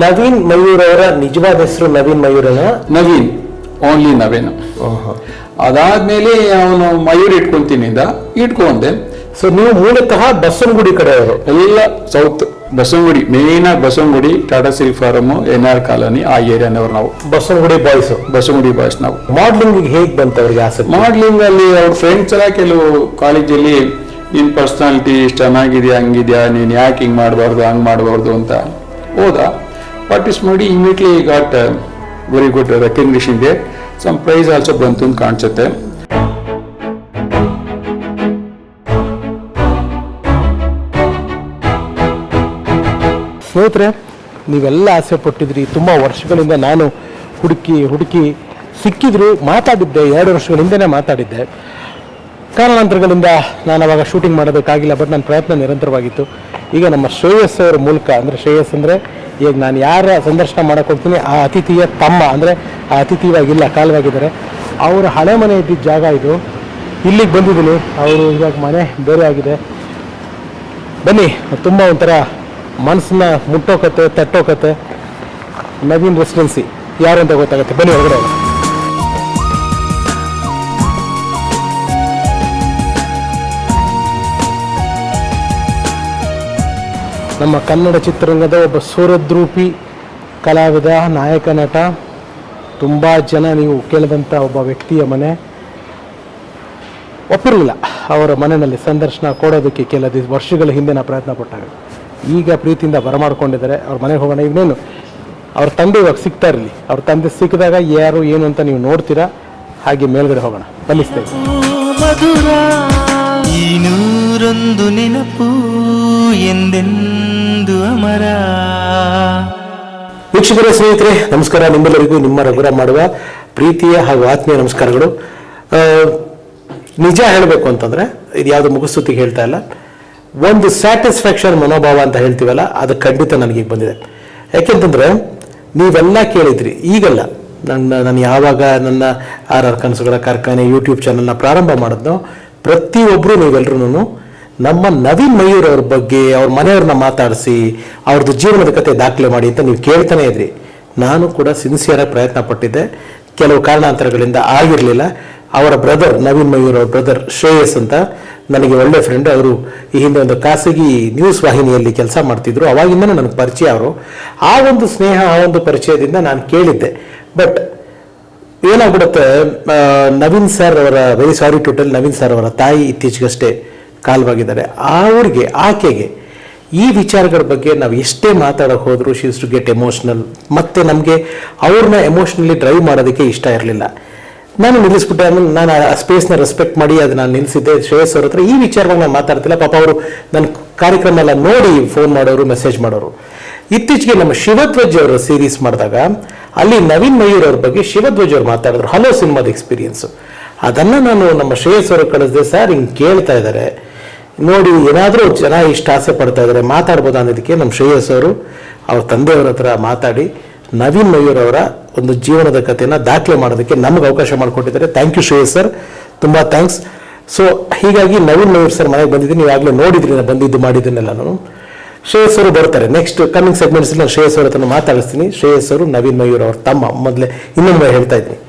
ನವೀನ್ ಮಯೂರ್ ಅವರ ನಿಜವಾದ ಹೆಸರು ನವೀನ್ ಮಯೂರನ? ನವೀನ್, ಓನ್ಲಿ ನವೀನ್. ಅದಾದ್ಮೇಲೆ ಅವನು ಮಯೂರ್ ಇಟ್ಕೊಂಡೆ. ಸೊ ನೀವು ಮೂಲತಃ ಬಸವನಗುಡಿ ಕಡೆಯವರು? ಎಲ್ಲ ಸೌತ್ ಬಸವನಗುಡಿ, ಮೇನ್ ಆಗಿ Basavanagudi, Tata silk farm, NR colony, ಆ ಏರಿಯಾನವ್ರು ನಾವು. ಬಸವನಗುಡಿ ಬಾಯ್ಸ್ ನಾವು. ಮಾಡ್ಲಿಂಗ್ ಹೇಗ್ ಬಂತ ಅವ್ರಿಗೆ ಆಸಕ್ತಿ? ಮಾಡ್ಲಿಂಗ್ ಅಲ್ಲಿ ಅವ್ರ ಫ್ರೆಂಡ್ಸ್ ಎಲ್ಲ ಕೆಲವು ಕಾಲೇಜಲ್ಲಿ ನಿನ್ ಪರ್ಸನಾಲಿಟಿ ಚೆನ್ನಾಗಿದೆಯಾ, ಹಂಗಿದ್ಯಾ, ನೀನ್ ಯಾಕೆ ಹಿಂಗ್ ಮಾಡಬಾರ್ದು, ಹಂಗ್ ಮಾಡಬಾರ್ದು ಅಂತ ಹೋದ. ಪ್ರಾಕ್ಟೀಸ್ ಮಾಡಿ immediately got very good recognition ಇದೆ. ಸಮ್ ಪ್ರೈಸ್ ಆಲ್ಸೋ ಬಂತು ಅಂತ ಕಾಣಿಸುತ್ತೆ. ಸ್ನೇಹಿತರೆ, ನೀವೆಲ್ಲ ಆಸೆ ಪಟ್ಟಿದ್ರಿ. ತುಂಬ ವರ್ಷಗಳಿಂದ ನಾನು ಹುಡುಕಿ ಸಿಕ್ಕಿದ್ರು, ಮಾತಾಡಿದ್ದೆ. 2 ವರ್ಷಗಳ ಹಿಂದೆನೇ ಮಾತಾಡಿದ್ದೆ. ಕಾರಣಾಂತರಗಳಿಂದ ನಾನು ಅವಾಗ ಶೂಟಿಂಗ್ ಮಾಡೋದಕ್ಕಾಗಿಲ್ಲ. ಬಟ್ ನನ್ನ ಪ್ರಯತ್ನ ನಿರಂತರವಾಗಿತ್ತು. ಈಗ ನಮ್ಮ ಶ್ರೇಯಸ್ ಅವರ ಮೂಲಕ, ಅಂದರೆ ಶ್ರೇಯಸ್ ಅಂದರೆ ಈಗ ನಾನು ಯಾರ ಸಂದರ್ಶನ ಮಾಡೋಕೆ ಹೋಗ್ತೀನಿ ಆ ಅತಿಥಿಯ ತಮ್ಮ, ಅಂದರೆ ಆ ಅತಿಥಿ ಇವಾಗಿಲ್ಲ, ಕಾಲವಾಗಿದ್ದಾರೆ. ಅವರ ಹಳೆ ಮನೆ ಇದ್ದಿದ್ದ ಜಾಗ ಇದು. ಇಲ್ಲಿಗೆ ಬಂದಿದ್ದೀನಿ. ಅವರು ಇವಾಗ ಮನೆ ಬೇರೆ ಆಗಿದೆ. ಬನ್ನಿ, ತುಂಬ ಒಂಥರ ಮನಸ್ಸನ್ನ ಮುಟ್ಟೋಕತ್ತೆ, ತಟ್ಟೋಕತ್ತೆ. ನವೀನ್ ರೆಸಿಡೆನ್ಸಿ ಯಾರು ಅಂತ ಗೊತ್ತಾಗುತ್ತೆ. ಬನ್ನಿ ಹೊರಗಡೆ. ನಮ್ಮ ಕನ್ನಡ ಚಿತ್ರರಂಗದ ಒಬ್ಬ ಸೂರದ್ರೂಪಿ ಕಲಾವಿದ, ನಾಯಕ, ನಟ, ತುಂಬ ಜನ ನೀವು ಕೇಳಿದಂಥ ಒಬ್ಬ ವ್ಯಕ್ತಿಯ ಮನೆ. ಒಪ್ಪಿರಲಿಲ್ಲ ಅವರ ಮನೆಯಲ್ಲಿ ಸಂದರ್ಶನ ಕೊಡೋದಕ್ಕೆ. ಕೆಲವು ವರ್ಷಗಳ ಹಿಂದೆ ನಾವು ಪ್ರಯತ್ನ ಪಟ್ಟಾಗ ಈಗ ಪ್ರೀತಿಯಿಂದ ಬರಮಾಡ್ಕೊಂಡಿದ್ದಾರೆ. ಅವ್ರ ಮನೆಗೆ ಹೋಗೋಣ. ಇನ್ನೇನು ಅವ್ರ ತಂದೆ ಇವಾಗ ಸಿಗ್ತಾ ಇರಲಿ. ಅವ್ರ ತಂದೆ ಸಿಕ್ಕಿದಾಗ ಯಾರು ಏನು ಅಂತ ನೀವು ನೋಡ್ತೀರಾ. ಹಾಗೆ ಮೇಲ್ಗಡೆ ಹೋಗೋಣ, ಬನ್ನಿಸ್ತೇವೆ. ನೆನಪು ಎಂದೆಂದು ಅಮರ. ವೀಕ್ಷಕರೇ, ಸ್ನೇಹಿತರೆ, ನಮಸ್ಕಾರ. ನಿಮ್ಮೆಲ್ಲರಿಗೂ ನಿಮ್ಮ ರಘುರಾಮ್ ಮಾಡುವ ಪ್ರೀತಿಯ ಹಾಗೂ ಆತ್ಮೀಯ ನಮಸ್ಕಾರಗಳು. ನಿಜ ಹೇಳಬೇಕು ಅಂತಂದ್ರೆ, ಇದು ಯಾವುದು ಮುಗಿಸ್ತುತಿಗೆ ಹೇಳ್ತಾ ಇಲ್ಲ, ಒಂದು ಸ್ಯಾಟಿಸ್ಫ್ಯಾಕ್ಷನ್ ಮನೋಭಾವ ಅಂತ ಹೇಳ್ತೀವಲ್ಲ, ಅದು ಖಂಡಿತ ನನಗೆ ಬಂದಿದೆ. ಯಾಕೆಂತಂದ್ರೆ ನೀವೆಲ್ಲ ಕೇಳಿದ್ರಿ. ಈಗಲ್ಲ, ನಾನು ಯಾವಾಗ ನನ್ನ RR ಕನಸುಗಳ ಕಾರ್ಖಾನೆ ಯೂಟ್ಯೂಬ್ ಚಾನಲ್ನ ಪ್ರಾರಂಭ ಮಾಡಿದ್ನೋ, ಪ್ರತಿಯೊಬ್ಬರು ನೀವೆಲ್ಲರೂ ನಮ್ಮ ನವೀನ್ ಮಯೂರ್ ಅವ್ರ ಬಗ್ಗೆ, ಅವ್ರ ಮನೆಯವ್ರನ್ನ ಮಾತಾಡಿಸಿ ಅವ್ರದ್ದು ಜೀವನದ ಕತೆ ದಾಖಲೆ ಮಾಡಿ ಅಂತ ನೀವು ಕೇಳ್ತಾನೆ ಇದ್ರಿ. ನಾನು ಕೂಡ ಸಿನ್ಸಿಯರಾಗಿ ಪ್ರಯತ್ನ ಪಟ್ಟಿದ್ದೆ. ಕೆಲವು ಕಾರಣಾಂತರಗಳಿಂದ ಆಗಿರಲಿಲ್ಲ. ಅವರ ಬ್ರದರ್, ನವೀನ್ ಮಯೂರ್ ಅವ್ರ ಬ್ರದರ್ ಶ್ರೇಯಸ್ ಅಂತ ನನಗೆ ಒಳ್ಳೆ ಫ್ರೆಂಡ್. ಅವರು ಈ ಹಿಂದೆ ಒಂದು ಖಾಸಗಿ ನ್ಯೂಸ್ ವಾಹಿನಿಯಲ್ಲಿ ಕೆಲಸ ಮಾಡ್ತಿದ್ರು. ಅವಾಗಿಂದನೂ ನನಗೆ ಪರಿಚಯ ಅವರು. ಆ ಒಂದು ಸ್ನೇಹ, ಆ ಒಂದು ಪರಿಚಯದಿಂದ ನಾನು ಕೇಳಿದ್ದೆ. ಬಟ್ ಏನಾಗ್ಬಿಡುತ್ತೆ, ನವೀನ್ ಸರ್ ಅವರ, very sorry to tell, Naveen sir ಅವರ ತಾಯಿ ಇತ್ತೀಚೆಗಷ್ಟೇ ಕಾಲವಾಗಿದ್ದಾರೆ. ಆಕೆಗೆ ಈ ವಿಚಾರಗಳ ಬಗ್ಗೆ ನಾವು ಎಷ್ಟೇ ಮಾತಾಡೋಕೆ ಹೋದ್ರು she used to get emotional. ಮತ್ತೆ ನಮಗೆ ಅವ್ರನ್ನ ಎಮೋಷ್ನಲಿ ಡ್ರೈವ್ ಮಾಡೋದಕ್ಕೆ ಇಷ್ಟ ಇರಲಿಲ್ಲ. ನಾನು ನಿಲ್ಲಿಸ್ಬಿಟ್ಟೆ. ಆಮೇಲೆ ನಾನು ಆ ಸ್ಪೇಸ್ನ ರೆಸ್ಪೆಕ್ಟ್ ಮಾಡಿ ಅದು ನಾನು ನಿಲ್ಲಿಸಿದ್ದೆ. ಶ್ರೇಯಸ್ ಅವ್ರ ಹತ್ರ ಈ ವಿಚಾರವಾಗಿ ನಾನು ಮಾತಾಡ್ತಿಲ್ಲ. ಪಾಪ ಅವರು ನನ್ನ ಕಾರ್ಯಕ್ರಮ ಎಲ್ಲ ನೋಡಿ ಫೋನ್ ಮಾಡೋರು, ಮೆಸೇಜ್ ಮಾಡೋರು. ಇತ್ತೀಚೆಗೆ ನಮ್ಮ ಶಿವಧ್ವಜ್ ಅವರ ಸೀರೀಸ್ ಮಾಡಿದಾಗ ಅಲ್ಲಿ ನವೀನ್ ಮಯೂರ್ ಅವ್ರ ಬಗ್ಗೆ ಶಿವಧ್ವಜ್ ಅವ್ರು ಮಾತಾಡಿದ್ರು, ಹಲೋ ಸಿನಿಮಾದ ಎಕ್ಸ್ಪೀರಿಯನ್ಸು. ಅದನ್ನು ನಾನು ನಮ್ಮ ಶ್ರೇಯಸ್ ಅವ್ರಿಗೆ ಕಳಿಸಿದೆ. ಸರ್, ಹಿಂಗೆ ಕೇಳ್ತಾ ಇದ್ದಾರೆ ನೋಡಿ, ಏನಾದರೂ ಜನ ಇಷ್ಟ ಆಸೆ ಪಡ್ತಾ ಇದ್ದಾರೆ, ಮಾತಾಡ್ಬೋದು ಅನ್ನೋದಕ್ಕೆ ನಮ್ಮ ಶ್ರೇಯಸ್ ಅವರು ಅವ್ರ ತಂದೆಯವ್ರ ಹತ್ರ ಮಾತಾಡಿ ನವೀನ್ ಮಯೂರ್ ಅವರ ಒಂದು ಜೀವನದ ಕಥೆಯನ್ನು ದಾಖಲೆ ಮಾಡೋದಕ್ಕೆ ನಮಗೆ ಅವಕಾಶ ಮಾಡಿಕೊಟ್ಟಿದ್ದಾರೆ. ಥ್ಯಾಂಕ್ ಯು ಶ್ರೇಯಸ್ ಸರ್, ತುಂಬ ಥ್ಯಾಂಕ್ಸ್. ಸೊ ಹೀಗಾಗಿ ನವೀನ್ ಮಯೂರ್ ಸರ್ ಮನೆಗೆ ಬಂದಿದ್ದೀನಿ. ನೀವು ಆಗಲೇ ನೋಡಿದ್ರಿ, ನಾನು ಬಂದಿದ್ದು ಮಾಡಿದ್ದನ್ನೆಲ್ಲ. ನಾನು ಶ್ರೇಯಸ್ ಅವರು ಬರ್ತಾರೆ ನೆಕ್ಸ್ಟ್ ಕಮಿಂಗ್ ಸೆಗ್ಮೆಂಟ್ಸಲ್ಲಿ. ನಾನು ಶ್ರೇಯಸ್ ಅವ್ರ ಹತ್ರ ಮಾತಾಡಿಸ್ತೀನಿ. ಶ್ರೇಯಸ್ ಅವರು ನವೀನ್ ಮಯೂರ್ ಅವ್ರ ತಮ್ಮ. ಮೊದಲೇ ಇನ್ನೊಂದು ಹೇಳ್ತಾ ಇದ್ದೀನಿ.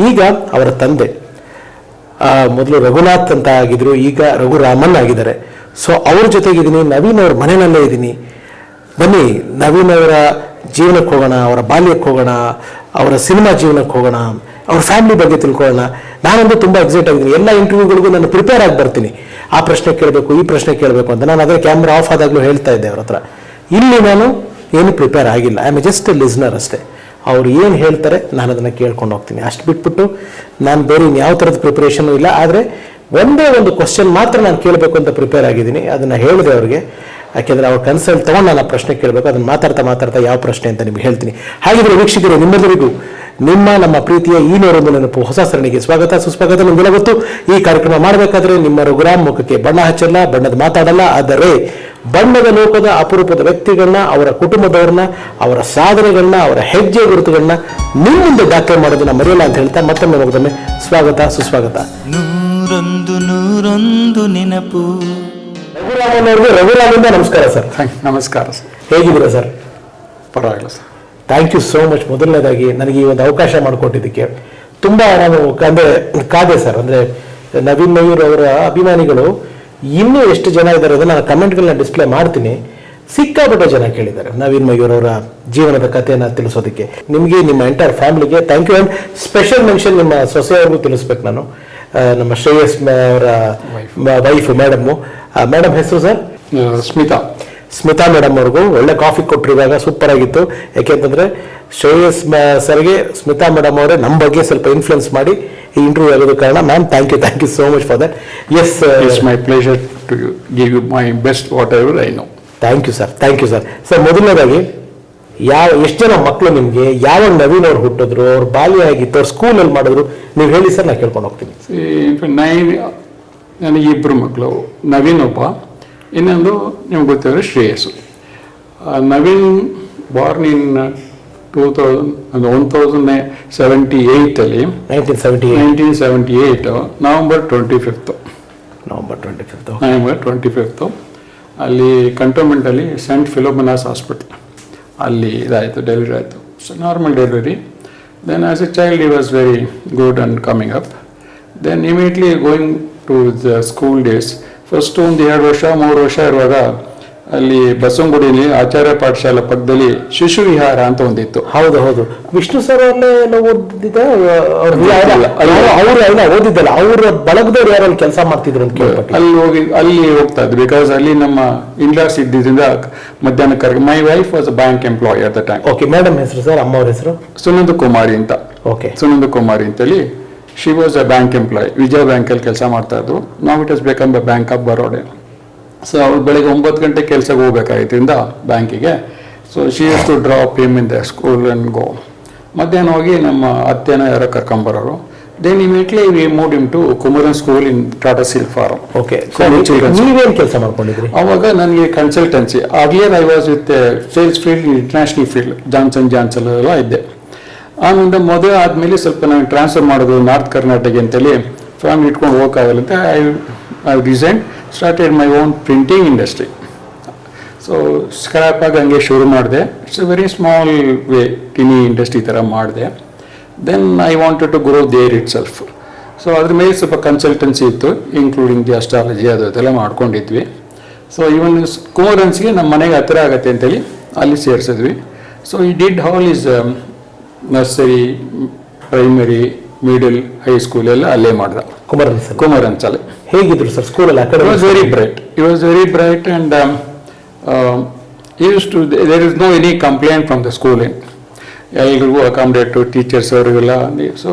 ಈಗ ಅವರ ತಂದೆ ಮೊದಲು ರಘುನಾಥ್ ಅಂತ ಆಗಿದ್ರು, ಈಗ ರಘುರಾಮನ್ ಆಗಿದ್ದಾರೆ. ಸೊ ಅವ್ರ ಜೊತೆಗಿದ್ದೀನಿ, ನವೀನ್ ಅವ್ರ ಮನೆಯಲ್ಲೇ ಇದ್ದೀನಿ. ಬನ್ನಿ ನವೀನ್ ಅವರ ಜೀವನಕ್ಕೆ ಹೋಗೋಣ, ಅವರ ಬಾಲ್ಯಕ್ಕೆ ಹೋಗೋಣ, ಅವರ ಸಿನಿಮಾ ಜೀವನಕ್ಕೆ ಹೋಗೋಣ, ಅವ್ರ ಫ್ಯಾಮಿಲಿ ಬಗ್ಗೆ ತಿಳ್ಕೊಳ್ಳೋಣ. ನಾನಂತೂ ತುಂಬ ಎಕ್ಸೈಟ್ ಆಗಿದ್ದೀನಿ. ಎಲ್ಲ ಇಂಟರ್ವ್ಯೂಗಳಿಗೂ ನಾನು ಪ್ರಿಪೇರ್ ಆಗಿ ಬರ್ತೀನಿ. ಆ ಪ್ರಶ್ನೆ ಕೇಳಬೇಕು, ಈ ಪ್ರಶ್ನೆ ಕೇಳಬೇಕು ಅಂತ. ನಾನು ಅದರ ಕ್ಯಾಮ್ರಾ ಆಫ್ ಆದಾಗಲೂ ಹೇಳ್ತಾ ಇದ್ದೆ ಅವ್ರ ಹತ್ರ. ಇಲ್ಲಿ ನಾನು ಏನು ಪ್ರಿಪೇರ್ ಆಗಿಲ್ಲ. I am just A listener ಅಷ್ಟೇ. ಅವ್ರು ಏನು ಹೇಳ್ತಾರೆ ನಾನು ಅದನ್ನು ಕೇಳ್ಕೊಂಡು ಹೋಗ್ತೀನಿ. ಅಷ್ಟು ಬಿಟ್ಬಿಟ್ಟು ನಾನು ಬೇರೆ ಯಾವ ಥರದ ಪ್ರಿಪ್ರೇಷನು ಇಲ್ಲ. ಆದರೆ ಒಂದೇ ಒಂದು ಕ್ವಶನ್ ಮಾತ್ರ ನಾನು ಕೇಳಬೇಕು ಅಂತ ಪ್ರಿಪೇರ್ ಆಗಿದ್ದೀನಿ. ಅದನ್ನು ಹೇಳಿದೆ ಅವ್ರಿಗೆ. ಯಾಕೆಂದರೆ ಅವ್ರ ಕನ್ಸಲ್ಟ್ ತೊಗೊಂಡು ನಾನು ಆ ಪ್ರಶ್ನೆ ಕೇಳಬೇಕು. ಅದನ್ನು ಮಾತಾಡ್ತಾ ಯಾವ ಪ್ರಶ್ನೆ ಅಂತ ನಿಮ್ಗೆ ಹೇಳ್ತೀನಿ. ಹಾಗಿದ್ರೆ ವೀಕ್ಷಕರು, ನಿಮ್ಮೆಲ್ಲರಿಗೂ ನಮ್ಮ ಪ್ರೀತಿಯ ಈ ನೂರೊಂದು ನೆನಪು ಹೊಸ ಸರಣಿಗೆ ಸ್ವಾಗತ, ಸುಸ್ವಾಗತ. ನಿಮಗೆಲ್ಲ ಗೊತ್ತು, ಈ ಕಾರ್ಯಕ್ರಮ ಮಾಡಬೇಕಾದ್ರೆ ನಿಮ್ಮ ರಘುರಾಮ್ ಮುಖಕ್ಕೆ ಬಣ್ಣ ಹಚ್ಚಲ್ಲ, ಬಣ್ಣದ ಮಾತಾಡಲ್ಲ. ಆದರೆ ಬಣ್ಣದ ಲೋಕದ ಅಪರೂಪದ ವ್ಯಕ್ತಿಗಳನ್ನ, ಅವರ ಕುಟುಂಬದವ್ರನ್ನ, ಅವರ ಸಾಧನೆಗಳನ್ನ, ಅವರ ಹೆಜ್ಜೆ ಗುರುತುಗಳನ್ನ ನಿಮ್ಮ ಮುಂದೆ ದಾಖಲೆ ಮಾಡೋದನ್ನ ಮರೆಯಲ್ಲ ಅಂತ ಹೇಳ್ತಾ ಮತ್ತೊಮ್ಮೆ ಮಗದೊಮ್ಮೆ ಸ್ವಾಗತ, ಸುಸ್ವಾಗತ. ನೂರೊಂದು ನೆನಪು. ರಘುರಾಮನ್ ಅವ್ರಿಗೆ ರಘುರಾಮಿಂದ ನಮಸ್ಕಾರ ಸರ್. ನಮಸ್ಕಾರ ಸರ್. ಹೇಗಿದ್ದೀರಾ ಸರ್? ಪರವಾಗಿಲ್ಲ sir. Thank you so much. ಮೊದಲನೇದಾಗಿ ನನಗೆ ಈ ಒಂದು ಅವಕಾಶ ಮಾಡಿಕೊಟ್ಟಿದ್ದಕ್ಕೆ ತುಂಬ ನಾನು ಅಂದರೆ ಕಾದೆ ಸರ್. ಅಂದರೆ ನವೀನ್ ಮಯೂರ್ ಅವರ ಅಭಿಮಾನಿಗಳು ಇನ್ನೂ ಎಷ್ಟು ಜನ ಇದ್ದಾರೆ ಅದನ್ನು ನಾನು ಕಮೆಂಟ್ಗಳನ್ನ ಡಿಸ್ಪ್ಲೇ ಮಾಡ್ತೀನಿ. ಸಿಕ್ಕಾಪಟ್ಟೆ ಜನ ಕೇಳಿದ್ದಾರೆ ನವೀನ್ ಮಯೂರ್ ಅವರ ಜೀವನದ ಕಥೆಯನ್ನು ತಿಳಿಸೋದಕ್ಕೆ. ನಿಮಗೆ, ನಿಮ್ಮ ಎಂಟೈರ್ ಫ್ಯಾಮಿಲಿಗೆ thank you. And special mention ನಿಮ್ಮ ಸೊಸೆಯವ್ರಿಗೂ ತಿಳಿಸ್ಬೇಕು ನಾನು. ನಮ್ಮ ಶ್ರೇಯಸ್ ಅವರ ವೈಫ್ ಮೇಡಮ್ಮು. ಮೇಡಮ್ ಹೆಸರು ಸರ್? ಸ್ಮಿತಾ ಮೇಡಮ್ ಅವ್ರಿಗೂ ಒಳ್ಳೆ ಕಾಫಿ ಕೊಟ್ಟರು ಇವಾಗ, ಸೂಪರ್ ಆಗಿತ್ತು. ಯಾಕೆಂತಂದ್ರೆ ಶ್ರೇಯಸ್ ಸರ್ಗೆ ಸ್ಮಿತಾ ಮೇಡಮ್ ಅವರೇ ನಮ್ಮ ಬಗ್ಗೆ ಸ್ವಲ್ಪ ಇನ್ಫ್ಲುಯೆನ್ಸ್ ಮಾಡಿ ಈ ಇಂಟರ್ವ್ಯೂ ಆಗೋದು ಕಾರಣ. Ma'am thank you so much for that. Yes, it's my pleasure to give you my best whatever I know. Thank you sir. Sir ಮೊದಲನೇದಾಗಿ ಎಷ್ಟು ಜನ ಮಕ್ಕಳು ನಿಮಗೆ? ಯಾವಾಗ ನವೀನ್ ಅವ್ರು ಹುಟ್ಟಿದ್ರು, ಅವ್ರ ಬಾಲ್ಯ ಆಗಿತ್ತು, ಅವ್ರು ಸ್ಕೂಲಲ್ಲಿ ಮಾಡಿದ್ರು, ನೀವು ಹೇಳಿ ಸರ್, ನಾನು ಕೇಳ್ಕೊಂಡು ಹೋಗ್ತೀನಿ. ನನಗೆ ಇಬ್ಬರು ಮಕ್ಕಳು, ನವೀನ್ ಒಬ್ಬ, ಇನ್ನೊಂದು ನಿಮ್ಗೆ ಗೊತ್ತಿದ್ರೆ ಶ್ರೇಯಸ್ಸು. ನವೀನ್ ಬಾರ್ನ್ ಇನ್ 1978 ನವೆಂಬರ್ 25 ಅಲ್ಲಿ ಕಂಟೋನ್ಮೆಂಟಲ್ಲಿ ಸೆಂಟ್ ಫಿಲೋಮಿನಾಸ್ ಹಾಸ್ಪಿಟಲ್ ಅಲ್ಲಿ ಇದಾಯಿತು, ಡೆಲಿವರಿ ಆಯಿತು. So normal delivery. Then as a child he was very good and coming up. Then immediately going to the school days. First ಒಂದು 2 ವರ್ಷ 3 ವರ್ಷ ಇರುವಾಗ ಅಲ್ಲಿ ಬಸವನಗುಡಿಯಲ್ಲಿ ಆಚಾರ್ಯ ಪಾಠಶಾಲಾ ಪಕ್ಕದಲ್ಲಿ ಶಿಶು ವಿಹಾರ ಅಂತ ಒಂದಿತ್ತು. ಹೌದು. ವಿಷ್ಣು ಸರ್ ಓದಿದ್ದ ಓದಿದ್ದಲ್ಲ, ಅವ್ರ ಬಳಗದವ್ರು ಯಾರಲ್ಲಿ ಕೆಲಸ ಮಾಡ್ತಿದ್ರು ಅಂತ ಕೇಳ್ಪಟ್ಟೆ. ಅಲ್ಲಿ ಹೋಗ್ತಾ ಇದ್ರು. ಬಿಕಾಸ್ ಅಲ್ಲಿ ನಮ್ಮ ಇನ್ಲಾಸ್ ಇದ್ದಿದ್ದರಿಂದ ಮಧ್ಯಾಹ್ನ ಕರೆಗೆ. My wife was a bank employee at the time. Okay. Madam ಹೆಸರು ಸರ್? ಅಮ್ಮ ಅವ್ರ ಹೆಸರು ಸುನಂದ ಕುಮಾರಿ ಅಂತ. ಓಕೆ. ಸುನಂದ ಕುಮಾರಿ ಅಂತೇಳಿ she was a bank employee. Vijaya ಬ್ಯಾಂಕಲ್ಲಿ ಕೆಲಸ ಮಾಡ್ತಾ ಇದ್ರು. ನಾವು it is became bank of Baroda. So ಅವ್ರು ಬೆಳಗ್ಗೆ 9 ಗಂಟೆ ಕೆಲಸಕ್ಕೆ ಹೋಗ್ಬೇಕಾಗಿದ್ದರಿಂದ ಬ್ಯಾಂಕಿಗೆ. So she used to drop him in the school and go. ಮಧ್ಯಾಹ್ನ ಹೋಗಿ ನಮ್ಮ ಅತ್ತೆನ ಯಾರೋ ಕರ್ಕೊಂಬರೋರು. Then immediately we move him to Kumaran school in Tata silk farm. Okay. ನೀವೇನು ಕೆಲಸ ಮಾಡ್ಕೊಂಡಿದ್ರಿ ಅವಾಗ? ನನಗೆ consultancy. Earlier I was with sales field, international field, Johnson ಎಲ್ಲ ಇದ್ದೆ. ಆಮೇಲೆ ಮದುವೆ ಆದಮೇಲೆ ಸ್ವಲ್ಪ ನಾನು ಟ್ರಾನ್ಸ್ಫರ್ ಮಾಡೋದು ನಾರ್ತ್ ಕರ್ನಾಟಕ ಅಂತೇಳಿ ಫ್ಯಾಮಿಲಿ ಇಟ್ಕೊಂಡು ಹೋಗೋಕ್ಕಾಗಲ್ಲ ಅಂತ I resign, started my own printing industry. So scrap ಆಗಿ ಹಂಗೆ ಶುರು ಮಾಡಿದೆ. It's a very small way, tiny industry ಥರ ಮಾಡಿದೆ. Then I wanted to grow there itself. So ಅದ್ರ ಮೇಲೆ ಸ್ವಲ್ಪ ಕನ್ಸಲ್ಟೆನ್ಸಿ ಇತ್ತು, ಇನ್ಕ್ಲೂಡಿಂಗ್ ದಿ ಅಸ್ಟ್ರಾಲಜಿ ಅದೆಲ್ಲ ಮಾಡ್ಕೊಂಡಿದ್ವಿ. ಸೊ ಇವನ್ ಕುಮರನ್ಸ್ಗೆ ನಮ್ಮ ಮನೆಗೆ ಹತ್ತಿರ ಆಗತ್ತೆ ಅಂತೇಳಿ ಅಲ್ಲಿ ಸೇರಿಸಿದ್ವಿ. ಸೊ ಈ did hall is nursery, primary, middle, high school ಎಲ್ಲ ಅಲ್ಲೇ ಮಾಡ್ದ ಕುಮರನ್ಸಲ್ಲಿ. ಹೇಗಿದ್ರು ಸರ್ ಸ್ಕೂಲಲ್ಲಿ? He was very bright and there is no any complaint from the schooling. ಎಲ್ರಿಗೂ ಅಕಾಮಡೇಟ್ ಟೀಚರ್ಸ್ ಅವರಿಗೆಲ್ಲ. So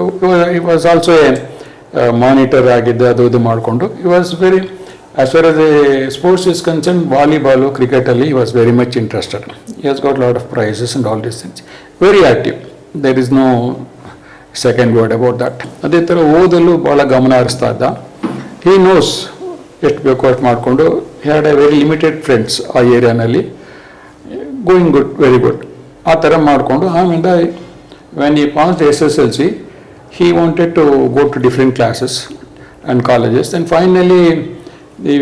he was also a monitor ಆಗಿದ್ದ, ಅದು ಮಾಡಿಕೊಂಡು. he was very, as far as the sports is concerned, volleyball, ಕ್ರಿಕೆಟಲ್ಲಿ he was very much interested. He has got a lot of prizes and all these things. Very active. There is no second word about that. ಅದೇ ಥರ ಓದಲು ಭಾಳ ಗಮನ ಹರಿಸ್ತಾ ಇದ್ದ. He knows ಎಷ್ಟು ಬೇಕೋ ಅಷ್ಟು ಮಾಡಿಕೊಂಡು. Had A very limited friends ಆ ಏರಿಯಾನಲ್ಲಿ. ಗೋಯಿಂಗ್ ಗುಡ್, ವೆರಿ ಗುಡ್ ಆ ಥರ ಮಾಡಿಕೊಂಡು. ಆಮೇಲೆ when he pass SSLC, he wanted to go to different classes and colleges. And finally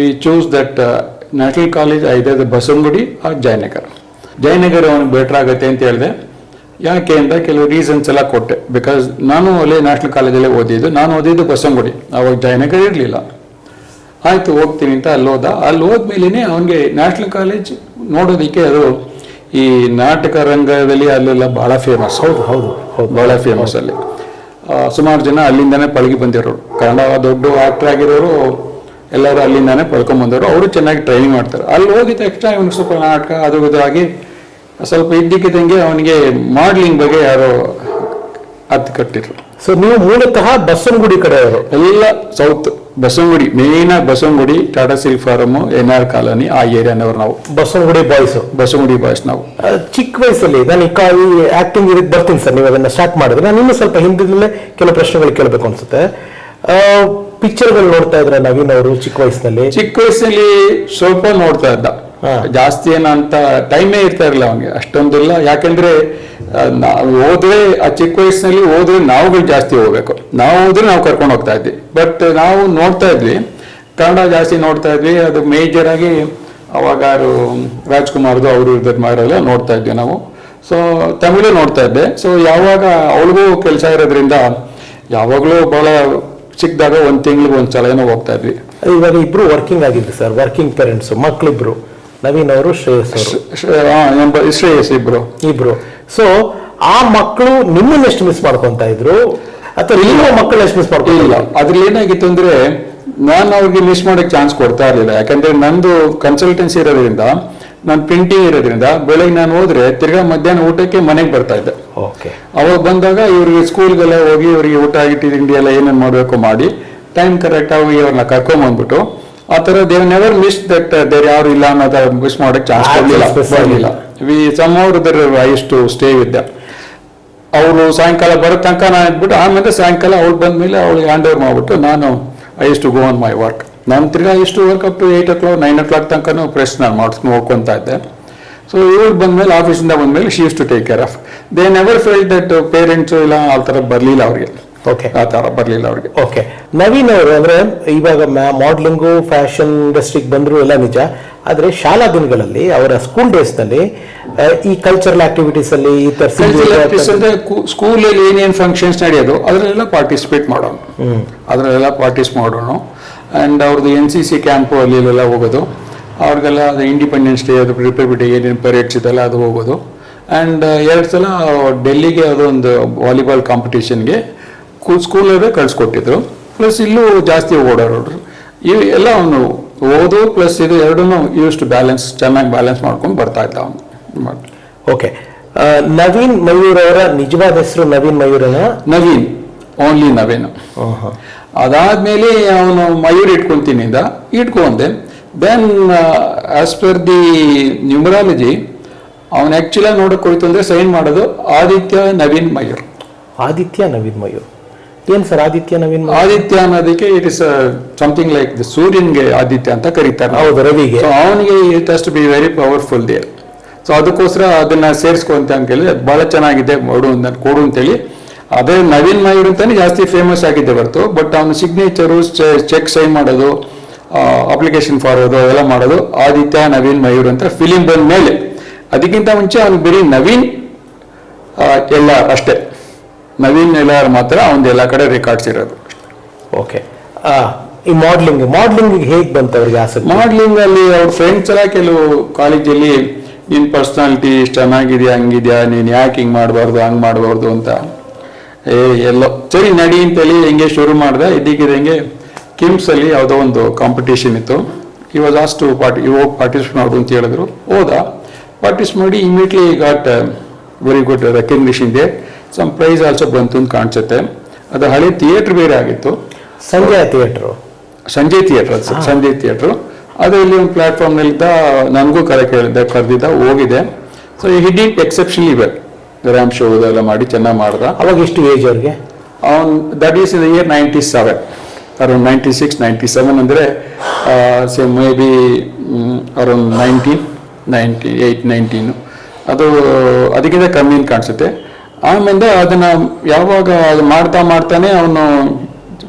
we chose that National College, either the Basavangudi or Jayanagar. Jayanagar ಅವನಿಗೆ better ಆಗುತ್ತೆ ಅಂತ ಹೇಳಿದೆ. ಯಾಕೆ ಅಂತ ಕೆಲವು ರೀಸನ್ಸ್ ಎಲ್ಲ ಕೊಟ್ಟೆ. ಬಿಕಾಸ್ ನಾನು ಅಲ್ಲೇ ನ್ಯಾಷನಲ್ ಕಾಲೇಜಲ್ಲೇ ಓದಿದ್ದು. ನಾನು ಓದಿದ್ದು ಬಸವನಗುಡಿ, ಅವಾಗ ಜಯನಗರ ಇರಲಿಲ್ಲ. ಆಯಿತು ಹೋಗ್ತೀನಿ ಅಂತ ಅಲ್ಲಿ ಹೋದ್ಮೇಲೆ ಅವನಿಗೆ ನ್ಯಾಷನಲ್ ಕಾಲೇಜ್ ನೋಡೋದಕ್ಕೆ ಅದು ಈ ನಾಟಕ ರಂಗದಲ್ಲಿ ಅಲ್ಲೆಲ್ಲ ಭಾಳ ಫೇಮಸ್. ಹೌದು ಭಾಳ ಫೇಮಸ್ ಅಲ್ಲಿ. ಸುಮಾರು ಜನ ಅಲ್ಲಿಂದಾನೇ ಪಳಗಿ ಬಂದಿರೋರು. ಕನ್ನಡ ದೊಡ್ಡ ಆಕ್ಟರ್ ಆಗಿರೋರು ಎಲ್ಲರೂ ಅಲ್ಲಿಂದಾನೇ ಪಳ್ಕೊಂಬಂದವರು. ಅವರು ಚೆನ್ನಾಗಿ ಟ್ರೈನಿಂಗ್ ಮಾಡ್ತಾರೆ. ಅಲ್ಲಿ ಹೋಗಿದ ತಕ್ಷಣ ಇವನಿಗೆ ಸ್ವಲ್ಪ ನಾಟಕ ಅದು ಆಗಿ ಸ್ವಲ್ಪ ಇದ್ದಕ್ಕಿದ್ದಂಗೆ ಅವನಿಗೆ ಮಾಡ್ಲಿಂಗ್ ಬಗ್ಗೆ ಯಾರೋ ಹತ್ತು ಕಟ್ಟಿದ್ರು. ಸೊ ನೀವು ಮೂಲತಃ ಬಸವನಗುಡಿ ಕಡೆಯವರು? ಎಲ್ಲ ಸೌತ್ ಬಸವನಗುಡಿ, ಮೇಯ್ನಾಗಿ Basavanagudi, Tata silk form, NR colony, ಆ ಏರಿಯಾನವ್ರು ನಾವು. ಬಸವನಗುಡಿ ಬಾಯ್ಸ್ ನಾವು. ಚಿಕ್ಕ ವಯಸ್ಸಲ್ಲಿ ನಾನು ಈ ಆಕ್ಟಿಂಗ್ ಬರ್ತೀನಿ ಸರ್. ನೀವು ಅದನ್ನ ಸ್ಟಾರ್ಟ್ ಮಾಡಿದ್ರೆ ನಾನು ಇನ್ನೂ ಸ್ವಲ್ಪ ಹಿಂದಿನಲ್ಲೇ ಕೆಲವು ಪ್ರಶ್ನೆಗಳು ಕೇಳಬೇಕು ಅನ್ಸುತ್ತೆ. ಪಿಕ್ಚರ್ಗಳು ನೋಡ್ತಾ ಇದ್ರೆ ನವೀನ್ ಅವರು ಚಿಕ್ಕ ವಯಸ್ಸಿನಲ್ಲಿ ಸ್ವಲ್ಪ ನೋಡ್ತಾ ಇದ್ದ. ಜಾಸ್ತಿ ಏನಂತ ಟೈಮೇ ಇರ್ತಾ ಇರಲಿಲ್ಲ ಅವನಿಗೆ, ಅಷ್ಟೊಂದಿಲ್ಲ. ಯಾಕೆಂದ್ರೆ ನಾವು ಹೋದ್ರೆ ಆ ಚಿಕ್ಕ ವಯಸ್ಸಿನಲ್ಲಿ ಹೋದ್ರೆ ನಾವುಗಳು ಜಾಸ್ತಿ ಹೋಗ್ಬೇಕು. ನಾವು ಹೋದ್ರೆ ನಾವು ಕರ್ಕೊಂಡು ಹೋಗ್ತಾ ಇದ್ವಿ. ಬಟ್ ನಾವು ನೋಡ್ತಾ ಇದ್ವಿ, ಕನ್ನಡ ಜಾಸ್ತಿ ನೋಡ್ತಾ ಇದ್ವಿ. ಅದು ಮೇಜರ್ ಆಗಿ ಅವಾಗ ರಾಜ್ಕುಮಾರ್ದು ಅವರು ಇದ್ದದ್ದು ಮಾರೆಲ್ಲ ನೋಡ್ತಾ ಇದ್ವಿ ನಾವು. ಸೊ ತಮಿಳು ನೋಡ್ತಾ ಇದ್ದೆ. ಸೊ ಯಾವಾಗ ಅವಳಿಗೂ ಕೆಲಸ ಇರೋದ್ರಿಂದ ಯಾವಾಗಲೂ ಭಾಳ ಸಿಕ್ಕಿದಾಗ ಒಂದು ತಿಂಗಳಿಗೆ ಒಂದು ಸಲ ಏನೋ ಹೋಗ್ತಾ ಇದ್ವಿ. ಇವಾಗ ಇಬ್ರು ವರ್ಕಿಂಗ್ ಆಗಿದ್ರು ಸರ್, ವರ್ಕಿಂಗ್ ಪೇರೆಂಟ್ಸ್, ಮಕ್ಕಳಿಬ್ರು, ನವೀನ್ ಅವರು, ಶ್ರೇಯಸ್ ಅವರು, ಶ್ರೇಯಸ್ ಇಬ್ರು. ಸೊ ಆ ಮಕ್ಕಳು ನಿಮ್ಮನ್ನ ಎಷ್ಟು ಮಿಸ್ ಮಾಡ್ಕೊಂತ ಇದ್ರು ಅಥವಾ ನೀವು ಮಕ್ಕಳು ಎಷ್ಟು ಮಿಸ್ ಇಲ್ಲ, ಮಾಡ್ಕೊಂಡಿಲ್ಲ? ಅದ್ರಲ್ಲಿ ಏನಾಗಿತ್ತು ಅಂದ್ರೆ ನಾನು ಅವ್ರಿಗೆ ಮಿಸ್ ಮಾಡೋಕ್ಕೆ ಚಾನ್ಸ್ ಕೊಡ್ತಾ ಇರಲಿಲ್ಲ. ಯಾಕಂದ್ರೆ ನಂದು ಕನ್ಸಲ್ಟೆನ್ಸಿ ಇರೋದ್ರಿಂದ, ನಾನು ಪ್ರಿಂಟಿಂಗ್ ಇರೋದ್ರಿಂದ ಬೆಳಗ್ಗೆ ನಾನು ಹೋದ್ರೆ ತಿರ್ಗಾ ಮಧ್ಯಾಹ್ನ ಊಟಕ್ಕೆ ಮನೆಗೆ ಬರ್ತಾ ಇದ್ದೆ. ಓಕೆ. ಅವಾಗ ಬಂದಾಗ ಇವ್ರಿಗೆ ಸ್ಕೂಲ್ಗೆಲ್ಲ ಹೋಗಿ ಇವರಿಗೆ ಊಟ ಆಗಿಟ್ಟು ತಿಂಡಿ ಎಲ್ಲ ಏನೇನು ಮಾಡಬೇಕು ಮಾಡಿ ಟೈಮ್ ಕರೆಕ್ಟ್ ಆಗಿ ಅವ್ರನ್ನ ಕರ್ಕೊಂಡ್ಬಂದ್ಬಿಟ್ಟು ಆ ಥರ they've never miss that there ಯಾರು ಇಲ್ಲ ಅನ್ನೋದ ಮಿಸ್ ಮಾಡೋಕ್ಕೆ ಚಾನ್ಸ್ ಕೊಡಲಿಲ್ಲ. We some hour I used to stay with them. ಅವರು ಸಾಯಂಕಾಲ ಬರೋ ತನಕ ನಾನು ಇದ್ಬಿಟ್ಟು ಆಮೇಲೆ ಸಾಯಂಕಾಲ ಅವ್ಳು ಬಂದ್ಮೇಲೆ ಅವಳಿಗೆ ಹ್ಯಾಂಡ್ ಓವರ್ ಮಾಡ್ಬಿಟ್ಟು ನಾನು I used to go on my work. ನಾನು ತಿರ್ಗಾ ಇಷ್ಟು work up to 8 o'clock 9 o'clock ತನಕನೂ ಪ್ರೆಸ್ ನಾನು ಮಾಡಿಸ್ಕೊಂಡು ಹೋಗ್ಕೊತಾ ಇದ್ದೆ. ಸೊ ಇವಳು ಬಂದ್ಮೇಲೆ ಆಫೀಸಿಂದ ಬಂದ್ಮೇಲೆ she used to take care of. They never fell that parents ಇಲ್ಲ ಆ ಥರ ಬರಲಿಲ್ಲ ಅವ್ರಿಗೆ. ಓಕೆ, ಆ ಥರ ಬರಲಿಲ್ಲ ಅವ್ರಿಗೆ. ಓಕೆ. ನವೀನ್ ಅವರು ಅಂದ್ರೆ ಇವಾಗ ಮಾಡಲಿಂಗು ಫ್ಯಾಷನ್ ಇಂಡಸ್ಟ್ರಿಗೆ ಬಂದ್ರು ಎಲ್ಲ ನಿಜ, ಆದ್ರೆ ಶಾಲಾ ದಿನಗಳಲ್ಲಿ ಅವರ ಸ್ಕೂಲ್ ಡೇಸ್ ನಲ್ಲಿ ಈ ಕಲ್ಚರಲ್ ಆಕ್ಟಿವಿಟೀಸ್ ಅಲ್ಲಿ ಈ ತರ ಸ್ಕೂಲಲ್ಲಿ ಏನೇನು ಫಂಕ್ಷನ್ಸ್ ನಡೆಯೋದು ಅದರಲ್ಲೆಲ್ಲ ಪಾರ್ಟಿಸಿಪೇಟ್ ಮಾಡೋಣ, ಅದರಲ್ಲೆಲ್ಲ ಮಾಡೋಣ. ಆ್ಯಂಡ್ ಅವ್ರದ್ದು NCC ಕ್ಯಾಂಪು ಅಲ್ಲೆಲ್ಲ ಹೋಗೋದು, ಅವ್ರಿಗೆಲ್ಲ ಅದು ಇಂಡಿಪೆಂಡೆನ್ಸ್ ಡೇ, ಅದು ರಿಪಬ್ಲಿಕ್ ಡೇ ಏನೇನು ಪರೇಡ್ಸ್ ಇದೆಲ್ಲ ಅದು ಹೋಗೋದು. ಆ್ಯಂಡ್ 2 ಸಲ ಡೆಲ್ಲಿಗೆ ಅದೊಂದು ವಾಲಿಬಾಲ್ ಕಾಂಪಿಟೇಷನ್ಗೆ ಸ್ಕೂಲಲ್ಲೇ ಕಳಿಸ್ಕೊಟ್ಟಿದ್ರು. ಪ್ಲಸ್ ಇಲ್ಲೂ ಜಾಸ್ತಿ ಓಡಾಡೋರು. ಇವು ಎಲ್ಲ ಅವನು ಓದು ಪ್ಲಸ್ ಇದು ಎರಡೂ ಯೂಸ್ ಟು ಬ್ಯಾಲೆನ್ಸ್, ಚೆನ್ನಾಗಿ ಬ್ಯಾಲೆನ್ಸ್ ಮಾಡ್ಕೊಂಡು ಬರ್ತಾ ಇದ್ದ ಅವನು. ಓಕೆ. ನವೀನ್ ಮಯೂರ್ ಅವರ ನಿಜವಾದ ಹೆಸರು ನವೀನ್ ಮಯೂರನ? ನವೀನ್, ಓನ್ಲಿ ನವೀನ್. ಅದಾದ್ಮೇಲೆ ಅವನು ಮಯೂರ್ ಇಟ್ಕೊಂಡೆ. Then as per the numerology ಅವನು ಆಕ್ಚುಲಿ ನೋಡಕ್ ಹೋಯ್ತು ಅಂದ್ರೆ ಸೈನ್ ಮಾಡೋದು ಆದಿತ್ಯ ನವೀನ್ ಮಯೂರ್. ಆದಿತ್ಯ ನವೀನ್ ಮಯೂರ್ ಏನ್ ಸರ್? ಆದಿತ್ಯ ನವೀನ್ ಆದಿತ್ಯ ಅನ್ನೋದಕ್ಕೆ it is something like the ಸೂರ್ಯನ್ಗೆ ಆದಿತ್ಯ ಅಂತ ಕರೀತಾರೆ. ಹೌದು, ರವಿಗೆ. ಅವನಿಗೆ it has to be very powerful there. So ಅದಕ್ಕೋಸ್ಕರ ಅದನ್ನ ಸೇರಿಸ್ಕೊಂತ ಅಂತ ಹೇಳಿ ಅದು ಬಹಳ ಚೆನ್ನಾಗಿದೆ ಕೊಡು ಅಂತೇಳಿ. ಅದೇ ನವೀನ್ ಮಯೂರ್ ಅಂತಾನೆ ಜಾಸ್ತಿ ಫೇಮಸ್ ಆಗಿದೆ ಹೊರತು, ಬಟ್ ಅವನ ಸಿಗ್ನೇಚರು, ಚೆಕ್ ಸೈನ್ ಮಾಡೋದು, ಅಪ್ಲಿಕೇಶನ್ ಫಾರ್ವರ್ಡ್ ಅವೆಲ್ಲ ಮಾಡೋದು ಆದಿತ್ಯ ನವೀನ್ ಮಯೂರ್ ಅಂತ ಫಿಲಿಂ ಬಂದ ಮೇಲೆ. ಅದಕ್ಕಿಂತ ಮುಂಚೆ ಅವನು ಬರೀ ನವೀನ್ ಎಲ್ಲಾರ್ ಅಷ್ಟೇ, ನವೀನ್ ಎಲ್ಲಾರ್ ಮಾತ್ರ ಅವನ ಎಲ್ಲ ಕಡೆ ರೆಕಾರ್ಡ್ಸ್ ಇರೋದು. ಓಕೆ. ಈ ಮಾಡ್ಲಿಂಗ್ ಹೇಗೆ ಬಂತು ಅವ್ರಿಗೆ ಆಸಕ್ತಿ? ಮಾಡ್ಲಿಂಗ್ ಅಲ್ಲಿ ಅವ್ರ ಫ್ರೆಂಡ್ಸ್ ಎಲ್ಲ ಕೆಲವು ಕಾಲೇಜಲ್ಲಿ ನಿನ್ ಪರ್ಸನಾಲಿಟಿ ಚೆನ್ನಾಗಿದ್ಯಾ, ಹಂಗಿದ್ಯಾ, ನೀನ್ ಯಾಕೆ ಹಿಂಗ್ ಮಾಡಬಾರ್ದು, ಹಂಗ್ ಮಾಡಬಾರ್ದು ಅಂತ ಎಲ್ಲೋ ಸರಿ ನಡಿ ಅಂತೇಳಿ ಹೆಂಗೆ ಶುರು ಮಾಡ್ದೆ. ಇದಕ್ಕಿದಂಗೆ ಕಿಮ್ಸ್ ಅಲ್ಲಿ ಯಾವುದೋ ಒಂದು ಕಾಂಪಿಟೇಷನ್ ಇತ್ತು. ಇವಾಗ ಅಷ್ಟು ಪಾರ್ಟಿಸಿಪೇಟ್ ಮಾಡು ಅಂತ ಹೇಳಿದ್ರು. ಹೋದ, ಪಾರ್ಟಿಸಿಪೇಟ್ ಮಾಡಿ immediately got very good recognition ಇದೆ. ಸಮ್ ಪ್ರೈಸ್ ಆಲ್ಸೋ ಬಂತು ಅಂತ ಕಾಣಿಸುತ್ತೆ. ಅದು ಹಳೆ ಥಿಯೇಟರ್ ಬೇರೆ ಆಗಿತ್ತು, ಸಂಜಯ್ ಥಿಯೇಟರ್ ಅದು ಇಲ್ಲಿ ಒಂದು ಪ್ಲಾಟ್ಫಾರ್ಮ್ನಲ್ಲಿದ್ದ. ನನಗೂ ಕರೆದಿದ್ದ, ಹೋಗಿದೆ. So he did exceptionally well. Ramp show ಇದೆಲ್ಲ ಮಾಡಿ ಚೆನ್ನಾಗಿ ಮಾಡ್ದ. ಅವಾಗ ಎಷ್ಟು ಏಜ್ ಅವ್ರಿಗೆ? ಅವನ್ that is in the year 97, around 96, 97 ಅಂದರೆ ಮೇ ಬಿ ಅರೌಂಡ್ 98, 19 ಅದು ಅದಕ್ಕಿಂತ ಕಮ್ಮಿ ಅಂತ ಕಾಣಿಸುತ್ತೆ. ಆಮೇಲೆ ಅದನ್ನ ಯಾವಾಗ ಅದು ಮಾಡ್ತಾನೆ ಅವನು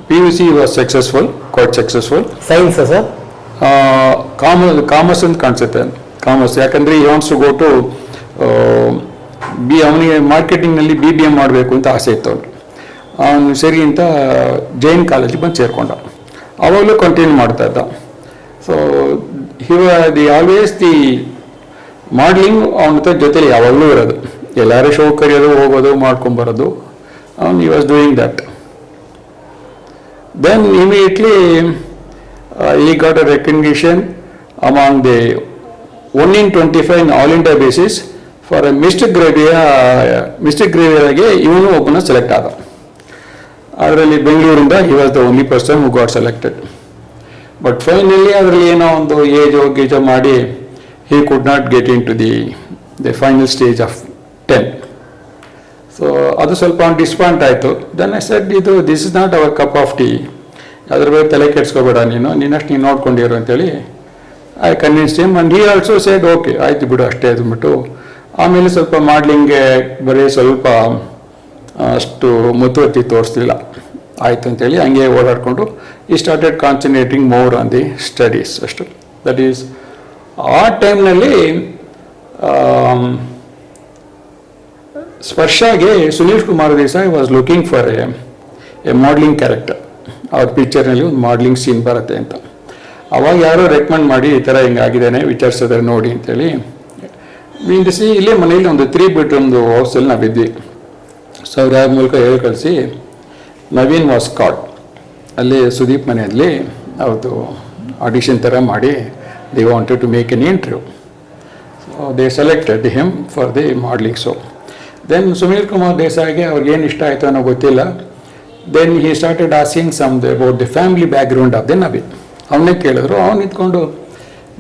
PUC was successful, quite successful. Science sir? Commerce ಅಂತ ಕಾಣಿಸುತ್ತೆ, ಕಾಮರ್ಸ್. ಯಾಕಂದ್ರೆ ಈ ವಾಂಟ್ಸ್ ಟು ಗೋ ಟು ಅವನಿಗೆ ಮಾರ್ಕೆಟಿಂಗ್ನಲ್ಲಿ BBM ಮಾಡಬೇಕು ಅಂತ ಆಸೆ ಇತ್ತು ಅವನು. ಅವನು ಸರಿ ಅಂತ ಜೈನ್ ಕಾಲೇಜಿಗೆ ಬಂದು ಸೇರ್ಕೊಂಡ. ಅವಾಗಲೂ ಕಂಟಿನ್ಯೂ ಮಾಡ್ತಾ ಇದ್ದ. ಸೊ ಆಲ್ವೇಸ್ ದಿ ಮಾಡ್ಲಿಂಗ್ ಅವನ ಜೊತೆಲಿ ಯಾವಾಗಲೂ ಇರೋದು. ಎಲ್ಲರೂ ಶೋ ಕರೆಯೋದು, ಹೋಗೋದು, ಮಾಡ್ಕೊಂಬರೋದು. ಅವನು he was doing that. Then immediately he got a recognition among the 1 in 25 all India basis for a Mystic Graveyard ಇವನು ಒಬ್ಬನ ಸೆಲೆಕ್ಟ್ ಆದ. ಅದರಲ್ಲಿ ಬೆಂಗಳೂರಿಂದ he was the only person who got selected. But finally ಅದರಲ್ಲಿ ಏನೋ ಒಂದು ಗೀಜೋ ಮಾಡಿ he could not get into the final stage of 10. So ಅದು ಸ್ವಲ್ಪ ಡಿಸ್ಪಾಯಿಂಟ್ ಆಯಿತು. Then I said this is not our cup of tea, ಅದ್ರ ಬಗ್ಗೆ ತಲೆ ಕೆಡ್ಸ್ಕೊಬೇಡ, ನೀನಷ್ಟು ನೀನು ನೋಡ್ಕೊಂಡಿರು ಅಂತೇಳಿ I convince him. And he also said okay ಆಯ್ತು ಬಿಡು ಅಷ್ಟೇ ಅಂದ್ಬಿಟ್ಟು. ಆಮೇಲೆ ಸ್ವಲ್ಪ ಮಾಡ್ಲಿಂಗ್ಗೆ ಬರೀ ಸ್ವಲ್ಪ ಅಷ್ಟು ಮುತುವರ್ತಿ ತೋರಿಸ್ಲಿಲ್ಲ, ಆಯಿತು ಅಂತೇಳಿ ಹಂಗೆ ಓಡಾಡಿಕೊಂಡು he started concentrating more on the studies ಅಷ್ಟು. ದಟ್ ಈಸ್ ಆ ಟೈಮ್ನಲ್ಲಿ ಸ್ಪರ್ಶಾಗೆ Sunil Kumar Desai was looking for a modelling character. ಅವ್ರ ಪಿಕ್ಚರ್ನಲ್ಲಿ ಒಂದು ಮಾಡಲಿಂಗ್ ಸೀನ್ ಬರುತ್ತೆ ಅಂತ. ಅವಾಗ ಯಾರೋ ರೆಕಮೆಂಡ್ ಮಾಡಿ ಈ ಥರ ಹಿಂಗಾಗಿದ್ದೇನೆ ವಿಚಾರಿಸಿದ್ರೆ ನೋಡಿ ಅಂತೇಳಿ ಮೀನ್ಸಿ ಇಲ್ಲೇ ಮನೇಲಿ ಒಂದು 3 ಬೆಡ್ರೂಮ್ದು ಹೌಸಲ್ಲಿ ನಾವಿದ್ವಿ. ಸೊ ಅವ್ರು ಯಾರ ಮೂಲಕ ಹೇಳಿ ಕಳಿಸಿ ನವೀನ್ ವಾಸ್ ಕಾಲ್ಡ್. ಅಲ್ಲಿ ಸುದೀಪ್ ಮನೆಯಲ್ಲಿ ಅವ್ರದ್ದು ಆಡಿಷನ್ ಥರ ಮಾಡಿ they wanted to make an interview. So they selected him for the modelling show. Then Sunil Kumar ದೇಸಾಯಿಗೆ ಅವ್ರಿಗೇನು ಇಷ್ಟ ಆಯಿತು ಅನ್ನೋ ಗೊತ್ತಿಲ್ಲ. Then he started asking some about the family background of the Naveen. ಅವನ್ನೇ ಕೇಳಿದ್ರು. ಅವ್ನು ನಿಂತ್ಕೊಂಡು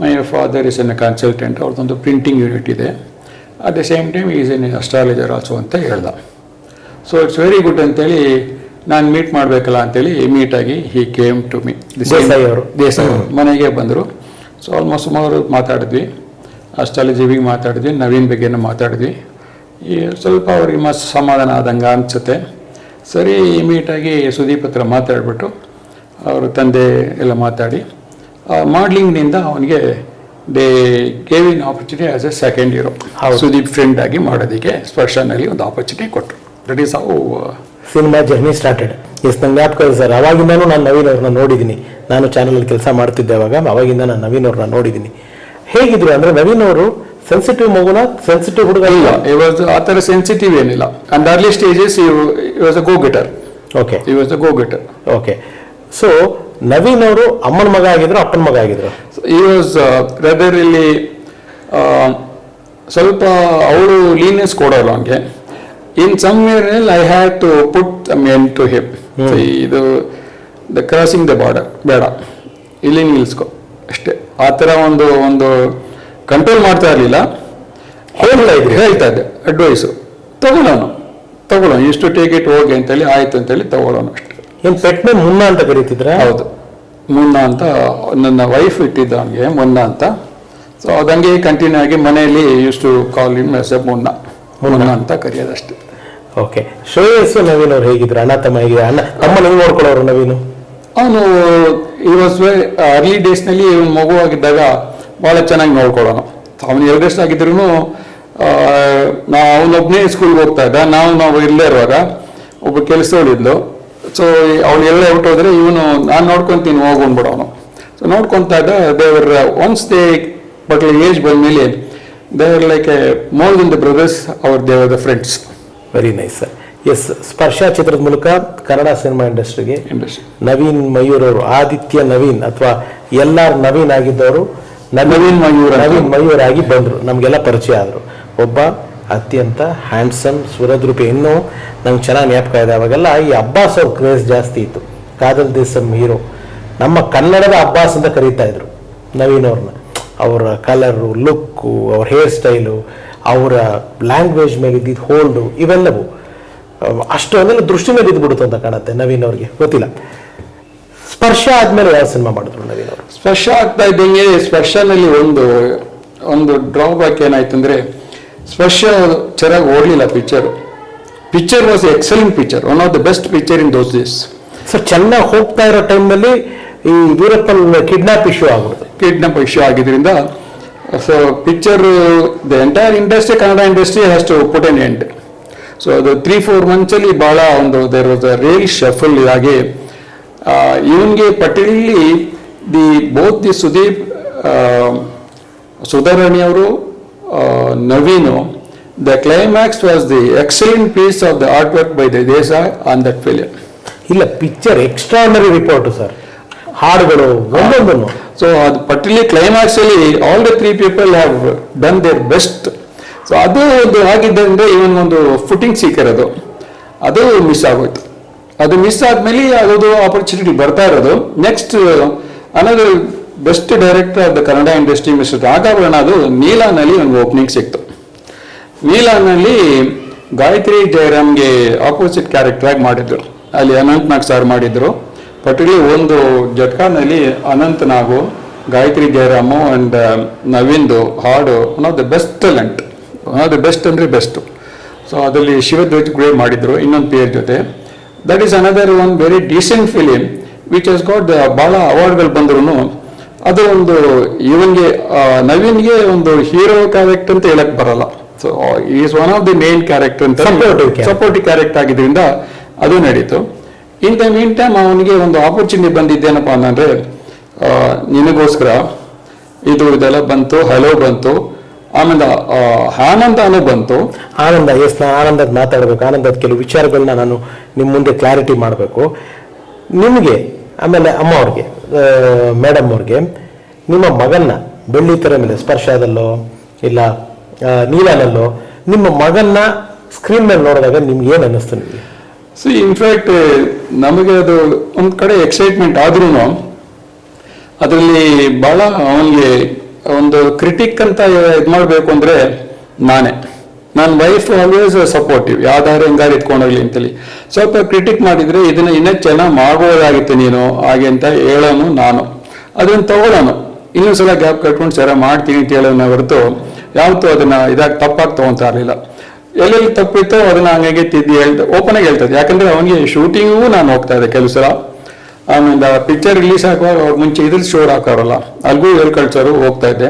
my father is an consultant, ಅವ್ರದ್ದೊಂದು ಪ್ರಿಂಟಿಂಗ್ ಯೂನಿಟ್ ಇದೆ, at the same time is an astrologer also ಅಂತ ಹೇಳ್ದ. ಸೊ ಇಟ್ಸ್ ವೆರಿ ಗುಡ್ ಅಂತೇಳಿ ನಾನು ಮೀಟ್ ಮಾಡಬೇಕಲ್ಲ ಅಂತೇಳಿ ಮೀಟಾಗಿ he came to me. Desai ಅವರು ಮನೆಗೆ ಬಂದರು. ಸೊ ಆಲ್ಮೋಸ್ಟ್ ಸುಮಾರು ಮಾತಾಡಿದ್ವಿ, ಅಸ್ಟ್ರಾಲಜಿಗೆ ಮಾತಾಡಿದ್ವಿ, ನವೀನ್ ಬಗ್ಗೆನೂ ಮಾತಾಡಿದ್ವಿ. ಈ ಸ್ವಲ್ಪ ಅವ್ರಿಗೆ ಮಸ್ತ್ ಸಮಾಧಾನ ಆದಂಗೆ ಅನಿಸುತ್ತೆ. ಸರಿ ಮೀಟಾಗಿ ಸುದೀಪ್ ಹತ್ರ ಮಾತಾಡಿಬಿಟ್ಟು ಅವ್ರ ತಂದೆ ಎಲ್ಲ ಮಾತಾಡಿ ಮಾಡ್ಲಿಂಗ್ನಿಂದ ಅವನಿಗೆ they gave in opportunity as a second hero. Sudeep friend ಆಗಿ ಮಾಡೋದಕ್ಕೆ ಸ್ಪರ್ಶನಲ್ಲಿ ಒಂದು ಆಪರ್ಚುನಿಟಿ ಕೊಟ್ಟರು. That is how cinema journey started. Yes, ನಂಗೆ ಜ್ಞಾಪಕ ಇದೆ ಸರ್. ಅವಾಗಿಂದನೂ ನಾನು ನವೀನ್ ಅವ್ರನ್ನ ನೋಡಿದ್ದೀನಿ. ನಾನು ಚಾನಲಲ್ಲಿ ಕೆಲಸ ಮಾಡ್ತಿದ್ದೆ ಅವಾಗ. ಅವಾಗಿಂದ ನಾನು ನವೀನ್ ಅವ್ರನ್ನ ನೋಡಿದ್ದೀನಿ. ಹೇಗಿದ್ರು ಅಂದರೆ ನವೀನ್ ಅವರು ಸೆನ್ಸಿಟಿವ್ ಮಗುನ, ಸೆನ್ಸಿಟಿವ್ ಹುಡುಗ ಇಲ್ಲ, ಇವಾಸ್ ಆ ಥರ ಸೆನ್ಸಿಟಿವ್ ಏನಿಲ್ಲ. And early stages was a go getter. Okay, he was a go getter. Okay. So Naveen ಅವರು ಅಮ್ಮನ ಮಗ ಆಗಿದ್ರು, ಅಪ್ಪನ ಮಗ ಆಗಿದ್ರು? ಈ ವಾಸ್ ರೆದರ್ ಇಲ್ಲಿ ಸ್ವಲ್ಪ ಅವಳು ಲೀನಿಯನ್ಸ್ ಕೊಡೋಲ್ಲ ಅವನಿಗೆ. In somewhere I had to put men to him. ಇದು ದ ಕ್ರಾಸಿಂಗ್ ದ ಬಾರ್ಡರ್ ಬೇಡ, ಇಲ್ಲಿ ನಿಲ್ಲಿಸ್ಕೊ ಅಷ್ಟೇ. ಆ ಥರ ಒಂದು ಕಂಟ್ರೋಲ್ ಮಾಡ್ತಾ ಇರಲಿಲ್ಲ. ಹೇಳ್ತಾ ಇದ್ದೆ ಅಡ್ವೈಸು, ತಗೊಳ್ಳೋಣ ಇಷ್ಟು ಟೇಕ್ ಇಟ್ ಹೋಗಿ ಅಂತೇಳಿ, ಆಯ್ತು ಅಂತೇಳಿ ತಗೊಳ್ಳೋಣ ಅಷ್ಟೇ. ಏನು ಪೆಟ್ ನೇಮ್ ಮುನ್ನ ಅಂತ ಕರೀತಿದ್ರ? ಹೌದು, ಮುನ್ನ ಅಂತ ನನ್ನ ವೈಫ್ ಇಟ್ಟಿದ್ದ ಅವನಿಗೆ, ಮುನ್ನ ಅಂತ. ಸೊ ಅದಂಗೆ ಕಂಟಿನ್ಯೂ ಆಗಿ ಮನೆಯಲ್ಲಿ used to call him as a Munna ಅಂತ ಕರೆಯೋದಷ್ಟೇ. ಓಕೆ. ಶ್ರೇಯಸ್ ನವೀನ್ ಅವ್ರು ಹೇಗಿದ್ರು? ಅಣ್ಣ ತಮ್ಮ ಹೇಗಿದ್ರು? ಅಣ್ಣ ತಮ್ಮ ನೀವು ನೋಡ್ಕೊಳ್ಳೋರು ನವೀನು? ಅವನು ಈ ವಾಸ್ ಅರ್ಲಿ ಡೇಸ್ನಲ್ಲಿ ಇವನು ಮಗುವಾಗಿದ್ದಾಗ ಭಾಳ ಚೆನ್ನಾಗಿ ನೋಡ್ಕೊಳ್ಳೋಣ. ಅವನು 2 ವರ್ಷ ಆಗಿದ್ರು ಅವನೊಬ್ಬನೇ ಸ್ಕೂಲ್ಗೆ ಹೋಗ್ತಾ ಇದ್ದ. ನಾವು ಇಲ್ಲೇ ಇರುವಾಗ ಒಬ್ಬ ಕೆಲಸದವಳಿದ್ಲು. ಸೊ ಅವಳು ಎಲ್ಲ ಹೊರಟೋದ್ರೆ ಇವನು ನಾನು ನೋಡ್ಕೊತೀನಿ ಹೋಗ್ಬಿಡೋನು. ಸೊ ನೋಡ್ಕೊತಾ ಇದ್ದ. ದೇವರ್ ಒನ್ಸ್ ದೇ ಬಟ್ ಏಜ್ ಬಂದಮೇಲೆ they were like a more than the brothers, ಅವರ್ they were the friends. Very nice sir. Yes, Sparsha ಚಿತ್ರದ ಮೂಲಕ ಕನ್ನಡ ಸಿನಿಮಾ ಇಂಡಸ್ಟ್ರಿಗೆ ನವೀನ್ ಮಯೂರ್ ಅವರು, ಆದಿತ್ಯ ನವೀನ್ ಅಥವಾ ಎಲ್ಲಾರ್ ನವೀನ್ ಆಗಿದ್ದವರು ನವೀನ್ ಮಯೂರ್ ಆಗಿ ಬಂದರು, ನಮಗೆಲ್ಲ ಪರಿಚಯ ಆದರು. ಒಬ್ಬ ಅತ್ಯಂತ ಹ್ಯಾಂಡ್ಸಮ್ ಸುರದ್ರೂಪಿ. ಇನ್ನೂ ನಂಗೆ ಚೆನ್ನಾಗಿ ಜ್ಞಾಪಕ ಇದೆ. ಅವಾಗೆಲ್ಲ ಈ ಅಬ್ಬಾಸ್ ಅವ್ರ ಕ್ರೇಜ್ ಜಾಸ್ತಿ ಇತ್ತು. ಕಾದಲ್ ದೇಸಮ್ ಹೀರೋ, ನಮ್ಮ ಕನ್ನಡದ ಅಬ್ಬಾಸ್ ಅಂತ ಕರೀತಾ ಇದ್ರು ನವೀನ್ ಅವ್ರನ್ನ. ಅವರ ಕಲರು, ಲುಕ್ಕು, ಅವ್ರ ಹೇರ್ ಸ್ಟೈಲು, ಅವರ ಲ್ಯಾಂಗ್ವೇಜ್ ಮೇಲೆ ಇದ್ದಿದ್ದು ಹೋಲ್ಡು, ಇವೆಲ್ಲವೂ ಅಷ್ಟು ಅದೆಲ್ಲ ದೃಷ್ಟಿ ಮೇಲೆ ಇದ್ಬಿಡುತ್ತೆ ಅಂತ ಕಾಣುತ್ತೆ ನವೀನ್ ಅವ್ರಿಗೆ. ಗೊತ್ತಿಲ್ಲ, ಸ್ಪರ್ಶ ಆದ್ಮೇಲೆ ಯಾವ ಸಿನಿಮಾ ಮಾಡಿದ್ರು ನವೀನ್ ಅವರು? ಸ್ಪರ್ಶ ಆಗ್ತಾ ಇದ್ದಂಗೆ ಸ್ಪರ್ಶನಲ್ಲಿ ಒಂದು ಡ್ರಾಬ್ಯಾಕ್ ಏನಾಯ್ತು ಅಂದರೆ, ಸ್ಪರ್ಶ ಚೆನ್ನಾಗಿ ಓಡಲಿಲ್ಲ picture was excellent picture, one of the best picture in those days. Sir, ಚೆನ್ನಾಗಿ ಹೋಗ್ತಾ ಇರೋ ಟೈಮ್ನಲ್ಲಿ ಈ ವೀರಪ್ಪನ್ ಕಿಡ್ನಾಪ್ ಇಶ್ಯೂ ಆಗಿದ್ರಿಂದ so picture the entire industry, Kannada industry has to put an end. So ಅದು 3-4 ಮಂತ್ಸಲ್ಲಿ ಭಾಳ there was a real shuffle. ಆಗಿ ಇವನಿಗೆ particularly both the Sudeep, Sudharani ಅವರು, Naveen, the climax was the excellent piece of the art work by the Desai on that film. ಇಲ್ಲ, picture extraordinary report sir, ಹಾಡುಗಳು ಒಂದೊಂದನ್ನು. So ಅದು particularly climax ಅಲ್ಲಿ all the 3 people have done there best. So ಅದು ಒಂದು ಆಗಿದ್ದರಿಂದ ಇವನ್ ಒಂದು footing ಸಿಕ್ಕಿರೋದು, ಅದು ಮಿಸ್ ಆಗೋಯ್ತು. ಅದು ಮಿಸ್ ಆದ್ಮೇಲೆ ಅದೊಂದು ಆಪರ್ಚುನಿಟಿ ಬರ್ತಾ ಇರೋದು. Next another best director of the Kannada industry mister ರಾಘವಣ್ಣ, ಅದು ನೀಲಾನಲ್ಲಿ ಒಂದು ಓಪನಿಂಗ್ ಸಿಕ್ತು. ನೀಲಾನಲ್ಲಿ ಗಾಯತ್ರಿ ಜಯರಾಮ್ಗೆ ಆಪೋಸಿಟ್ ಕ್ಯಾರೆಕ್ಟರ್ ಆಗಿ ಮಾಡಿದ್ರು. ಅಲ್ಲಿ ಅನಂತ್ನಾಗ್ ಸರ್ ಮಾಡಿದ್ರು. ಪರ್ಟಿಕ್ಯುಲರ್ಲಿ ಒಂದು ಜಟ್ಕಾನಲ್ಲಿ ಅನಂತನಾಗು, ಗಾಯತ್ರಿ ಜಯರಾಮು ಅಂಡ್ ನವೀನ್ದು ಹಾಡು one of the best talent, one of the best ಅಂದರೆ ಬೆಸ್ಟು. ಸೊ ಅದರಲ್ಲಿ ಶಿವಧ್ವಜ್ ಗ್ರೇ ಮಾಡಿದ್ರು ಇನ್ನೊಂದು ಪೇರ್ ಜೊತೆ. That is another one very decent film which has got ಭಾಳ ಅವಾರ್ಡ್ಗಳು ಬಂದ್ರು. ಅದು ಒಂದು ಇವನ್ಗೆ ನವೀನ್ಗೆ ಒಂದು ಹೀರೋ ಕ್ಯಾರೆಕ್ಟರ್ ಅಂತ ಹೇಳಕ್ ಬರಲ್ಲ. So is one of the main character ಅಂತ Supportive character. ಸಪೋರ್ಟಿವ್ ಕ್ಯಾರೆಕ್ಟರ್ ಆಗಿದ್ರಿಂದ ಅದು ನಡೀತು. ಇನ್ ದ ಮೀನ್ ಟೈಮ್ ಅವನಿಗೆ ಒಂದು ಆಪರ್ಚುನಿಟಿ ಬಂದಿದ್ದೇನಪ್ಪ ಅಂತಂದ್ರೆ ನಿನಗೋಸ್ಕರ ಇದೆಲ್ಲ ಬಂತು, ಹಲೋ ಬಂತು, ಆಮೇಲೆ ಆನಂದನೂ ಬಂತು. ಆನಂದ, ಎಸ್, ನಾನು ಆನಂದದ ಮಾತಾಡಬೇಕು. ಆನಂದದ ಕೆಲವು ವಿಚಾರಗಳನ್ನ ನಾನು ನಿಮ್ಮ ಮುಂದೆ ಕ್ಲಾರಿಟಿ ಮಾಡಬೇಕು. ನಿಮಗೆ ಆಮೇಲೆ ಅಮ್ಮ ಅವ್ರಿಗೆ, ಮೇಡಮ್ ಅವ್ರಿಗೆ, ನಿಮ್ಮ ಮಗನ್ನ ಬೆಳ್ಳಿ ತೆರೆ ಮೇಲೆ ಸ್ಪರ್ಶದಲ್ಲೋ ಇಲ್ಲ ನೀಲನಲ್ಲೋ ನಿಮ್ಮ ಮಗನ್ನ ಸ್ಕ್ರೀನ್ ಮೇಲೆ ನೋಡಿದಾಗ ನಿಮ್ಗೆ ಏನು ಅನ್ನಿಸ್ತು ನಿಮಗೆ? ಸೊ ಇನ್ಫ್ಯಾಕ್ಟ್ ನಮಗೆ ಅದು ಒಂದು ಕಡೆ ಎಕ್ಸೈಟ್ಮೆಂಟ್ ಆದ್ರೂ ಅದರಲ್ಲಿ ಬಹಳ ಅವನಿಗೆ ಒಂದು ಕ್ರಿಟಿಕ್ ಅಂತ ಇದು ಮಾಡಬೇಕು ಅಂದ್ರೆ ನನ್ನ ವೈಫ್ ಆಲ್ವೇಸ್ ಸಪೋರ್ಟಿವ್, ಯಾವ್ದಾದ್ರು ಹೆಂಗಾರು ಇಟ್ಕೊಂಡೋಗ್ಲಿ ಅಂತೇಳಿ. ಸ್ವಲ್ಪ ಕ್ರಿಟಿಕ್ ಮಾಡಿದ್ರೆ ಇದನ್ನ ಇನ್ನೂ ಚೆನ್ನಾಗಿ ಮಾಡ್ಬೋದಾಗಿತ್ತು ನೀನು ಹಾಗೆ ಅಂತ ಹೇಳೋನು ನಾನು, ಅದನ್ನ ತಗೊಳ್ಳೋನು, ಇನ್ನೊಂದ್ಸಲ ಗ್ಯಾಪ್ ಕಟ್ಕೊಂಡು ಸರ ಮಾಡ್ತೀನಿ ಅಂತ ಹೇಳೋನ ಹೊರತು ಯಾವತ್ತೂ ಅದನ್ನ ತಪ್ಪಾಗಿ ತಗೊಂತಾ ಇರಲಿಲ್ಲ. ಎಲ್ಲೆಲ್ಲಿ ತಪ್ಪಿತ್ತೋ ಅದನ್ನ ಹಂಗಾಗಿ ತಿದ್ದಿ ಓಪನ್ ಆಗಿ ಹೇಳ್ತದೆ. ಯಾಕಂದ್ರೆ ಅವನಿಗೆ ಶೂಟಿಂಗೂ ನಾನು ಹೋಗ್ತಾ ಇದ್ದೆ ಕೆಲವು ಸಲ. ಆಮೇಲೆ ಪಿಕ್ಚರ್ ರಿಲೀಸ್ ಆಗುವಾಗ ಅವ್ರ ಮುಂಚೆ ಇದ್ರ ಶೋ ಹಾಕೋರಲ್ಲ, ಅಲ್ಗೂ ಹೇಳ್ಕಳ್ಸೋರು ಹೋಗ್ತಾ ಇದ್ದೆ.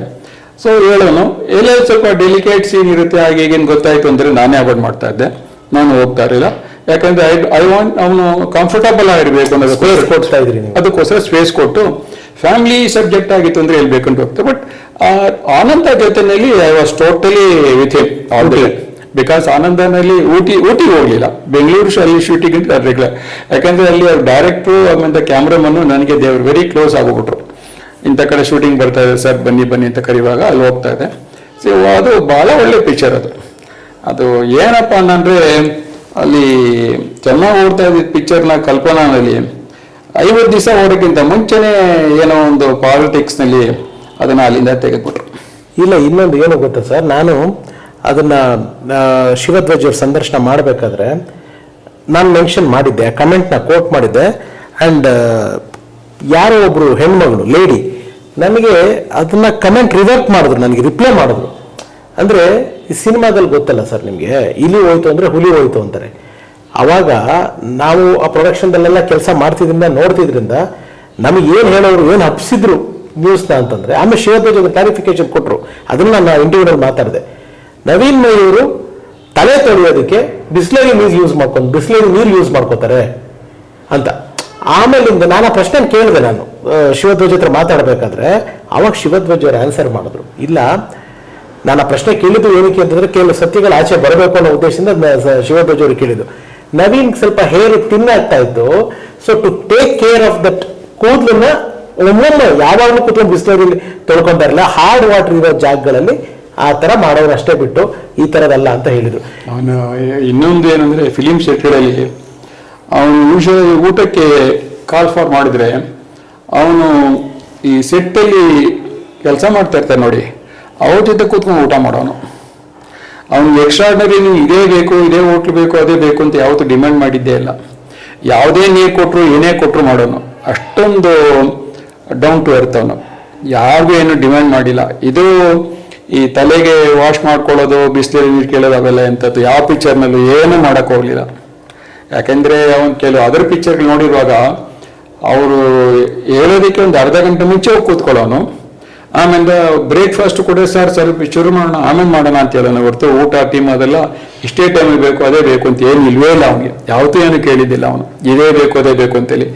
ಸೊ ಹೇಳೋನು ಎಲ್ಲೆಲ್ಲಿ ಸ್ವಲ್ಪ ಡೆಲಿಕೇಟ್ ಸೀನ್ ಇರುತ್ತೆ ಹಾಗೆ ಈಗೇನು ಗೊತ್ತಾಯ್ತು ಅಂದ್ರೆ ನಾನೇ ಅವಾಯ್ಡ್ ಮಾಡ್ತಾ ಇದ್ದೆ, ನಾನು ಹೋಗ್ತಾ ಇರಲಿಲ್ಲ. ಯಾಕಂದ್ರೆ ಐ ವಾಂಟ್ ಅವನು ಕಂಫರ್ಟಬಲ್ ಆಗಿರ್ಬೇಕು ಅದಕ್ಕೋಸ್ಕರ ಸ್ಪೇಸ್ ಕೊಟ್ಟು ಫ್ಯಾಮಿಲಿ ಸಬ್ಜೆಕ್ಟ್ ಆಗಿತ್ತು ಅಂದ್ರೆ ಹೇಳ್ಬೇಕು ಅಂತ ಹೋಗ್ತಾರೆ. ಬಟ್ ಆನಂದ ಜೊತೆನಲ್ಲಿ I was totally with him all the time. Because ಆನಂದನಲ್ಲಿ ಊಟಿಗೆ ಹೋಗ್ಲಿಲ್ಲ, ಬೆಂಗಳೂರು ಅಲ್ಲಿ ಶೂಟಿಂಗ್ ಅಂತ ರೆಗ್ಯುಲರ್. ಯಾಕಂದ್ರೆ ಅಲ್ಲಿ ಅವ್ರು ಡೈರೆಕ್ಟ್ರು ಆಮೇಲೆ ಕ್ಯಾಮ್ರಾಮನ್ನು ನನಗೆ ದೇವ್ರು ವೆರಿ ಕ್ಲೋಸ್ ಆಗ್ಬಿಟ್ರು. ಇಂಥ ಕಡೆ ಶೂಟಿಂಗ್ ಬರ್ತಾ ಇದೆ ಸರ್, ಬನ್ನಿ ಬನ್ನಿ ಅಂತ ಕರೆಯುವಾಗ ಅಲ್ಲಿ ಹೋಗ್ತಾ ಇದೆ. ಸೊ ಅದು ಬಹಳ ಒಳ್ಳೆ ಪಿಕ್ಚರ್. ಅದು ಏನಪ್ಪ ಅಂತಂದ್ರೆ ಅಲ್ಲಿ ಚೆನ್ನಾಗಿ ಓಡ್ತಾ ಇದ್ದ ಪಿಕ್ಚರ್ನ ಕಲ್ಪನಾನಲ್ಲಿ 50 ದಿವಸ ಓಡೋಕ್ಕಿಂತ ಮುಂಚೆನೆ ಏನೋ ಒಂದು ಪಾಲಿಟಿಕ್ಸ್ ನಲ್ಲಿ ಅದನ್ನ ಅಲ್ಲಿಂದ ತೆಗೆದ್ಬಿಟ್ರು. ಇಲ್ಲ, ಇನ್ನೊಂದು ಏನು ಗೊತ್ತಾ ಸರ್, ನಾನು ಅದನ್ನ ಶಿವಧ್ವಜ್ ಅವ್ರ ಸಂದರ್ಶನ ಮಾಡಬೇಕಾದ್ರೆ ನಾನು ಮೆನ್ಷನ್ ಮಾಡಿದ್ದೆ, ಕಮೆಂಟ್ನ ಕೋಟ್ ಮಾಡಿದ್ದೆ. ಆ್ಯಂಡ್ ಯಾರೋ ಒಬ್ರು ಹೆಣ್ಮಗಳು ಲೇಡಿ ನನಗೆ ಅದನ್ನ ಕಮೆಂಟ್ ರಿವರ್ಟ್ ಮಾಡಿದ್ರು, ನನಗೆ ರಿಪ್ಲೈ ಮಾಡಿದ್ರು. ಅಂದರೆ ಈ ಸಿನಿಮಾದಲ್ಲಿ ಗೊತ್ತಲ್ಲ ಸರ್ ನಿಮಗೆ, ಇಲಿ ಹೋಯ್ತು ಅಂದರೆ ಹುಲಿ ಹೋಯ್ತು ಅಂತಾರೆ. ಅವಾಗ ನಾವು ಆ ಪ್ರೊಡಕ್ಷನ್ದಲ್ಲೆಲ್ಲ ಕೆಲಸ ಮಾಡ್ತಿದ್ರಿಂದ ನೋಡ್ತಿದ್ರಿಂದ ನಮಗೆ ಏನು ಹೇಳೋರು, ಏನು ಹಬ್ಸಿದ್ರು ನ್ಯೂಸ್ನ ಅಂತಂದರೆ, ಆಮೇಲೆ ಶಿವಧ್ವಜ್ ಕ್ಲಾರಿಫಿಕೇಶನ್ ಕೊಟ್ಟರು. ಅದನ್ನು ನಾನು ಇಂಟರ್ವ್ಯೂನಲ್ಲಿ ಮಾತಾಡಿದೆ. ನವೀನ್ ಮಯೂರು ತಲೆ ತೊಳೆಯೋದಕ್ಕೆ ಬಿಸ್ಲರಿ ನೀರು ಯೂಸ್ ಮಾಡ್ಕೋತಾರೆ ಅಂತ. ಆಮೇಲಿಂದ ನಾನು ಆ ಪ್ರಶ್ನೆ ಕೇಳಿದೆ, ನಾನು ಶಿವಧ್ವಜ್ ಹತ್ರ ಮಾತಾಡಬೇಕಾದ್ರೆ ಅವಾಗ ಶಿವಧ್ವಜ್ ಅವರು ಆನ್ಸರ್ ಮಾಡಿದ್ರು, ಇಲ್ಲ ನಾನು ಆ ಪ್ರಶ್ನೆ ಕೇಳಿದ್ದು ಏನಕ್ಕೆ ಅಂತಂದ್ರೆ ಕೆಲವು ಸತ್ಯಗಳು ಆಚೆ ಬರಬೇಕು ಅನ್ನೋ ಉದ್ದೇಶದಿಂದ ಶಿವಧ್ವಜ್ ಅವರು ಕೇಳಿದ್ದು. ನವೀನ್ ಸ್ವಲ್ಪ ಹೇರ್ ತಿನ್ನಾಗ್ತಾ ಇತ್ತು, so to take care of that ಕೂದಲನ್ನ ಒಮ್ಮೊಮ್ಮೆ ಯಾವಾಗಲೂ ಕೂತ್ಕೊಂಡು ಬಿಸ್ಲರಿಲಿ ತೊಳ್ಕೊಂತಾ ಇರಲಿಲ್ಲ, ಹಾರ್ಡ್ ವಾಟರ್ ಇರೋ ಜಾಗಗಳಲ್ಲಿ ಆ ತರ ಮಾಡೋರು ಅಷ್ಟೇ ಬಿಟ್ಟು ಈ ತರದಲ್ಲ ಅಂತ ಹೇಳಿದ್ರು. ಅವನು ಇನ್ನೊಂದು ಏನಂದ್ರೆ ಫಿಲಿಂ ಸೆಟ್ಗಳಲ್ಲಿ ಅವನು ಯೂಶಲಿ ಊಟಕ್ಕೆ ಕಾಲ್ ಫಾರ್ ಮಾಡಿದ್ರೆ ಅವನು ಈ ಸೆಟ್ಟಲ್ಲಿ ಕೆಲಸ ಮಾಡ್ತಾ ಇರ್ತಾರೆ ನೋಡಿ, ಅವ್ರ ಜೊತೆ ಕೂತ್ಕೊಂಡು ಊಟ ಮಾಡೋನು. ಅವ್ನಿಗೆ ಎಕ್ಸ್ಟ್ರಾರ್ಡನರಿ ನೀವು ಇದೇ ಬೇಕು, ಇದೇ ಹೋಟ್ಲು ಬೇಕು, ಅದೇ ಬೇಕು ಅಂತ ಯಾವತ್ತೂ ಡಿಮ್ಯಾಂಡ್ ಮಾಡಿದ್ದೇ ಇಲ್ಲ. ಯಾವುದೇ ನೀರು ಕೊಟ್ಟರು ಏನೇ ಕೊಟ್ಟರು ಮಾಡೋನು, ಅಷ್ಟೊಂದು ಡೌನ್ ಟು ಅರ್ತ್ ಅವನು, ಯಾರಿಗೂ ಏನು ಡಿಮ್ಯಾಂಡ್ ಮಾಡಿಲ್ಲ. ಇದು ಈ ತಲೆಗೆ ವಾಶ್ ಮಾಡ್ಕೊಳ್ಳೋದು, ಬಿಸಿಲಲ್ಲಿ ನೀರು ಕೇಳೋದು ಅವೆಲ್ಲ ಎಂಥದ್ದು ಯಾವ ಪಿಕ್ಚರ್ನಲ್ಲೂ ಏನೂ ಮಾಡೋಕ್ಕೆ ಹೋಗಲಿಲ್ಲ. ಯಾಕೆಂದರೆ ಅವನು ಕೆಲವು ಅದರ್ ಪಿಕ್ಚರ್ಗಳು ನೋಡಿರುವಾಗ ಅವರು ಹೇಳೋದಕ್ಕೆ ಒಂದು ಅರ್ಧ ಗಂಟೆ ಮುಂಚೆ ಹೋಗಿ ಕೂತ್ಕೊಳ್ಳೋನು. ಆಮೇಲೆ ಬ್ರೇಕ್ಫಾಸ್ಟ್ ಕೂಡ ಸರ್ ಸ್ವಲ್ಪ ಶುರು ಮಾಡೋಣ ಆಮೇಲೆ ಮಾಡೋಣ ಅಂತ ಹೇಳೋಣ ಹೊರತು ಊಟ ಟೀಮ್ ಅದೆಲ್ಲ ಇಷ್ಟೇ ಟೈಮಿಗೆ ಬೇಕು ಅದೇ ಬೇಕು ಅಂತ ಏನು ಇಲ್ವೇ ಇಲ್ಲ. ಅವನಿಗೆ ಯಾವತ್ತೂ ಏನು ಕೇಳಿದ್ದಿಲ್ಲ ಅವನು, ಇದೇ ಬೇಕು ಅದೇ ಬೇಕು ಅಂತೇಳಿ.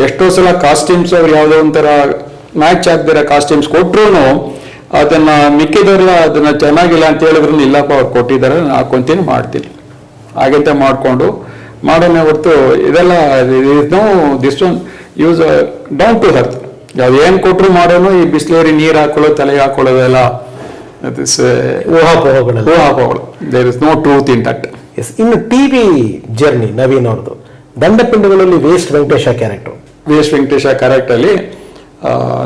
ಎಷ್ಟೋ ಸಲ ಕಾಸ್ಟ್ಯೂಮ್ಸ್ ಅವ್ರು ಯಾವುದೋ ಒಂಥರ ಮ್ಯಾಚ್ ಆಗ್ದಿರೋ ಕಾಸ್ಟ್ಯೂಮ್ಸ್ ಕೊಟ್ಟರು ಅದನ್ನ ಮಿಕ್ಕಿದವ್ರಲ್ಲ ಅದನ್ನ ಚೆನ್ನಾಗಿಲ್ಲ ಅಂತ ಹೇಳಿದ್ರು, ಇಲ್ಲಪ್ಪ ಅವ್ರು ಕೊಟ್ಟಿದ್ದಾರೆ ನಾನು ಹಾಕೊಂತೀನಿ ಮಾಡ್ತೀನಿ ಹಾಗೆಂತ ಮಾಡಿಕೊಂಡು ಮಾಡೋಣ ಹೊರತು ಇದೆಲ್ಲ no this one use down to earth. ಯಾವ್ದು ಏನು ಕೊಟ್ಟರು ಮಾಡೋನು ಈ ಬಿಸ್ಲೇರಿ ನೀರು ಹಾಕೊಳ್ಳೋ ತಲೆಗೆ ಹಾಕೊಳ್ಳೋದೆಲ್ಲ ಊಹಾಪೋಹಗಳು. There is no truth in that. Yes. ಇನ್ನು ಟಿವಿ ಜರ್ನಿ ನವೀನ್ ಅವ್ರದ್ದು ದಂಡಪಿಂಡಗಳಲ್ಲಿ ವೇಸ್ಟ್ ವೆಂಕಟೇಶ ಕ್ಯಾರೆಕ್ಟರ್ ಅಲ್ಲಿ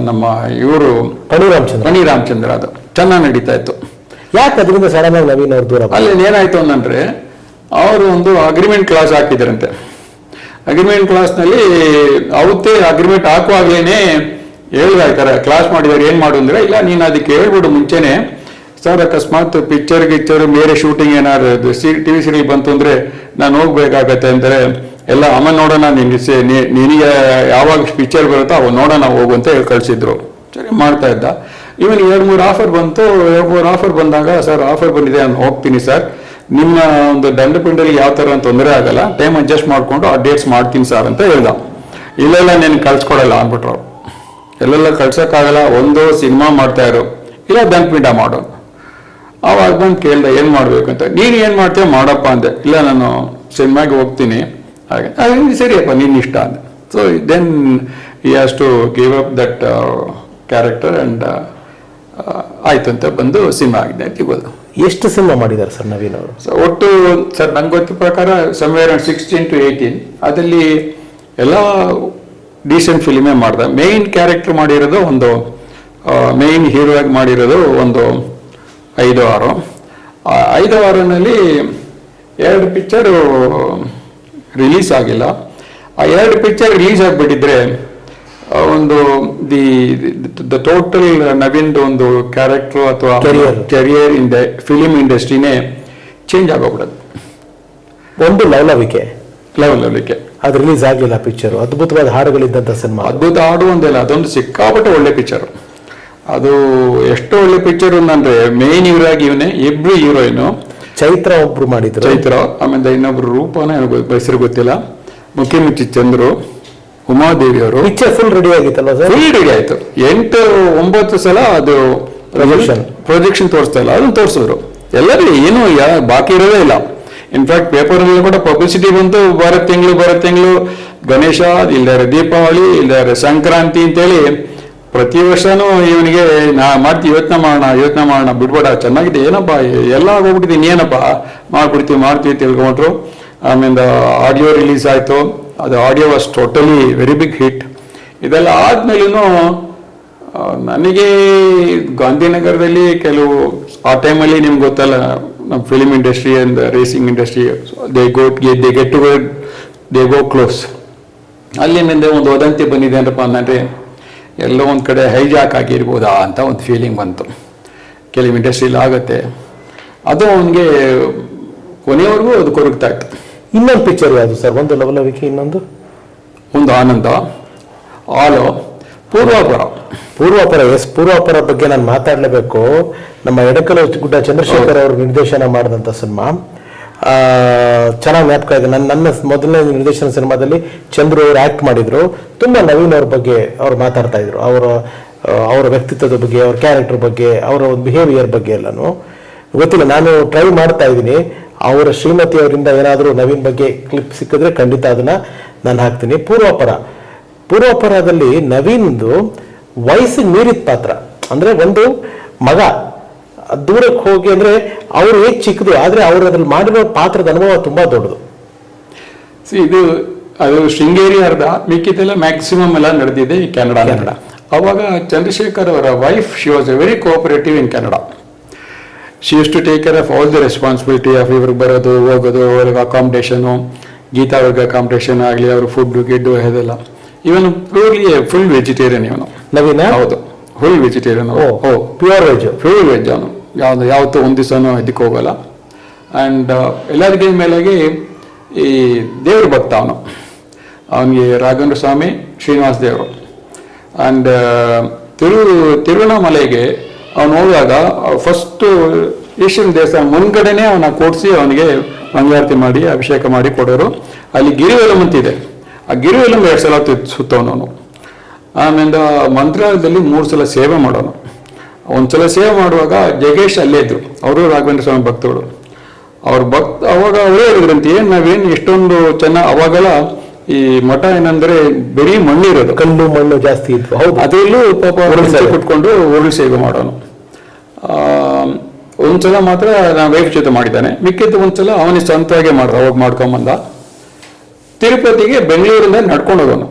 ನಮ್ಮ ಇವರು ಪಣಿ ರಾಮಚಂದ್ರ ಅದು ಚೆನ್ನಾಗಿ ನಡೀತಾ ಇತ್ತು. ಯಾಕೆ ಅದರಿಂದ ಸಡನ್ ಆಗಿ ನವೀನ್ ಅವ್ರ ದೂರ? ಅಲ್ಲಿ ಏನಾಯ್ತು ಅಂತಂದ್ರೆ ಅವರು ಒಂದು ಅಗ್ರಿಮೆಂಟ್ ಕ್ಲಾಸ್ ಹಾಕಿದ್ರಂತೆ. ಅಗ್ರಿಮೆಂಟ್ ಕ್ಲಾಸ್ನಲ್ಲಿ ಅವತ್ತೇ ಅಗ್ರಿಮೆಂಟ್ ಹಾಕುವಾಗ್ಲೇನೆ ಹೇಳ್ದಾಯ್ತಾರೆ, ಕ್ಲಾಸ್ ಮಾಡಿದಾರೆ ಏನು ಮಾಡು ಅಂದ್ರೆ, ಇಲ್ಲ ನೀನು ಅದಕ್ಕೆ ಹೇಳ್ಬಿಡು ಮುಂಚೆನೆ, ಸರ್ ಅಕಸ್ಮಾತ್ ಪಿಕ್ಚರ್ ಬೇರೆ ಶೂಟಿಂಗ್ ಏನಾದ್ರು ಟಿವಿ ಸೀರಿಯಲ್ ಬಂತು ಅಂದ್ರೆ ನಾನು ಹೋಗ್ಬೇಕಾಗತ್ತೆ ಅಂತಾರೆ. ಎಲ್ಲ ಆಮೇಲೆ ನೋಡೋಣ, ನಿನಗೆ ಯಾವಾಗ ಪಿಕ್ಚರ್ ಬರುತ್ತೋ ಅವಾಗ ನೋಡೋಣ ಹೋಗು ಅಂತ ಹೇಳಿ ಕಳಿಸಿದ್ರು. ಸರಿ ಮಾಡ್ತಾ ಇದ್ದ. ಇವನ್ 2-3 ಆಫರ್ ಬಂತು. 2-3 ಆಫರ್ ಬಂದಾಗ, ಸರ್ ಆಫರ್ ಬಂದಿದೆ ನಾನು ಹೋಗ್ತೀನಿ ಸರ್, ನಿಮ್ಮ ಒಂದು ದಂಡಪಿಂಡಲ್ಲಿ ಯಾವ ಥರ ತೊಂದರೆ ಆಗಲ್ಲ, ಟೈಮ್ ಅಡ್ಜಸ್ಟ್ ಮಾಡಿಕೊಂಡು ಆ ಡೇಟ್ಸ್ ಮಾಡ್ತೀನಿ ಸರ್ ಅಂತ ಹೇಳ್ದ. ಇಲ್ಲೆಲ್ಲ ನೀನು ಕಳ್ಸ್ಕೊಡಲ್ಲ ಅಂದ್ಬಿಟ್ರು. ಎಲ್ಲೆಲ್ಲ ಕಳ್ಸೋಕ್ಕಾಗಲ್ಲ, ಒಂದು ಸಿನಿಮಾ ಮಾಡ್ತಾ ಇರೋ, ಇಲ್ಲ ದಂಡಪಿಂಡ ಮಾಡೋ. ಅವಾಗ ಬಂದು ಕೇಳ್ದೆ ಏನು ಮಾಡಬೇಕು ಅಂತ. ನೀನು ಏನು ಮಾಡ್ತೀಯ ಮಾಡಪ್ಪ ಅಂದೆ. ಇಲ್ಲ ನಾನು ಸಿನಿಮಾಗೆ ಹೋಗ್ತೀನಿ. ಹಾಗೆ ಸರಿಯಪ್ಪ ನಿನ್ನ ಇಷ್ಟ ಅಂದೆ. So then he has to give up that character and ಆಯ್ತು ಅಂತ ಬಂದು ಸಿನಿಮಾ ಆಗಿದೆ ಇರ್ಬೋದು. ಎಷ್ಟು ಸಿನಿಮಾ ಮಾಡಿದ್ದಾರೆ ಸರ್ ನವೀನ್ ಅವರು? ಸೊ ಒಟ್ಟು ಸರ್ ನಂಗೆ ಗೊತ್ತ ಪ್ರಕಾರ ಸಮ್ವೇರ್ 16 to 18 ಅದರಲ್ಲಿ ಎಲ್ಲ ಡೀಸೆಂಟ್ ಫಿಲ್ಮೇ ಮಾಡ್ದೆ. ಮೇಯ್ನ್ ಕ್ಯಾರೆಕ್ಟರ್ ಮಾಡಿರೋದು ಒಂದು, ಮೇಯ್ನ್ ಹೀರೋ ಆಗಿ ಮಾಡಿರೋದು ಒಂದು 5-6. 5-6ನಲ್ಲಿ 2 ಪಿಕ್ಚರು ರಿಲೀಸ್ ಆಗಿಲ್ಲ. ಆ 2 ಪಿಕ್ಚರ್ ರಿಲೀಸ್ ಆಗಿಬಿಟ್ಟಿದ್ರೆ ಒಂದು ದ ಟೋಟಲ್ ನವೀನ್ದು ಒಂದು ಕ್ಯಾರೆಕ್ಟರ್ ಅಥವಾ ಕೆರಿಯರ್ ಇನ್ ದ ಫಿಲಿಂ ಇಂಡಸ್ಟ್ರಿನೇ ಚೇಂಜ್ ಆಗೋಗ್ಬಿಡೋದು. ಒಂದು ಲವಲವಿಕೆ ಅದು ರಿಲೀಸ್ ಆಗಲಿಲ್ಲ ಪಿಕ್ಚರ್. ಅದ್ಭುತವಾದ ಹಾಡುಗಳಿದ್ದಂಥ ಸಿನಿಮಾ. ಅದ್ಭುತ ಹಾಡು ಒಂದಿಲ್ಲ, ಅದೊಂದು ಸಿಕ್ಕಾಪಟ್ಟೆ ಒಳ್ಳೆ ಪಿಕ್ಚರ್. ಅದು ಎಷ್ಟು ಒಳ್ಳೆ ಪಿಕ್ಚರ್ ಅಂದ್ರೆ ಮೇನ್ ಹೀರೋ ಆಗಿ ಇವನೇ, ಇಬ್ರು ಹೀರೋಯಿನು. ಚೈತ್ರ ಒಬ್ರು ಮಾಡಿದ್ರು, ಚೈತ್ರ, ಆಮೇಲೆ ಇನ್ನೊಬ್ರು ರೂಪನ ಹೆಸರು ಗೊತ್ತಿಲ್ಲ, ಮುಖ್ಯಮಂತ್ರಿ ಚಂದ್ರು, ಉಮಾದೇವಿ ಅವರು. ಪಿಕ್ಚರ್ ಫುಲ್ ರೆಡಿ ಆಗಿತ್ತಲ್ಲ ಸರ್? ಫುಲ್ ರೆಡಿ ಆಯ್ತು. 8-9 ಸಲ ಅದು ಪ್ರೊಜೆಕ್ಷನ್ ತೋರಿಸ್ತಾ ಇಲ್ಲ, ಅದನ್ನು ತೋರಿಸಿದ್ರು. ಎಲ್ಲರೂ ಏನು ಬಾಕಿ ಇರೋದೇ ಇಲ್ಲ. ಇನ್ಫ್ಯಾಕ್ಟ್ ಪೇಪರ್ನಲ್ಲಿ ಕೂಡ ಪಬ್ಲಿಸಿಟಿ ಬಂತು, ಬರೋ ತಿಂಗಳು ಗಣೇಶ, ಇಲ್ಲಾರೆ ದೀಪಾವಳಿ, ಇಲ್ಲಾರೆ ಸಂಕ್ರಾಂತಿ ಅಂತೇಳಿ ಪ್ರತಿ ವರ್ಷನೂ ಇವನಿಗೆ ಮಾಡ್ತೀವಿ, ಯೋಚನೆ ಮಾಡೋಣ ಬಿಡ್ಬೇಡ, ಚೆನ್ನಾಗಿದೆ, ಏನಪ್ಪ ಎಲ್ಲ ಆಗೋಗ್ಬಿಟ್ಟಿದೆ, ಇನ್ನೇನಪ್ಪ ಮಾಡ್ತೀವಿ ತಿಳ್ಕೊಂಡ್ರು. ಆಮೇಲೆ ಆಡಿಯೋ ರಿಲೀಸ್ ಆಯಿತು. ಅದು audio was totally very big hit. ಇದೆಲ್ಲ ಆದ್ಮೇಲೂ ನನಗೆ ಗಾಂಧಿನಗರದಲ್ಲಿ ಕೆಲವು ಆ ಟೈಮಲ್ಲಿ ನಿಮ್ಗೆ ಗೊತ್ತಲ್ಲ, ನಮ್ಮ film industry and racing industry they go close. ಅಲ್ಲಿಂದ ಒಂದು ವದಂತಿ ಬಂದಿದೆ ಏನಪ್ಪ ಅಂದರೆ ಎಲ್ಲೋ ಒಂದು ಕಡೆ ಹೈಜಾಕ್ ಆಗಿರ್ಬೋದಾ ಅಂತ ಒಂದು ಫೀಲಿಂಗ್ ಬಂತು. ಕೆಲವು ಇಂಡಸ್ಟ್ರಿಲಿ ಆಗುತ್ತೆ. ಅದು ಅವನಿಗೆ ಕೊನೆಯವರೆಗೂ ಅದು ಕೊರಗ್ತಾ ಇತ್ತು. ಇನ್ನೊಂದು ಪಿಕ್ಚರ್ ಯಾವುದು ಸರ್? ಒಂದು ಲವಲವಿಕೆ, ಒಂದು ಆನಂದ, ಆಲೋ, ಪೂರ್ವಾಪರ. ಎಸ್, ಪೂರ್ವಾಪರ ಬಗ್ಗೆ ನಾನು ಮಾತಾಡಲೇಬೇಕು. ನಮ್ಮ ಎಡಕಲ ಗುಡ್ಡ ಚಂದ್ರಶೇಖರ್ ಅವರು ನಿರ್ದೇಶನ ಮಾಡಿದಂಥ ಸಿನಿಮಾ. ಚೆನ್ನಾಗಿ ಜ್ಞಾಪಕ ಇದೆ. ನನ್ನ ಮೊದಲನೇ ನಿರ್ದೇಶನ ಸಿನಿಮಾದಲ್ಲಿ ಚಂದ್ರು ಅವರು ಆ್ಯಕ್ಟ್ ಮಾಡಿದ್ರು. ತುಂಬ ನವೀನ್ ಅವ್ರ ಬಗ್ಗೆ ಅವ್ರು ಮಾತಾಡ್ತಾ ಇದ್ರು, ಅವರ ವ್ಯಕ್ತಿತ್ವದ ಬಗ್ಗೆ, ಅವ್ರ ಕ್ಯಾರೆಕ್ಟರ್ ಬಗ್ಗೆ, ಅವರ ಒಂದು ಬಿಹೇವಿಯರ್ ಬಗ್ಗೆ ಎಲ್ಲನೂ ಗೊತ್ತಿಲ್ಲ. ನಾನು ಟ್ರೈ ಮಾಡ್ತಾ ಇದ್ದೀನಿ. ಅವರ ಶ್ರೀಮತಿ ಅವರಿಂದ ಏನಾದರೂ ನವೀನ್ ಬಗ್ಗೆ ಕ್ಲಿಪ್ ಸಿಕ್ಕಿದ್ರೆ ಖಂಡಿತ ಅದನ್ನು ನಾನು ಹಾಕ್ತೀನಿ. ಪೂರ್ವಾಪರದಲ್ಲಿ ನವೀನ್ದು ವಯಸ್ಸಿಗೆ ಮೀರಿದ ಪಾತ್ರ. ಅಂದರೆ ಒಂದು ಮಗ ದೂರಕ್ಕೆ ಹೋಗಿ, ಅಂದರೆ ಅವರು ಹೇಗೆ ಚಿಕ್ಕದು, ಆದರೆ ಅವರು ಅದ್ರಲ್ಲಿ ಮಾಡಿರೋ ಪಾತ್ರದ ಅನುಭವ ತುಂಬ ದೊಡ್ಡದು. ಅದು ಶೃಂಗೇರಿ ಅರ್ಧ, ಮಿಕ್ಕಿದೆಲ್ಲ ಮ್ಯಾಕ್ಸಿಮಮ್ ಎಲ್ಲ ನಡೆದಿದೆ ಈ ಕನ್ನಡ. ಅವಾಗ ಚಂದ್ರಶೇಖರ್ ಅವರ wife, she was a very cooperative in Kannada. She used to take care of all the responsibility of ಇವ್ರಿಗೆ ಬರೋದು ಹೋಗೋದು, ಅವ್ರಿಗೆ ಅಕಾಮಿಡೇಷನು, ಗೀತಾ ಅವ್ರಿಗೆ ಅಕಾಮಿಡೇಷನ್ ಆಗಲಿ, ಅವ್ರ ಫುಡ್ಡು ಗಿಡ್ಡು ಅದೆಲ್ಲ. ಇವನು ಪ್ಯೂರ್ಲಿ ಫುಲ್ ವೆಜಿಟೇರಿಯನ್ ಇವನು. ನವೀನ? ಹೌದು, ಫುಲ್ ವೆಜಿಟೇರಿಯನ್. ಪ್ಯೂರ್ ವೆಜ್ ಅವನು. ಯಾವತ್ತೂ ಒಂದು ದಿವಸನೂ ಇದಕ್ಕೆ ಹೋಗಲ್ಲ. ಆ್ಯಂಡ್ ಎಲ್ಲದಕ್ಕಿಂತ ಮೇಲಾಗಿ ಈ ದೇವ್ರ ಭಕ್ತ ಅವನಿಗೆ ರಾಘವೇಂದ್ರ ಸ್ವಾಮಿ, ಶ್ರೀನಿವಾಸ ದೇವರು. ಆ್ಯಂಡ್ ತಿರುವಣ್ಣಾಮಲೆಗೆ ಅವನು ಹೋದಾಗ ಫಸ್ಟು ಈಶ್ವರನ ದೇವಸ್ಥಾನ ಮುಂದ್ಗಡೆನೆ ಅವನ ಕೂಡಿಸಿ ಅವನಿಗೆ ಮಂಗಳಾರತಿ ಮಾಡಿ ಅಭಿಷೇಕ ಮಾಡಿ ಕೊಡೋರು. ಅಲ್ಲಿ ಗಿರಿವೆಲಂ ಅಂತಿದೆ, ಆ ಗಿರಿವೆಲಂ 2 ಸಲ ಸುತ್ತವನು. ಆಮೇಲೆ ಮಂತ್ರಾಲಯದಲ್ಲಿ 3 ಸಲ ಸೇವೆ ಮಾಡೋನು. ಒಂದ್ಸಲ ಸೇವೆ ಮಾಡುವಾಗ ಜಗೇಶ್ ಅಲ್ಲೇ ಇದ್ರು, ಅವರು ರಾಘವೇಂದ್ರ ಸ್ವಾಮಿ ಭಕ್ತಗಳು. ಅವಾಗ ಅವರೇ ಹೇಳಿದ್ರಂತೆ, ಏನು ನಾವೇನು ಎಷ್ಟೊಂದು ಚೆನ್ನಾಗಿ. ಅವಾಗೆಲ್ಲ ಈ ಮಠ ಏನಂದ್ರೆ ಬರೀ ಮಣ್ಣಿರೋದು, ಕಲ್ಲು ಮಣ್ಣು ಜಾಸ್ತಿ ಇತ್ತು. ಹೌದು, ಅದರಲ್ಲೂ ಪಾಪ ಕುಟ್ಕೊಂಡು ಉರುಳು ಸೇವೆ ಮಾಡೋನು. ಒಂದ್ಸಲ ಮಾತ್ರ ನಾನು ವೈಫ್ ಜೊತೆ ಮಾಡಿದ್ದಾನೆ, ಮಿಕ್ಕಿದ್ದು ಒಂದ್ಸಲ ಅವನಿಗೆ ಸ್ವಂತವಾಗಿ ಅವಾಗ ಮಾಡ್ಕೊಂಬಂದ. ತಿರುಪತಿಗೆ ಬೆಂಗಳೂರಿಂದ ನಡ್ಕೊಂಡು ಹೋಗೋನು.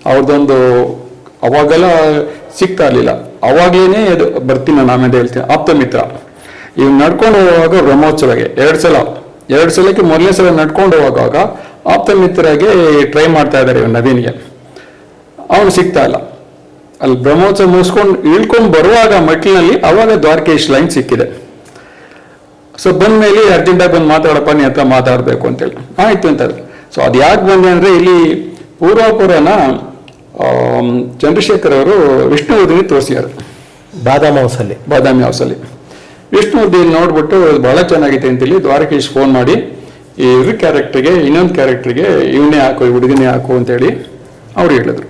ಅವ್ರದ್ದೊಂದು ಅವಾಗೆಲ್ಲ ಸಿಗ್ತಾ ಇರಲಿಲ್ಲ. ಅವಾಗಲೇ ಅದು ಬರ್ತೀನಿ ನಾನು ಆಮೇಲೆ ಹೇಳ್ತೀನಿ, ಆಪ್ತ ಮಿತ್ರ. ಇವ್ ನಡ್ಕೊಂಡು ಹೋಗುವಾಗ ಬ್ರಹ್ಮೋತ್ಸವಕ್ಕೆ 2 ಸಲಕ್ಕೆ ಮೊದಲನೇ ಸಲ ನಡ್ಕೊಂಡು ಹೋಗುವಾಗ ಆಪ್ತ ಮಿತ್ರರಾಗಿ ಟ್ರೈ ಮಾಡ್ತಾ ಇದ್ದಾರೆ ಇವ್ ನವೀನ್ಗೆ. ಅವನು ಸಿಗ್ತಾ ಇಲ್ಲ. ಅಲ್ಲಿ ಬ್ರಹ್ಮೋತ್ಸವ ಮುಗಿಸ್ಕೊಂಡು ಇಳ್ಕೊಂಡು ಬರುವಾಗ ಮೆಟ್ಲಿನಲ್ಲಿ ಅವಾಗ ದ್ವಾರಕೇಶ್ ಲೈನ್ ಸಿಕ್ಕಿದೆ. ಸೊ ಬಂದ್ಮೇಲೆ ಅರ್ಜೆಂಟಾಗಿ ಬಂದು ಮಾತಾಡಪ್ಪ, ನೀ ಹತ್ರ ಮಾತಾಡಬೇಕು ಅಂತೇಳಿ ಆಯ್ತು ಅಂತ. ಸೊ ಅದು ಯಾಕೆ ಬಂದೆ ಅಂದರೆ ಇಲ್ಲಿ ಪೂರ್ವಾಪುರನ ಚಂದ್ರಶೇಖರ್ ಅವರು ವಿಷ್ಣುವರ್ಧನಿ ತೋರಿಸಿದ್ದಾರೆ. ಬಾದಾಮಿ ಹೌಸಲ್ಲಿ ವಿಷ್ಣುವರ್ಧನ್ ನೋಡ್ಬಿಟ್ಟು ಬಹಳ ಚೆನ್ನಾಗಿದೆ ಅಂತೇಳಿ ದ್ವಾರಕೀಶ್ ಫೋನ್ ಮಾಡಿ ಇವ್ರ ಕ್ಯಾರೆಕ್ಟರ್ಗೆ ಇನ್ನೊಂದು ಕ್ಯಾರೆಕ್ಟರ್ಗೆ ಇವನ್ನೇ ಹಾಕು ಈ ಹುಡುಗನೇ ಹಾಕು ಅಂತೇಳಿ ಅವ್ರು ಹೇಳಿದ್ರು.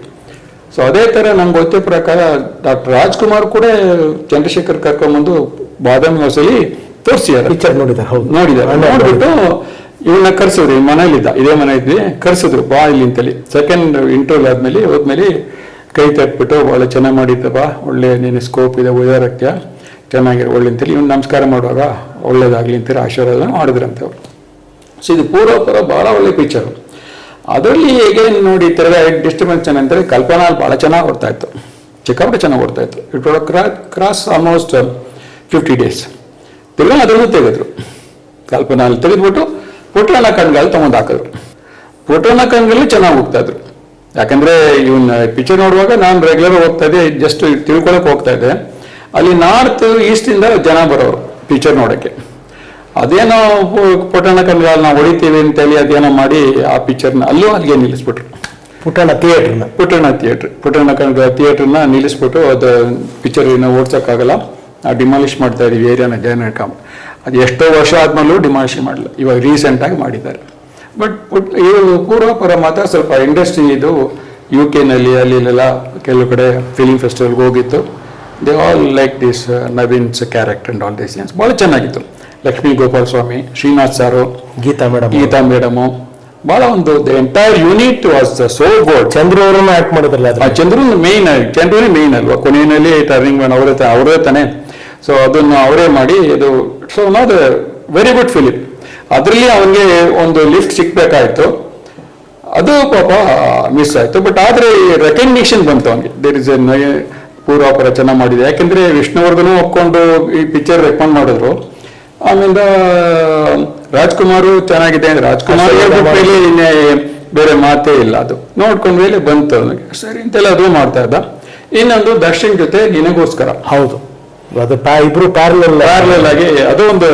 ಸೊ ಅದೇ ಥರ ನಂಗೆ ಗೊತ್ತಿರೋ ಪ್ರಕಾರ ಡಾಕ್ಟರ್ ರಾಜ್ಕುಮಾರ್ ಕೂಡ ಚಂದ್ರಶೇಖರ್ ಕರ್ಕೊಂಬಂದು ಬಾದಾಮಿ ಹೌಸಲ್ಲಿ ತೋರಿಸಿದ್ದಾರೆ, ಪಿಕ್ಚರ್ ನೋಡಿದ್ದಾರೆ. ನೋಡ್ಬಿಟ್ಟು ಇವನ್ನ ಕರ್ಸಿದ್ರು, ಮನೇಲಿದ್ದ, ಇದೇ ಮನೆ ಇದ್ವಿ, ಕರ್ಸಿದ್ರು ಬಾ ಇಲ್ಲಿ ಅಂತೇಳಿ. ಸೆಕೆಂಡ್ ಇಂಟರ್ವ್ಯೂ ಆದ್ಮೇಲೆ ಹೋದ್ಮೇಲೆ ಕೈ ತಟ್ಬಿಟ್ಟು ಭಾಳ ಚೆನ್ನಾಗಿ ಮಾಡಿದ್ದಪ್ಪ, ಒಳ್ಳೆ ನೀನು ಸ್ಕೋಪ್ ಇದೆ, ಉದಾರಕ್ಯ ಚೆನ್ನಾಗಿರೋ ಒಳ್ಳೆ ಅಂತೇಳಿ ಇವ್ನು ನಮಸ್ಕಾರ ಮಾಡುವಾಗ ಒಳ್ಳೇದಾಗ್ಲಿ ಅಂತೇಳಿ ಆಶೀರ್ವಾದ ಮಾಡಿದ್ರಂತೆ ಅವರು. ಸೊ ಇದು ಪೂರ್ವಪರ ಭಾಳ ಒಳ್ಳೆ ಪಿಕ್ಚರು. ಅದರಲ್ಲಿ ಹೇಗೆ ನೋಡಿ ತಿರ್ಗ ಡಿಸ್ಟರ್ಬೆನ್ಸ್ ಏನಂತಾರೆ, ಕಲ್ಪನಾ ಭಾಳ ಚೆನ್ನಾಗಿ ಓಡ್ತಾ ಇತ್ತು, ಚಿಕ್ಕಪಟ್ಟೆ ಚೆನ್ನಾಗಿ ಓಡ್ತಾ ಇತ್ತು. It cross almost 50 days. ತಿರ್ಗಾ ಅದರಲ್ಲೂ ತೆಗೆದ್ರು, ಕಲ್ಪನಾ ಅಲ್ಲಿ ತೆಗೆದ್ಬಿಟ್ಟು ಪುಟ್ಟಣ್ಣ ಕಣ್ಗಾಲ್ ತಗೊಂಡು ಹಾಕಿದ್ರು. ಪುಟ್ಟಣ್ಣ ಕಣ್ಗಲ್ಲಿ ಚೆನ್ನಾಗಿ ಹೋಗ್ತಾ ಇದ್ರು. ಯಾಕಂದ್ರೆ ಇವನ್ ಪಿಕ್ಚರ್ ನೋಡುವಾಗ ನಾನು ರೆಗ್ಯುಲರ್ ಹೋಗ್ತಾ ಇದ್ದೆ, ಜಸ್ಟ್ ತಿಳ್ಕೊಳಕ್ ಹೋಗ್ತಾ ಇದ್ದೆ. ಅಲ್ಲಿ ನಾರ್ತ್ ಈಸ್ಟ್ ಇಂದ ಜನ ಬರೋರು ಪಿಕ್ಚರ್ ನೋಡಕ್ಕೆ. ಅದೇನೋ ಪುಟ್ಟಣ್ಣ ಕಣ್ಗಾಲ್ ನಾವು ಹೊಡಿತೀವಿ ಅಂತೇಳಿ ಅದೇನೋ ಮಾಡಿ ಆ ಪಿಕ್ಚರ್ನ ಅಲ್ಲಿಗೆ ನಿಲ್ಲಿಸ್ಬಿಟ್ರು. ಪುಟ್ಟಣ್ಣ ಥಿಯೇಟರ್ನ ನಿಲ್ಲಿಸ್ಬಿಟ್ಟು ಅದು ಪಿಕ್ಚರ್ ಓಡ್ಸೋಕ್ಕಾಗಲ್ಲ, ಡಿಮಾಲಿಷ್ ಮಾಡ್ತಾ ಇದೀವಿ ಏರಿಯಾನ ಜಯನಕಾಮ್. ಅದು ಎಷ್ಟೋ ವರ್ಷ ಆದ್ಮೇಲೂ ಡಿಮಾಲಿಷ್ ಮಾಡಲ್ಲ, ಇವಾಗ ರೀಸೆಂಟಾಗಿ ಮಾಡಿದ್ದಾರೆ. ಬಟ್ ಇವರು ಪೂರ್ವಪರ ಮಾತ್ರ ಸ್ವಲ್ಪ ಇಂಡಸ್ಟ್ರಿ ಇದು UK-ನಲ್ಲಿ ಅಲ್ಲಿಲ್ಲ ಕೆಲವು ಕಡೆ ಫಿಲಿಂ ಫೆಸ್ಟಿವಲ್ಗೆ ಹೋಗಿತ್ತು. They all like this Naveen's character and all this scenes ಭಾಳ ಚೆನ್ನಾಗಿತ್ತು. ಲಕ್ಷ್ಮೀ ಗೋಪಾಲ್ ಸ್ವಾಮಿ, ಶ್ರೀನಾಥ್ ಸಾರು, ಗೀತಾ ಮೇಡಮು, ಭಾಳ ಒಂದು the entire unit was so good. Chandru ಅವರನ್ನು ಆಕ್ಟ್ ಮಾಡಿದ್ರಲ್ಲ, ಚಂದ್ರನೇ ಮೇನ್ ಅಲ್ವಾ, ಕೊನೆಯಲ್ಲಿ ಟರ್ನಿಂಗ್ ಅವರೇ ತಾನೆ. ಸೊ ಅದನ್ನು ಅವರೇ ಮಾಡಿ ಇದು. So not very good film. ಅದರಲ್ಲಿ ಅವನಿಗೆ ಒಂದು ಲಿಫ್ಟ್ ಸಿಕ್ಬೇಕಾಯ್ತು, ಅದು ಪಾಪ ಮಿಸ್ ಆಯ್ತು. ಬಟ್ ಆದ್ರೆ ರೆಕಗ್ನಿಷನ್ ಬಂತು ಅವನಿಗೆ. ದೇರ್ ಇಸ್ ಎ ಪೂರ್ವಾಪರ ಚೆನ್ನಾಗಿ ಮಾಡಿದೆ. ಯಾಕೆಂದ್ರೆ ವಿಷ್ಣುವರ್ಧನ್ ಒಪ್ಕೊಂಡು ಈ ಪಿಕ್ಚರ್ ರೆಕಮೆಂಡ್ ಮಾಡಿದ್ರು. ಆಮೇಲೆ ರಾಜ್ಕುಮಾರು ಚೆನ್ನಾಗಿದೆ, ರಾಜ್ಕುಮಾರ್ ಇನ್ನೇ ಬೇರೆ ಮಾತೇ ಇಲ್ಲ. ಅದು ನೋಡ್ಕೊಂಡ ಮೇಲೆ ಬಂತು ಅವನಿಗೆ, ಸರಿ ಅಂತೆಲ್ಲ ಅದು ಮಾಡ್ತಾ ಇದ್ದ. ಇನ್ನೊಂದು ದರ್ಶನ್ ಜೊತೆ ನಿನಗೋಸ್ಕರ, ಹೌದು, ಅದು ಇಬ್ರು ಪ್ಯಾರಲಲ್ ಆಗಿ ಅದು ಒಂದು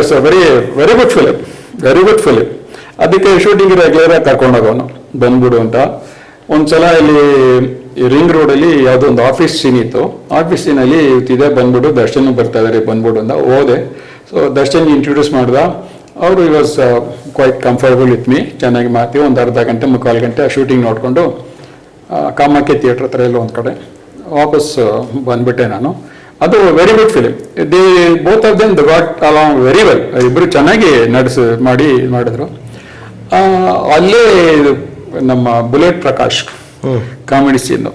ವೆರಿ ಗುಡ್ ಫಿಲಿಂ. ಅದಕ್ಕೆ ಶೂಟಿಂಗ್ ರೆಗ್ಯುಲರ್ ಆಗಿ ಕರ್ಕೊಂಡೋಗವನು ಬಂದ್ಬಿಡು ಅಂತ. ಒಂದ್ಸಲ ಇಲ್ಲಿ ರಿಂಗ್ ರೋಡಲ್ಲಿ ಯಾವುದೋ ಒಂದು ಆಫೀಸ್ ಸೀನ್ ಇತ್ತು. ಆಫೀಸ್ ಸೀನಲ್ಲಿ ಇದೆ ಬಂದ್ಬಿಡು, ದರ್ಶನ್ ಬರ್ತಾ ಇದಾರೆ ಬಂದ್ಬಿಡು ಅಂತ ಹೋದೆ. ಸೊ ದರ್ಶನ್ ಇಂಟ್ರೊಡ್ಯೂಸ್ ಮಾಡ್ದ. ಅವರು was quite comfortable with me. ಚೆನ್ನಾಗಿ ಮಾತಿ ಒಂದು ಅರ್ಧ ಗಂಟೆ 3/4 ಗಂಟೆ ಆ ಶೂಟಿಂಗ್ ನೋಡಿಕೊಂಡು ಕಾಮಾಖ್ಯ ಥಿಯೇಟರ್ ಹತ್ರ ಎಲ್ಲ ಒಂದು ಕಡೆ ವಾಪಸ್ ಬಂದ್ಬಿಟ್ಟೆ ನಾನು. ಅದು very good film. They both of them the got along very well. ಇಬ್ಬರು ಚೆನ್ನಾಗಿ ಮಾಡಿದ್ರು. ಅಲ್ಲೇ ನಮ್ಮ ಬುಲೆಟ್ ಪ್ರಕಾಶ್ ಕಾಮಿಡಿ ಸೀನು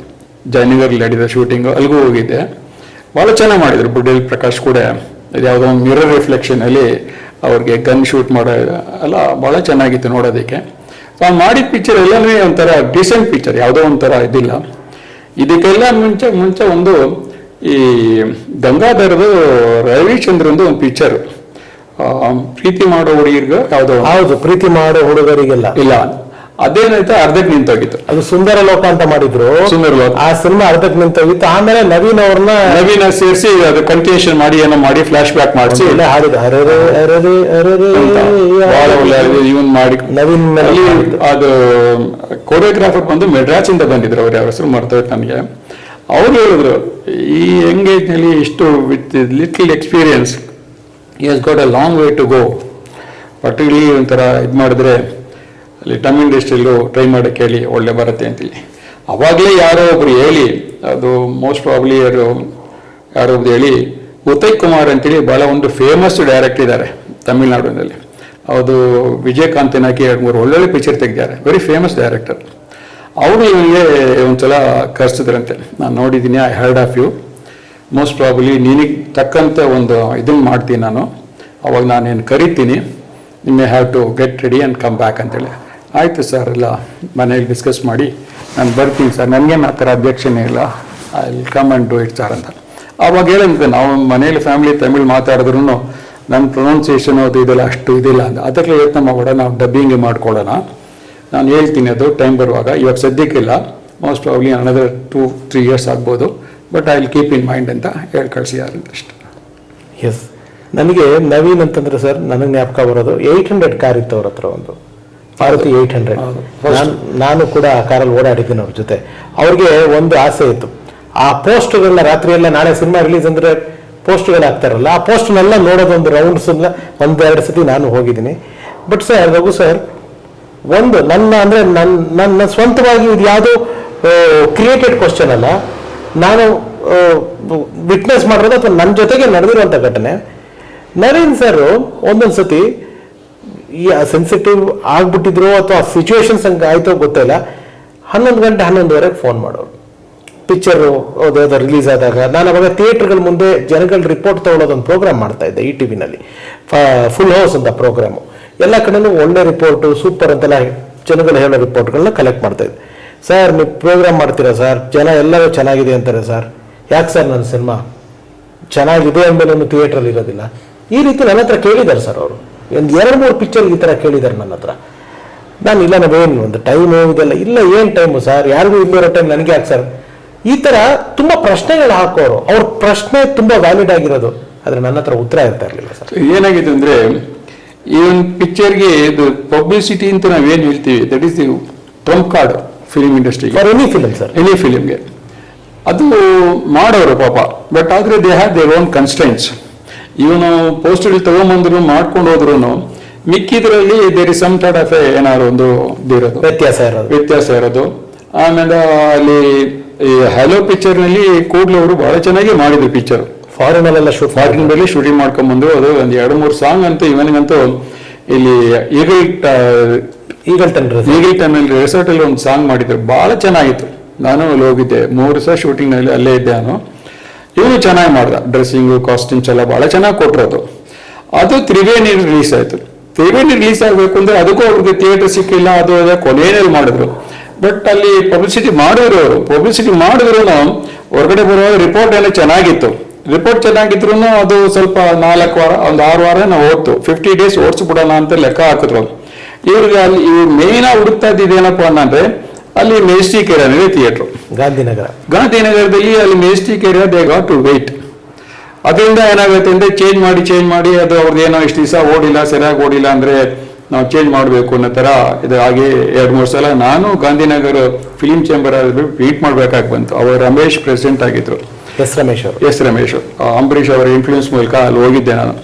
ಜಯನಗರಲ್ಲಿ ನಡೆದ ಶೂಟಿಂಗು, ಅಲ್ಲಿಗೂ ಹೋಗಿದ್ದೆ. ಭಾಳ ಚೆನ್ನಾಗಿ ಮಾಡಿದ್ರು ಬುಲೆಟ್ ಪ್ರಕಾಶ್ ಕೂಡ. ಯಾವುದೋ ಒಂದು ಮಿರರ್ ರಿಫ್ಲೆಕ್ಷನ್ ಅಲ್ಲಿ ಅವ್ರಿಗೆ ಗನ್ ಶೂಟ್ ಮಾಡೋ ಎಲ್ಲ ಭಾಳ ಚೆನ್ನಾಗಿತ್ತು ನೋಡೋದಕ್ಕೆ. ಆ ಮಾಡಿದ ಪಿಕ್ಚರ್ ಎಲ್ಲನೇ ಒಂಥರ ಡಿಸೆಂಟ್ ಪಿಕ್ಚರ್, ಯಾವುದೋ ಒಂಥರ ಇದಿಲ್ಲ. ಇದಕ್ಕೆಲ್ಲ ಮುಂಚೆ ಒಂದು ಈ ಗಂಗಾಧರದ ರವಿಚಂದ್ರಂದು ಒಂದು ಪಿಕ್ಚರ್, ಪ್ರೀತಿ ಮಾಡೋ ಹುಡುಗಿರ್ಗ ಯಾವುದೋ, ಹೌದು, ಪ್ರೀತಿ ಮಾಡೋ ಹುಡುಗರಿಗೆಲ್ಲ ಇಲ್ಲ, ಅದೇನೈತೆ ಅರ್ಧಕ್ಕೆ ನಿಂತೋಗಿತ್ತು. ಅದು ಸುಂದರ ಲೋಕ ಅಂತ ಮಾಡಿದ್ರು. ಸುಂದರ ಲೋಕ ಆ ಸಿನಿಮಾ ಅರ್ಧಕ್ಕೆ ನಿಂತೋಗಿತ್ತು. ಆಮೇಲೆ ನವೀನ ಸೇರಿಸಿ ಅದು ಕಂಟಿನ್ಯೂಷನ್ ಮಾಡಿ ಏನೋ ಮಾಡಿ ಫ್ಲಾಶ್ ಬ್ಯಾಕ್ ಮಾಡಿಸಿ ಹಾಡಿದ ಇವನ್ ಮಾಡಿ ನವೀನ್. ಅದು ಕೊರಿಯೋಗ್ರಾಫರ್ ಬಂದು ಮೆಡ್ರಾಸ್ ಇಂದ ಬಂದಿದ್ರು, ಅವ್ರ ಹೆಸರು ಮರ್ತೋಯ್ತು ನನಗೆ. ಅವ್ರು ಹೇಳಿದ್ರು, ಈ ಎಂಗೇಜ್ ನಲ್ಲಿ ಇಷ್ಟು with little experience he has got a long way to go. Particularly ಒಂಥರ ಇದು ಮಾಡಿದ್ರೆ ಅಲ್ಲಿ ತಮಿಳ್ ಇಂಡಸ್ಟ್ರಿಯಲ್ಲೂ ಟ್ರೈ ಮಾಡೋಕ್ಕೆ ಹೇಳಿ ಒಳ್ಳೆ ಬರುತ್ತೆ ಅಂತೇಳಿ ಅವಾಗಲೇ ಯಾರೋ ಒಬ್ರು ಹೇಳಿ, ಅದು ಮೋಸ್ಟ್ ಪ್ರಾಬ್ಲಿ ಯಾರೋ ಒಬ್ರು ಹೇಳಿ, ಉದಯ್ ಕುಮಾರ್ ಅಂತೇಳಿ ಭಾಳ ಒಂದು ಫೇಮಸ್ ಡೈರೆಕ್ಟರ್ ಇದ್ದಾರೆ ತಮಿಳ್ನಾಡಿನಲ್ಲಿ. ಅದು ವಿಜಯಕಾಂತನ್ ಹಾಕಿ 2-3 ಒಳ್ಳೊಳ್ಳೆ ಪಿಕ್ಚರ್ ತೆಗೆದಿದ್ದಾರೆ, ವೆರಿ ಫೇಮಸ್ ಡೈರೆಕ್ಟರ್. ಅವರು ಇವನಿಗೆ ಒಂದ್ಸಲ ಕರೆಸಿದ್ರಂತೆ. ನಾನು ನೋಡಿದ್ದೀನಿ, I heard of you, most probably ನಿನಗೆ ತಕ್ಕಂಥ ಒಂದು ಇದನ್ನು ಮಾಡ್ತೀನಿ ನಾನು, ಅವಾಗ ನಾನೇನು ಕರಿತೀನಿ, you may have to get ready and come back ಅಂತೇಳಿ. ಆಯಿತು ಸರ್, ಎಲ್ಲ ಮನೇಲಿ ಡಿಸ್ಕಸ್ ಮಾಡಿ ನಾನು ಬರ್ತೀನಿ ಸರ್, ನನಗೇನು ಆ ಥರ ಅಬ್ಜೆಕ್ಷನ್ ಇಲ್ಲ, I will come and do it sir ಅಂತ. ಆವಾಗ ಹೇಳಿದ್ದೆ, ನಾವು ಮನೇಲಿ ಫ್ಯಾಮಿಲಿ ತಮಿಳ್ ಮಾತಾಡಿದ್ರು ನನ್ನ ಪ್ರೊನೌನ್ಸಿಯೇಷನ್ ಅದು ಇದೆಲ್ಲ ಅಷ್ಟು ಇದಿಲ್ಲ ಅಂತ. ಅದಕ್ಕೆ ಯೋಚನೆ ಮಾಡೋಣ, ನಾವು ಡಬ್ಬಿಂಗ್ ಮಾಡ್ಕೊಳ್ಳೋಣ, ನಾನು ಹೇಳ್ತೀನಿ ಅದು ಟೈಮ್ ಬರುವಾಗ, ಇವಾಗ ಸದ್ಯಕ್ಕಿಲ್ಲ, ಮೋಸ್ಟ್ ಪ್ರಾಬ್ಲಿ ಅನದರ್ 2-3 years ಆಗ್ಬೋದು, but I will keep in mind ಅಂತ ಹೇಳಿ ಕಳಿಸಿದ್ದಾರೆ ಅಷ್ಟೇ. ಎಸ್, ನನಗೆ ನವೀನ್ ಅಂತಂದ್ರೆ ಸರ್ ನನಗೆ ಜ್ಞಾಪಕ ಬರೋದು 800 ಕಾರ್ ಇತ್ತು ಅವ್ರ ಹತ್ರ, ಒಂದು ಮಾರುತಿ 800. ನಾನು ಕೂಡ ಆ ಕಾರಲ್ಲಿ ಓಡಾಡಿದ್ದೀನಿ ಅವ್ರ ಜೊತೆ. ಅವ್ರಿಗೆ ಒಂದು ಆಸೆ ಇತ್ತು, ಆ ಪೋಸ್ಟ್ಗಳನ್ನ ರಾತ್ರಿ ಎಲ್ಲ ನಾಳೆ ಸಿನಿಮಾ ರಿಲೀಸ್ ಅಂದ್ರೆ ಪೋಸ್ಟ್ಗಳು ಹಾಕ್ತಾರಲ್ಲ, ಆ ಪೋಸ್ಟ್ನೆಲ್ಲ ನೋಡೋದೊಂದು ರೌಂಡ್ಸ್ ಒಂದೆರಡು ಸತಿ ನಾನು ಹೋಗಿದ್ದೀನಿ. ಬಟ್ ಸರ್ ರಘು ಸರ್, ಒಂದು ನನ್ನ ಸ್ವಂತವಾಗಿ ಇದು ಯಾವುದೋ ಕ್ರಿಯೇಟೆಡ್ ಕ್ವಶನ್ ಅಲ್ಲ, ನಾನು ವಿಟ್ನೆಸ್ ಮಾಡಿರೋದು ಅಥವಾ ನನ್ನ ಜೊತೆಗೆ ನಡೆದಿರುವಂಥ ಘಟನೆ. ನವೀನ್ ಸರ್ ಒಂದೊಂದು ಸತಿ ಈ ಸೆನ್ಸಿಟಿವ್ ಆಗ್ಬಿಟ್ಟಿದ್ರು ಅಥವಾ ಸಿಚುವೇಶನ್ಸ್ ಹಂಗೆ ಆಯ್ತೋ ಗೊತ್ತಿಲ್ಲ, 11 ಗಂಟೆ 11:30 ಫೋನ್ ಮಾಡೋರು. ಪಿಕ್ಚರು ರಿಲೀಸ್ ಆದಾಗ ನಾನು ಅವಾಗ ಥಿಯೇಟರ್ಗಳ ಮುಂದೆ ಜನಗಳ ರಿಪೋರ್ಟ್ ತಗೊಳ್ಳೋದೊಂದು ಪ್ರೋಗ್ರಾಮ್ ಮಾಡ್ತಾ ಇದ್ದೆ ಈ ಟಿವಿನಲ್ಲಿ, ಫುಲ್ ಹೌಸ್ ಅಂತ ಪ್ರೋಗ್ರಾಮು. ಎಲ್ಲ ಕಡೆನೂ ಒಳ್ಳೆ ರಿಪೋರ್ಟು ಸೂಪರ್ ಅಂತೆಲ್ಲ ಜನಗಳು ಹೇಳೋ ರಿಪೋರ್ಟ್ಗಳನ್ನ ಕಲೆಕ್ಟ್ ಮಾಡ್ತಾ ಇದ್ದೆ. ಸರ್ ನೀವು ಪ್ರೋಗ್ರಾಮ್ ಮಾಡ್ತೀರಾ ಸರ್, ಜನ ಎಲ್ಲರೂ ಚೆನ್ನಾಗಿದೆ ಅಂತಾರೆ ಸರ್, ಯಾಕೆ ಸರ್ ನನ್ನ ಸಿನಿಮಾ ಚೆನ್ನಾಗಿದೆ ಅಂದಮೇಲೆ ಒಂದು ಥಿಯೇಟ್ರಲ್ಲಿ ಇರೋದಿಲ್ಲ? ಈ ರೀತಿ ನನ್ನ ಹತ್ರ ಕೇಳಿದ್ದಾರೆ ಸರ್ ಅವರು. ಒಂದು 2-3 ಪಿಕ್ಚರ್ ಈ ಥರ ಕೇಳಿದ್ದಾರೆ ನನ್ನ ಹತ್ರ. ನಾನು ಇಲ್ಲ ನಾವೇನು ಒಂದು ಟೈಮು ಇದೆಲ್ಲ ಇಲ್ಲ, ಏನು ಟೈಮು ಸರ್, ಯಾರಿಗೂ ಇಲ್ಲಿರೋ ಟೈಮ್ ನನಗೆ ಯಾಕೆ ಸರ್? ಈ ಥರ ತುಂಬ ಪ್ರಶ್ನೆಗಳು ಹಾಕೋರು. ಅವ್ರ ಪ್ರಶ್ನೆ ತುಂಬ ವ್ಯಾಲಿಡ್ ಆಗಿರೋದು, ಆದರೆ ನನ್ನ ಹತ್ರ ಉತ್ತರ ಇರ್ತಾ ಇರಲಿಲ್ಲ ಸರ್. ಏನಾಗಿದೆ ಅಂದರೆ ಈ ಒಂದು ಪಿಕ್ಚರ್ಗೆ ಇದು ಪಬ್ಲಿಸಿಟಿ ಅಂತ ನಾವೇನು ಹೇಳ್ತೀವಿ, that is the trump card film ಇಂಡಸ್ಟ್ರಿಗೆ, for any film sir, any ಫಿಲಿಮ್ಗೆ ಅದು ಮಾಡೋರು ಪಾಪ. ಬಟ್ ಆದರೆ they have their own constraints. ಇವನು ಪೋಸ್ಟರ್ ತಗೊಂಬಂದ್ರು ಮಾಡ್ಕೊಂಡು ಹೋದ್ರು ಮಿಕ್ಕಿದ್ರಲ್ಲಿ there is some type of ಏನಾದ್ರು ಒಂದು ಇರೋದು ವ್ಯತ್ಯಾಸ ಇರೋದು. ಆಮೇಲೆ ಅಲ್ಲಿ ಈ ಹಲೋ ಪಿಕ್ಚರ್ನಲ್ಲಿ ಕೂಡಲೇ ಅವರು ಬಹಳ ಚೆನ್ನಾಗಿ ಮಾಡಿದ್ರು ಪಿಕ್ಚರ್. ಫಾರಿನಲ್ಲೆಲ್ಲ ಫಾರಿನಲ್ಲಿ ಶೂಟಿಂಗ್ ಮಾಡ್ಕೊಂಡ್ಬಂದು ಅದು ಒಂದು 2-3 ಸಾಂಗ್ ಅಂತೂ ಇವನಿಗಂತೂ ಇಲ್ಲಿ ಈಗಲ್ ಟನ್ ರೆಸಾರ್ಟ್ ಅಲ್ಲಿ ಒಂದು ಸಾಂಗ್ ಮಾಡಿದ್ರು, ಬಹಳ ಚೆನ್ನಾಗಿತ್ತು. ನಾನು ಅಲ್ಲಿ ಹೋಗಿದ್ದೆ 3 ಸಹ ಶೂಟಿಂಗ್ ನಲ್ಲಿ ಅಲ್ಲೇ ಇದ್ದೆ ನಾನು. ಇವನು ಚೆನ್ನಾಗಿ ಮಾಡ್ದ, ಡ್ರೆಸ್ಸಿಂಗು ಕಾಸ್ಟ್ಯೂಮ್ಸ್ ಎಲ್ಲ ಬಹಳ ಚೆನ್ನಾಗಿ ಕೊಟ್ಟಿರೋದು. ಅದು ತ್ರಿವೇಣಿ ರಿಲೀಸ್ ಆಯ್ತು. ತ್ರಿವೇಣಿ ರಿಲೀಸ್ ಆಗಬೇಕು ಅಂದ್ರೆ ಅದಕ್ಕೂ ಅವ್ರಿಗೆ ಥಿಯೇಟರ್ ಸಿಕ್ಕಿಲ್ಲ, ಅದು ಕೊನೆಯಲ್ಲಿ ಮಾಡಿದ್ರು. ಬಟ್ ಅಲ್ಲಿ ಪಬ್ಲಿಸಿಟಿ ಮಾಡಿದ್ರು ಹೊರಗಡೆ ಬರುವಾಗ ರಿಪೋರ್ಟ್ ಎಲ್ಲ ಚೆನ್ನಾಗಿತ್ತು. ರಿಪೋರ್ಟ್ ಚೆನ್ನಾಗಿದ್ರು ಅದು ಸ್ವಲ್ಪ 4 ವಾರ ಒಂದು 6 ವಾರ ನಾವು ಓದ್ತು, 50 ಡೇಸ್ ಓಡಿಸ್ಬಿಡೋಣ ಅಂತ ಲೆಕ್ಕ ಹಾಕಿದ್ರು. ಇವ್ರಿಗೆ ಅಲ್ಲಿ ಮೇನ್ ಹುಡುಕ್ತಾ ಇದ್ದೇನಪ್ಪ ಅಂದ್ರೆ ಅಲ್ಲಿ ಮೆಜೆಸ್ಟಿಕ್ ಏರಿಯಾನಲ್ಲಿ ಥಿಯೇಟ್ರು, ಗಾಂಧಿನಗರದಲ್ಲಿ ಅಲ್ಲಿ Majestic area they got to wait. ಅದರಿಂದ ಏನಾಗುತ್ತೆ ಅಂದ್ರೆ ಚೇಂಜ್ ಮಾಡಿ ಅದು ಅವ್ರದ್ದೇನೋ ಇಷ್ಟು ದಿವಸ ಸರಿಯಾಗಿ ಓಡಿಲ್ಲ ಅಂದ್ರೆ ನಾವು ಚೇಂಜ್ ಮಾಡಬೇಕು ಅನ್ನೋ ತರ ಇದು ಹಾಗೆ 2-3 ಸಲ ನಾನು ಗಾಂಧಿನಗರ ಫಿಲಿಂ ಚೇಂಬರ್ ಮೀಟ್ ಮಾಡ್ಬೇಕಾಗಿ ಬಂತು. ಅವರು ರಮೇಶ್ ಪ್ರೆಸಿಡೆಂಟ್ ಆಗಿದ್ರು, ಎಸ್ ರಮೇಶ್ ಅಂಬರೀಶ್ ಅವರ ಇನ್ಫ್ಲೂಯೆನ್ಸ್ ಮೂಲಕ ಅಲ್ಲಿ ಹೋಗಿದ್ದೆ ನಾನು.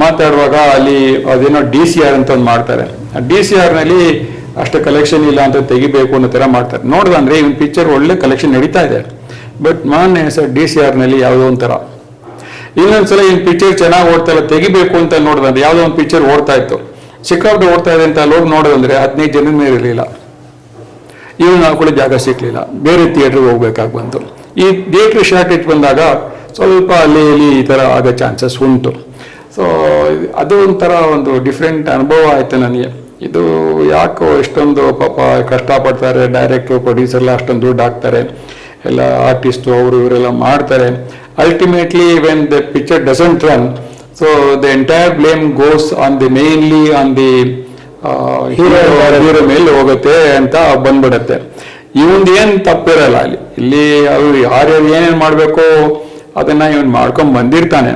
ಮಾತಾಡುವಾಗ ಅಲ್ಲಿ ಅದೇನೋ DCR ಅಂತ ಒಂದು ಮಾಡ್ತಾರೆ. ಆ DCR ನಲ್ಲಿ ಅಷ್ಟು ಕಲೆಕ್ಷನ್ ಇಲ್ಲ ಅಂತ ತೆಗಿಬೇಕು ಅನ್ನೋ ತರ ಮಾಡ್ತಾರೆ. ನೋಡ್ದಂದ್ರೆ ಇವನ್ ಪಿಕ್ಚರ್ ಒಳ್ಳೆ ಕಲೆಕ್ಷನ್ ನಡೀತಾ ಇದೆ, ಬಟ್ ಮಾನ್ಯ ಸರ್ DCR ನಲ್ಲಿ ಯಾವುದೋ ಒಂಥರ. ಇನ್ನೊಂದ್ಸಲ ಈ ಪಿಕ್ಚರ್ ಚೆನ್ನಾಗಿ ಓಡ್ತಾ ಇಲ್ಲ ತೆಗಿಬೇಕು ಅಂತ ನೋಡಿದ್ರೆ ಯಾವುದೋ ಒಂದು ಪಿಕ್ಚರ್ ಓಡ್ತಾ ಇತ್ತು, ಸಿಕ್ಕಾಪಟ್ಟೆ ಓಡ್ತಾ ಇದೆ ಅಂತ ಅಲ್ಲಿ ಹೋಗಿ ನೋಡೋದಂದ್ರೆ 15 ಜನದ ಮೇಲೆ ಇರಲಿಲ್ಲ. ಇವನು ನಾವು ಕೂಡ ಜಾಗ ಸಿಕ್ಲಿಲ್ಲ, ಬೇರೆ ಥಿಯೇಟರ್ಗೆ ಹೋಗ್ಬೇಕಾಗಿ ಬಂತು. ಈ ಥಿಯೇಟರ್ ಶಾರ್ಟೇಜ್ ಬಂದಾಗ ಸ್ವಲ್ಪ ಅಲ್ಲಿ ಈ ತರ ಆಗೋ ಚಾನ್ಸಸ್ ಉಂಟು. ಸೊ ಅದು ಒಂಥರ ಒಂದು ಡಿಫ್ರೆಂಟ್ ಅನುಭವ ಆಯ್ತು ನನಗೆ. ಇದು ಯಾಕೋ ಎಷ್ಟೊಂದು ಪಾಪ ಕಷ್ಟಪಡ್ತಾರೆ, ಡೈರೆಕ್ಟ್ರು ಪ್ರೊಡ್ಯೂಸರ್ ಎಲ್ಲ ಅಷ್ಟೊಂದು ದುಡ್ಡು ಹಾಕ್ತಾರೆ, ಎಲ್ಲ ಆರ್ಟಿಸ್ಟು ಅವರು ಇವರೆಲ್ಲ ಮಾಡ್ತಾರೆ. Ultimately when the picture doesn't run, so the entire blame goes on the mainly on the hero ಮೇಲೆ ಹೋಗುತ್ತೆ ಅಂತ ಬಂದ್ಬಿಡತ್ತೆ. ಇವಂದು ಏನು ತಪ್ಪಿರಲ್ಲ ಅಲ್ಲಿ. ಇಲ್ಲಿ ಅವ್ರು ಯಾರ್ಯಾರು ಏನೇನು ಮಾಡಬೇಕು ಅದನ್ನ ಇವನ್ ಮಾಡ್ಕೊಂಡ್ ಬಂದಿರ್ತಾನೆ.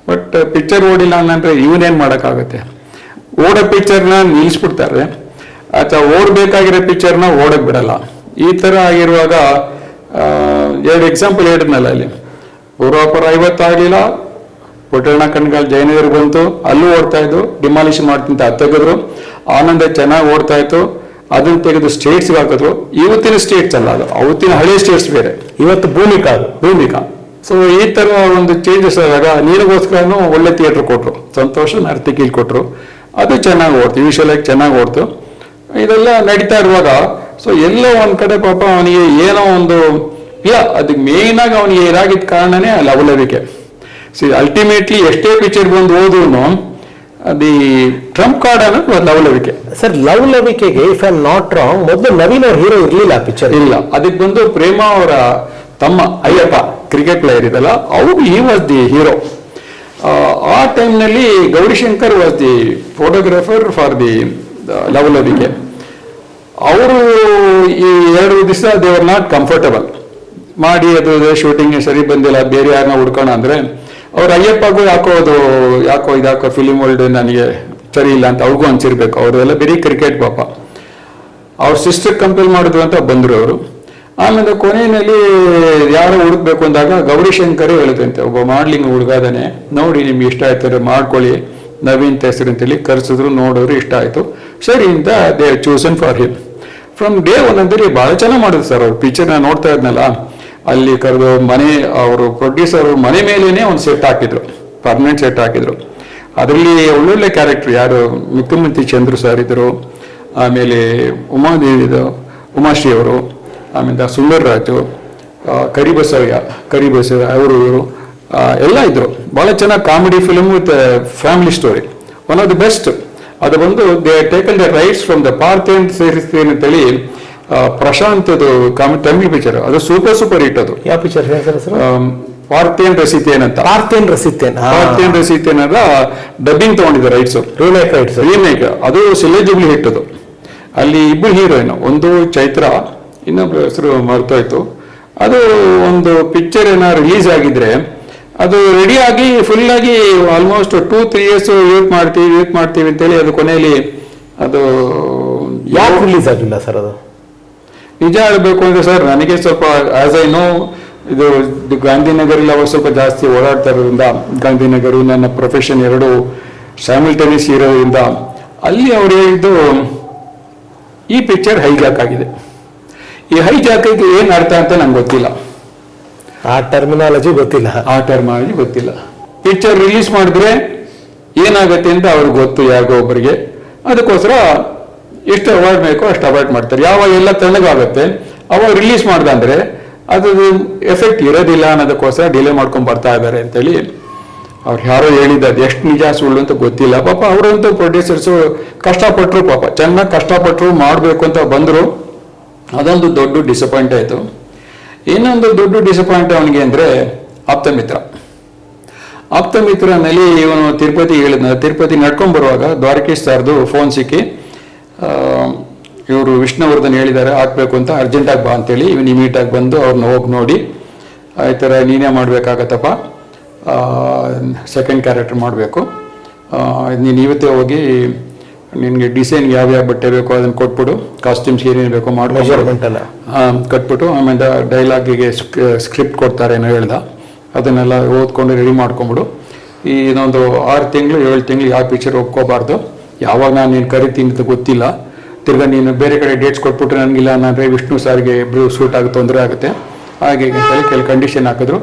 ಬಟ್ ಪಿಕ್ಚರ್ ಓಡಿಲ್ಲ ಅಂದ್ರೆ ಇವನೇನ್ ಮಾಡೋಕ್ಕಾಗತ್ತೆ? ಓಡೋ ಪಿಕ್ಚರ್ನ ನಿಲ್ಲಿಸ್ಬಿಡ್ತಾರೆ, ಅಥವಾ ಓಡಬೇಕಾಗಿರೋ ಪಿಕ್ಚರ್ನ ಓಡಕ್ ಬಿಡಲ್ಲ. ಈ ತರ ಆಗಿರುವಾಗ 2 ಎಕ್ಸಾಂಪಲ್ ಹೇಳಿದ್ನಲ್ಲ, ಇಲ್ಲಿ ಪೂರ್ವಾಪುರ 50 ಆಗಲಿಲ್ಲ, ಪುಟ್ಟಣ್ಣ ಕಣ್ಗಾಲ್ ಜಯನಗರ್ ಬಂತು, ಅಲ್ಲೂ ಓಡ್ತಾ ಇದ್ದು, ಡಿಮಾಲಿಷನ್ ಮಾಡ್ತಿಂತ ಅದು ತೆಗೆದ್ರು. ಆನಂದ ಚೆನ್ನಾಗಿ ಓಡ್ತಾ ಇತ್ತು, ಅದನ್ನ ತೆಗೆದು ಸ್ಟೇಟ್ಸ್ಗೆ ಹಾಕಿದ್ರು. ಇವತ್ತಿನ ಸ್ಟೇಟ್ಸ್ ಅಲ್ಲ ಅದು, ಅವತ್ತಿನ ಹಳೆ ಸ್ಟೇಟ್ಸ್ ಬೇರೆ, ಇವತ್ತು ಭೂಮಿಕಾ. ಸೊ ಈ ತರ ಒಂದು ಚೇಂಜಸ್ ಆದಾಗ ನೀರಿಗೋಸ್ಕರನು ಒಳ್ಳೆ ಥಿಯೇಟರ್ ಕೊಟ್ರು, ಸಂತೋಷ ನರ್ತಕಿಲ್ ಕೊಟ್ರು, ಅದು ಚೆನ್ನಾಗಿ ಓಡ್ತು, ಯೂಶಲ್ ಆಗಿ ಚೆನ್ನಾಗಿ ಓಡ್ತು. ಇದೆಲ್ಲ ನಡೀತಾ ಇರುವಾಗ ಸೊ ಎಲ್ಲೋ ಒಂದ್ ಕಡೆ ಪಾಪ ಅವನಿಗೆ ಏನೋ ಒಂದು ಇಲ್ಲ, ಅದಕ್ಕೆ ಮೇನ್ ಆಗಿ ಅವನಿಗೆ ಇದಾಗಿದ್ದ ಕಾರಣನೇ ಲವಲವಿಕೆ. ಅಲ್ಟಿಮೇಟ್ಲಿ ಎಷ್ಟೇ ಪಿಕ್ಚರ್ ಬಂದು ಹೋದ್ರು ದಿ ಟ್ರಂಪ್ ಕಾರ್ಡ್ ಅನ್ನೋದು ಲವಲವಿಕೆ. ಸರ್ ಲವಲವಿಕೆಗೆ if I am not wrong ಮೊದಲು ನವೀನ್ ಅವ್ರ ಹೀರೋ ಇರ್ಲಿಲ್ಲ ಪಿಕ್ಚರ್. ಇಲ್ಲ, ಅದಕ್ಕೆ ಬಂದು ಪ್ರೇಮ ಅವರ ತಮ್ಮ ಅಯ್ಯಪ್ಪ ಕ್ರಿಕೆಟ್ ಪ್ಲೇಯರ್ ಇದಲ್ಲ, ಅವರು ಈ ವಾಸ್ ದಿ ಹೀರೋ. ಆ ಟೈಮ್ನಲ್ಲಿ Gowrishankar was the photographer for the Lavalavike. ಅವರು ಈ 2 ದಿವಸ ದೇ ಆರ್ ನಾಟ್ ಕಂಫರ್ಟಬಲ್ ಮಾಡಿ, ಅದು ಶೂಟಿಂಗ್ ಸರಿ ಬಂದಿಲ್ಲ, ಬೇರೆ ಯಾರನ್ನ ಹುಡ್ಕೋಣ ಅಂದ್ರೆ ಅವ್ರ ಅಯ್ಯಪ್ಪಗೂ ಯಾಕೋ ಫಿಲಿಂ ವರ್ಲ್ಡ್ ನನಗೆ ಸರಿ ಇಲ್ಲ ಅಂತ ಅವ್ರಿಗೂ ಅನ್ಸಿರ್ಬೇಕು. ಅವರೆಲ್ಲ ಬರೀ ಕ್ರಿಕೆಟ್ ಪಾಪ. ಅವ್ರ ಸಿಸ್ಟರ್ ಕಂಪೇರ್ ಮಾಡಿದ್ರು ಅಂತ ಬಂದ್ರು ಅವರು. ಆಮೇಲೆ ಕೊನೆಯಲ್ಲಿ ಯಾರೋ ಹುಡುಕ್ಬೇಕು ಅಂದಾಗ ಗೌರಿಶಂಕರ್ ಹೇಳಿದಂತೆ ಒಬ್ಬ ಮಾಡ್ಲಿಂಗ್ ಹುಡುಗಾದನೆ, ನೋಡಿ ನಿಮ್ಗೆ ಇಷ್ಟ ಆಯ್ತಾರೆ ಮಾಡ್ಕೊಳ್ಳಿ, ನವೀನ್ ಹೆಸರು ಅಂತೇಳಿ ಕರೆಸಿದ್ರು, ನೋಡೋರು ಇಷ್ಟ ಆಯ್ತು, ಸರಿ ಅಂತ they chosen for him. From day one ಅಂತೇಳಿ ಭಾಳ ಚೆನ್ನಾಗಿ ಮಾಡಿದ್ರು ಸರ್. ಅವ್ರು ಪಿಕ್ಚರ್ನ ನೋಡ್ತಾ ಇದ್ನಲ್ಲ, ಅಲ್ಲಿ ಕರೆದು ಮನೆ ಅವರು ಪ್ರೊಡ್ಯೂಸರ್ ಮನೆ ಮೇಲೇನೆ ಒಂದು ಸೆಟ್ ಹಾಕಿದ್ರು, ಪರ್ಮನೆಂಟ್ ಸೆಟ್ ಹಾಕಿದ್ರು. ಅದರಲ್ಲಿ ಒಳ್ಳೊಳ್ಳೆ ಕ್ಯಾರೆಕ್ಟರ್ ಯಾರು, ಮುಖ್ಯಮಂತ್ರಿ ಚಂದ್ರು ಸರ್ ಇದ್ರು, ಆಮೇಲೆ ಉಮಾಶ್ರೀ ಅವರು, ಆಮೇಲೆ ಸುಂದರ್ ರಾಜು, ಕರಿಬಸವ್ಯ ಅವರು ಇವರು ಎಲ್ಲ ಇದ್ರು. ಭಾಳ ಚೆನ್ನಾಗಿ comedy film with family story, one of the best. ಅದು ಬಂದು they taken the rights from the Parthen series ಅಂತೇಳಿ ಪ್ರಶಾಂತ್ದು ತಮಿಳ್ ಪಿಕ್ಚರ್, ಅದು ಸೂಪರ್ ಹಿಟ್. ಅದು ಯಾವ ಪಿಕ್ಚರ್ ಪಾರ್ಥೇನ್ ರಸಿತೇನ್ ಅಂತ. ಪಾರ್ಥೇನ್ ರಸಿತೇನ್ ಅದ ಡಬ್ಬಿಂಗ್ ತಗೊಂಡಿದ್ದ ರೈಟ್ಸ್, ರೀಮೇಕ್. ಅದು ಸಿಲೆಜಿಬಲ್ ಹಿಟ್. ಅದು ಅಲ್ಲಿ ಇಬ್ಬರು ಹೀರೋಯಿನ್, ಒಂದು ಚೈತ್ರ, ಇನ್ನೊಬ್ರು ಹೆಸರು ಮರ್ತೋಯ್ತು. ಅದು ಒಂದು ಪಿಕ್ಚರ್ ಏನೋ ರಿಲೀಸ್ ಆಗಿದ್ರೆ ಅದು ರೆಡಿಯಾಗಿ ಫುಲ್ ಆಗಿ ಆಲ್ಮೋಸ್ಟ್ 2-3 years ಯೂಸ್ ಮಾಡ್ತೀವಿ ಅಂತೇಳಿ ಅದು ಕೊನೆಯಲ್ಲಿ ಅದು ಯಾಕೆ ರಿಲೀಸ್ ಆಗಿಲ್ಲ ಸರ್? ಅದು ನಿಜ ಹೇಳ್ಬೇಕು ಅಂದ್ರೆ ಸರ್, ನನಗೆ ಸ್ವಲ್ಪ ಆಸ್ ಐ ನೋ ಇದು ಗಾಂಧಿನಗರಲ್ಲಿ ಅವಾಗ ಸ್ವಲ್ಪ ಜಾಸ್ತಿ ಓಡಾಡ್ತಾ ಇರೋದ್ರಿಂದ, ಗಾಂಧಿನಗರು ನನ್ನ ಪ್ರೊಫೆಷನ್ ಎರಡು ಸ್ಯಾಮಿಲ್ಟೇನಿಯಸ್ ಇರೋದ್ರಿಂದ, ಅಲ್ಲಿ ಅವ್ರು ಹೇಳಿದ್ದು ಈ ಪಿಕ್ಚರ್ ಹೈಜಾಕ್ ಆಗಿದೆ. ಈ ಹೈಜಾಕಿಗೆ ಏನು ಅರ್ಥ ಅಂತ ನಂಗೆ ಗೊತ್ತಿಲ್ಲ, ಆ ಟರ್ಮಿನಾಲಜಿ ಗೊತ್ತಿಲ್ಲ. ಪಿಕ್ಚರ್ ರಿಲೀಸ್ ಮಾಡಿದ್ರೆ ಏನಾಗುತ್ತೆ ಅಂತ ಅವ್ರಿಗೆ ಗೊತ್ತು, ಯಾರಿಗೋ ಒಬ್ಬರಿಗೆ. ಅದಕ್ಕೋಸ್ಕರ ಎಷ್ಟು ಅವಾಯ್ಡ್ ಬೇಕೋ ಅಷ್ಟು ಅವಾಯ್ಡ್ ಮಾಡ್ತಾರೆ. ಯಾವಾಗ ಎಲ್ಲ ತಣ್ಣಗಾಗುತ್ತೆ ಅವಾಗ ರಿಲೀಸ್ ಮಾಡ್ದಂದ್ರೆ ಅದು ಎಫೆಕ್ಟ್ ಇರೋದಿಲ್ಲ ಅನ್ನೋದಕ್ಕೋಸ್ಕರ ಡಿಲೇ ಮಾಡ್ಕೊಂಡು ಬರ್ತಾ ಇದ್ದಾರೆ ಅಂತೇಳಿ ಅವ್ರು ಯಾರೋ ಹೇಳಿದ್ದು. ಅದು ಎಷ್ಟು ನಿಜ ಸುಳ್ಳು ಅಂತ ಗೊತ್ತಿಲ್ಲ. ಪಾಪ ಅವರಂತೂ ಪ್ರೊಡ್ಯೂಸರ್ಸು ಕಷ್ಟಪಟ್ಟರು, ಪಾಪ ಚೆನ್ನಾಗಿ ಕಷ್ಟಪಟ್ಟರು, ಮಾಡಬೇಕು ಅಂತ ಬಂದರು. ಅದೊಂದು ದೊಡ್ಡ ಡಿಸಪಾಯಿಂಟ್ ಆಯಿತು. ಇನ್ನೊಂದು ದೊಡ್ಡ ಡಿಸಪಾಯಿಂಟ್ ಅವನಿಗೆ ಅಂದರೆ ಆಪ್ತಮಿತ್ರನಲ್ಲಿ ಇವನು ತಿರುಪತಿ ನಡ್ಕೊಂಡು ಬರುವಾಗ ದ್ವಾರಕೀಶ್ ಸರ್ದು ಫೋನ್ ಸಿಕ್ಕಿ, ಇವರು ವಿಷ್ಣುವರ್ಧನ್ ಹೇಳಿದ್ದಾರೆ ಹಾಕ್ಬೇಕು ಅಂತ, ಅರ್ಜೆಂಟಾಗಿ ಬಾ ಅಂತೇಳಿ ಇವನು ಇಮಿಡಿಯೇಟಾಗಿ ಬಂದು ಅವ್ರನ್ನ ಹೋಗಿ ನೋಡಿ, ಈ ಥರ ನೀನೇ ಮಾಡಬೇಕಾಗತ್ತಪ್ಪ, ಸೆಕೆಂಡ್ ಕ್ಯಾರೆಕ್ಟರ್ ಮಾಡಬೇಕು, ನೀನು ಇವತ್ತೇ ಹೋಗಿ ನಿನಗೆ ಡಿಸೈನ್ಗೆ ಯಾವ್ಯಾವ ಬಟ್ಟೆ ಬೇಕೋ ಅದನ್ನು ಕೊಟ್ಬಿಡು, ಕಾಸ್ಟ್ಯೂಮ್ಸ್ಗೆ ಏನೇನು ಬೇಕೋ ಮೆಜರ್ಮೆಂಟೆಲ್ಲ ಕಟ್ಬಿಟ್ಟು, ಆಮೇಲೆ ಡೈಲಾಗಿಗೆ ಸ್ಕ್ರಿಪ್ಟ್ ಕೊಡ್ತಾರೆ ಏನೋ ಹೇಳ್ದ, ಅದನ್ನೆಲ್ಲ ಓದ್ಕೊಂಡು ರೆಡಿ ಮಾಡ್ಕೊಂಬಿಡು. ಈ ಇನ್ನೊಂದು 6 ತಿಂಗಳು 7 ತಿಂಗಳು ಯಾವ ಪಿಕ್ಚರ್ ಒಪ್ಕೋಬಾರ್ದು, ಯಾವಾಗ ನಾನು ನೀನು ಕರಿತೀನಿ ಅಂತ ಗೊತ್ತಿಲ್ಲ, ತಿರ್ಗಾ ನೀನು ಬೇರೆ ಕಡೆ ಡೇಟ್ಸ್ ಕೊಟ್ಬಿಟ್ರೆ ನನಗಿಲ್ಲ, ನಾನು ವಿಷ್ಣು ಸಾರಿಗೆ ಇಬ್ಬರು ಸೂಟ್ ಆಗಿ ತೊಂದರೆ ಆಗುತ್ತೆ, ಹಾಗೆ ಅಂತೇಳಿ ಕೆಲವು ಕಂಡೀಷನ್ ಹಾಕಿದ್ರು.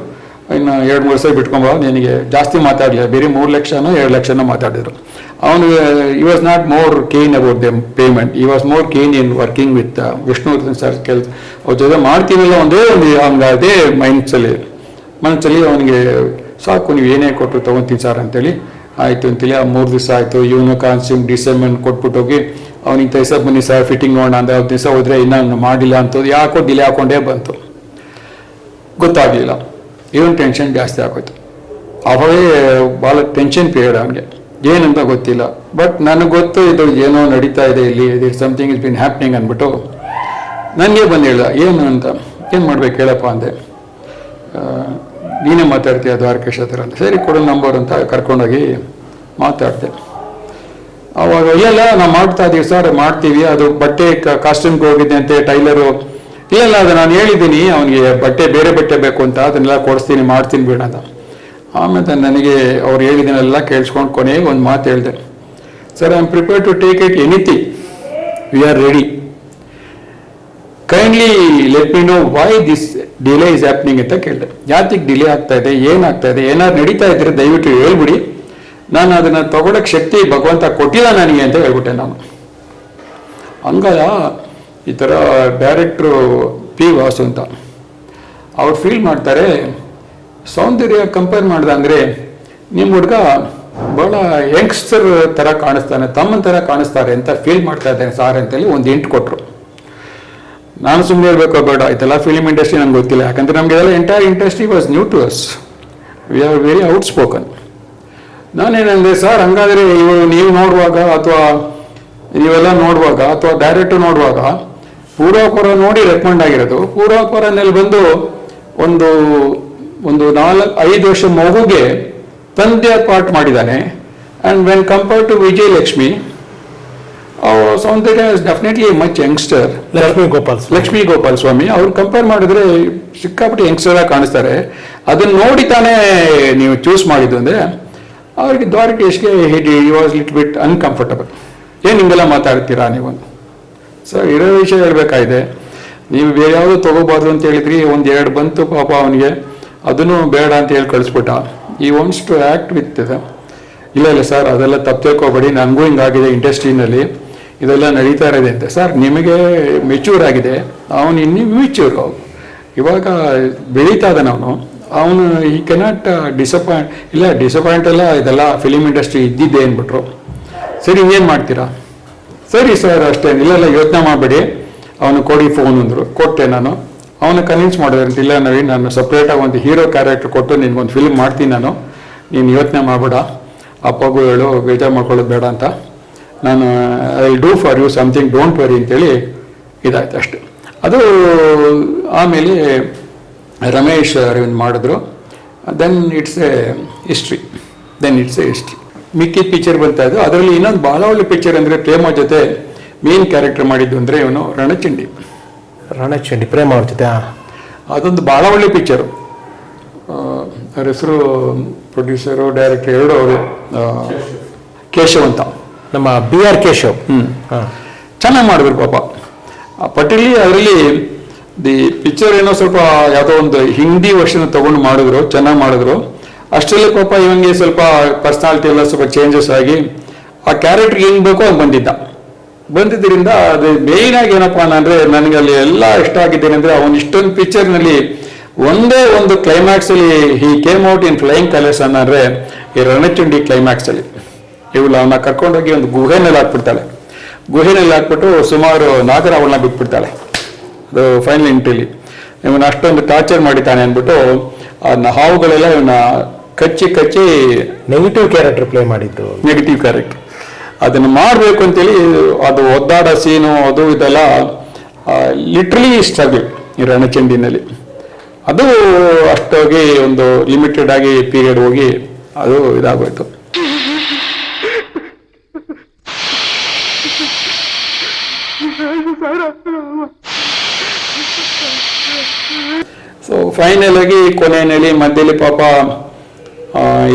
ಇನ್ನು 2-3 ವರ್ಷ ಬಿಟ್ಕೊಂಬ, ನಿನಗೆ ಜಾಸ್ತಿ ಮಾತಾಡಲಿಲ್ಲ, ಬೇರೆ 3 ಲಕ್ಷನೋ 2 ಲಕ್ಷನೋ ಮಾತಾಡಿದ್ರು. ಅವನು he was not more keen about the payment, he was more keen in working with Vishnuvardhan sir. ಅವ್ರ ಜೊತೆ ಮಾಡ್ತೀನಲ್ಲ ಒಂದೇ ಒಂದು ಅವ್ನಿಗೆ ಅದೇ ಮನಸ್ಸಲ್ಲಿ ಅವನಿಗೆ ಸಾಕು, ನೀವು ಏನೇ ಕೊಟ್ಟರು ತೊಗೊತೀನಿ ಸರ್ ಅಂತೇಳಿ ಆಯಿತು ಅಂತೇಳಿ. 3 ದಿವಸ ಆಯಿತು. ಇವನು ಕಾನ್ಸ್ಯೂಮ್ ಡಿಸೆಂಬರ್ ಕೊಟ್ಬಿಟ್ಟು ಹೋಗಿ ಅವ್ನಿಗೆ ತೈಸ ಬನ್ನಿ ಸರ್ ಫಿಟ್ಟಿಂಗ್ ನೋಡೋಣ ಅಂತ. 10 ದಿವಸ ಹೋದರೆ ಇನ್ನೂ ಮಾಡಿಲ್ಲ ಅಂತ ಯಾಕೋ ಡಿಲೇ ಹಾಕೊಂಡೇ ಬಂತು, ಗೊತ್ತಾಗಲಿಲ್ಲ. ಇವನ್ ಟೆನ್ಷನ್ ಜಾಸ್ತಿ ಆಗೋಯ್ತು. ಅವರೇ ಭಾಳ ಟೆನ್ಷನ್ ಪೀರಿಯಡ್ ಅವನಿಗೆ, ಏನಂತ ಗೊತ್ತಿಲ್ಲ. ಬಟ್ ನನಗೆ ಗೊತ್ತು ಇದು ಏನೋ ನಡೀತಾ ಇದೆ ಇಲ್ಲಿ, ಸಮಥಿಂಗ್ ಇಸ್ ಬಿನ್ ಹ್ಯಾಪ್ನಿಂಗ್ ಅಂದ್ಬಿಟ್ಟು ನನಗೆ ಬಂದು ಹೇಳ್ದ, ಏನು ಅಂತ, ಏನು ಮಾಡ್ಬೇಕು ಹೇಳಪ್ಪ ಅಂದೆ. ನೀನೇ ಮಾತಾಡ್ತೀಯ ದ್ವಾರಕೇಶ್ ಹತ್ರ ಅಂತ. ಸರಿ ಕೊಡು ನಂಬರ್ ಅಂತ ಕರ್ಕೊಂಡೋಗಿ ಮಾತಾಡ್ದೆ. ಅವಾಗ ಇಲ್ಲ ನಾವು ಮಾಡ್ತಾ ಇದ್ದೀವಿ ಸರ್, ಮಾಡ್ತೀವಿ, ಅದು ಬಟ್ಟೆ ಕಾಸ್ಟ್ಯೂಮ್ಗೆ ಹೋಗಿದ್ದೆ ಅಂತೆ ಟೈಲರು, ಇಲ್ಲ ಅದು ನಾನು ಹೇಳಿದ್ದೀನಿ ಅವನಿಗೆ ಬಟ್ಟೆ ಬೇರೆ ಬಟ್ಟೆ ಬೇಕು ಅಂತ, ಅದನ್ನೆಲ್ಲ ಕೊಡಿಸ್ತೀನಿ ಮಾಡ್ತೀನಿ ಬೇಡ ಅಂತ. ಆಮೇಲೆ ನನಗೆ ಅವ್ರು ಹೇಳಿದನ್ನೆಲ್ಲ ಕೇಳಿಸ್ಕೊಂಡು ಕೊನೆಗೆ ಒಂದು ಮಾತು ಹೇಳಿದೆ, sir I am prepare to take it anything, we are ready, kindly let me know why this delay is happening ಅಂತ ಕೇಳಿದೆ. ಯಾತಿಗೆ ಡಿಲೇ ಆಗ್ತಾ ಇದೆ, ಏನಾಗ್ತಾ ಇದೆ, ಏನಾದ್ರು ನಡೀತಾ ಇದ್ರೆ ದಯವಿಟ್ಟು ಹೇಳ್ಬಿಡಿ, ನಾನು ಅದನ್ನು ತಗೊಳಕ್ಕೆ ಶಕ್ತಿ ಭಗವಂತ ಕೊಟ್ಟಿಲ್ಲ ನನಗೆ ಅಂತ ಹೇಳ್ಬಿಟ್ಟೆ ನಾನು. ಹಂಗಲ್ಲ, ಈ ಥರ ಡೈರೆಕ್ಟ್ರು ಪಿ ವಾಸು ಅಂತ ಅವ್ರು ಫೀಲ್ ಮಾಡ್ತಾರೆ, ಸೌಂದರ್ಯ ಕಂಪೇರ್ ಮಾಡ್ದಂದ್ರೆ ನಿಮ್ಮ ಹುಡುಗ ಭಾಳ ಯಂಗ್ಸ್ಟರ್ ಥರ ಕಾಣಿಸ್ತಾನೆ, ತಮ್ಮನ ಥರ ಕಾಣಿಸ್ತಾರೆ ಅಂತ ಫೀಲ್ ಮಾಡ್ತಾ ಇದ್ದಾನೆ ಸಾರ್ ಅಂತೇಳಿ ಒಂದು ಇಂಟ್ ಕೊಟ್ಟರು. ನಾನು ಸುಮ್ಮನೆ ಇರಬೇಕು ಬೇಡ, ಇದೆಲ್ಲ ಫಿಲಿಮ್ ಇಂಡಸ್ಟ್ರಿ ನನಗೆ ಗೊತ್ತಿಲ್ಲ, ಯಾಕಂದರೆ ನಮಗೆಲ್ಲ entire industry was new to us, we are very outspoken. ನಾನೇನಂದರೆ ಸರ್ ಹಂಗಾದರೆ ನೀವು ನೋಡುವಾಗ ಅಥವಾ ನೀವೆಲ್ಲ ನೋಡುವಾಗ ಅಥವಾ ಡೈರೆಕ್ಟರ್ ನೋಡುವಾಗ ಪೂರ್ವಾಪರ ನೋಡಿ ರೆಕಮೆಂಡ್ ಆಗಿರೋದು, ಪೂರ್ವಾಪರನಲ್ಲಿ ಬಂದು ಒಂದು 4-5 ವರ್ಷ ಮಗುಗೆ ತಂದೆ ಪಾರ್ಟ್ ಮಾಡಿದ್ದಾನೆ. And when compare to Vijayalakshmi, Soundarya is definitely much youngster. Lakshmi Gopal Swamy ಅವ್ರು ಕಂಪೇರ್ ಮಾಡಿದ್ರೆ ಸಿಕ್ಕಾಪಟ್ಟೆ ಯಂಗ್ಸ್ಟರ್ ಆಗಿ ಕಾಣಿಸ್ತಾರೆ. ಅದನ್ನ ನೋಡಿ ತಾನೇ ನೀವು ಚೂಸ್ ಮಾಡಿದ್ದು ಅಂದ್ರೆ ಅವ್ರಿಗೆ ದ್ವಾರಕೇಶ್ಗೆ he was little bit uncomfortable. ಏನು ಹಿಂಗೆಲ್ಲ ಮಾತಾಡ್ತೀರಾ ನೀವು? ಸರ್ ಇರೋ ವಿಷಯ ಹೇಳ್ಬೇಕಾಗಿದೆ. ನೀವು ಬೇರೆ ಯಾವುದು ತಗೋಬಾರ್ದು ಅಂತ ಹೇಳಿದ್ರಿ, ಒಂದೆರಡು ಬಂತು ಪಾಪ ಅವನಿಗೆ, ಅದನ್ನು ಬೇಡ ಅಂತ ಹೇಳಿ ಕಳಿಸ್ಬಿಟ್ಟ. ಈ ವಾಂಟ್ಸ್ ಟು ಆ್ಯಕ್ಟ್ ವಿತ್ ಇಲ್ಲ ಸರ್ ಅದೆಲ್ಲ ತಪ್ಪು ತಿಳ್ಕೊಬೇಡಿ, ನನಗೂ ಹಿಂಗಾಗಿದೆ ಇಂಡಸ್ಟ್ರಿನಲ್ಲಿ, ಇದೆಲ್ಲ ನಡೀತಾ ಇರೋದೆ ಅಂತ. ಸರ್ ನಿಮಗೆ ಮೆಚ್ಯೂರ್ ಆಗಿದೆ, ಅವನು ಇನ್ನೂ ಮೆಚ್ಯೂರ್, ಇವಾಗ ಬೆಳೀತಾ ಇದ್ದಾನೆ ಅವನು ಈ ಕೆನಾಟ್ ಡಿಸಪಾಯಿಂಟ್ ಎಲ್ಲ ಇದೆಲ್ಲ ಫಿಲಿಮ್ ಇಂಡಸ್ಟ್ರಿ ಇದ್ದಿದ್ದೆ ಅಂದ್ಬಿಟ್ರು. ಸರಿ ಇನ್ನೇನು ಮಾಡ್ತೀರಾ? ಸರಿ ಸರ್ ಅಷ್ಟೇ, ಇಲ್ಲೆಲ್ಲ ಯೋಚನೆ ಮಾಡಬೇಡಿ, ಅವನು ಕೊಡಿ ಫೋನ್ ಅಂದರು. ಕೊಟ್ಟೆ ನಾನು. ಅವನು ಕನ್ವಿನ್ಸ್ ಮಾಡಿದ್ರೆ ಇಲ್ಲ ನವೀನ್, ನಾನು ಸಪ್ರೇಟಾಗಿ ಒಂದು ಹೀರೋ ಕ್ಯಾರೆಕ್ಟರ್ ಕೊಟ್ಟು ನಿನ್ಗೊಂದು ಫಿಲ್ಮ್ ಮಾಡ್ತೀನಿ ನಾನು, ನೀನು ಯೋಚನೆ ಮಾಡಬೇಡ, ಅಪ್ಪಗೂ ಹೇಳು ಬೇಜಾರು ಮಾಡ್ಕೊಳ್ಳೋದು ಬೇಡ ಅಂತ, ನಾನು I will do for you something, don't worry ಅಂತೇಳಿ ಇದಾಯ್ತು ಅಷ್ಟೆ. ಅದು ಆಮೇಲೆ ರಮೇಶ್ ಅರವಿಂದ್ ಮಾಡಿದ್ರು. Then it's a history. ಮಿಕ್ಕಿದ ಪಿಕ್ಚರ್ ಬರ್ತಾ ಇದ್ದು. ಅದರಲ್ಲಿ ಇನ್ನೊಂದು ಭಾಳ ಒಳ್ಳೆ ಪಿಕ್ಚರ್ ಅಂದರೆ ಪ್ರೇಮ ಜೊತೆ ಮೇನ್ ಕ್ಯಾರೆಕ್ಟರ್ ಮಾಡಿದ್ದು ಅಂದರೆ ಇವನು ರಣಚಂಡಿ ಪ್ರೇಮ ಅವ್ರ ಜೊತೆ. ಅದೊಂದು ಭಾಳ ಒಳ್ಳೆ ಪಿಕ್ಚರು. ಅವ್ರ ಹೆಸರು ಪ್ರೊಡ್ಯೂಸರು ಡೈರೆಕ್ಟರ್ ಎರಡು ಅವರು, ಕೇಶವ್ ಅಂತ, ನಮ್ಮ BR ಕೇಶವ್. ಚೆನ್ನಾಗಿ ಮಾಡಿದ್ರು ಪಾಪ. ಪಟ್ಟಿಲಿ ಅದರಲ್ಲಿ ದಿ ಪಿಕ್ಚರ್ ಏನೋ ಸ್ವಲ್ಪ ಯಾವುದೋ ಒಂದು ಹಿಂದಿ ವರ್ಷನ ತಗೊಂಡು ಮಾಡಿದ್ರು, ಚೆನ್ನಾಗಿ ಮಾಡಿದ್ರು. ಅಷ್ಟರಲ್ಲಿ ಪಾಪ ಇವನಿಗೆ ಸ್ವಲ್ಪ ಪರ್ಸನಾಲಿಟಿ ಎಲ್ಲ ಸ್ವಲ್ಪ ಚೇಂಜಸ್ ಆಗಿ ಆ ಕ್ಯಾರೆಕ್ಟರ್ಗೆ ಹೆಂಗೆ ಬೇಕೋ ಅವ್ನು ಬಂದಿದ್ದರಿಂದ ಅದು ಮೇಯ್ನ್ ಆಗಿ ಏನಪ್ಪ ಅಂದರೆ ನನಗೆ ಅಲ್ಲಿ ಎಲ್ಲ ಇಷ್ಟ ಆಗಿದ್ದೇನೆ ಅಂದರೆ ಅವನು ಇಷ್ಟೊಂದು ಪಿಕ್ಚರ್ನಲ್ಲಿ ಒಂದೇ ಒಂದು ಕ್ಲೈಮ್ಯಾಕ್ಸ್ ಅಲ್ಲಿ he came out in flying colours ಅಂದರೆ ಈ ರಣಚಂಡಿ ಕ್ಲೈಮ್ಯಾಕ್ಸ್ ಅಲ್ಲಿ ಇವಳು ಅವನ್ನ ಕರ್ಕೊಂಡೋಗಿ ಒಂದು ಗುಹೆನಲ್ಲಿ ಹಾಕ್ಬಿಟ್ಟು ಸುಮಾರು ನಾಗರಾವಳನ್ನ ಬಿಟ್ಬಿಡ್ತಾಳೆ. ಅದು ಫೈನಲ್ ಎಂಟ್ರಿಲಿ ಇವನ್ನ ಅಷ್ಟೊಂದು ಟಾರ್ಚರ್ ಮಾಡಿದ್ದಾನೆ ಅಂದ್ಬಿಟ್ಟು ಅದನ್ನ ಹಾವುಗಳೆಲ್ಲ ಇವನ್ನ ಕಚ್ಚಿ ನೆಗೆಟಿವ್ ಕ್ಯಾರೆಕ್ಟರ್ ಪ್ಲೇ ಮಾಡಿದ್ದು. ನೆಗೆಟಿವ್ ಕ್ಯಾರೆಕ್ಟರ್ ಅದನ್ನು ಮಾಡಬೇಕು ಅಂತೇಳಿ ಅದು ಒದ್ದಾಡೋ ಸೀನು ಅದು ಇದೆಲ್ಲ ಲಿಟ್ರಲಿ ಸ್ಟ್ರಗಲ್ ಈ ರಣಚಂಡಿನಲ್ಲಿ. ಅದು ಅಷ್ಟೋಗಿ ಒಂದು ಲಿಮಿಟೆಡ್ ಆಗಿ ಪೀರಿಯಡ್ ಹೋಗಿ ಅದು ಇದಾಗೋಯ್ತು. ಸೊ ಫೈನಲ್ ಆಗಿ ಕೊನೆಯಲ್ಲಿ ಮಧ್ಯದಲ್ಲಿ ಪಾಪ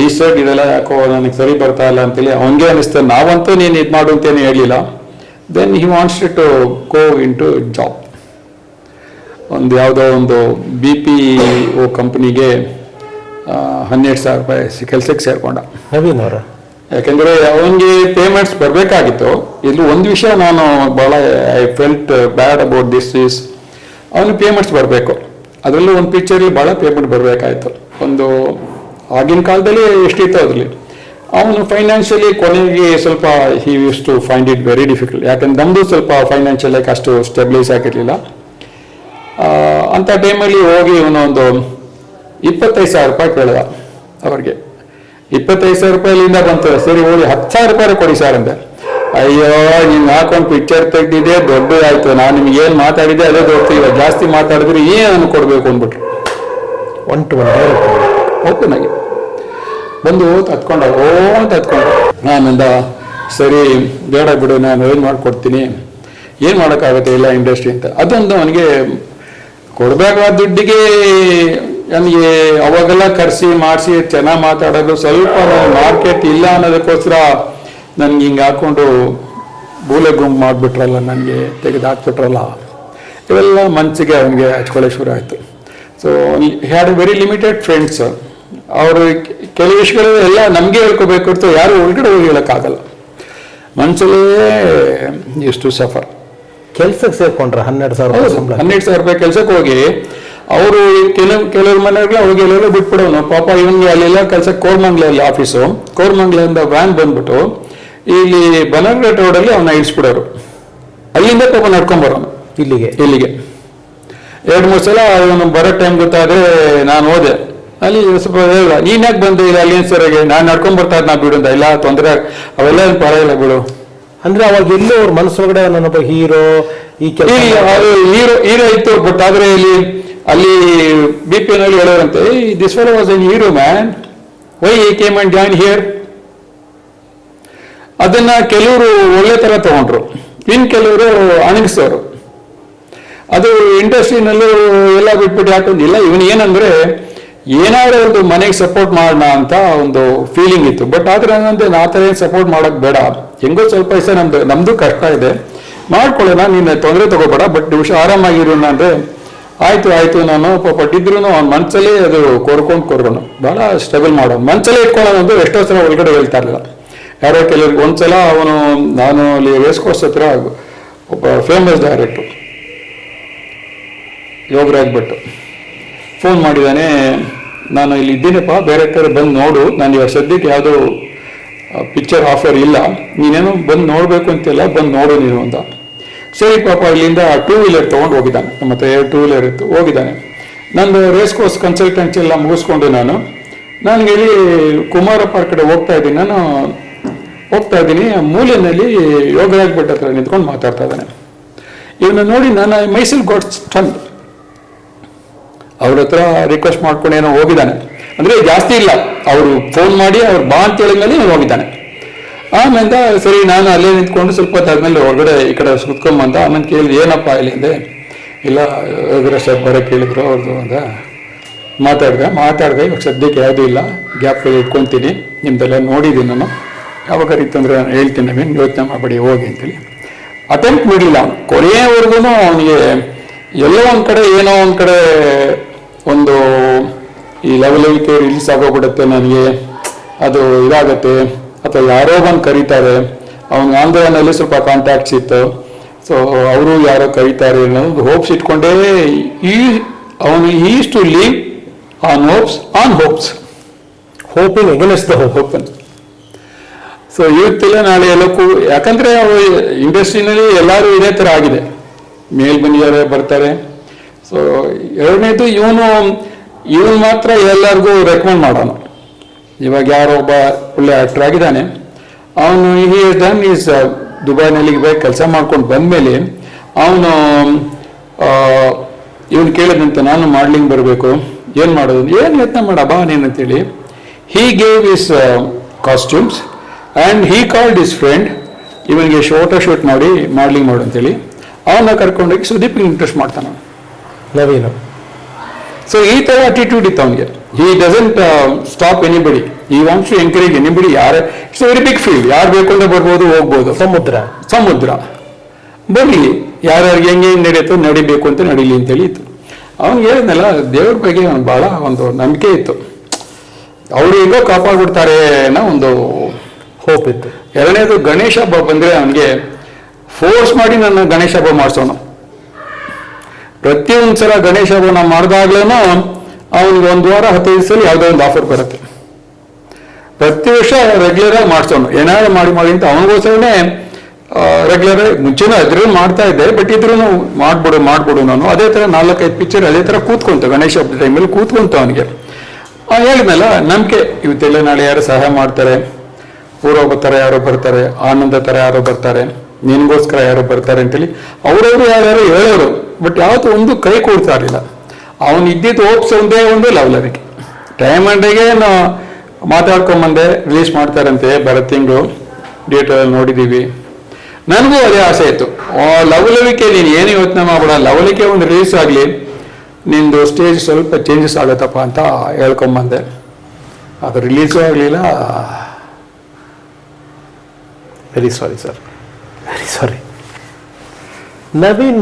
ಈ ಸೈಡ್ ಇದೆಲ್ಲ ಯಾಕೋ ನನಗೆ ಸರಿ ಬರ್ತಾ ಇಲ್ಲ ಅಂತೇಳಿ ಅವನಿಗೆ ಅನಿಸ್ತದೆ. ನಾವಂತೂ ನೀನು ಇದು ಮಾಡು ಅಂತೇನು ಹೇಳಿಲ್ಲ. Then he wants to go into job. ಒಂದು ಯಾವುದೋ ಒಂದು BPO ಕಂಪ್ನಿಗೆ 12,000 ರೂಪಾಯಿ ಕೆಲಸಕ್ಕೆ ಸೇರ್ಕೊಂಡ ನವೀನ್ ಅವರ. ಯಾಕೆಂದರೆ ಅವನಿಗೆ ಪೇಮೆಂಟ್ಸ್ ಬರಬೇಕಾಗಿತ್ತು. ಇಲ್ಲಿ ಒಂದು ವಿಷಯ ನಾನು ಭಾಳ I felt bad about this is ಅವನು ಪೇಮೆಂಟ್ಸ್ ಬರಬೇಕು. ಅದರಲ್ಲೂ ಒಂದು ಪಿಕ್ಚರ್ಲಿ ಭಾಳ ಪೇಮೆಂಟ್ ಬರಬೇಕಾಯ್ತು. ಒಂದು ಆಗಿನ ಕಾಲದಲ್ಲಿ ಎಷ್ಟಿತ್ತು ಅದರಲ್ಲಿ. ಅವನು ಫೈನಾನ್ಷಿಯಲಿ ಕೊನೆಗೆ ಸ್ವಲ್ಪ he used to find it very difficult. ಯಾಕಂದ್ರೆ ನಮ್ಮದು ಸ್ವಲ್ಪ ಫೈನಾನ್ಷಿಯಲಾಗಿ ಅಷ್ಟು ಸ್ಟೆಬಿಲೈಸ್ ಆಗಿರಲಿಲ್ಲ. ಅಂಥ ಟೈಮಲ್ಲಿ ಹೋಗಿ ಇವನು ಒಂದು 25,000 ರೂಪಾಯಿ ಕೇಳಿದ ಅವ್ರಿಗೆ. 25,000 ರೂಪಾಯಿಲಿಂದ ಬಂತು. ಸರಿ ಹೋಗಿ 10,000 ರೂಪಾಯಿ ಕೊಡಿ ಸರ್ ಅಂದೆ. ಅಯ್ಯೋ ನೀನು ಹಾಕೊಂಡು ಪಿಕ್ಚರ್ ತೆಗ್ದಿದೆ ದೊಡ್ಡದಾಯ್ತು, ನಾನು ನಿಮ್ಗೆ ಏನು ಮಾತಾಡಿದೆ ಅದೇ ದೊಡ್ಡ, ಇವಾಗ ಜಾಸ್ತಿ ಮಾತಾಡಿದ್ರೆ ಏನು ಕೊಡಬೇಕು ಅಂದ್ಬಿಟ್ರು. 1 ಓಪನ್ ಆಗಿ ಬಂದು ಹತ್ಕೊಂಡ ನಾನಿಂದ ಸರಿ ಬೇಡ ಬಿಡು, ನಾನು ಏನು ಮಾಡ್ಕೊಡ್ತೀನಿ, ಏನು ಮಾಡೋಕ್ಕಾಗುತ್ತೆ ಇಲ್ಲ ಇಂಡಸ್ಟ್ರಿ ಅಂತ. ಅದೊಂದು ಅವನಿಗೆ ಕೊಡಬೇಕಾದ ದುಡ್ಡಿಗೆ ನನಗೆ ಅವಾಗೆಲ್ಲ ಕರೆಸಿ ಮಾಡಿಸಿ ಚೆನ್ನಾಗಿ ಮಾತಾಡೋದು, ಸ್ವಲ್ಪ ಮಾರ್ಕೆಟ್ ಇಲ್ಲ ಅನ್ನೋದಕ್ಕೋಸ್ಕರ ನನಗೆ ಹಿಂಗೆ ಹಾಕ್ಕೊಂಡು ಬೂಲೆ ಗುಂಪು ಮಾಡಿಬಿಟ್ರಲ್ಲ, ನನಗೆ ತೆಗೆದು ಹಾಕ್ಬಿಟ್ರಲ್ಲ, ಇವೆಲ್ಲ ಮನಸ್ಸಿಗೆ ಅವನಿಗೆ ಹಚ್ಕೊಳ್ಳೋ ಶುರು ಆಯಿತು. So had very limited friends. ಅವರು ಕೆಲವು ವಿಷಯಗಳು ಎಲ್ಲ ನಮಗೆ ಹೇಳ್ಕೋಬೇಕು ಹೊರತು ಯಾರು ಒಳಗಡೆ ಹೋಗಿ ಹೇಳೋಕ್ಕಾಗಲ್ಲ. ಮನಸ್ಸಲ್ಲೇ ಎಷ್ಟು ಸಫರ್. ಕೆಲ್ಸಕ್ಕೆ ಸೇರ್ಕೊಂಡ್ರೆ 12,000 ರೂಪಾಯಿ ಕೆಲ್ಸಕ್ಕೆ ಹೋಗಿ ಅವರು ಕೆಲವ್ರ ಮನೆಗಳ ಹೋಗಿ ಎಲ್ಲೆಲ್ಲ ಬಿಟ್ಬಿಡೋನು ಪಾಪ. ಇವನಿಗೆ ಅಲ್ಲೆಲ್ಲ ಕೆಲ್ಸಕ್ಕೆ ಕೋರ್ಮಂಗ್ಲಲ್ಲಿ ಆಫೀಸು, ಕೋರ್ಮಂಗ್ಲಿಂದ ವ್ಯಾನ್ ಬಂದ್ಬಿಟ್ಟು ಇಲ್ಲಿ ಬನರ್ಘಾಟ್ ರೋಡಲ್ಲಿ ಅವನ್ನ ಇಳಿಸ್ಬಿಡೋರು. ಅಲ್ಲಿಂದ ಪಾಪ ನಡ್ಕೊಂಬರೋನು ಇಲ್ಲಿಗೆ 2-3 ಸಲ ಅವನು ಬರೋ ಟೈಮ್ ಗೊತ್ತಾದ್ರೆ ನಾನು ಹೋದೆ. ಅಲ್ಲಿ ಸ್ವಲ್ಪ ಹೇಳ, ನೀನ್ ಯಾಕೆ ಬಂದೆ ಇಲ್ಲ ಅಲ್ಲಿ ಸರಿಯಾಗಿ, ನಾನು ನಡ್ಕೊಂಡ್ ಬರ್ತಾ ಬಿಡು ಅಂತ. ಇಲ್ಲ ತೊಂದರೆ ಅವೆಲ್ಲ ಪರವಾಗಿಲ್ಲ ಬಿಡು ಅಂದ್ರೆ ಅವಾಗ ಎಲ್ಲೋ ಅವ್ರ ಮನಸ್ಸೊಳಗಡೆ ನನ್ನೊಬ್ಬ ಹೀರೋ ಹೀರೋ ಇತ್ತು. ಬಟ್ ಆದ್ರೆ ಅಲ್ಲಿ BPನಲ್ಲಿ ಹೇಳೋರಂತೆ, this fellow was an hero man, why he came and join here. ಅದನ್ನ ಕೆಲವರು ಒಳ್ಳೆ ತರ ತಗೊಂಡ್ರು, ಇನ್ ಕೆಲವರು ಅಣಗಿಸೋರು. ಅದು ಇಂಡಸ್ಟ್ರಿನಲ್ಲೂ ಎಲ್ಲ ಬಿಟ್ಬಿಟ್ಟು ಯಾಕೊಂದಿಲ್ಲ. ಇವನ್ ಏನಂದ್ರೆ ಏನಾದ್ರು ಒಂದು ಮನೆಗೆ ಸಪೋರ್ಟ್ ಮಾಡೋಣ ಅಂತ ಒಂದು ಫೀಲಿಂಗ್ ಇತ್ತು. ಬಟ್ ಆದ್ರೆ ಏನಂದ್ರೆ ಆ ಥರ ಏನು ಸಪೋರ್ಟ್ ಮಾಡೋಕ್ ಬೇಡ, ಹೆಂಗೋ ಸ್ವಲ್ಪ ಪೈಸೆ ನಮ್ದು ಕಷ್ಟ ಇದೆ, ಮಾಡ್ಕೊಳ್ಳೋಣ, ನೀನು ತೊಂದರೆ ತಗೋಬೇಡ, ಬಟ್ ನಿಮಿಷ ಆರಾಮಾಗಿರೋಣ ಅಂದ್ರೆ ಆಯ್ತು ನಾನು ಪಾಪ ಇದ್ರು ಅವ್ನ ಮನ್ಸಲ್ಲಿ ಅದು ಕೊರ್ಕೊಂಡು ಬಹಳ ಸ್ಟ್ರಗಲ್ ಮಾಡೋನು, ಮನ್ಸಲ್ಲೇ ಇಟ್ಕೊಳ್ಳೋಣ ಅಂತ ಎಷ್ಟೋ ಸಲ ಒಳಗಡೆ ಹೇಳ್ತಾ ಇರಲಿಲ್ಲ. ಯಾರೋ ಕೆಲವ್ರಿಗೆ ಒಂದ್ಸಲ ನಾನು ಅಲ್ಲಿ ರೇಸ್ ಕೋರ್ಸ್ ಹತ್ರ ಒಬ್ಬ ಫೇಮಸ್ ಡೈರೆಕ್ಟ್ರು ಯೋಗರಾಜ್ ಭಟ್ ಫೋನ್ ಮಾಡಿದ್ದಾನೆ, ನಾನು ಇಲ್ಲಿ ಇದ್ದೀನಪ್ಪ, ಬೇರೆ ಕಡೆ ಬಂದು ನೋಡು, ನಾನು ಇವಾಗ ಸದ್ಯಕ್ಕೆ ಯಾವುದೋ ಪಿಕ್ಚರ್ ಆಫರ್ ಇಲ್ಲ, ನೀನೇನೋ ಬಂದು ನೋಡಬೇಕು ಅಂತೆಲ್ಲ, ಬಂದು ನೋಡು ನೀನು ಅಂತ. ಸರಿ ಪಾಪ ಇಲ್ಲಿಂದ 2 ವೀಲರ್ ತೊಗೊಂಡು ಹೋಗಿದ್ದಾನೆ, ನಮ್ಮ ಹತ್ರ 2 ವೀಲರ್ ಇತ್ತು, ಹೋಗಿದ್ದಾನೆ. ನಂದು ರೇಸ್ ಕೋರ್ಸ್ ಕನ್ಸಲ್ಟೆನ್ಸಿ ಎಲ್ಲ ಮುಗಿಸ್ಕೊಂಡು ನಾನು ಹೇಳಿ ಕುಮಾರ ಪಾರ್ಕ್ ಕಡೆ ಹೋಗ್ತಾ ಇದ್ದೀನಿ, ಮೂಲೆಯಲ್ಲಿ ಯೋಗರಾಜ್ ಭಟ್ ಹತ್ರ ನಿಂತ್ಕೊಂಡು ಮಾತಾಡ್ತಾ ಇದ್ದಾನೆ. ಇವನ್ನ ನೋಡಿ ನಾನು ಮೈಸೂರು ಗಾಟ್ ಸ್ಟನ್. ಅವ್ರ ಹತ್ರ ರಿಕ್ವೆಸ್ಟ್ ಮಾಡ್ಕೊಂಡು ಏನೋ ಹೋಗಿದ್ದಾನೆ, ಅಂದ್ರೆ ಜಾಸ್ತಿ ಇಲ್ಲ, ಅವರು ಫೋನ್ ಮಾಡಿ ಅವ್ರು ಬಾ ಅಂತ ಹೇಳಿದ್ಮೇಲೆ ಹೋಗಿದ್ದಾನೆ. ಆಮೇಲೆ ಸರಿ ನಾನು ಅಲ್ಲೇ ನಿಂತ್ಕೊಂಡು ಸ್ವಲ್ಪ ಹೊತ್ತಾದ್ಮೇಲೆ ಹೊರಗಡೆ ಈ ಕಡೆ ಸುತ್ಕೊಂಬಂದ. ಆಮೇಲೆ ಕೇಳಿದ್ರು ಏನಪ್ಪ ಇಲ್ಲಿಂದೆ, ಇಲ್ಲ ಯೋಗರಾಜ್ ಸರ್ ಬರೋಕ್ಕೆ ಕೇಳಿದ್ರು ಅವ್ರದ್ದು ಅಂತ ಮಾತಾಡ್ದೆ. ಇವಾಗ ಸದ್ಯಕ್ಕೆ ಯಾವುದೂ ಇಲ್ಲ, ಗ್ಯಾಪಲ್ಲಿ ಇಟ್ಕೊತೀನಿ, ನಿಮ್ದೆಲ್ಲ ನೋಡಿದ್ದೀನಿ ನಾನು, ಯಾವಾಗ ಇತ್ತಂದ್ರೆ ನಾನು ಹೇಳ್ತೀನಿ, ನವೀನ್ ಯೋಚನೆ ಮಾಡಬೇಡಿ ಹೋಗಿ ಅಂತೇಳಿ ಅಟೆಂಪ್ಟ್ ಮಾಡಲಿಲ್ಲ. ಕೊನೆಯವರೆಗೂ ಅವನಿಗೆ ಎಲ್ಲೋ ಒಂದು ಕಡೆ ಏನೋ ಒಂದು ಕಡೆ ಒಂದು ಈ ಲವಲವಿಕೆ ರಿಲೀಸ್ ಆಗೋಗ್ಬಿಡುತ್ತೆ, ನನಗೆ ಅದು ಇದಾಗತ್ತೆ, ಅಥವಾ ಯಾರೋ ಬಂದು ಕರೀತಾರೆ, ಅವನು ಆಂಧ್ರನಲ್ಲಿ ಸ್ವಲ್ಪ ಕಾಂಟ್ಯಾಕ್ಟ್ಸ್ ಇತ್ತು, ಸೊ ಅವರು ಯಾರೋ ಕರೀತಾರೆ ಅನ್ನೋದು ಹೋಪ್ಸ್ ಇಟ್ಕೊಂಡೇ ಅವನು is to live on hopes hoping against the hope. So ಇವತ್ತೆಲ್ಲ ನಾಳೆ ಎಲ್ಲಕ್ಕೂ, ಯಾಕಂದ್ರೆ ಇಂಡಸ್ಟ್ರಿನಲ್ಲಿ ಎಲ್ಲರೂ ಇದೇ ಥರ ಆಗಿದೆ, ಮೇಲ್ ಬಂದಿದ್ದಾರೆ ಬರ್ತಾರೆ. ಸೊ ಎರಡನೇದು ಇವನು ಮಾತ್ರ ಎಲ್ಲರಿಗೂ ರೆಕಮೆಂಡ್ ಮಾಡೋನು. ಇವಾಗ ಯಾರೋ ಒಬ್ಬ ಒಳ್ಳೆ ಆಕ್ಟರ್ ಆಗಿದ್ದಾನೆ, ಅವನು ದುಬೈನಲ್ಲಿ ಕೆಲಸ ಮಾಡ್ಕೊಂಡು ಬಂದ್ಮೇಲೆ ಅವನು ಇವನು ಕೇಳಿದಂತೆ ನಾನು ಮಾಡ್ಲಿಂಗ್ ಬರಬೇಕು, ಏನು ಮಾಡೋದು, ಏನು ಯತ್ನ ಮಾಡ ಬಾ ನೀನು ಅಂತೇಳಿ he gave is costumes and he called is friend, ಇವನಿಗೆ ಶೂಟ್ ಮಾಡಿ ಮಾಡ್ಲಿಂಗ್ ಮಾಡು ಅಂತೇಳಿ ಅವನ್ನ ಕರ್ಕೊಂಡೋಗಿ ಸುದೀಪ್ಗೆ ಇಂಟ್ರೆಸ್ಟ್ ಮಾಡ್ತಾನೆ ನವೀನು. ಸೊ ಈ ಥರ ಅಟಿಟ್ಯೂಡ್ ಇತ್ತು ಅವನಿಗೆ. He doesn't stop anybody, he wants to encourage anybody. It's very big field, ಯಾರು ಬೇಕು ಅಂದ್ರೆ ಬರ್ಬೋದು ಹೋಗ್ಬೋದು, ಸಮುದ್ರ ಬರಲಿ, ಯಾರ್ಯಾರಿಗೆ ಹೆಂಗೆ ನಡೆಯುತ್ತೋ ನಡಿಬೇಕು ಅಂತ ನಡೀಲಿ ಅಂತೇಳಿ ಇತ್ತು. ಅವ್ನಿಗೆ ಹೇಳಿದ್ನಲ್ಲ, ದೇವ್ರ ಬಗ್ಗೆ ಅವ್ನಿಗೆ ಬಹಳ ಒಂದು ನಂಬಿಕೆ ಇತ್ತು, ಅವರು ಹೇಗೋ ಕಾಪಾಡ್ಬಿಡ್ತಾರೆ ಅನ್ನೋ ಒಂದು ಹೋಪ್ ಇತ್ತು. ಎರಡನೇದು ಗಣೇಶ ಹಬ್ಬ ಬಂದರೆ ಅವನಿಗೆ ಫೋರ್ಸ್ ಮಾಡಿ ನನ್ನ ಗಣೇಶ ಹಬ್ಬ ಮಾಡಿಸೋನು. ಪ್ರತಿಯೊಂದು ಸಲ ಗಣೇಶ ಹಬ್ಬನ ಮಾಡಿದಾಗ್ಲೂ ಅವನಿಗೆ 1 ವಾರ 15 ದಿವಸದಲ್ಲಿ ಯಾವುದೋ ಒಂದು ಆಫರ್ ಬರುತ್ತೆ. ಪ್ರತಿ ವರ್ಷ ರೆಗ್ಯುಲರ್ ಆಗಿ ಮಾಡಿಸೋನು, ಏನಾದ್ರು ಮಾಡಿ ಅಂತ ಅವನಿಗೋಸ್ಕರನೇ ರೆಗ್ಯುಲರ್ ಆಗಿ ಮುಂಚೆನೂ ಅದ್ರೂ ಮಾಡ್ತಾ ಇದ್ದೆ, ಬಟ್ ಇದ್ರೂ ಮಾಡ್ಬಿಡು ನಾನು. ಅದೇ ಥರ 4-5 ಪಿಕ್ಚರ್ ಅದೇ ಥರ ಕೂತ್ಕೊಂತ, ಗಣೇಶ ಹಬ್ಬದ ಟೈಮಲ್ಲಿ ಕೂತ್ಕೊಂತ ಅವನಿಗೆ. ಹೇಳಿದ್ನಲ್ಲ ನಂಬಿಕೆ, ಇವತ್ತೆಲ್ಲ ನಾಳೆ ಯಾರು ಸಹಾಯ ಮಾಡ್ತಾರೆ, ಪೂರ್ವ ಥರ ಯಾರೋ ಬರ್ತಾರೆ, ಆನಂದ ಥರ ಯಾರೋ ಬರ್ತಾರೆ, ನಿನ್ಗೋಸ್ಕರ ಯಾರೋ ಬರ್ತಾರೆ ಅಂತೇಳಿ ಅವರವರು ಯಾರ್ಯಾರು ಹೇಳೋರು, ಬಟ್ ಯಾವತ್ತೂ ಒಂದು ಕೈ ಕೊಡ್ತಾ ಇರಲಿಲ್ಲ. ಅವನು ಇದ್ದಿದ್ದು ಹೋಪ್ಸ್ ಒಂದೇ ಒಂದು ಲವ್ಲವಿಕೆ. ಡೈಮಂಡಿಗೆ ಮಾತಾಡ್ಕೊಂಬಂದೆ, ರಿಲೀಸ್ ಮಾಡ್ತಾರಂತೆ ಬರೋ ತಿಂಗಳು, ಥಿಯೇಟರಲ್ಲಿ ನೋಡಿದ್ದೀವಿ. ನನಗೂ ಅದೇ ಆಸೆ ಇತ್ತು, ಲವ್ಲವಿಕೆ ನೀನು ಏನು ಯೋಚನೆ ಮಾಡಬೇಡ, ಲವ್ಲಿಕೆ ಒಂದು ರಿಲೀಸ್ ಆಗಲಿ, ನಿಂದು ಸ್ಟೇಜ್ ಸ್ವಲ್ಪ ಚೇಂಜಸ್ ಆಗುತ್ತಪ್ಪ ಅಂತ ಹೇಳ್ಕೊಂಬಂದೆ. ಅದು ರಿಲೀಸು ಆಗಲಿಲ್ಲ. Very sorry sir, very sorry. Naveen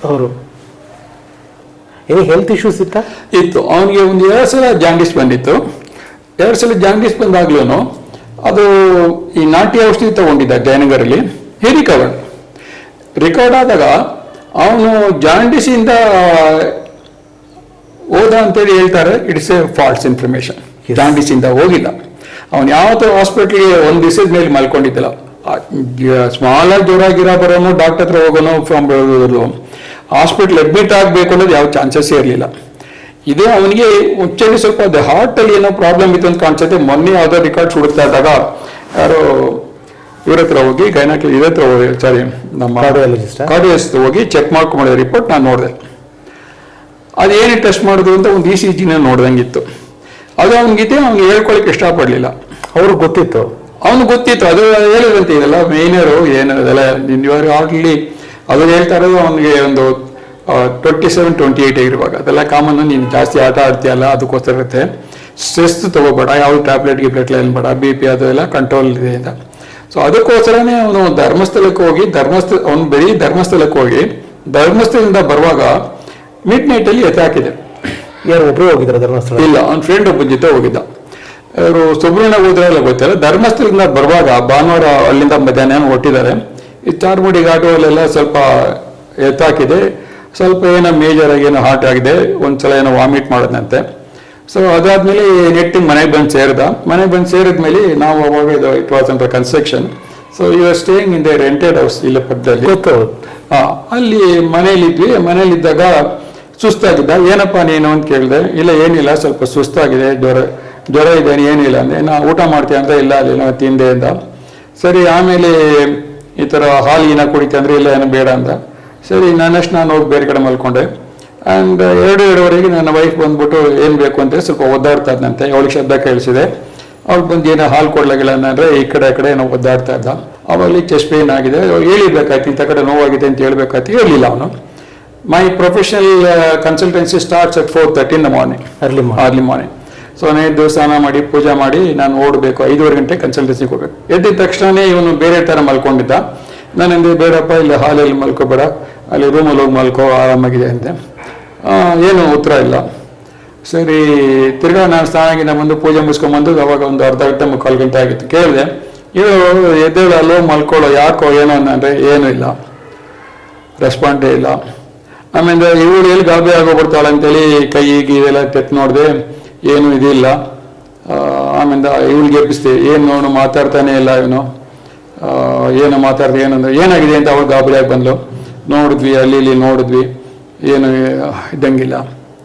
ಅವರು ಏನು ಹೆಲ್ತ್ ಇಶ್ಯೂಸ್ ಇತ್ತು ಅವನಿಗೆ. ಒಂದು 2 ಸಲ ಜಾಂಡೀಸ್ ಬಂದಿತ್ತು. 2 ಸಲ ಜಾಂಡೀಸ್ ಬಂದಾಗ್ಲೂ ಅದು ಈ ನಾಟಿ ಔಷಧಿ ತಗೊಂಡಿದ್ದ ಜಯನಗರಲ್ಲಿ, ಹಿ ರಿಕವರ್ಡ್ ಆದಾಗ ಅವನು ಜಾಂಡೀಸಿಂದ ಹೋದ ಅಂತೇಳಿ ಹೇಳ್ತಾರೆ. It's a false information. ಜಾಂಡೀಸಿಂದ ಹೋಗಿಲ್ಲ ಅವನು. ಯಾವತ್ತೂ ಹಾಸ್ಪಿಟ್ಲಿಗೆ 1 ದಿವಸದ ಮೇಲೆ ಮಲ್ಕೊಂಡಿದ್ದಿಲ್ಲ. ಸ್ಮಾಲ್ ಆಗಿ ಜ್ವರ ಬರೋನು, ಡಾಕ್ಟರ್ ಹತ್ರ ಹೋಗೋನು, ಹಾಸ್ಪಿಟ್ಲ್ ಅಡ್ಮಿಟ್ ಆಗಬೇಕು ಅನ್ನೋದು ಯಾವ ಚಾನ್ಸಸ್ಸೇ ಇರಲಿಲ್ಲ. ಇದೇ ಅವನಿಗೆ ಮುಂಚೆನೆ ಸ್ವಲ್ಪ ಅದು ಹಾರ್ಟಲ್ಲಿ ಏನೋ ಪ್ರಾಬ್ಲಮ್ ಇತ್ತು ಅಂತ ಕಾಣಿಸುತ್ತೆ. ಮೊನ್ನೆ ಯಾವುದೋ ರಿಕಾರ್ಡ್ಸ್ ಹುಡುಕ್ತಾ ಇದ್ದಾಗ ಯಾರೋ ಇವ್ರ ಹತ್ರ ಹೋಗಿ ನಮ್ಮ ಕಾರ್ಡಿಯಾಲಜಿಸ್ಟ್ ಹೋಗಿ ಚೆಕ್ ಮಾಡ್ಕೊಂಡಿದ್ದ ರಿಪೋರ್ಟ್ ನಾನು ನೋಡಿದೆ. ಅದೇನೇ ಟೆಸ್ಟ್ ಮಾಡೋದು ಅಂತ ಒಂದು ECG ನೋಡ್ದಂಗಿತ್ತು. ಅದು ಅವ್ನಿಗೆ ಹೇಳ್ಕೊಳಕ್ಕೆ ಇಷ್ಟಪಡಲಿಲ್ಲ. ಅವ್ರಿಗೆ ಗೊತ್ತಿತ್ತು, ಅವನು ಗೊತ್ತಿತ್ತು, ಅದು ಹೇಳಿದಂತೆ ಇದೆಲ್ಲ ಮೇನರು ಏನು ಅದೆಲ್ಲ ಇವಾಗ ಆಲ್ರೆಡಿ ಅದು ಹೇಳ್ತಾ ಇರೋದು ಅವನಿಗೆ ಒಂದು 27-28 ಇರುವಾಗ. ಅದೆಲ್ಲ ಕಾಮನ್, ನೀನು ಜಾಸ್ತಿ ಆಟ ಆಡ್ತೀಯಲ್ಲ ಅದಕ್ಕೋಸ್ಕರ ಇರುತ್ತೆ. ಸ್ಟ್ರೆಸ್ ತಗೋಬೇಡ, ಯಾವ ಟ್ಯಾಬ್ಲೆಟ್ ಗಿಬ್ಲೆಟ್ಲ ಬೇಡ, BP ಅದೆಲ್ಲ ಕಂಟ್ರೋಲ್ ಇದೆ ಅಂತ. ಸೊ ಅದಕ್ಕೋಸ್ಕರನೇ ಅವನು ಧರ್ಮಸ್ಥಳಕ್ಕೆ ಹೋಗಿ ಅವನು ಬರೀ ಧರ್ಮಸ್ಥಳಕ್ಕೆ ಹೋಗಿ ಧರ್ಮಸ್ಥಳದಿಂದ ಬರುವಾಗ ಮಿಡ್ ನೈಟಲ್ಲಿ ಎತ್ತಾಕಿದೆ. ಯಾರು ಒಬ್ಬರೇ ಹೋಗಿದ್ದಾರೆ ಧರ್ಮಸ್ಥಳ? ಇಲ್ಲ, ಅವ್ನ ಫ್ರೆಂಡ್ ಒಬ್ಬನ ಜೊತೆ ಹೋಗಿದ್ದ. ಅವರು ಸುಬ್ರಹ್ಮಣ್ಯ ಹೋದ್ರೆಲ್ಲ ಗೊತ್ತಿಲ್ಲ. ಧರ್ಮಸ್ಥಳದಿಂದ ಬರುವಾಗ ಭಾನುವಾರ ಅಲ್ಲಿಂದ ಮಧ್ಯಾಹ್ನ ಹೊಟ್ಟಿದ್ದಾರೆ. ಈ ಚಾರ್ಮುಡಿ ಘಾಟುವಲ್ಲೆಲ್ಲ ಸ್ವಲ್ಪ ಎತ್ತಾಕಿದೆ. ಸ್ವಲ್ಪ ಏನೋ ಮೇಜರ್ ಆಗಿ ಏನೋ ಹಾರ್ಟ್ ಆಗಿದೆ, ಒಂದ್ಸಲ ಏನೋ ವಾಮಿಟ್ ಮಾಡೋದಂತೆ. ಸೊ ಅದಾದ್ಮೇಲೆ ನೆಟ್ಟಿಗೆ ಮನೆಗೆ ಬಂದು ಸೇರಿದ್ಮೇಲೆ ನಾವು ಅವಾಗ it was under construction. So you are staying in the rented house ಇಲ್ಲ ಪಕ್ಕದಲ್ಲಿ. ಅಲ್ಲಿ ಮನೇಲಿದ್ದಾಗ ಸುಸ್ತಾಗಿದ್ದ. ಏನಪ್ಪ ನೀನು ಅಂತ ಕೇಳಿದೆ. ಇಲ್ಲ ಏನಿಲ್ಲ, ಸ್ವಲ್ಪ ಸುಸ್ತಾಗಿದೆ, ಜ್ವರ ಇದೆ, ಏನಿಲ್ಲ ಅಂದೆ. ನಾ ಊಟ ಮಾಡ್ತೀಯ ಅಂತ, ಇಲ್ಲ ಅಲ್ಲಿ ತಿಂದೆ ಅಂದ. ಸರಿ, ಆಮೇಲೆ ಈ ಥರ ಹಾಲು ಏನ ಕುಡಿತೆ ಅಂದ್ರೆ ಇಲ್ಲ ಏನೋ ಬೇಡ ಅಂತ. ಸರಿ, ನಾನು ಹೋಗಿ ಬೇರೆ ಕಡೆ ಮಲ್ಕೊಂಡೆ. ಆ್ಯಂಡ್ 2-2:30 ನನ್ನ ವೈಫ್ ಬಂದ್ಬಿಟ್ಟು ಏನು ಬೇಕು ಅಂತ ಸ್ವಲ್ಪ ಒದ್ದಾಡ್ತಾ ಇದ್ದಂತೆ. ಅವಳಿಗೆ ಶಬ್ದ ಕೇಳಿಸಿದೆ. ಅವ್ಳು ಬಂದು ಏನೋ ಹಾಲು ಕೊಡ್ಲಾಗಿಲ್ಲ ಅಂದರೆ ಈ ಕಡೆ ಏನೋ ಒದ್ದಾಡ್ತಾ ಇದ್ದ. ಅವಲ್ಲಿ ಚೆಸ್ಟ್ ಪೇನ್ ಆಗಿದೆ, ಹೇಳಿರ್ಬೇಕಾಯ್ತು, ಇಂಥ ಕಡೆ ನೋವಾಗಿದೆ ಅಂತ ಹೇಳ್ಬೇಕಾಯ್ತು. ಹೇಳಿಲ್ಲ ಅವನು. My professional consultancy starts at 4:30 in the morning, early morning. So ನಾನು ಸ್ನಾನ ಮಾಡಿ ಪೂಜೆ ಮಾಡಿ ನಾನು ಓಡಬೇಕು. 5:30 ಗಂಟೆ ಕನ್ಸಲ್ಟೆನ್ಸಿಗೆ ಹೋಗ್ಬೇಕು. ಎದ್ದಿದ ತಕ್ಷಣವೇ ಇವನು ಬೇರೆ ಥರ ಮಲ್ಕೊಂಡಿದ್ದ. ನಾನೆಂದು ಬೇಡಪ್ಪ, ಇಲ್ಲಿ ಹಾಲಲ್ಲಿ ಮಲ್ಕೋಬೇಡ, ಅಲ್ಲಿ ರೂಮಲ್ಲಿ ಹೋಗಿ ಮಲ್ಕೋ, ಆರಾಮಾಗಿದೆ ಅಂತೆ. ಏನು ಉತ್ತರ ಇಲ್ಲ. ಸರಿ, ತಿರ್ಗಾ ನಾನು ಸ್ನಾನ ಬಂದು ಪೂಜೆ ಮುಗಿಸ್ಕೊಂಬಂದು ಅವಾಗ ಒಂದು ಅರ್ಧ ಗಂಟೆ 3/4 ಗಂಟೆ ಆಗಿತ್ತು. ಕೇಳಿದೆ, ಇವಳು ಎದ್ದೇಳು, ಅಲ್ಲೋ ಮಲ್ಕೊಳ್ಳೋ, ಯಾಕೋ ಏನೋ ಅಂದರೆ ಏನೂ ಇಲ್ಲ, ರೆಸ್ಪಾಂಡೇ ಇಲ್ಲ. ಆಮೇಲೆ ಇವಳು ಎಲ್ಲಿ ಗಾಬರಿ ಆಗೋಗ್ಬಿಡ್ತಾಳೆ ಅಂತೇಳಿ ಕೈ ಇದೆಲ್ಲ ತೆತ್ತು ನೋಡಿದೆ, ಏನು ಇದಿಲ್ಲ. ಆಮೇಲೆ ಇವಳಿಗೆ ಎಬ್ಬಿಸ್ದೆ, ಏನು ನೋಡು ಮಾತಾಡ್ತಾನೆ ಇಲ್ಲ ಇವನು, ಏನು ಮಾತಾಡ್ದೆ, ಏನಂದ್ರೆ ಏನಾಗಿದೆ ಅಂತ ಅವಳು ಗಾಬರಿಯಾಗಿ ಬಂದ್ಲು. ನೋಡಿದ್ವಿ, ಅಲ್ಲಿ ನೋಡಿದ್ವಿ, ಏನು ಇದ್ದಂಗಿಲ್ಲ.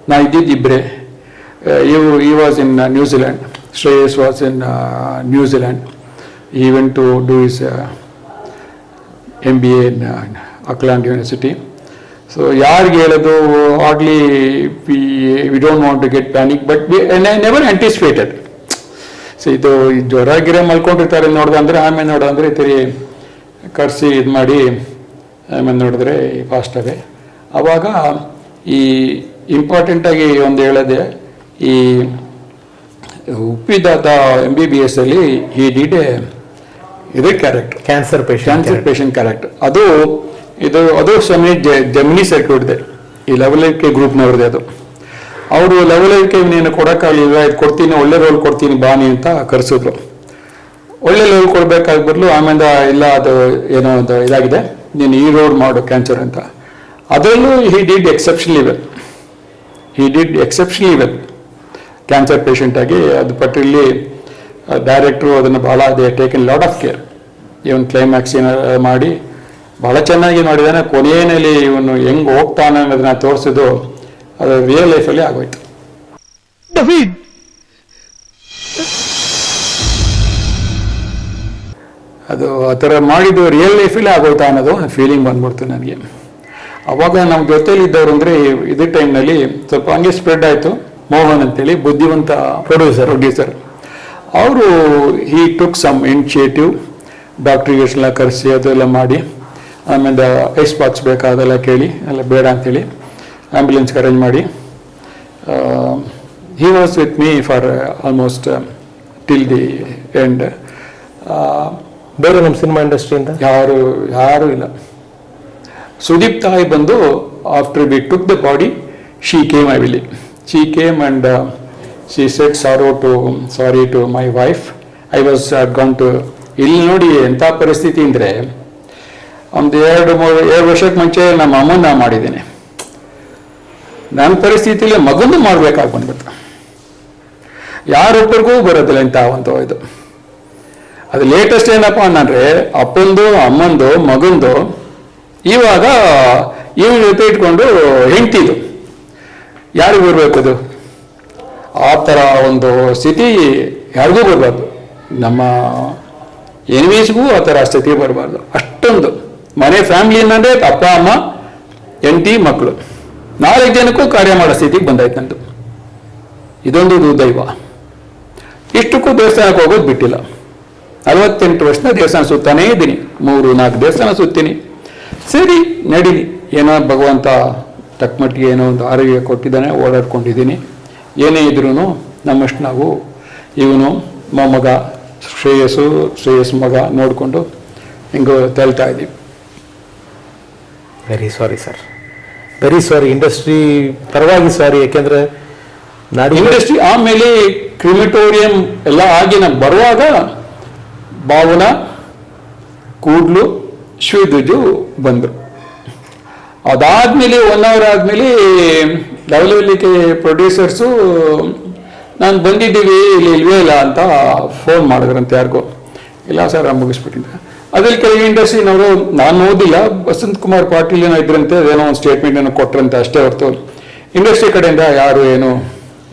ನಾ ಇದ್ದಿದ್ದು ಇಬ್ಬರೇ. He was in New Zealand, Shreyas was in New Zealand. He went to do his MBA in Auckland university. So ಯಾರಿಗೆ ಹೇಳೋದು, ಆಗ್ಲಿ we don't want to get panic, but I never anticipated. So ಇದು ಜ್ವರ ಗಿರ ಮಲ್ಕೊಂಡಿರ್ತಾರೆ ನೋಡ್ದಂದ್ರೆ, ಆಮೇಲೆ ನೋಡಂದ್ರೆ ತಿರಿ ಕರೆಸಿ ಇದು ಮಾಡಿ ಆಮೇಲೆ ನೋಡಿದ್ರೆ ಫಾಸ್ಟಾಗೆ. ಆವಾಗ ಈ ಇಂಪಾರ್ಟೆಂಟಾಗಿ ಒಂದು ಹೇಳೋದೆ, ಈ ಉಪ್ಪಿದಾತ MBBS ಅಲ್ಲಿ ಈ ಡಿಡ್ ಇದು ಕ್ಯಾರೆಕ್ಟರ್, ಕ್ಯಾನ್ಸರ್ ಪೇಷಂಟ್ ಕ್ಯಾರೆಕ್ಟರ್. ಅದು ಸಮಯ ಜಮಿನಿ ಸರ್ಕ್ಯೂಟ್ ಇದೆ, ಈ ಲೆವೆಲ್ ಕೆ ಗ್ರೂಪ್ನವ್ರದ್ದು. ಅದು ಅವರು ಲೆವೆಲ್ ಕೆ ನೀನು ಕೊಡೋಕ್ಕಾಗಲಿಲ್ಲ, ಇದು ಕೊಡ್ತೀನಿ, ಒಳ್ಳೆ ರೋಲ್ ಕೊಡ್ತೀನಿ ಬಾನಿ ಅಂತ ಕರೆಸಿದ್ರು. ಒಳ್ಳೆ ರೋಲ್ ಕೊಡ್ಬೇಕಾಗಿ ಬರಲು ಆಮೇಲೆ ಇಲ್ಲ, ಅದು ಏನೋ ಅದು ಇದಾಗಿದೆ, ನೀನು ಈ ರೋಲ್ ಮಾಡು ಕ್ಯಾನ್ಸರ್ ಅಂತ. ಅದರಲ್ಲೂ he did exceptionally well cancer ಪೇಷಂಟಾಗಿ. ಅದು ಪಟ್ಟಿಲ್ಲಿ ಡೈರೆಕ್ಟ್ರು ಅದನ್ನು ಭಾಳ taken lot of care. Even climax ಮಾಡಿ ಭಾಳ ಚೆನ್ನಾಗಿ ಮಾಡಿದ್ದಾನೆ. ಕೊನೆಯಲ್ಲಿ ಇವನು ಹೆಂಗೆ ಹೋಗ್ತಾನೆ ಅನ್ನೋದನ್ನ ತೋರಿಸಿದ್ದು ಅದು ರಿಯಲ್ ಲೈಫಲ್ಲಿ ಆಗೋಯ್ತು. ಅದು ಆ ಥರ ಮಾಡಿದ್ದು ರಿಯಲ್ ಲೈಫಲ್ಲಿ ಆಗೋಯ್ತಾ ಅನ್ನೋದು ಫೀಲಿಂಗ್ ಬಂದ್ಬಿಡ್ತು ನನಗೆ. ಅವಾಗ ನಮ್ಮ ಜೊತೆಲಿ ಇದ್ದವರು ಅಂದರೆ ಇದೇ ಟೈಮ್ನಲ್ಲಿ ಸ್ವಲ್ಪ ಹಂಗೆ ಸ್ಪ್ರೆಡ್ ಆಯಿತು. ಮೋಹನ್ ಅಂತೇಳಿ ಬುದ್ಧಿವಂತ ಪ್ರೊಡ್ಯೂಸರ್ ಅವರು ಹಿ ಟುಕ್ ಸಮ್ ಇನಿಷಿಯೇಟಿವ್. ಡಾಕ್ಟ್ರಿಗೆಲ್ಲ ಕರೆಸಿ ಅದೆಲ್ಲ ಮಾಡಿ, ಆಮೇಲೆ ಎಕ್ಸ್ಪರ್ಟ್ಸ್ ಬೇಕಾದೆಲ್ಲ ಕೇಳಿ ಎಲ್ಲ ಬೇಡ ಅಂತೇಳಿ ಆ್ಯಂಬುಲೆನ್ಸ್ಗೆ ಅರೇಂಜ್ ಮಾಡಿ. He was with me for almost till the end. ಬೇರೆ ನಮ್ಮ ಸಿನಿಮಾ ಇಂಡಸ್ಟ್ರಿಯಿಂದ ಯಾರು ಇಲ್ಲ. ಸುದೀಪ್ ತಾಯಿ ಬಂದು after we took the body she came, she came and she said sorry to my wife. I was gone to, ಇಲ್ಲಿ ನೋಡಿ ಎಂಥ ಪರಿಸ್ಥಿತಿ ಅಂದರೆ, ಒಂದು 2-3 ವರ್ಷಕ್ಕೆ ಮುಂಚೆ ನಮ್ಮ ಅಮ್ಮನ ಮಾಡಿದ್ದೀನಿ. ನನ್ನ ಪರಿಸ್ಥಿತಿಯಲ್ಲಿ ಮಗಂದು ಮಾಡ್ಬೇಕಾಗಿ ಬಂದ್ಬಿಡ್ತು. ಯಾರೊಬ್ಬರಿಗೂ ಬರೋದಿಲ್ಲ ಇಂಥ ಒಂದು ಇದು. ಅದು ಲೇಟೆಸ್ಟ್ ಏನಪ್ಪ ಅಂದರೆ ಅಪ್ಪಂದು, ಅಮ್ಮಂದು, ಮಗಂದು, ಇವಾಗ ಇವ್ರ ಜೊತೆ ಇಟ್ಕೊಂಡು ಹೆಂಡ್ತಿದು ಯಾರಿಗೂ ಬರಬೇಕದು. ಆ ಥರ ಒಂದು ಸ್ಥಿತಿ ಯಾರಿಗೂ ಬರಬಾರ್ದು. ನಮ್ಮ ಎನಿಮೀಸ್ಗೂ ಆ ಥರ ಸ್ಥಿತಿ ಬರಬಾರ್ದು. ಅಷ್ಟೊಂದು ಮನೆ ಫ್ಯಾಮಿಲಿ ಅನ್ನೋದೇ ಅಪ್ಪ, ಅಮ್ಮ, ಹೆಂಡತಿ, ಮಕ್ಕಳು 4 ಜನಕ್ಕೂ ಕಾರ್ಯ ಮಾಡೋ ಸ್ಥಿತಿಗೆ ಬಂದಾಯ್ತು ನಂದು. ಇದೊಂದು ದೈವ. ಇಷ್ಟಕ್ಕೂ ದೇವಸ್ಥಾನಕ್ಕೆ ಹೋಗೋದು ಬಿಟ್ಟಿಲ್ಲ. 48 ವರ್ಷದ ದೇವಸ್ಥಾನ ಸುತ್ತಾನೇ ಇದ್ದೀನಿ, 3-4 ದೇವಸ್ಥಾನ ಸುತ್ತೀನಿ. ಸರಿ ನಡೀಲಿ, ಏನೋ ಭಗವಂತ ತಕ್ಕಮಟ್ಟಿಗೆ ಏನೋ ಒಂದು ಆರೋಗ್ಯ ಕೊಟ್ಟಿದ್ದಾನೆ, ಓಡಾಡ್ಕೊಂಡಿದ್ದೀನಿ. ಏನೇ ಇದ್ರೂ ನಮ್ಮಷ್ಟು ನಾವು ಇವನು ಮೊಮ್ಮಗ ಶ್ರೇಯಸ್ ಮಗ ನೋಡಿಕೊಂಡು ಹಿಂಗೆ ತಳ್ತಾ ಇದ್ದೀವಿ. Very sorry sir, very sorry. Industry ಪರವಾಗಿ ಸಾರಿ. ಯಾಕೆಂದ್ರೆ ಇಂಡಸ್ಟ್ರಿ ಆಮೇಲೆ ಕ್ರಿಮಿಟೋರಿಯಂ ಎಲ್ಲ ಆಗಿ ನಾನು ಬರುವಾಗ ಭಾವನ, ಕೂಡ್ಲು, ಶ್ರೀಧುಜು ಬಂದರು. ಅದಾದ್ಮೇಲೆ 1 hour ಆದ್ಮೇಲೆ ಡಬ್ಲ್ಯೂಲಿಕೆ ಪ್ರೊಡ್ಯೂಸರ್ಸು ನಾನು ಬಂದಿದ್ದೀವಿ ಇಲ್ಲಿ ಇಲ್ವೇ ಇಲ್ಲ ಅಂತ ಫೋನ್ ಮಾಡಿದ್ರಂತೆ ಯಾರಿಗೋ. ಇಲ್ಲ ಸರ್ ಮುಗಿಸ್ಬಿಟ್ಟಿದ್ದೆ. ಅದ್ರಲ್ಲಿ ಕೆಲವು ಇಂಡಸ್ಟ್ರಿನವರು, ನಾನು ಓದಿಲ್ಲ, ವಸಂತ್ ಕುಮಾರ್ ಪಾಟೀಲ್ ಏನೋ ಇದ್ರಂತೆ, ಅದೇನೋ ಒಂದು ಸ್ಟೇಟ್ಮೆಂಟ್ ಏನೋ ಕೊಟ್ರಂತೆ ಅಷ್ಟೇ ಹೊರತು ಇಂಡಸ್ಟ್ರಿ ಕಡೆಯಿಂದ ಯಾರು ಏನು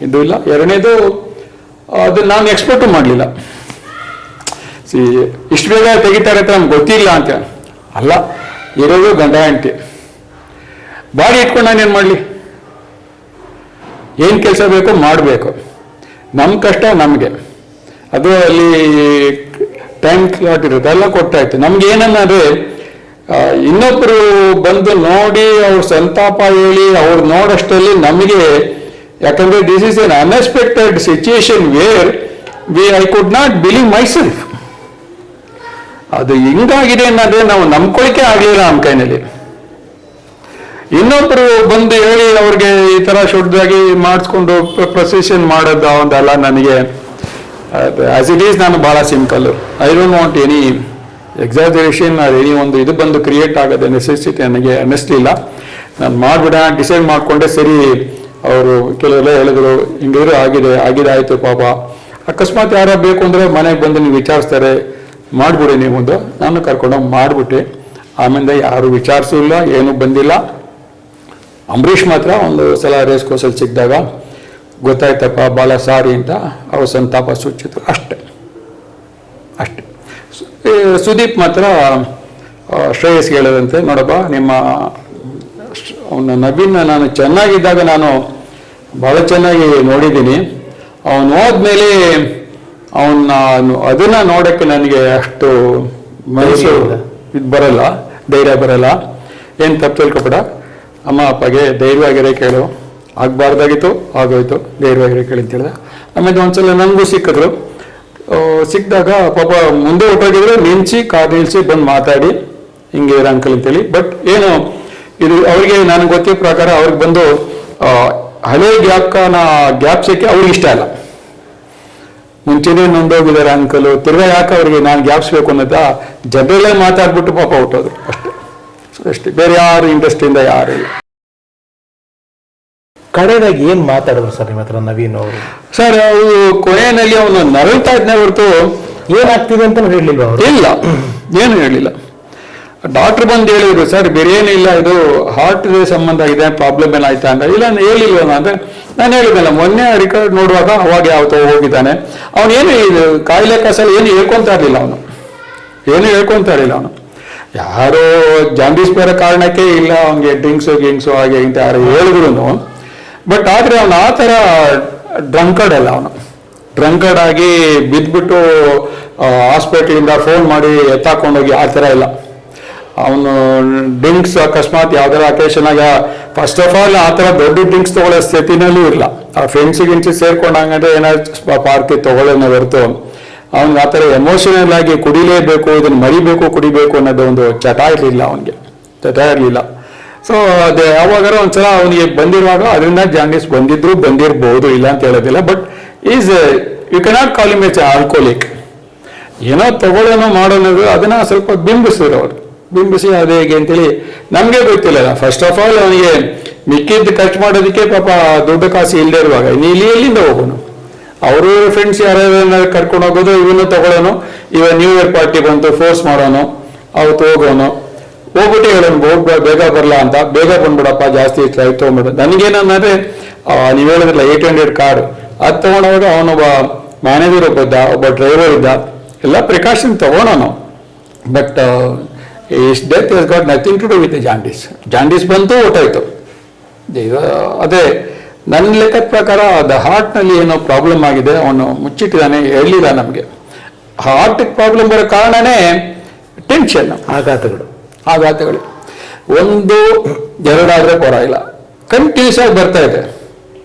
ಇದು ಇಲ್ಲ. ಎರಡನೇದು ಅದನ್ನ ನಾನು ಎಕ್ಸ್ಪೆಕ್ಟು ಮಾಡಲಿಲ್ಲ. ಇಷ್ಟು ಬೇಗ ತೆಗಿತಾರೆ ಅಂತ ನಮ್ಗೆ ಗೊತ್ತಿಲ್ಲ ಅಂತ. ಅಲ್ಲ, ಇರೋದು ಗಂಡ ಹೆಂಡತಿ, ಬಾಡಿ ಇಟ್ಕೊಂಡು ನಾನೇನು ಮಾಡಲಿ? ಏನು ಕೆಲಸ ಬೇಕೋ ಮಾಡಬೇಕು, ನಮ್ಮ ಕಷ್ಟ ನಮಗೆ. ಅದು ಅಲ್ಲಿ ಟೈಮ್ ಸ್ಲಾಟ್ ಇರುತ್ತೆ, ಎಲ್ಲ ಕೊಟ್ಟಾಯ್ತು. ನಮ್ಗೆ ಏನನ್ನಂದ್ರೆ ಇನ್ನೊಬ್ಬರು ಬಂದು ನೋಡಿ ಅವ್ರ ಸಂತಾಪ ಹೇಳಿ ಅವ್ರು ನೋಡೋಷ್ಟರಲ್ಲಿ ನಮಗೆ, ಯಾಕಂದ್ರೆ this is N unexpected situation where I could not believe my self. ಅದು ಹಿಂಗಾಗಿದೆ ಅನ್ನೋದೇ ನಾವು ನಂಬ್ಕೊಳಿಕೆ ಆಗಲಿಲ್ಲ ನಮ್ಮ ಕೈನಲ್ಲಿ. ಇನ್ನೊಬ್ಬರು ಬಂದು ಹೇಳಿ ಅವ್ರಿಗೆ ಈ ತರ ಶುದ್ಧವಾಗಿ ಮಾಡಿಸ್ಕೊಂಡು ಪ್ರೊಸೆಷನ್ ಮಾಡೋದು ಒಂದಲ್ಲ. ನನಗೆ ಆಸ್ ಇಟ್ ಈಸ್ ನಾನು ಬಹಳ simple. I don't want any exaggeration any ಒಂದು ಇದು ಬಂದು ಕ್ರಿಯೇಟ್ ಆಗೋದು ನೆಸೆಸಿಟಿ ನನಗೆ ಅನ್ನಿಸ್ಲಿಲ್ಲ. ನಾನು ಮಾಡ್ಬಿಡ ಡಿಸೈಡ್ ಮಾಡಿಕೊಂಡೆ. ಸರಿ, ಅವರು ಕೆಲವೆಲ್ಲ ಹೇಳಿದ್ರು, ಹಿಂಗಿದ್ರು ಆಗಿದೆ ಆಯ್ತು ಪಾಪ, ಅಕಸ್ಮಾತ್ ಯಾರ ಬೇಕು ಅಂದ್ರೆ ಮನೆಗೆ ಬಂದು ನೀವು ವಿಚಾರಿಸ್ತಾರೆ, ಮಾಡ್ಬಿಡಿ ನೀವು ಒಂದು. ನಾನು ಕರ್ಕೊಂಡೋಗಿ ಮಾಡಿಬಿಟ್ಟೆ. ಆಮೇಲೆ ಯಾರು ವಿಚಾರಿಸಿಲ್ಲ, ಏನೂ ಬಂದಿಲ್ಲ. ಅಂಬರೀಷ್ ಮಾತ್ರ ಒಂದು ಸಲ ರೇಸ್ ಕೋರ್ಸಲ್ಲಿ ಸಿಕ್ಕಿದಾಗ ಗೊತ್ತಾಯ್ತಪ್ಪ, ಭಾಳ ಸಾರಿ ಅಂತ ಅವ್ರ ಸಂತಾಪ ಸೂಚಿಸಿದ್ರು, ಅಷ್ಟೇ. ಸುದೀಪ್ ಮಾತ್ರ ಶ್ರೇಯಸ್ ಹೇಳದಂತೆ, ನೋಡಪ್ಪ ನಿಮ್ಮ ಅವನ ನವೀನ್ ನಾನು ಚೆನ್ನಾಗಿದ್ದಾಗ ನಾನು ಭಾಳ ಚೆನ್ನಾಗಿ ನೋಡಿದ್ದೀನಿ, ಅವನು ಹೋದ್ಮೇಲೆ ಅವನ್ನ ಅದನ್ನ ನೋಡೋಕ್ಕೆ ನನಗೆ ಅಷ್ಟು ಮನಸ್ಸು ಇದು ಬರಲ್ಲ, ಧೈರ್ಯ ಬರಲ್ಲ. ಏನು ತಪ್ಪು ತಿಳ್ಕೊಬೇಡ, ಅಮ್ಮ ಅಪ್ಪಗೆ ಧೈರ್ಯವಾಗಿರೇ ಕೇಳು, ಆಗಬಾರ್ದಾಗಿತ್ತು ಆಗೋಯ್ತು, ಧೈರ್ಯವಾಗಿರೇ ಕೇಳಿ ಅಂತ ಹೇಳಿದೆ. ಆಮೇಲೆ ಒಂದ್ಸಲ ನನಗೂ ಸಿಕ್ಕಿದ್ರು. ಸಿಕ್ಕಿದಾಗ ಪಾಪ ಮುಂದೆ ಹೊಟ್ಟೋಗಿದ್ರೆ ನಿಲ್ಸಿ ಕಾರ್ ನಿಲ್ಸಿ ಬಂದು ಮಾತಾಡಿ ಹಿಂಗೆ ಇರೋ ಅಂಕಲ್ ಅಂತೇಳಿ. ಬಟ್ ಏನು ಇದು ಅವ್ರಿಗೆ ನನಗೆ ಗೊತ್ತಿರೋ ಪ್ರಕಾರ ಅವ್ರಿಗೆ ಬಂದು ಹಳೆ ಗ್ಯಾಪ್ ಸಿಕ್ಕಿ ಅವ್ರಿಗೆ ಇಷ್ಟ ಇಲ್ಲ. ಮುಂಚೆನೇ ನೊಂದೋಗಿದ್ದಾರೆ ಅಂಕಲು, ತಿರ್ಗಾ ಯಾಕೆ ಅವ್ರಿಗೆ ನಾನು ಗ್ಯಾಪ್ಸ್ಬೇಕು ಅನ್ನೋದ ಜನರಲ್ಲೇ ಮಾತಾಡ್ಬಿಟ್ಟು ಪಾಪ ಹೊಟ್ಟೋದ್ರು, ಅಷ್ಟೇ. ಅಷ್ಟೇ, ಬೇರೆ ಯಾರು ಇಂಡಸ್ಟ್ರಿಯಿಂದ ಯಾರು ಇಲ್ಲ. ಕಡೆದಾಗಿ ಏನ್ ಮಾತಾಡಿದ್ರು ಸರ್ ನಿಮ್ಮ ಹತ್ರ ನವೀನ್ ಅವರು? ಸರ್, ಅವರು ಕೊನೆಯಲ್ಲಿ ಅವನು ನರಳ್ತಾ ಇದ್ನೇ ಹೊರತು ಏನಾಗ್ತಿದೆ ಅಂತ ಹೇಳಿಲ್ವ ಅವರು? ಇಲ್ಲ, ಏನು ಹೇಳಿಲ್ಲ. ಡಾಕ್ಟರ್ ಬಂದು ಹೇಳಿದ್ರು, ಸರ್ ಬೇರೆ ಏನಿಲ್ಲ, ಇದು ಹಾರ್ಟ್ ಸಂಬಂಧ ಇದೆ, ಪ್ರಾಬ್ಲಮ್ ಏನಾಯ್ತಾ ಅಂತ. ಇಲ್ಲ ಹೇಳಿಲ್ವ ಅಂದ್ರೆ ನಾನು ಹೇಳಿದ್ನಲ್ಲ, ಮೊನ್ನೆ ರಿಕಾರ್ಡ್ ನೋಡುವಾಗ ಅವಾಗ ಯಾವತ್ತೋ ಹೋಗಿದ್ದಾನೆ. ಅವನೇನು ಇದು ಕಾಯಿಲೆ ಕಸಲು ಏನು ಹೇಳ್ಕೊಂತ ಇರಲಿಲ್ಲ, ಏನು ಹೇಳ್ಕೊಂತ ಇರಲಿಲ್ಲ ಅವನು. ಯಾರೋ ಜಾಂಡೀಸ್ ಬೇರೆ ಕಾರಣಕ್ಕೆ ಇಲ್ಲ ಅವನಿಗೆ ಡ್ರಿಂಕ್ಸು ಹಾಗೆ ಇಂತ ಯಾರು ಹೇಳಿದ್ರು. ಬಟ್ ಆದ್ರೆ ಅವನು ಆ ಥರ ಡ್ರಂಕರ್ಡ್ ಅಲ್ಲ. ಅವನು ಡ್ರಂಕರ್ಡ್ ಆಗಿ ಬಿದ್ದುಬಿಟ್ಟು ಹಾಸ್ಪಿಟ್ಲಿಂದ ಫೋನ್ ಮಾಡಿ ಎತ್ತಾಕೊಂಡೋಗಿ ಆ ಥರ ಇಲ್ಲ. ಅವನು ಡ್ರಿಂಕ್ಸ್ ಅಕಸ್ಮಾತ್ ಯಾವ್ದಾರ ಅಕೇಶನ್ ಆಗ ಫಸ್ಟ್ ಆಫ್ ಆಲ್ ಆ ಥರ ದೊಡ್ಡ ಡ್ರಿಂಕ್ಸ್ ತಗೊಳ್ಳೋ ಸ್ಥಿತಿನಲ್ಲೂ ಇಲ್ಲ. ಆ ಫ್ರೆಂಡ್ಸಿಗಿಂಚಿ ಸೇರ್ಕೊಂಡಂಗಂದ್ರೆ ಏನಾದ್ರು ಪಾರ್ಕಿ ತಗೊಳ್ಳೋಣ ಹೊರತು ಅವ್ನಿಗೆ ಆ ಥರ ಎಮೋಷನಲ್ ಆಗಿ ಕುಡಿಲೇಬೇಕು, ಇದನ್ನು ಮರಿಬೇಕು, ಕುಡಿಬೇಕು ಅನ್ನೋದು ಒಂದು ಚಟ ಇರಲಿಲ್ಲ ಅವನಿಗೆ. ಸೊ ಅದೇ ಯಾವಾಗಾರ ಒಂದ್ಸಲ ಅವನಿಗೆ ಬಂದಿರುವಾಗ ಅದರಿಂದ ಜಾಂಡೀಸ್ ಬಂದಿರ್ಬೋದು, ಇಲ್ಲ ಅಂತ ಹೇಳೋದಿಲ್ಲ. But is you cannot call him a alcoholic. ಏನೋ ತಗೊಳ್ಳೋನೋ ಮಾಡೋದು ಅದನ್ನ ಸ್ವಲ್ಪ ಬಿಂಬಿಸಿದ್ರು ಅವರು. ಬಿಂಬಿಸಿ ಅದೇ ಹೇಗೆ ಅಂತೇಳಿ ನಮಗೆ ಗೊತ್ತಿಲ್ಲ. ಫಸ್ಟ್ ಆಫ್ ಆಲ್ ಅವನಿಗೆ ಮಿಕ್ಕಿದ್ದು ಖರ್ಚು ಮಾಡೋದಕ್ಕೆ ಪಾಪ ದುಡ್ಡು ಕಾಸು ಇಲ್ಲದೆ ಇರುವಾಗ ಇಲ್ಲಿ ಎಲ್ಲಿಂದ ಹೋಗೋನು? ಅವರು ಫ್ರೆಂಡ್ಸ್ ಯಾರ್ಯಾರ ಕರ್ಕೊಂಡು ಹೋಗೋದು, ಇವನು ತಗೊಳ್ಳೋನು, ಇವಾಗ ನ್ಯೂ ಇಯರ್ ಪಾರ್ಟಿ ಬಂತು ಫೋರ್ಸ್ ಮಾಡೋನು, ಅವತ್ತು ಹೋಗೋನು, ಹೋಗ್ಬಿಟ್ಟು ಹೇಳೋನು ಬೇಗ ಬರಲ್ಲ ಅಂತ. ಬೇಗ ಬಂದ್ಬಿಡಪ್ಪ, ಜಾಸ್ತಿ ಆಯ್ತು ತೊಗೊಂಡ್ಬಿಡು. ನನಗೇನಂದ್ರೆ ನೀವು ಹೇಳಿದ್ರಲ್ಲ 800 ಕಾರ್ಡ್, ಅದು ತಗೊಂಡವಾಗ ಅವನೊಬ್ಬ ಮ್ಯಾನೇಜರ್ ಒಬ್ಬ ಡ್ರೈವರ್ ಇದ್ದ, ಎಲ್ಲ ಪ್ರಿಕಾಷನ್ ತಗೊಳೋನು. But his death has got nothing to do with jaundice ಬಂತು, ಹೊಟ್ಟೋಯ್ತು. ಅದೇ ನನ್ನ ಲೆಕ್ಕದ ಪ್ರಕಾರ ಅದು ಹಾರ್ಟ್ನಲ್ಲಿ ಏನೋ ಪ್ರಾಬ್ಲಮ್ ಆಗಿದೆ, ಅವನು ಮುಚ್ಚಿಟ್ಟಿದ್ದಾನೆ, ಹೇಳಿಲ್ಲ ನಮಗೆ. ಹಾರ್ಟ್ ಪ್ರಾಬ್ಲಮ್ ಬರೋ ಕಾರಣನೇ ಟೆನ್ಷನ್, ಆಘಾತಗಳು. 1, 2 ಆದರೆ ಪರವಾಗಿಲ್ಲ, ಕಂಟಿನ್ಯೂಸ್ ಆಗಿ ಬರ್ತಾ ಇದೆ.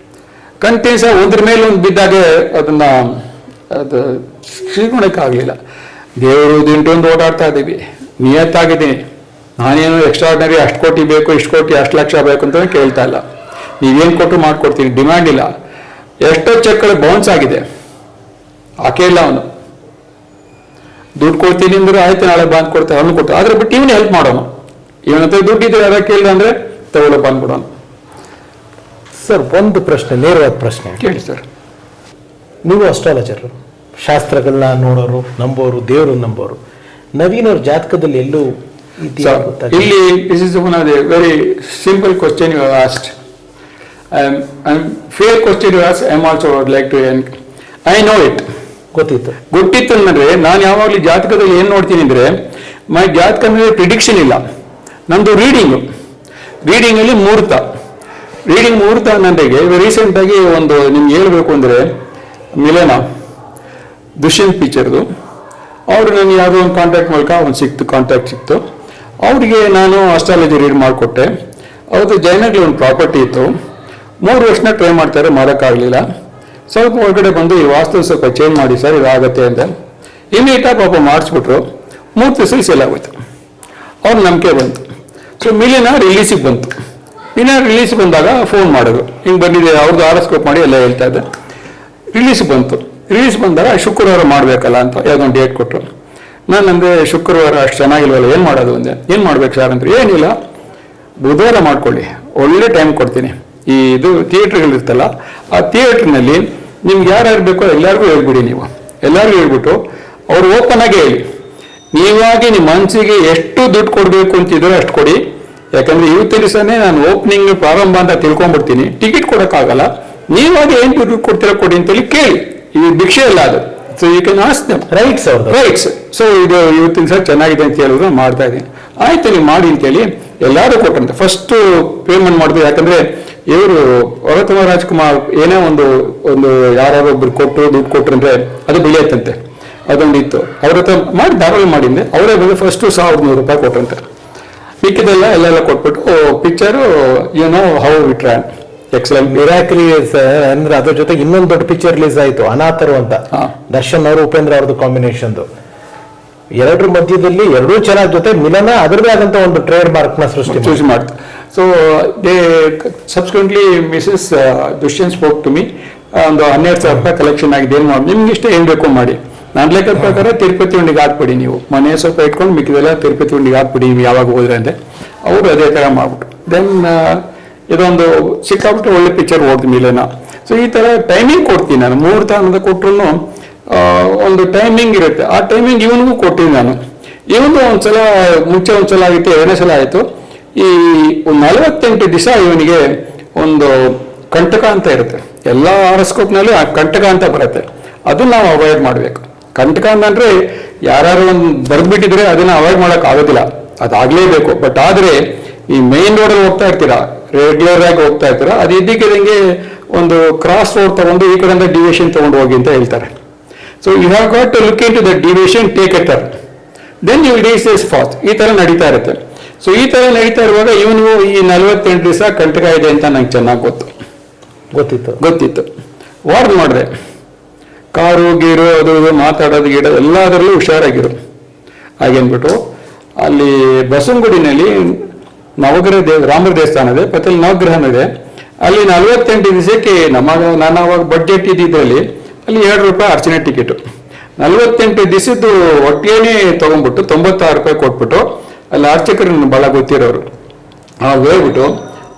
ಕಂಟಿನ್ಯೂಸ್ ಆಗಿ ಒಂದ್ರ ಮೇಲೆ ಒಂದು ಬಿದ್ದಾಗೆ ಅದು ಆಗಲಿಲ್ಲ. ದೇವರು ದಿಂಟೊಂದು ಓಡಾಡ್ತಾ ಇದ್ದೀವಿ, ನಿಯತ್ತಾಗಿದ್ದೀನಿ. ನಾನೇನು ಎಕ್ಸ್ಟ್ರಾರ್ಡಿನರಿ ಅಷ್ಟು ಕೋಟಿ ಬೇಕು, ಇಷ್ಟು ಕೋಟಿ, ಅಷ್ಟು ಲಕ್ಷ ಬೇಕು ಅಂತ ಕೇಳ್ತಾ ಇಲ್ಲ. ನೀವೇನು ಕೊಟ್ಟು ಮಾಡ್ಕೊಡ್ತೀನಿ, ಡಿಮ್ಯಾಂಡ್ ಇಲ್ಲ. ಎಷ್ಟೋ ಚೆಕ್ಗಳು ಬೌನ್ಸ್ ಆಗಿದೆ, ಹಾಕೇ ಇಲ್ಲ ಅವನು. ದುಡ್ಡು ಕೊಡ್ತೀನಿ ಅಂದ್ರೆ ಆಯ್ತು, ನಾಳೆ ಬಾಂದ್ ಕೊಡ್ತಾರೆ, ಅವನು ಕೊಟ್ಟು. ಆದ್ರೆ ಬಿಟ್ಟು ಇವನು ಹೆಲ್ಪ್ ಮಾಡೋಣ. ಇವನ ಹತ್ರ ದುಡ್ಡಿದ್ರೆ ಯಾರ ಕೇಳಿದ ಅಂದ್ರೆ ತಗೊಳ್ಳೋ ಬಂದ್ಬಿಡೋಣ. ಸರ್, ಒಂದು ಪ್ರಶ್ನೆ, ನೇರವಾದ ಪ್ರಶ್ನೆ ಕೇಳಿ ಸರ್. ನೀವು ಅಸ್ಟ್ರಾಲಜರ್, ಶಾಸ್ತ್ರಗಳನ್ನ ನೋಡೋರು, ನಂಬೋರು, ದೇವರು ನಂಬೋರು. ನವೀನ್ ಅವ್ರ ಜಾತಕದಲ್ಲಿ ಎಲ್ಲೂ ಇಲ್ಲಿ this is one of the very simple question you asked. Fair question you ask. I am also would like to I know it. ಗೊತ್ತಿತ್ತು ಅಂದ್ರೆ ನಾನು ಯಾವಾಗಲೂ ಜಾತಕದಲ್ಲಿ ಏನ್ ನೋಡ್ತೀನಿ ಅಂದ್ರೆ, ಮೈ ಜಾತಕ ಮೇಲೆ ಪ್ರಿಡಿಕ್ಷನ್ ಇಲ್ಲ, ನಂದು ರೀಡಿಂಗ್ ಅಲ್ಲಿ ಮುಹೂರ್ತ ನನಗೆ ರೀಸೆಂಟ್ ಆಗಿ ಒಂದು ನಿಮ್ಗೆ ಹೇಳ್ಬೇಕು ಅಂದ್ರೆ, ಮಿಲನ ದುಷ್ಯಂತ್ ಪಿಕ್ಚರ್ದು ಅವರು ನನಗೆ ಯಾವುದೋ ಒಂದು ಕಾಂಟ್ಯಾಕ್ಟ್ ಸಿಕ್ತು. ಅವರಿಗೆ ನಾನು ಅಸ್ಟ್ರಾಲಜಿ ರೀಡ್ ಮಾಡಿಕೊಟ್ಟೆ. ಅವ್ರದ್ದು ಜೈನಗ್ಲಿ ಒಂದು ಪ್ರಾಪರ್ಟಿ ಇತ್ತು, 3 ವರ್ಷ ಟ್ರೈ ಮಾಡ್ತಾರೆ, ಮಾಡೋಕ್ಕಾಗಲಿಲ್ಲ. ಸ್ವಲ್ಪ ಹೊರಗಡೆ ಬಂದು ಈ ವಾಸ್ತು ಸ್ವಲ್ಪ ಚೇಂಜ್ ಮಾಡಿ ಸರ್, ಇದಾಗತ್ತೆ ಅಂತ ಇಮಿಡಿಯೇಟಾಗಿ ಪಾಪ ಮಾಡಿಸ್ಬಿಟ್ರು. 3 ದಿವಸ ಸೆಲ್ ಆಗೋಯ್ತು. ಅವ್ರ ನಂಬಿಕೆ ಬಂತು. ಸೊ ಮಿಲಿನ ರಿಲೀಸಿಗೆ ಬಂತು. ರಿಲೀಸ್ ಬಂದಾಗ ಫೋನ್ ಮಾಡೋದು, ಹಿಂಗೆ ಬಂದಿದೆ, ಅವ್ರದ್ದು ಆರೋಸ್ಕೋಪ್ ಮಾಡಿ ಎಲ್ಲ ಹೇಳ್ತಾ ಇದ್ದೆ. ರಿಲೀಸ್ ಬಂದಾಗ ಶುಕ್ರವಾರ ಮಾಡಬೇಕಲ್ಲ ಅಂತ ಯಾವುದೊಂದು ಡೇಟ್ ಕೊಟ್ಟರು. ನಾನು ಅಂದರೆ ಶುಕ್ರವಾರ ಅಷ್ಟು ಚೆನ್ನಾಗಿಲ್ವಲ್ಲ, ಏನು ಮಾಡೋದು ಅಂದೆ. ಏನು ಮಾಡ್ಬೇಕು ಸರ್ ಅಂದ್ರೆ, ಏನಿಲ್ಲ ಬುಧವಾರ ಮಾಡ್ಕೊಳ್ಳಿ, ಒಳ್ಳೆ ಟೈಮ್ ಕೊಡ್ತೀನಿ. ಇದು ಥಿಯೇಟ್ರ್ಗಳಿರ್ತಲ್ಲ, ಆ ಥಿಯೇಟ್ರ್ನಲ್ಲಿ ನಿಮ್ಗೆ ಯಾರ್ಯಾರು ಬೇಕೋ ಎಲ್ಲರಿಗೂ ಹೇಳ್ಬಿಡಿ. ನೀವು ಎಲ್ಲರಿಗೂ ಹೇಳ್ಬಿಟ್ಟು ಅವ್ರು ಓಪನ್ ಆಗಿ ಹೇಳಿ, ನೀವಾಗಿ ನಿಮ್ಮ ಮನಸ್ಸಿಗೆ ಎಷ್ಟು ದುಡ್ಡು ಕೊಡಬೇಕು ಅಂತಿದ್ರೆ ಅಷ್ಟು ಕೊಡಿ. ಯಾಕಂದ್ರೆ ಇವತ್ತು ದಿವಸನೇ ನಾನು ಓಪನಿಂಗ್ ಪ್ರಾರಂಭ ಅಂತ ತಿಳ್ಕೊಂಡ್ಬಿಡ್ತೀನಿ, ಟಿಕೆಟ್ ಕೊಡೋಕ್ಕಾಗಲ್ಲ. ನೀವಾಗಿ ಏನು ದುಡ್ಡು ಕೊಡ್ತೀರಾ ಕೊಡಿ ಅಂತೇಳಿ ಕೇಳಿ. ಇದು ಭಿಕ್ಷೆ ಇಲ್ಲ ಅದು. So you can ask them rights. So ಇದು ಇವತ್ತಿನ ಸರ್ ಚೆನ್ನಾಗಿದೆ ಅಂತ ಹೇಳಿದ್ರು, ಮಾಡ್ತಾ ಇದ್ದೀನಿ. ಆಯ್ತು ನೀವು ಮಾಡಿ ಅಂತೇಳಿ ಎಲ್ಲರೂ ಕೊಟ್ಟಂತೆ. ಫಸ್ಟ್ ಪೇಮೆಂಟ್ ಮಾಡಿದ್ರು. ಯಾಕಂದ್ರೆ ಇವರು ವರತಮ ರಾಜ್ಕುಮಾರ್ ಏನೇ ಒಂದು ಯಾರೊಬ್ಬರು ಕೊಟ್ಟರು, ದುಡ್ಡು ಕೊಟ್ಟರು ಅಂದ್ರೆ ಅದು ಬೆಳೆಯುತ್ತಂತೆ. ಅದೊಂದು ಇತ್ತು, ಅವ್ರ ಹತ್ರ ಮಾಡಿ ಧಾರಾಳ ಮಾಡಿದ್ದೆ. ಅವರೇ ಬಂದು ಫಸ್ಟ್ 1100 ರೂಪಾಯಿ ಕೊಟ್ಟಂತೆ. ಮಿಕ್ಕಿದೆಲ್ಲ ಎಲ್ಲ ಕೊಟ್ಬಿಟ್ಟು picture you know how it ran excellent miraculously sir. ಅಂದ್ರೆ ಅದ್ರ ಜೊತೆಗೆ ಇನ್ನೊಂದು ದೊಡ್ಡ ಪಿಕ್ಚರ್ ರಿಲೀಸ್ ಆಯ್ತು, ಅನಾಥರು ಅಂತ. ದರ್ಶನ್ ಅವರು ಉಪೇಂದ್ರ ಅವ್ರದ್ದು ಕಾಂಬಿನೇಷನ್. ಎರಡರ ಮಧ್ಯದಲ್ಲಿ ಎರಡೂ ಚೆನ್ನಾಗಿ ಜೊತೆ ಮಿಲನ ಅದರದೇ ಆದಂತ ಒಂದು ಟ್ರೇಡ್ ಮಾರ್ಕ್ ನ ಸೃಷ್ಟಿ ಮಾಡ್ತು. So they subsequently Mrs Dushyant spoke to me. ಒಂದು 12,000 ರೂಪಾಯಿ ಕಲೆಕ್ಷನ್ ಆಗಿದೆ, ಏನು ಮಾಡಿ ನಿಮ್ಗೆ ಇಷ್ಟ ಏನ್ ಬೇಕು ಮಾಡಿ. ನನ್ನ ಲೆಕ್ಕದ ಪ್ರಕಾರ ತಿರುಪತಿ ಉಂಡಿಗೆ ಹಾಕ್ಬಿಡಿ, ನೀವು ಮನೆ ಸ್ವಲ್ಪ ಇಟ್ಕೊಂಡು ಮಿಕ್ಕಿದೆಲ್ಲ ತಿರುಪತಿ ಉಂಡಿಗೆ ಹಾಕ್ಬಿಡಿ ನೀವು ಯಾವಾಗ ಹೋದ್ರೆ ಅಂದೆ. ಅವರು ಅದೇ ತರ ಮಾಡ್ಬಿಟ್ಟು ದೆನ್ ಇದೊಂದು ಸಿಕ್ಕಾಬಿಟ್ಟು ಒಳ್ಳೆ ಪಿಕ್ಚರ್ ಓಡ್ದು ಮಿಲನ. ಸೊ ಈ ತರ ಟೈಮಿಂಗ್ ಕೊಡ್ತೀನಿ ನಾನು. ಮುಹೂರ್ತ ಅನ್ನೋದು ಕೊಟ್ಟರು ಒಂದು ಟೈಮಿಂಗ್ ಇರುತ್ತೆ. ಆ ಟೈಮಿಂಗ್ ಇವನಿಗೂ ಕೊಡ್ತೀನಿ ನಾನು. ಇವನು ಒಂದ್ಸಲ ಮುಂಚೆ ಒಂದ್ಸಲ ಆಗಿತ್ತು, 2ನೇ ಸಲ ಆಯ್ತು. ಈ 48 ದಿವಸ ಇವನಿಗೆ ಒಂದು ಕಂಟಕ ಅಂತ ಇರುತ್ತೆ. ಎಲ್ಲ ಹಾರಸ್ಕೋಪ್ನಲ್ಲಿ ಆ ಕಂಟಕ ಅಂತ ಬರುತ್ತೆ. ಅದನ್ನ ನಾವು ಅವಾಯ್ಡ್ ಮಾಡಬೇಕು. ಕಂಟಕ ಅಂತಂದ್ರೆ ಯಾರು ಒಂದು ಬರ್ದ್ಬಿಟ್ಟಿದ್ರೆ ಅದನ್ನ ಅವಾಯ್ಡ್ ಮಾಡಕ್ ಆಗೋದಿಲ್ಲ, ಅದಾಗ್ಲೇಬೇಕು. ಬಟ್ ಆದ್ರೆ ಈ ಮೈನ್ ರೋಡಲ್ಲಿ ಹೋಗ್ತಾ ಇರ್ತೀರಾ, ರೆಗ್ಯುಲರ್ ಆಗಿ ಹೋಗ್ತಾ ಇರ್ತೀರಾ, ಅದು ಇದ್ದಕ್ಕಿದಂಗೆ ಒಂದು ಕ್ರಾಸ್ ರೋಡ್ ತಗೊಂಡು ಈ ಕಡೆಯಿಂದ ಡಿವಿಷನ್ ತಗೊಂಡು ಹೋಗಿ ಅಂತ ಹೇಳ್ತಾರೆ. So you have got to look into the division, take a turn, then you reach this fast. ಈ ತರ ನಡೀತಾ ಇರುತ್ತೆ. ಸೊ ಈ ತರ ನಡೀತಾ ಇರುವಾಗ ಇವನು ಈ 48 ದಿವಸ ಕಂಟಕ ಇದೆ ಅಂತ ನಂಗೆ ಚೆನ್ನಾಗಿ ಗೊತ್ತಿತ್ತು. ವಾರ್ನ್ ಮಾಡಿದೆ, ಕಾರು ಗೀರು ಅದು ಮಾತಾಡೋದು ಗಿಡೋದು ಎಲ್ಲದರಲ್ಲೂ ಹುಷಾರಾಗಿರು ಹಾಗೇನ್ಬಿಟ್ಟು. ಅಲ್ಲಿ ಬಸವನಗುಡಿನಲ್ಲಿ ರಾಮರ ದೇವಸ್ಥಾನ ಇದೆ, ಪಕ್ಕದಲ್ಲಿ ನವಗ್ರಹನ ಇದೆ. ಅಲ್ಲಿ 48 ದಿವಸಕ್ಕೆ ನಾನು ಅವಾಗ ಬಡ್ಜೆಟ್ ಇದ್ದಿದ್ರಲ್ಲಿ ಅಲ್ಲಿ 2 ರೂಪಾಯಿ ಅರ್ಚನೆ ಟಿಕೆಟು. 48 ದಿವಸದ್ದು ಒಟ್ಟಿಗೆನೇ ತಗೊಂಡ್ಬಿಟ್ಟು 96 ರೂಪಾಯಿ ಕೊಟ್ಬಿಟ್ಟು ಅಲ್ಲಿ ಅರ್ಚಕರು ಬಹಳ ಗೊತ್ತಿರೋರು ಅವ್ರು ಹೇಳ್ಬಿಟ್ಟು,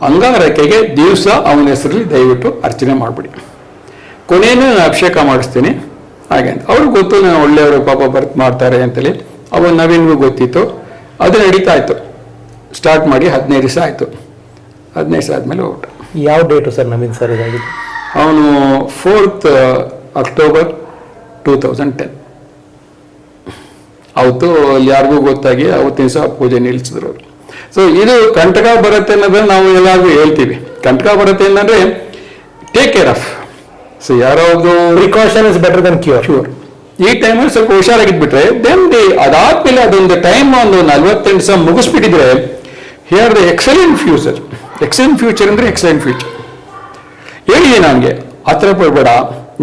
ಅಂಗಾರಕೆಗೆ ದಿವಸ ಅವನ ಹೆಸರಲ್ಲಿ ದಯವಿಟ್ಟು ಅರ್ಚನೆ ಮಾಡಿಬಿಡಿ, ಕೊನೆಯೂ ನಾನು ಅಭಿಷೇಕ ಮಾಡಿಸ್ತೀನಿ ಹಾಗೆ ಅಂತ. ಅವ್ರಿಗೆ ಗೊತ್ತು ನಾನು ಒಳ್ಳೆಯವರು ಪಾಪ ಮಾಡ್ತಾರೆ ಅಂತೇಳಿ. ಅವಾಗ ನವೀನ್ಗೂ ಗೊತ್ತಿತ್ತು. ಅದು ನಡೀತಾ ಇತ್ತು. ಸ್ಟಾರ್ಟ್ ಮಾಡಿ 15 ದಿವಸ ಆಯಿತು. 15 ದಿವಸ ಆದಮೇಲೆ ಹೊರಟ. ಯಾವ ಡೇಟು ಸರ್ ನವೀನ್ ಸರ್ ಇದಾಗಿದೆ? ಅವನು 4th ಅಕ್ಟೋಬರ್ 2010 ಅವತ್ತು ಯಾರಿಗೂ ಗೊತ್ತಾಗಿ ಅವತ್ತಿನ ದಿವಸ ಪೂಜೆ ನಿಲ್ಲಿಸಿದ್ರು ಅವರು. ಸೊ ಇದು ಕಂಟಕ ಬರುತ್ತೆ ಅನ್ನೋದನ್ನ ನಾವು ಎಲ್ಲರಿಗೂ ಹೇಳ್ತೀವಿ. ಕಂಟಕ ಬರುತ್ತೆ ಅಂತಂದ್ರೆ ಟೇಕ್ ಕೇರ್ ಆಫ್. ಸೊ ಯಾರಾவது precaution is better than cure. ಈ ಟೈಮಲ್ಲಿ ಸ್ವಲ್ಪ ಹುಷಾರಾಗಿದ್ಬಿಟ್ರೆ ಅದಾದ್ಮೇಲೆ ಅದೊಂದು ಟೈಮ್ ಒಂದು 48 ದಿವಸ ಮುಗಿಸ್ಬಿಟ್ಟಿದ್ರೆ ಹಿಯರ್ ದ ಎಕ್ಸಲೆಂಟ್ ಫ್ಯೂಚರ್ ಅಂದ್ರೆ ಎಕ್ಸಲೆಂಟ್ ಫ್ಯೂಚರ್. ಹೇಳಿದೆ ನನಗೆ ಹತ್ರ ಪಡ್ಬೇಡ,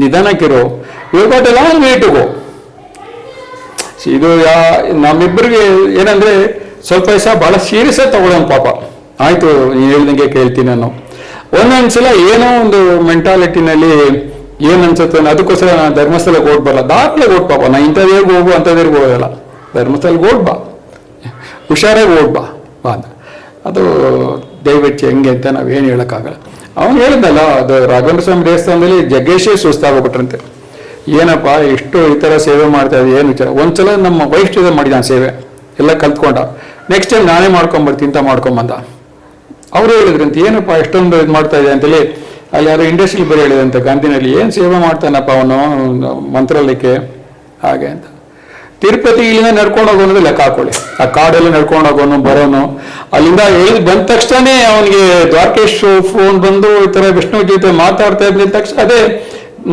ನಿಧಾನಕ್ಕಿರೋ, you got a long way to go. ಇದು ನಮ್ಮಿಬ್ಬರಿಗೆ ಏನಂದ್ರೆ ಸ್ವಲ್ಪ ದಿವಸ ಬಹಳ ಸೀರಿಯಸ್ ಆಗಿ ತಗೊಳ್ಳೋಣ ಪಾಪ. ಆಯ್ತು, ನೀನು ಹೇಳ್ದಂಗೆ ಕೇಳ್ತೀನಿ ನಾನು. ಒಂದೊಂದ್ಸಲ ಏನೋ ಒಂದು ಮೆಂಟಾಲಿಟಿನಲ್ಲಿ ಏನ್ ಅನ್ಸುತ್ತೆ ಅದಕ್ಕೋಸ್ಕರ ನಾನು ಧರ್ಮಸ್ಥಳಕ್ಕೆ ಓಡ್ಬಲ್ಲ, ದಾಖಲೆಗೆ ಓಡ್ಪಾಪ. ನಾ ಇಂಥದೇರ್ಗೆ ಹೋಗು ಅಂಥದೇರ್ಗೆ ಹೋಗೋದಲ್ಲ, ಧರ್ಮಸ್ಥಳಕ್ಕೆ ಓಡ್ಬಾ, ಹುಷಾರಾಗಿ ಓಡ್ಬಾ ಅಂತ. ಅದು ದಯವಿಟ್ಟು ಹೆಂಗೆ ಅಂತ ನಾವೇನು ಹೇಳೋಕ್ಕಾಗಲ್ಲ. ಅವನು ಹೇಳಿದ್ನಲ್ಲ, ಅದು ರಾಘವೇಂದ್ರ ಸ್ವಾಮಿ ದೇವಸ್ಥಾನದಲ್ಲಿ ಜಗ್ಗೇಶೇ ಸುಸ್ತಾಗೋಗ್ಬಿಟ್ರಂತೆ. ಏನಪ್ಪ ಇಷ್ಟು ಈ ಥರ ಸೇವೆ ಮಾಡ್ತಾ ಇದ್ದೆ, ಏನು ವಿಚಾರ? ಒಂದ್ಸಲ ನಮ್ಮ ವೈಫ್ ಜೊತೆ ಮಾಡಿದ ಸೇವೆ ಎಲ್ಲ ಕಲ್ತ್ಕೊಂಡ. ನೆಕ್ಸ್ಟ್ ಟೈಮ್ ನಾನೇ ಮಾಡ್ಕೊಂಬರ್ತೀನಿ ಅಂತ ಮಾಡ್ಕೊಂಬಂದ. ಅವರು ಹೇಳಿದ್ರಂತೆ, ಏನಪ್ಪ ಎಷ್ಟೊಂದು ಇದು ಮಾಡ್ತಾ ಇದೆ ಅಂತೇಳಿ. ಅಲ್ಲಿ ಯಾರೋ ಇಂಡಸ್ಟ್ರಿಯಲ್ಲಿ ಬರೀ ಹೇಳಿದಂತೆ ಗಾಂಧಿನಲ್ಲಿ, ಏನು ಸೇವೆ ಮಾಡ್ತಾನಪ್ಪ ಅವನು ಮಂತ್ರಾಲಯಕ್ಕೆ ಹಾಗೆ ಅಂತ. ತಿರುಪತಿ ಇಲ್ಲಿಂದ ನಡ್ಕೊಂಡು ಹೋಗೋದು ಲೆಕ್ಕ ಹಾಕೊಳ್ಳಿ. ಆ ಕಾಡೆಲ್ಲ ನಡ್ಕೊಂಡು ಹೋಗೋನು ಬರೋನು. ಅಲ್ಲಿಂದ ಹೇಳಿ ಬಂದ ತಕ್ಷಣನೇ ಅವನಿಗೆ ದ್ವಾರಕೇಶ್ ಫೋನ್ ಬಂದು ಈ ಥರ ವಿಷ್ಣು ಜೊತೆ ಮಾತಾಡ್ತಾ ಇದ್ದ ತಕ್ಷಣ ಅದೇ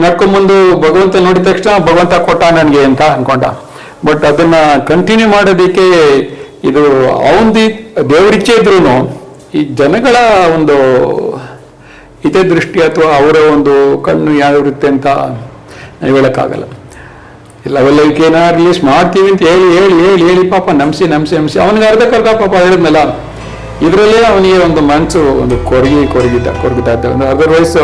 ನಡ್ಕೊಂಡ್ಬಂದು ಭಗವಂತ ನೋಡಿದ ತಕ್ಷಣ ಭಗವಂತ ಕೊಟ್ಟ ನನಗೆ ಅಂತ ಅನ್ಕೊಂಡ. ಬಟ್ ಅದನ್ನ ಕಂಟಿನ್ಯೂ ಮಾಡೋದಕ್ಕೆ ಇದು ಅವನದಿ ದೇವರಿಚ್ಛೆ ಇದ್ರೂ ಈ ಜನಗಳ ಒಂದು ಹಿತದೃಷ್ಟಿ ಅಥವಾ ಅವರ ಒಂದು ಕಣ್ಣು ಯಾವಿರುತ್ತೆ ಅಂತ ನಾವು ಹೇಳೋಕ್ಕಾಗಲ್ಲ. ಲೆವೆಲ್ ರಿಲೀಸ್ ಮಾಡ್ತೀವಿ ಅಂತ ಹೇಳಿ ಹೇಳಿ ಹೇಳಿ ಹೇಳಿ ಪಾಪ ನಮ್ಸಿ ಅವನಿಗೆ ಅರ್ಧಕ್ಕರ್ಧ ಪಾಪ ಹೇಳಿದ್ನಲ್ಲ, ಇದರಲ್ಲೇ ಅವನಿಗೆ ಒಂದು ಮನಸ್ಸು ಒಂದು ಕೊರಗಿತಾ ಇದ್ದ. ಅದರ್ವೈಸ್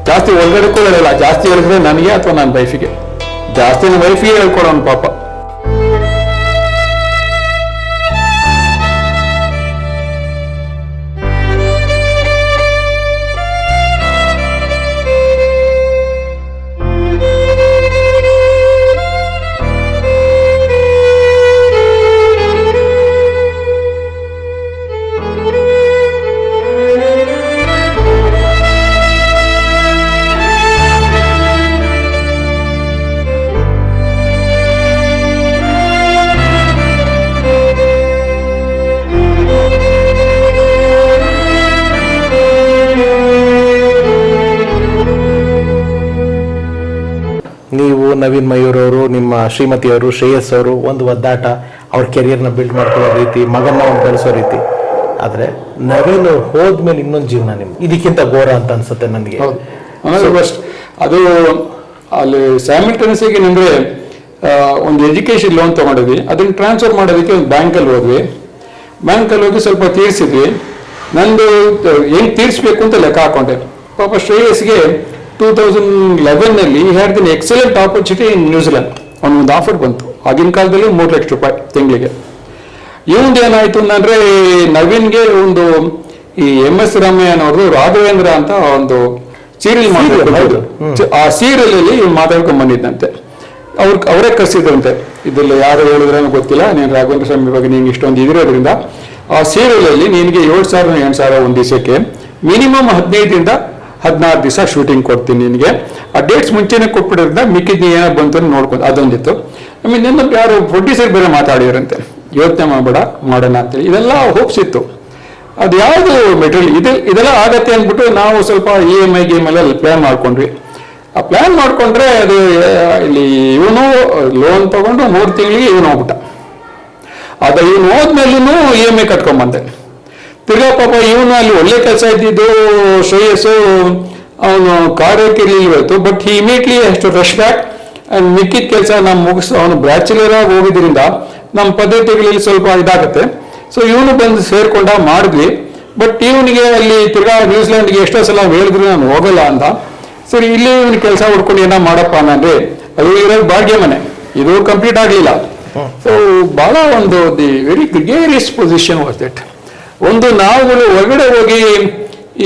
ಜಾಸ್ತಿ ಒಳಗಡೆಕ್ಕೂ ಹೇಳಲ್ಲ. ಜಾಸ್ತಿ ಹೇಳಿದ್ರೆ ನನಗೆ ಅಥವಾ ನನ್ನ ವೈಫಿಗೆ, ಜಾಸ್ತಿ ನನ್ನ ವೈಫಿಗೆ ಹೇಳ್ಕೊಡೋನು ಪಾಪ. ನೀವು ನವೀನ್ ಮಯೂರ್ ಅವರು, ನಿಮ್ಮ ಶ್ರೀಮತಿಯವರು ಶ್ರೇಯಸ್ ಅವರು ಒಂದು ಒದ್ದಾಟ, ಅವ್ರ ಕೆರಿಯರ್ನ ಬಿಲ್ಡ್ ಮಾಡ್ಕೊಳ್ಳೋ ರೀತಿ, ಮಗನ್ನ ಒಂದು ಬೆಳೆಸೋ ರೀತಿ. ಆದರೆ ನವೀನ್ ಹೋದ್ಮೇಲೆ ಇನ್ನೊಂದು ಜೀವನ ನಿಮ್ಗೆ ಇದಕ್ಕಿಂತ ಘೋರ ಅಂತ ಅನ್ಸುತ್ತೆ ನನಗೆ. ಅದು ಅಲ್ಲಿ ಸ್ಯಾಮಿಲ್ಟೇನಿಯಸ್ಸಾಗಿ ಅಂದರೆ ಒಂದು ಎಜುಕೇಶನ್ ಲೋನ್ ತೊಗೊಂಡಿದ್ವಿ. ಅದನ್ನು ಟ್ರಾನ್ಸ್ಫರ್ ಮಾಡೋದಕ್ಕೆ ಒಂದು ಬ್ಯಾಂಕಲ್ಲಿ ಹೋದ್ವಿ. ಬ್ಯಾಂಕಲ್ಲಿ ಹೋಗಿ ಸ್ವಲ್ಪ ತೀರಿಸಿದ್ವಿ. ನಂದು ಹೆಂಗೆ ತೀರಿಸ್ಬೇಕು ಅಂತ ಲೆಕ್ಕ ಹಾಕೊಂಡೆ. ಪಾಪ ಶ್ರೇಯಸ್ಗೆ 2011 ಹ್ಯಾಡ್ ದಿನ್ ಎಕ್ಸಲೆಂಟ್ ಆಪರ್ಚುನಿಟಿ ಇನ್ ನ್ಯೂಜಿಲೆಂಡ್. ಅವನೊಂದು ಆಫರ್ ಬಂತು. ಆಗಿನ ಕಾಲದಲ್ಲಿ 3 ಲಕ್ಷ ರೂಪಾಯಿ ತಿಂಗಳಿಗೆ. ಇವಂದು ಏನಾಯ್ತು ಅಂದರೆ ನವೀನ್ಗೆ ಒಂದು ಈ MS ರಾಮಯ್ಯನ್ ಅವ್ರದ್ದು ರಾಘವೇಂದ್ರ ಅಂತ ಒಂದು ಸೀರಿಯಲ್ ಮಾಡಿದ್ರು. ಆ ಸೀರಿಯಲ್ ಅಲ್ಲಿ ಮಾತಾಡ್ಕೊಂಡ್ ಬಂದಿದ್ದಂತೆ. ಅವರೇ ಕರ್ಸಿದ್ರಂತೆ. ಇದರಲ್ಲಿ ಯಾರು ಹೇಳಿದ್ರೆ ಗೊತ್ತಿಲ್ಲ, ನೀನು ರಾಘವೇಂದ್ರ ಸ್ವಾಮಿ ಬಗ್ಗೆ ನೀನು ಇಷ್ಟೊಂದು ಇದಿರೋದ್ರಿಂದ ಆ ಸೀರಿಯಲ್ ಅಲ್ಲಿ ನಿನಗೆ 7,000 8,000 ಒಂದು ದಿವಸಕ್ಕೆ ಮಿನಿಮಮ್ 15 16 ದಿವಸ ಶೂಟಿಂಗ್ ಕೊಡ್ತೀನಿ ನಿನಗೆ. ಆ ಡೇಟ್ಸ್ ಮುಂಚೆನೆ ಕೊಟ್ಬಿಡೋದ್ರಿಂದ ಮಿಕ್ಕಿದ್ದು ಏನೋ ಬಂತು ನೋಡ್ಕೊಂಡು ಅದೊಂದಿತ್ತು. ಇನ್ನೊಂದು ಯಾರು ಪ್ರೊಡ್ಯೂಸರ್ ಬೇರೆ ಮಾತಾಡಿದ್ರಂತೆ, ಯೋಚನೆ ಮಾಡಬೇಡ ಮಾಡೋಣ ಅಂತೇಳಿ. ಇದೆಲ್ಲ ಹೋಪ್ಸ್ ಇತ್ತು. ಅದು ಯಾವುದು ಮೆಟೀರಿಯಲ್ ಇದೆಲ್ಲ ಆಗತ್ತೆ ಅಂದ್ಬಿಟ್ಟು ನಾವು ಸ್ವಲ್ಪ EMI ಎಲ್ಲ ಪ್ಲಾನ್ ಮಾಡ್ಕೊಂಡ್ವಿ. ಆ ಪ್ಲಾನ್ ಮಾಡ್ಕೊಂಡ್ರೆ ಅದು ಇಲ್ಲಿ ಇವನು ಲೋನ್ ತಗೊಂಡು 3 ತಿಂಗಳಿಗೆ ಇವನು ಹೋಗ್ಬಿಟ್ಟ. ಅದು ಇವನು ಹೋದ್ಮೇಲೂ EMI ಕಟ್ಕೊಂಬಂದೆ. ತಿರ್ಗಾ ಪಾಪ ಇವನು ಅಲ್ಲಿ ಒಳ್ಳೆ ಕೆಲಸ ಇದ್ದಿದ್ದು ಶ್ರೇಯಸ್ಸು ಅವನು ಕಾರ್ಯಕ್ಕೆ ಇವತ್ತು. ಬಟ್ ಹಿ ಇಮಿಡಿಯೇಟ್ಲಿ ಅಷ್ಟು ರಶ್ ಬ್ಯಾಕ್ ಅಂಡ್ ಮಿಕ್ಕಿದ ಕೆಲಸ ನಾವು ಮುಗಿಸ್ ಅವನು ಬ್ಯಾಚುಲರ್ ಆಗಿ ಹೋಗಿದ್ರಿಂದ ನಮ್ಮ ಪದ್ಧತಿಗಳಲ್ಲಿ ಸ್ವಲ್ಪ ಇದಾಗುತ್ತೆ. ಸೊ ಇವನು ಬಂದು ಸೇರ್ಕೊಂಡ ಮಾಡಿದ್ವಿ. ಬಟ್ ಇವನಿಗೆ ಅಲ್ಲಿ ತಿರ್ಗಾ ನ್ಯೂಜಿಲೆಂಡ್ಗೆ ಎಷ್ಟೋ ಸಲ ಹೇಳಿದ್ರು ನಾನು ಹೋಗಲ್ಲ ಅಂತ. ಸರಿ ಇಲ್ಲಿ ಇವನು ಕೆಲಸ ಹುಡ್ಕೊಂಡು ಏನೋ ಮಾಡಪ್ಪ ಅಂದ್ರೆ ಅದು ಇರೋದು ಭಾಗ್ಯ ಮನೆ, ಇದು ಕಂಪ್ಲೀಟ್ ಆಗಲಿಲ್ಲ. ಸೊ ಬಹಳ ಒಂದು the very gregarious position was that. ಒಂದು ನಾವುಗಳು ಹೊರಗಡೆ ಹೋಗಿ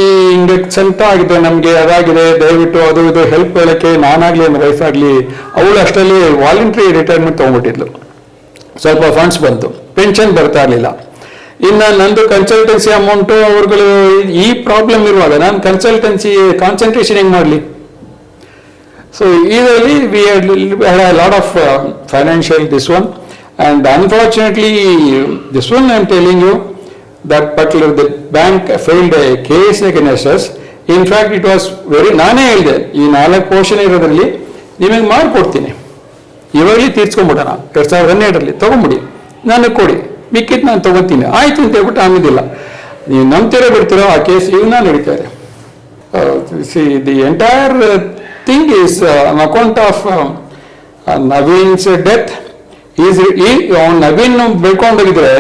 ಈ ಹಿಂಗೆ ಸಂತ ಆಗಿದೆ ನಮಗೆ ಅದಾಗಿದೆ ದಯವಿಟ್ಟು ಅದು ಇದು ಹೆಲ್ಪ್ ಹೇಳಕ್ಕೆ ನಾನಾಗ್ಲಿ ನನ್ನ ವೈಫ್ ಆಗಲಿ ಅವಳು ಅಷ್ಟರಲ್ಲಿ ವಾಲಂಟ್ರಿ ರಿಟೈರ್ಮೆಂಟ್ ತೊಗೊಂಡ್ಬಿಟ್ಟಿದ್ಲು. ಸ್ವಲ್ಪ ಫಂಡ್ಸ್ ಬಂತು, ಪೆನ್ಷನ್ ಬರ್ತಾ ಇರಲಿಲ್ಲ. ಇನ್ನು ನಂದು ಕನ್ಸಲ್ಟೆನ್ಸಿ ಅಮೌಂಟು ಅವ್ರುಗಳು ಈ ಪ್ರಾಬ್ಲಮ್ ಇರುವಾಗ ನಾನು ಕನ್ಸಲ್ಟೆನ್ಸಿ ಕಾನ್ಸಂಟ್ರೇಷನ್ ಹೆಂಗೆ ಮಾಡಲಿ? ಸೊ ಇದರಲ್ಲಿ we had a lot of financial this one and unfortunately this one I am telling you that particular the bank failed a case against us. In fact it was very, ನಾನೇ ಹೇಳಿದೆ ಈ 4 portion ಇರೋದ್ರಲ್ಲಿ ನಿಮಗೆ ಮಾಡಿಕೊಡ್ತೀನಿ, ಇವಾಗಲೇ ತೀರ್ಸ್ಕೊಂಡ್ಬಿಡೋಣ 2012 ತೊಗೊಂಬಿಡಿ, ನನಗೆ ಕೊಡಿ, ಮಿಕ್ಕಿದ್ದು ನಾನು ತೊಗೋತೀನಿ ಆಯ್ತು ಅಂತ ಹೇಳ್ಬಿಟ್ಟು ಆಮೇದಿಲ್ಲ. ನೀವು ನಂಬ್ತಿರೋ ಬಿಡ್ತಿರೋ ಆ ಕೇಸ್ ಇವನ್ನ ನಡೀತಾರೆ. See the entire thing is on account of Naveen's death. ಅವನು ನವೀನ್ ಬೆಳ್ಕೊಂಡೋಗಿದ್ರೆ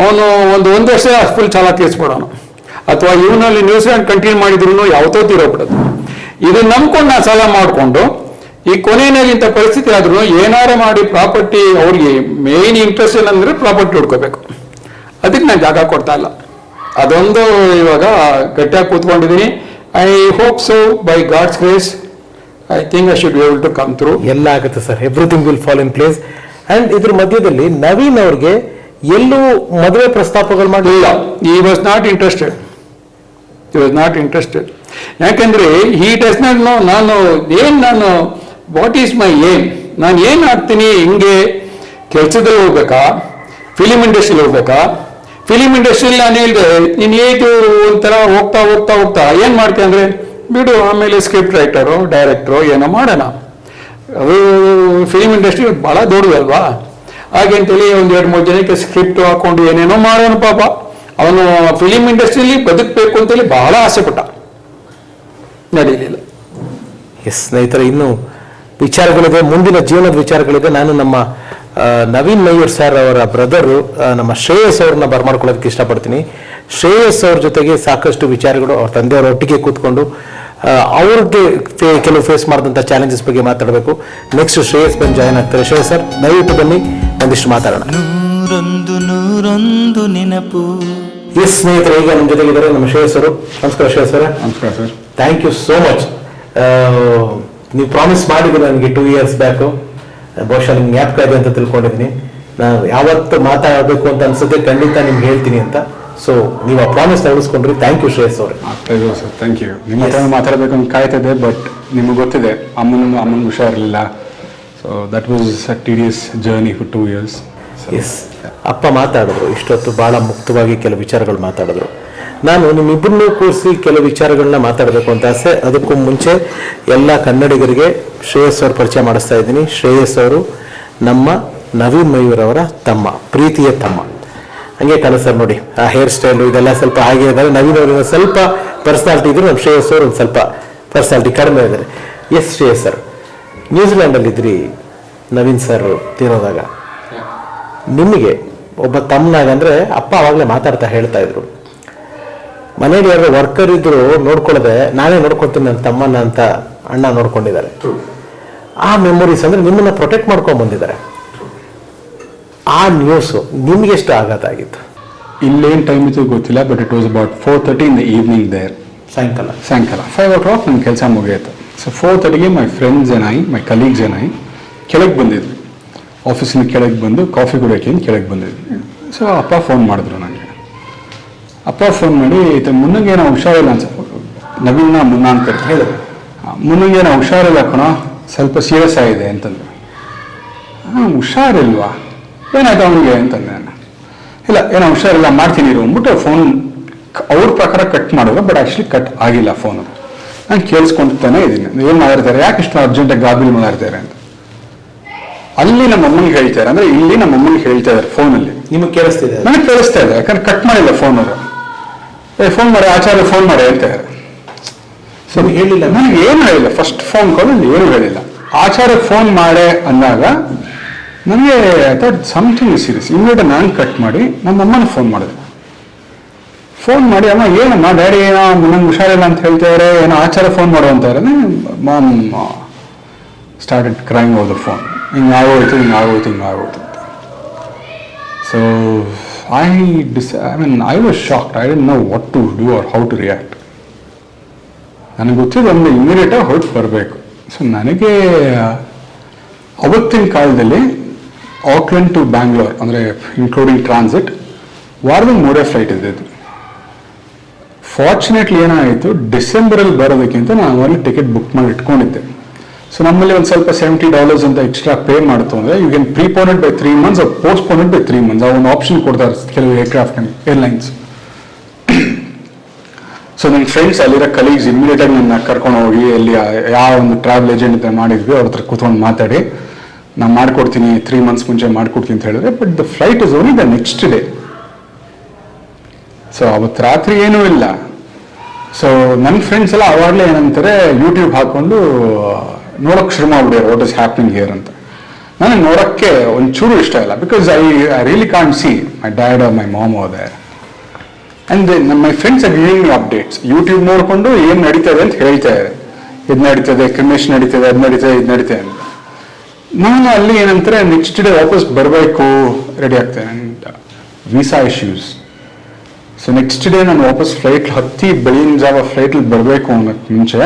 ಅವನು ಒಂದು ವರ್ಷ ಫುಲ್ ಚಾಲ ತೀರಿಸ್ಬಿಡೋಣ, ಅಥವಾ ಇವನಲ್ಲಿ ನ್ಯೂಜಿಲೆಂಡ್ ಕಂಟಿನ್ಯೂ ಮಾಡಿದ್ರು ಯಾವತ್ತೋ ತೀರೋಗ್ಬಿಡೋದು. ಇದನ್ನ ನಂಬ್ಕೊಂಡು ನಾನು ಸಾಲ ಮಾಡಿಕೊಂಡು ಈ ಕೊನೆಯಲ್ಲಿ ಇಂಥ ಪರಿಸ್ಥಿತಿ ಆದ್ರೂ ಏನಾರು ಮಾಡಿ ಪ್ರಾಪರ್ಟಿ, ಅವ್ರಿಗೆ ಮೇನ್ ಇಂಟ್ರೆಸ್ಟ್ ಏನಂದ್ರೆ ಪ್ರಾಪರ್ಟಿ ಹುಡ್ಕೋಬೇಕು. ಅದಕ್ಕೆ ನಾನು ಜಾಗ ಕೊಡ್ತಾ ಇಲ್ಲ. ಅದೊಂದು ಇವಾಗ ಗಟ್ಟಿಯಾಗಿ ಕೂತ್ಕೊಂಡಿದ್ದೀನಿ. I hope so by God's grace I think I should be able to come through. ಎಲ್ಲ ಆಗುತ್ತೆ sir, everything will fall in place. And ಇದ್ರ ಮಧ್ಯದಲ್ಲಿ ನವೀನ್ ಅವ್ರಿಗೆ ಎಲ್ಲೂ ಮದುವೆ ಪ್ರಸ್ತಾಪಗಳು ಮಾಡಲಿಲ್ಲ. ಈ ವಾಸ್ ನಾಟ್ ಇಂಟ್ರೆಸ್ಟೆಡ್. ಯಾಕಂದ್ರೆ ಹಿ ಡಸ್ ನಾಟ್ ನೋ ನಾನು ವಾಟ್ ಈಸ್ ಮೈ ಏಮ್, ನಾನು ಏನ್ ಮಾಡ್ತೀನಿ, ಹಿಂಗೆ ಕೆಲಸದಲ್ಲಿ ಹೋಗ್ಬೇಕಾ, ಫಿಲಿಂ ಇಂಡಸ್ಟ್ರಿಲಿ ಹೋಗ್ಬೇಕಾ. ಫಿಲಿಂ ಇಂಡಸ್ಟ್ರಿಯಲ್ಲಿ ನಾನು ಹೇಳಿದೆ ನೀನು ಏಜು ಒಂಥರ ಹೋಗ್ತಾ ಏನ್ ಮಾಡ್ತೀನಿ ಅಂದ್ರೆ ಬಿಡು, ಆಮೇಲೆ ಸ್ಕ್ರಿಪ್ಟ್ ರೈಟರು ಡೈರೆಕ್ಟ್ರು ಏನೋ ಮಾಡೋಣ. ಅದು ಫಿಲಿಂ ಇಂಡಸ್ಟ್ರಿ ಬಹಳ ದೊಡ್ಡದಲ್ವಾ, ಹಾಗಂತೇಳಿ 1-2-3 ಜನಕ್ಕೆ ಸ್ಕ್ರಿಪ್ಟ್ ಹಾಕೊಂಡು ಏನೇನೋ ಮಾಡೋಣ. ಪಾಪ ಅವನು ಫಿಲಿಂ ಇಂಡಸ್ಟ್ರಿಯಲ್ಲಿ ಬದುಕಬೇಕು ಅಂತೇಳಿ ಬಹಳ ಆಸೆ ಪಟ್ಟ, ನಡೀಲಿಲ್ಲ. ಎಸ್ ಸ್ನೇಹಿತರೆ, ಇನ್ನು ವಿಚಾರಗಳಿದೆ, ಮುಂದಿನ ಜೀವನದ ವಿಚಾರಗಳಿದೆ. ನಾನು ನಮ್ಮ ನವೀನ್ ಮಯೂರ್ ಸರ್ ಅವರ ಬ್ರದರು ನಮ್ಮ ಶ್ರೇಯಸ್ ಅವ್ರನ್ನ ಬರಮಾಡ್ಕೊಳ್ಳೋದಕ್ಕೆ ಇಷ್ಟಪಡ್ತೀನಿ. ಶ್ರೇಯಸ್ ಅವ್ರ ಜೊತೆಗೆ ಸಾಕಷ್ಟು ವಿಚಾರಗಳು, ಅವ್ರ ತಂದೆಯವರ ಒಟ್ಟಿಗೆ ಕೂತ್ಕೊಂಡು ಅವ್ರದ್ದು ಕೆಲವು ಫೇಸ್ ಮಾಡಿದಂಥ ಚಾಲೆಂಜಸ್ ಬಗ್ಗೆ ಮಾತಾಡಬೇಕು. ನೆಕ್ಸ್ಟ್ ಶ್ರೇಯಸ್ ಬಂದು ಜಾಯ್ನ್ ಆಗ್ತಾರೆ. ಶ್ರೇಯಸ್ ಸರ್ ದಯವಿಟ್ಟು ಬನ್ನಿ, ಒಂದಿಷ್ಟು ಮಾತಾಡೋಣ. ನೂರೊಂದು ನೆನಪು. ಎಸ್ ಸ್ನೇಹಿತರೆ, ಈಗ ನಮ್ಮ ಜೊತೆಗಿದ್ದಾರೆ ನಮ್ಮ ಶ್ರೇಯಸ್ ಅವರು. ನಮಸ್ಕಾರ ಶ್ರೇಯಸ್ ಸರ್. ನಮಸ್ಕಾರ sir. Thank you so much. ನೀವು ಪ್ರಾಮಿಸ್ ಮಾಡಿದ್ರು ನನಗೆ 2 years ಬ್ಯಾಕು, ಬಹುಶಃ ನಿಮ್ಗೆ ಜ್ಞಾಪಕ ಇದೆ ಅಂತ ತಿಳ್ಕೊಂಡಿದ್ದೀನಿ. ನಾನು ಯಾವತ್ತು ಮಾತಾಡಬೇಕು ಅಂತ ಅನ್ಸುತ್ತೆ ಖಂಡಿತ ನಿಮ್ಗೆ ಹೇಳ್ತೀನಿ ಅಂತ. ಸೊ ನೀವು ಆ ಪ್ರಾಮಿಸ್ ಉಳಿಸ್ಕೊಂಡ್ರಿ. ಥ್ಯಾಂಕ್ ಯು ಶ್ರೇಯಸ್ ಅವರೇ. Sir thank you. ನಿಮ್ಮ ಹತ್ರ ಮಾತಾಡಬೇಕು ಅಂತ ಕಾಯ್ತಿದೆ, ಬಟ್ ನಿಮಗೆ ಗೊತ್ತಿದೆ ಅಮ್ಮನ ಹುಷಾರಿರಲಿಲ್ಲ. So that was a tedious journey for 2 years. Yes, ಅಪ್ಪ ಮಾತಾಡಿದ್ರು ಇಷ್ಟೊತ್ತು, ಭಾಳ ಮುಕ್ತವಾಗಿ ಕೆಲವು ವಿಚಾರಗಳು ಮಾತಾಡಿದ್ರು. ನಾನು ನಿಮ್ಮಿಬ್ಬರನ್ನೂ ಕೂರಿಸಿ ಕೆಲವು ವಿಚಾರಗಳನ್ನ ಮಾತಾಡಬೇಕು ಅಂತ ಆಸೆ. ಅದಕ್ಕೂ ಮುಂಚೆ ಎಲ್ಲ ಕನ್ನಡಿಗರಿಗೆ ಶ್ರೇಯಸ್ ಅವ್ರ ಪರಿಚಯ ಮಾಡಿಸ್ತಾ ಇದ್ದೀನಿ. ಶ್ರೇಯಸ್ ಅವರು ನಮ್ಮ ನವೀನ್ ಮಯೂರ್ ಅವರ ತಮ್ಮ, ಪ್ರೀತಿಯ ತಮ್ಮ. ಹಂಗೆ ಕಾಣ ಸರ್, ನೋಡಿ ಆ ಹೇರ್ ಸ್ಟೈಲು ಇದೆಲ್ಲ ಸ್ವಲ್ಪ ಹಾಗೆ ಇದ್ದಾರೆ. ನವೀನ್ ಅವ್ರಿಗೆ ಸ್ವಲ್ಪ ಪರ್ಸನಾಲಿಟಿ ಇದ್ರು, ನಮ್ಮ ಶ್ರೇಯಸ್ ಅವರು ಒಂದು ಸ್ವಲ್ಪ ಪರ್ಸನಾಲಿಟಿ ಕಡಿಮೆ ಇದ್ದಾರೆ. ಎಸ್ ಶ್ರೇಯಸ್ ಸರ್, ನ್ಯೂಜಿಲೆಂಡಲ್ಲಿದ್ರಿ ನವೀನ್ ಸರ್ ತೀರೋದಾಗ. ನಿಮಗೆ ಒಬ್ಬ ತಮ್ಮನಾಗ ಅಂದರೆ ಅಪ್ಪ ಆವಾಗಲೇ ಮಾತಾಡ್ತಾ ಹೇಳ್ತಾ ಇದ್ರು, ಮನೇಲಿ ಯಾರು ವರ್ಕರ್ ಇದ್ರು ನೋಡ್ಕೊಳ್ಳದೆ ನಾನೇ ನೋಡ್ಕೊತೀನಿ ನನ್ನ ತಮ್ಮನ ಅಂತ ಅಣ್ಣ ನೋಡ್ಕೊಂಡಿದ್ದಾರೆ. ಆ ಮೆಮೊರೀಸ್ ಅಂದರೆ ನಿಮ್ಮನ್ನ ಪ್ರೊಟೆಕ್ಟ್ ಮಾಡ್ಕೊಂಡು ಬಂದಿದ್ದಾರೆ. ಆ ನ್ಯೂಸು ನಿಮ್ಗೆ ಎಷ್ಟು ಆಘಾತ ಆಗಿತ್ತು? ಇಲ್ಲೇನು ಟೈಮ್ ಇತ್ತು ಗೊತ್ತಿಲ್ಲ, but it was about 4:30 in the evening there. ಸಾಯಂಕಾಲ 5 o'clock ನನ್ನ ಕೆಲಸ ಮುಗಿಯಿತು. ಸೊ 4:30ಗೆ ಮೈ ಫ್ರೆಂಡ್ಸ್ ಮೈ ಕಲೀಗ್ಸ್ ಕೆಳಗೆ ಬಂದಿದ್ವಿ. ಆಫೀಸಿನ ಕೆಳಗೆ ಬಂದು ಕಾಫಿ ಕುಡಿಯೋಕೆ ಅಂತ ಕೆಳಗೆ ಬಂದಿದ್ವಿ. ಸೊ ಅಪ್ಪ ಫೋನ್ ಮಾಡಿದ್ರು ನನಗೆ. ಅಪ್ಪ ಫೋನ್ ಮಾಡಿ ಮುನ್ನಂಗೆ ಏನೋ ಹುಷಾರಿಲ್ಲ ಅನ್ಸಪ್ಪ, ನವೀನ ಮುನ್ನ ಅಂತ ಹೇಳಿದ್ರು. ಮುನ್ನಂಗೆ ಏನೋ ಹುಷಾರಿಲ್ಲ ಕಣೋ, ಸ್ವಲ್ಪ ಸೀರಿಯಸ್ ಆಗಿದೆ ಅಂತಂದ್ರು. ಹುಷಾರಿಲ್ವಾ, ಏನಾಯ್ತು ಅವನಿಗೆ ಅಂತಂದೆ ನಾನು. ಇಲ್ಲ ಏನೋ ಹುಷಾರಿಲ್ಲ, ಮಾಡ್ತೀನಿ ಇರು ಅಂದ್ಬಿಟ್ಟು ಫೋನ್ ಅವ್ರ ಪ್ರಕಾರ ಕಟ್ ಮಾಡಿದ್ರು. ಬಟ್ ಆ್ಯಕ್ಚುಲಿ ಕಟ್ ಆಗಿಲ್ಲ ಫೋನು. ನಾನು ಕೇಳಿಸ್ಕೊಂತಾನೆ ಇದ್ದೀನಿ, ಏನು ಮಾತಾಡ್ತಾರೆ, ಯಾಕೆ ಇಷ್ಟು ಅರ್ಜೆಂಟಾಗಿ ಗಾಬರಿ ಮಾತಾಡ್ತಾರೆ ಅಂತ. ಅಲ್ಲಿ ನಮ್ಮ ಅಮ್ಮನಿಗೆ ಹೇಳ್ತಾರೆ, ಅಂದ್ರೆ ಇಲ್ಲಿ ನಮ್ಮ ಅಮ್ಮನಿಗೆ ಹೇಳ್ತಾ ಇದ್ದಾರೆ ಫೋನಲ್ಲಿ. ನಿಮಗೆ ಕೇಳಿಸ್ತಿದೆ? ನನಗೆ ಕೇಳಿಸ್ತಾ ಇದೆ, ಯಾಕಂದ್ರೆ ಕಟ್ ಮಾಡಿಲ್ಲ ಫೋನ್ ಅವರು. ಫೋನ್ ಮಾಡಿ ಆಚಾರ್ಯ ಫೋನ್ ಮಾಡಿ ಹೇಳ್ತಾರೆ. ಸೊ ಹೇಳಿಲ್ಲ? ನನಗೆ ಏನು ಹೇಳಿಲ್ಲ. ಫಸ್ಟ್ ಫೋನ್ ಕಾಲ್ ಏನು ಹೇಳಿಲ್ಲ. ಆಚಾರ್ಯ ಫೋನ್ ಮಾಡೇ ಅಂದಾಗ ನನಗೆ ಥಾಟ್ ಸಮಥಿಂಗ್ ಸೀರಿಯಸ್. ಇಮ್ಮಿಡಿಯೇಟ್ ನಾನು ಕಟ್ ಮಾಡಿ ನಮ್ಮ ಅಮ್ಮನ ಫೋನ್ ಮಾಡಿದೆ. ಫೋನ್ ಮಾಡಿ, ಅಮ್ಮ ಏನಮ್ಮ ಡ್ಯಾಡಿ ಏನೋ ನಂಗೆ ಹುಷಾರಿಲ್ಲ ಅಂತ ಹೇಳ್ತಾರೆ, ಏನೋ ಆಚಾರ್ಯ ಫೋನ್ ಮಾಡು ಅಂತಾರೆ. Mom started crying over the phone. ಹಿಂಗಾಗೋಯ್ತು ಅಂತ. So I was shocked. I didn't know what to do or how to react. ನನಗೆ ಗೊತ್ತಿದ್ದು ಒಂದು ಇಮಿಡಿಯೇಟಾಗಿ ಹೊರಟು ಬರಬೇಕು. ಸೊ ನನಗೆ ಅವತ್ತಿನ ಕಾಲದಲ್ಲಿ ಆಕ್ಲೆಂಡ್ ಟು ಬ್ಯಾಂಗ್ಳೂರ್, ಅಂದರೆ ಇನ್ಕ್ಲೂಡಿಂಗ್ ಟ್ರಾನ್ಸಿಟ್, ವಾರದಲ್ಲಿ 3 ಫ್ಲೈಟ್ ಇದ್ದಿದ್ದು. ಫಾರ್ಚುನೇಟ್ಲಿ ಏನಾಯಿತು, ಡಿಸೆಂಬರಲ್ಲಿ ಬರೋದಕ್ಕಿಂತ ನಾನು ಅಲ್ಲಿ ಟಿಕೆಟ್ ಬುಕ್ ಮಾಡಿ ಇಟ್ಕೊಂಡಿದ್ದೆ. ಸೊ ನಮ್ಮಲ್ಲಿ ಒಂದು ಸ್ವಲ್ಪ $70 ಅಂತ ಎಕ್ಸ್ಟ್ರಾ ಪೇ ಮಾಡ್ತು ಅಂದರೆ you can prepone it by 3 months or postpone it by 3 months. ಆ ಒಂದು ಆಪ್ಷನ್ ಕೊಡ್ತಾರೆ ಕೆಲವು ಏರ್ಲೈನ್ಸ್. ಸೊ ನನ್ನ ಫ್ರೆಂಡ್ಸ್ ಅಲ್ಲಿರೋ ಕಲೀಗ್ಸ್ ಇಮಿಡಿಯೇಟಾಗಿ ನನ್ನ ಕರ್ಕೊಂಡು ಹೋಗಿ ಅಲ್ಲಿ ಯಾವ ಒಂದು ಟ್ರಾವೆಲ್ ಏಜೆಂಟ್ ಮಾಡಿದ್ವಿ, ಅವ್ರ ಹತ್ರ ಕೂತ್ಕೊಂಡು ಮಾತಾಡಿ ನಾನು ಮಾಡ್ಕೊಡ್ತೀನಿ 3 months ಮುಂಚೆ ಮಾಡ್ಕೊಡ್ತೀನಿ ಅಂತ ಹೇಳಿದ್ರೆ, but the flight is only the next day. So ಅವತ್ತು ರಾತ್ರಿ ಏನೂ ಇಲ್ಲ. ಸೊ ನನ್ನ ಫ್ರೆಂಡ್ಸ್ ಎಲ್ಲ ಅವಾಗಲೇ ಏನಂತಾರೆ, ಯೂಟ್ಯೂಬ್ ಹಾಕೊಂಡು ನೋಡೋಕೆ ಶುರು ಮಾಡ್ಬಿಡ್ಯಾರ ವಾಟ್ ಇಸ್ ಹ್ಯಾಪನಿಂಗ್ ಹಿಯರ್ ಅಂತ. ನನಗೆ ನೋಡೋಕ್ಕೆ ಒಂಚೂರು ಇಷ್ಟ ಇಲ್ಲ, because I really can't see my dad or my mom are there. And my friends are giving me updates. YouTube ನೋಡಿಕೊಂಡು ಏನು ನಡೀತದೆ ಅಂತ ಹೇಳ್ತಾ ಇದ್ದಾರೆ. ಇದು ನಡೀತದೆ, ಕ್ರಿಮೇಶ್ ನಡೀತದೆ, ಅದು ನಡೀತದೆ, ಇದು ನಡೀತದೆ ಅಂತ. ನಾನು ಅಲ್ಲಿ ಏನಂತಾರೆ ನೆಕ್ಸ್ಟ್ ಡೇ ವಾಪಸ್ ಬರಬೇಕು, ರೆಡಿ ಆಗ್ತೇನೆ ಅಂತ. Visa issues. So next day ನಾನು ವಾಪಸ್ ಫ್ಲೈಟ್ ಹತ್ತಿ ಬೆಳಗಿನ ಜಾವ ಫ್ಲೈಟಲ್ಲಿ ಬರಬೇಕು ಅನ್ನೋಕ್ಕೆ ಮುಂಚೆ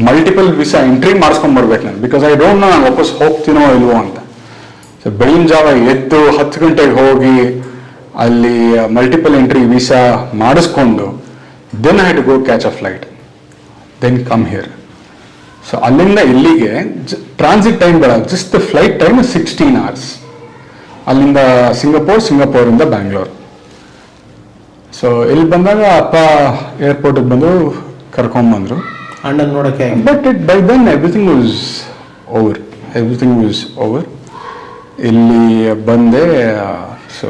ಮಲ್ಟಿಪಲ್ ವೀಸಾ ಎಂಟ್ರಿ ಮಾಡಿಸ್ಕೊಂಡ್ಬರ್ಬೇಕು ನಾನು, ಬಿಕಾಸ್ ಐ ಡೋಂಟ್ ನೋ ನಾನು ವಾಪಸ್ ಹೋಗ್ತೀನೋ ಇಲ್ವೋ ಅಂತ. ಸೊ ಬೆಳಗಿನ ಜಾವ ಎದ್ದು 10 ಗಂಟೆಗೆ ಹೋಗಿ ಅಲ್ಲಿ ಮಲ್ಟಿಪಲ್ ಎಂಟ್ರಿ ವೀಸಾ ಮಾಡಿಸ್ಕೊಂಡು then I had to go catch a flight, then come here. So ಅಲ್ಲಿಂದ ಇಲ್ಲಿಗೆ ಟ್ರಾನ್ಸಿಟ್ ಟೈಮ್ ಬೇಡ, just the flight time 16 hours. ಅಲ್ಲಿಂದ ಸಿಂಗಪೂರಿಂದ ಬ್ಯಾಂಗ್ಳೂರ್. ಸೊ ಇಲ್ಲಿ ಬಂದಾಗ ಅಪ್ಪ ಏರ್ಪೋರ್ಟಿಗೆ ಬಂದು ಕರ್ಕೊಂಡ್ಬಂದರು. ಅಣ್ಣನ ನೋಡೋಕ್ಕೆ but by then everything was over. ಇಲ್ಲಿ ಬಂದೆ. ಸೊ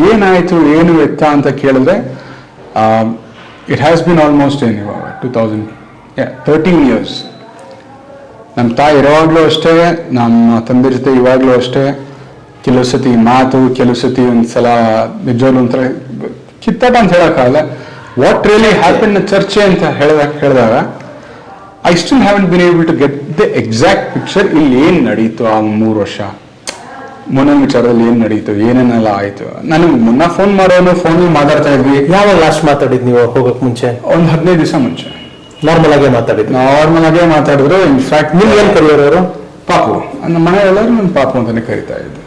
ಏನಾಯಿತು ಏನು ಎತ್ತ ಅಂತ ಕೇಳಿದ್ರೆ, it has been almost 13 years. ನಮ್ಮ ತಾಯಿ ಇರೋವಾಗಲೂ ಅಷ್ಟೇ, ನಮ್ಮ ತಂದೆ ಜೊತೆ ಇವಾಗಲೂ ಅಷ್ಟೇ. ಕೆಲವು ಸತಿ ಮಾತು, ಕೆಲವು ಸತಿ ಒಂದ್ಸಲ ನಿಜವಾಗ್ಲೂ ಒಂಥರ ಕಿತ್ತಾಟ ಅಂತ ಹೇಳೋಕ್ಕಾಗಲ್ಲ. ವಾಟ್ ರಿಯಲಿ ಹ್ಯಾಪನ್ ಚರ್ಚೆ ಅಂತ ಹೇಳಿದಾಗ I still haven't been able to get the exact picture. ಇಲ್ಲಿ ಏನು ನಡೀತು ಆ 3 ವರ್ಷ, ಮುನ್ನ ವಿಚಾರದಲ್ಲಿ ಏನು ನಡೀತು, ಏನೇನೆಲ್ಲ ಆಯಿತು. ನನಗೆ ಮುನ್ನ ಫೋನ್ ಮಾಡೋನು, ಫೋನಲ್ಲಿ ಮಾತಾಡ್ತಾ ಇದ್ವಿ. ಯಾವಾಗ ಲಾಸ್ಟ್ ಮಾತಾಡಿದ್ದು ನೀವು ಹೋಗೋಕೆ ಮುಂಚೆ? ಒಂದು 15 ದಿವಸ ಮುಂಚೆ ನಾರ್ಮಲ್ ಆಗೇ ಮಾತಾಡಿದ್ರು. ಇನ್ಫ್ಯಾಕ್ಟ್ ನೀವು ಏನು ಕರೆಯೋರು ಅವರು? ಪಾಪು. ನಮ್ಮ ಮನೆಯೆಲ್ಲರೂ ನನ್ನ ಪಾಪು ಅಂತಲೇ ಕರಿತಾ ಇದ್ದೆ.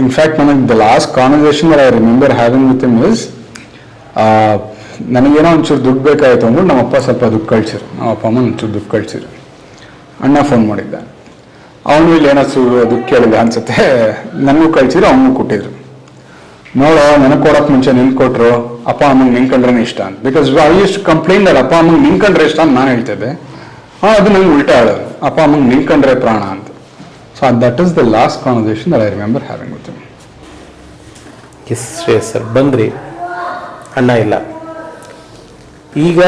ಇನ್ಫ್ಯಾಕ್ಟ್ ನನಗೆ the last conversation I remember having with him is, ನನಗೇನೋ ಒಂಚೂರು ದುಡ್ಡು ಬೇಕಾಯಿತು ಅಂದ್ಬಿಟ್ಟು ನಮ್ಮಪ್ಪ ಸ್ವಲ್ಪ ದುಡ್ಡು ಕಳಿಸಿರು. ನಮ್ಮ ಅಪ್ಪ ಅಮ್ಮ ಒಂಚೂರು ದುಡ್ಡು ಕಳಿಸಿರು. ಅಣ್ಣ ಫೋನ್ ಮಾಡಿದ್ದ, ಅವನು ಇಲ್ಲಿ ಏನಾದ್ರು ದುಡ್ಡು ಕೇಳಿದ ಅನ್ಸುತ್ತೆ, ನನಗೂ ಕಳಿಸಿದ್ರು, ಅವನಿಗೂ ಕೊಟ್ಟಿದ್ರು. ನೋಡೋ, ನನಗೆ ಕೊಡೋಕೆ ಮುಂಚೆ ನಿನ್ಗೆ ಕೊಟ್ಟರು, ಅಪ್ಪ ಅಮ್ಮಂಗೆ ನಿಂತ್ಕೊಂಡ್ರೆ ಇಷ್ಟ ಅಂತ. Because I used to complaint that ಅಪ್ಪ ಅಮ್ಮಂಗೆ ನಿಂತ್ಕೊಂಡ್ರೆ ಇಷ್ಟ ಅಂತ ನಾನು ಹೇಳ್ತಿದ್ದೆ. ಅದು ನಂಗೆ ಉಲ್ಟಾ ಹೇಳೋದು, ಅಪ್ಪ ಅಮ್ಮಂಗೆ ನಿಂತ್ಕೊಂಡ್ರೆ ಪ್ರಾಣ ಅಂತ. So that is the last conversation that I remember having with him. Yes Shreyas sir, ಬಂದ್ರಿ, ಅಣ್ಣ ಇಲ್ಲ, ಈಗ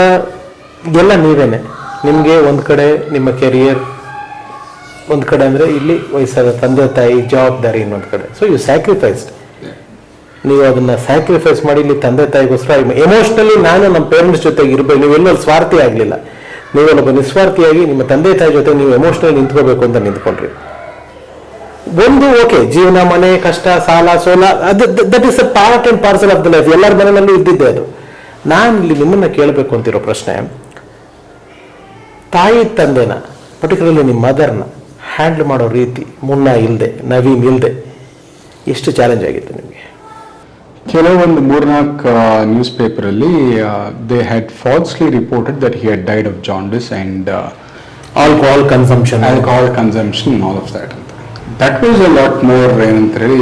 ಎಲ್ಲ ನೀವೇನೆ. ನಿಮಗೆ ಒಂದು ಕಡೆ ನಿಮ್ಮ ಕೆರಿಯರ್, ಒಂದು ಕಡೆ ಅಂದರೆ ಇಲ್ಲಿ ವಯಸ್ಸಾದ ತಂದೆ ತಾಯಿ ಜವಾಬ್ದಾರಿ, ಇನ್ನೊಂದು ಕಡೆ. So you sacrificed. ನೀವು ಅದನ್ನು ಸ್ಯಾಕ್ರಿಫೈಸ್ ಮಾಡಿ ಇಲ್ಲಿ ತಂದೆ ತಾಯಿಗೋಸ್ಕರ ಎಮೋಷ್ನಲಿ ನಾನು ನಮ್ಮ ಪೇರೆಂಟ್ಸ್ ಜೊತೆಗೆ ಇರಬೇಕು. ನೀವೆಲ್ಲೂ ಸ್ವಾರ್ಥಿ ಆಗಲಿಲ್ಲ, ನೀವೆಲ್ಲೊಬ್ಬ ನಿಸ್ವಾರ್ಥಿಯಾಗಿ ನಿಮ್ಮ ತಂದೆ ತಾಯಿ ಜೊತೆ ನೀವು ಎಮೋಷ್ನಲಿ ನಿಂತ್ಕೋಬೇಕು ಅಂತ ನಿಂತ್ಕೊಂಡ್ರಿ. ಒಂದು ಓಕೆ, ಜೀವನ, ಮನೆ, ಕಷ್ಟ, ಸಾಲ, ಸೋಲ, ಅದು that is a part and parcel of the life. ಎಲ್ಲರ ಮನೆಯಲ್ಲೂ ಇದ್ದಿದ್ದೆ ಅದು. ನಾನು ಇಲ್ಲಿ ನಿಮ್ಮನ್ನು ಕೇಳಬೇಕು ಅಂತಿರೋ ಪ್ರಶ್ನೆ, ತಾಯಿ ತಂದೆನ, ಪರ್ಟಿಕ್ಯುಲರ್ಲಿ ನಿಮ್ಮ ಮದರ್ನ ಹ್ಯಾಂಡಲ್ ಮಾಡೋ ರೀತಿ, ಮುನ್ನ ಇಲ್ಲದೆ, ನವೀನ್ ಇಲ್ಲದೆ, ಎಷ್ಟು ಚಾಲೆಂಜ್ ಆಗಿತ್ತು ನಿಮಗೆ? ಕೆಲವೊಂದು 3-4 ನ್ಯೂಸ್ ಪೇಪರಲ್ಲಿ they had falsely reported that he had died of jaundice and alcohol consumption all of that ಅಂತ. That was a lot more ಏನಂತ ಹೇಳಿ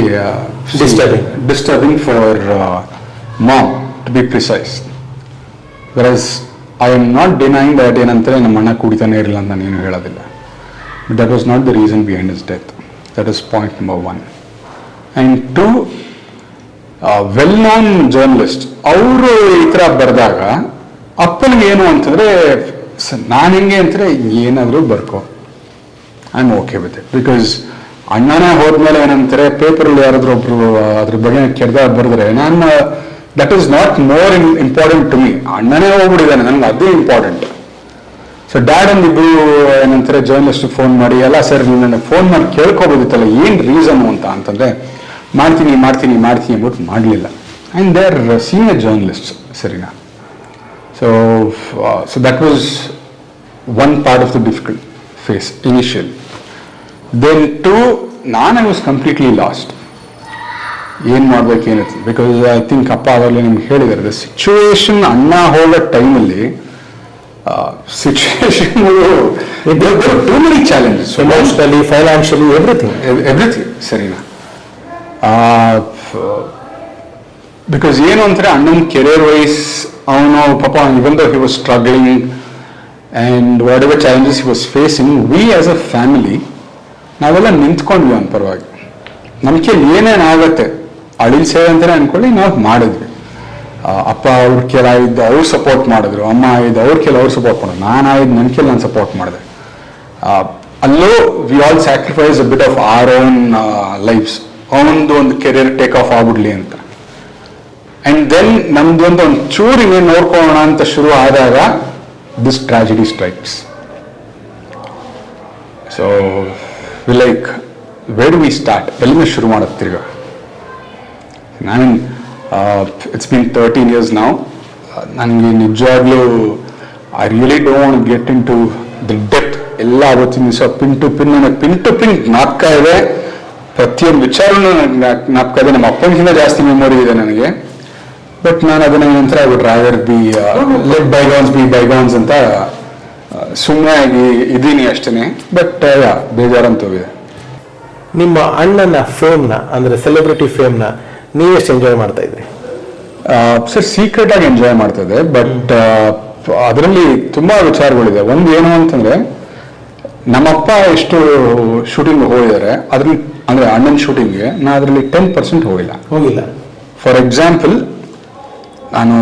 disturbing for mom to be precise. Versus I am not denying that ಏನಂತಾರೆ ನಮ್ಮ ಅಣ್ಣ ಕುಡಿತಾನೆ ಇರಲಿಲ್ಲ ಅಂತ ನಾನೇನು ಹೇಳೋದಿಲ್ಲ. But that was not the reason behind his death. That is point number 1. And 2, well known journalist ಅವರು ಈ ಥರ ಬರೆದಾಗ ಅಪ್ಪನಿಗೆ ಏನು ಅಂತಂದರೆ, ನಾನು ಹೆಂಗೆ ಅಂತಾರೆ, ಏನಾದರೂ ಬರ್ಕೋ, I am okay with it. Because ಅಣ್ಣನೇ ಹೋದ್ಮೇಲೆ ಏನಂತಾರೆ, ಪೇಪರಲ್ಲಿ ಯಾರಾದ್ರೂ ಒಬ್ರು ಅದ್ರ ಬಗ್ಗೆ ಕೆಡ್ದಾಗ ಬರೆದ್ರೆ ನಾನು, that is not more important to me. ಅಣ್ಣನೇ ಹೋಗ್ಬಿಟ್ಟಿದ್ದಾನೆ, ನನಗೆ ಅದೇ ಇಂಪಾರ್ಟೆಂಟ್. ಸೊ ಡ್ಯಾಡ್ ಒಂದಿಬ್ರು ಏನಂತಾರೆ ಜರ್ನಲಿಸ್ಟ್ ಫೋನ್ ಮಾಡಿ, ಎಲ್ಲ ಸರ್ ನನಗೆ ಫೋನ್ ಮಾಡಿ ಕೇಳ್ಕೊಬೋದಿತ್ತಲ್ಲ ಏನು ರೀಸನು ಅಂತಂದರೆ, ಮಾಡ್ತೀನಿ ಅಂದ್ಬಿಟ್ಟು ಮಾಡಲಿಲ್ಲ. And they are senior journalists, ಸರಿನಾ? So that was one part of the difficult phase initial. Then 2, I was completely lost. ಏನು ಮಾಡ್ಬೇಕೇನಿತ್ತು, ಬಿಕಾಸ್ ಐ ಥಿಂಕ್ ಅಪ್ಪ ಅವಾಗಲೇ ನಿಮ್ಗೆ ಹೇಳಿದ್ದಾರೆ, ದ ಸಿಚುವೇಶನ್ ಅಣ್ಣ ಹೋಗೋ ಟೈಮಲ್ಲಿ situation too many challenges, emotionally, financially, everything, ಸರಿನಾ? ಬಿಕಾಸ್ ಏನು ಅಂತಾರೆ, ಅಣ್ಣನ ಕೆರಿಯರ್ ವೈಸ್ ಅವನು ಪಾಪ even though he was struggling, and whatever challenges he was facing, we as a family ನಾವೆಲ್ಲ ನಿಂತ್ಕೊಂಡ್ವಿ ಅವ್ನ ಪರವಾಗಿ. ನಮ್ಮ ಕೈಲಿ ಏನೇನಾಗತ್ತೆ ಅಳಿಲ್ ಸೇವೆ ಅಂತಲೇ ಅಂದ್ಕೊಳ್ಳಿ ನಾವು ಮಾಡಿದ್ವಿ. ಅಪ್ಪ ಅವ್ರ ಕೆಲ ಆಗಿದ್ದು ಅವ್ರು ಸಪೋರ್ಟ್ ಮಾಡಿದ್ರು, ಅಮ್ಮ ಆಗಿದ್ದು ಅವ್ರ ಕೆಲ ಅವ್ರು ಸಪೋರ್ಟ್ ಮಾಡಿದ್ರು, ನಾನು ಆಗಿದ್ದು ನನ್ನ ಕೆಲ ನಾನು ಸಪೋರ್ಟ್ ಮಾಡಿದೆ. ಅಲ್ಲೂ we all sacrifice a bit of our own lives. ಅವನದು ಒಂದು ಕೆರಿಯರ್ ಟೇಕ್ ಆಫ್ ಆಗ್ಬಿಡ್ಲಿ ಅಂತ. ಆ್ಯಂಡ್ ದೆನ್ ನಮ್ದು ಒಂದು ಚೂರು ಇನ್ನೇನು ನೋಡ್ಕೊಳ್ಳೋಣ ಅಂತ ಶುರು ಆದಾಗ this tragedy strikes. So we like where do we start, ಎಲ್ಲಿಂದ ಶುರು ಮಾಡೋದು ತಿರ್ಗ. ನಾನು ಇಟ್ಸ್ ಬೀನ್ 13 years ನಾವು. ನನಗೆ ನಿಜವಾಗ್ಲೂ I really don't get into the depth. ಎಲ್ಲ ಅವತ್ತಿನ ದಿವಸ ಪಿನ್ ಟು ಪಿನ್ ಜ್ಞಾಪಕ ಇದೆ. ಪ್ರತಿಯೊಂದು ವಿಚಾರನೂ ನನಗೆ ಜ್ಞಾಪಕ ಇದೆ. ನಮ್ಮ ಅಪ್ಪನಿಗಿಂತ ಜಾಸ್ತಿ ಮೆಮೊರಿ ಇದೆ ನನಗೆ. ಬಟ್ ನಾನು ಅದನ್ನ ನಂತರ I would rather be let bygones ಅಂತ ಸುಮ್ಮನೆ ಆಗಿ ಇದ್ದೀನಿ ಅಷ್ಟೇ. ಬಟ್ ಬೇಜಾರಂತೂ ಇದೆ. ನಿಮ್ಮ ಅಣ್ಣನ ಫೇಮ್ನ ಅಂದರೆ ಸೆಲೆಬ್ರಿಟಿ ಫೇಮ್ನ ನೀವೆಷ್ಟು ಎಂಜಾಯ್ ಮಾಡ್ತಾ ಇದ್ರಿ? ಸರ್ ಸೀಕ್ರೆಟ್ ಆಗಿ ಎಂಜಾಯ್ ಮಾಡ್ತಾ ಇದೆ. ಬಟ್ ಅದರಲ್ಲಿ ತುಂಬಾ ವಿಚಾರಗಳಿದೆ. ಒಂದು ಏನು ಅಂತಂದ್ರೆ, ನಮ್ಮಪ್ಪ ಎಷ್ಟು ಶೂಟಿಂಗ್ ಹೋಗಿದ್ದಾರೆ ಅದ್ರಲ್ಲಿ, ಅಂದ್ರೆ ಅಣ್ಣನ ಶೂಟಿಂಗ್ಗೆ ನಾ ಅದರಲ್ಲಿ 10% ಹೋಗಿಲ್ಲ. ಫಾರ್ ಎಕ್ಸಾಂಪಲ್, ನಾನು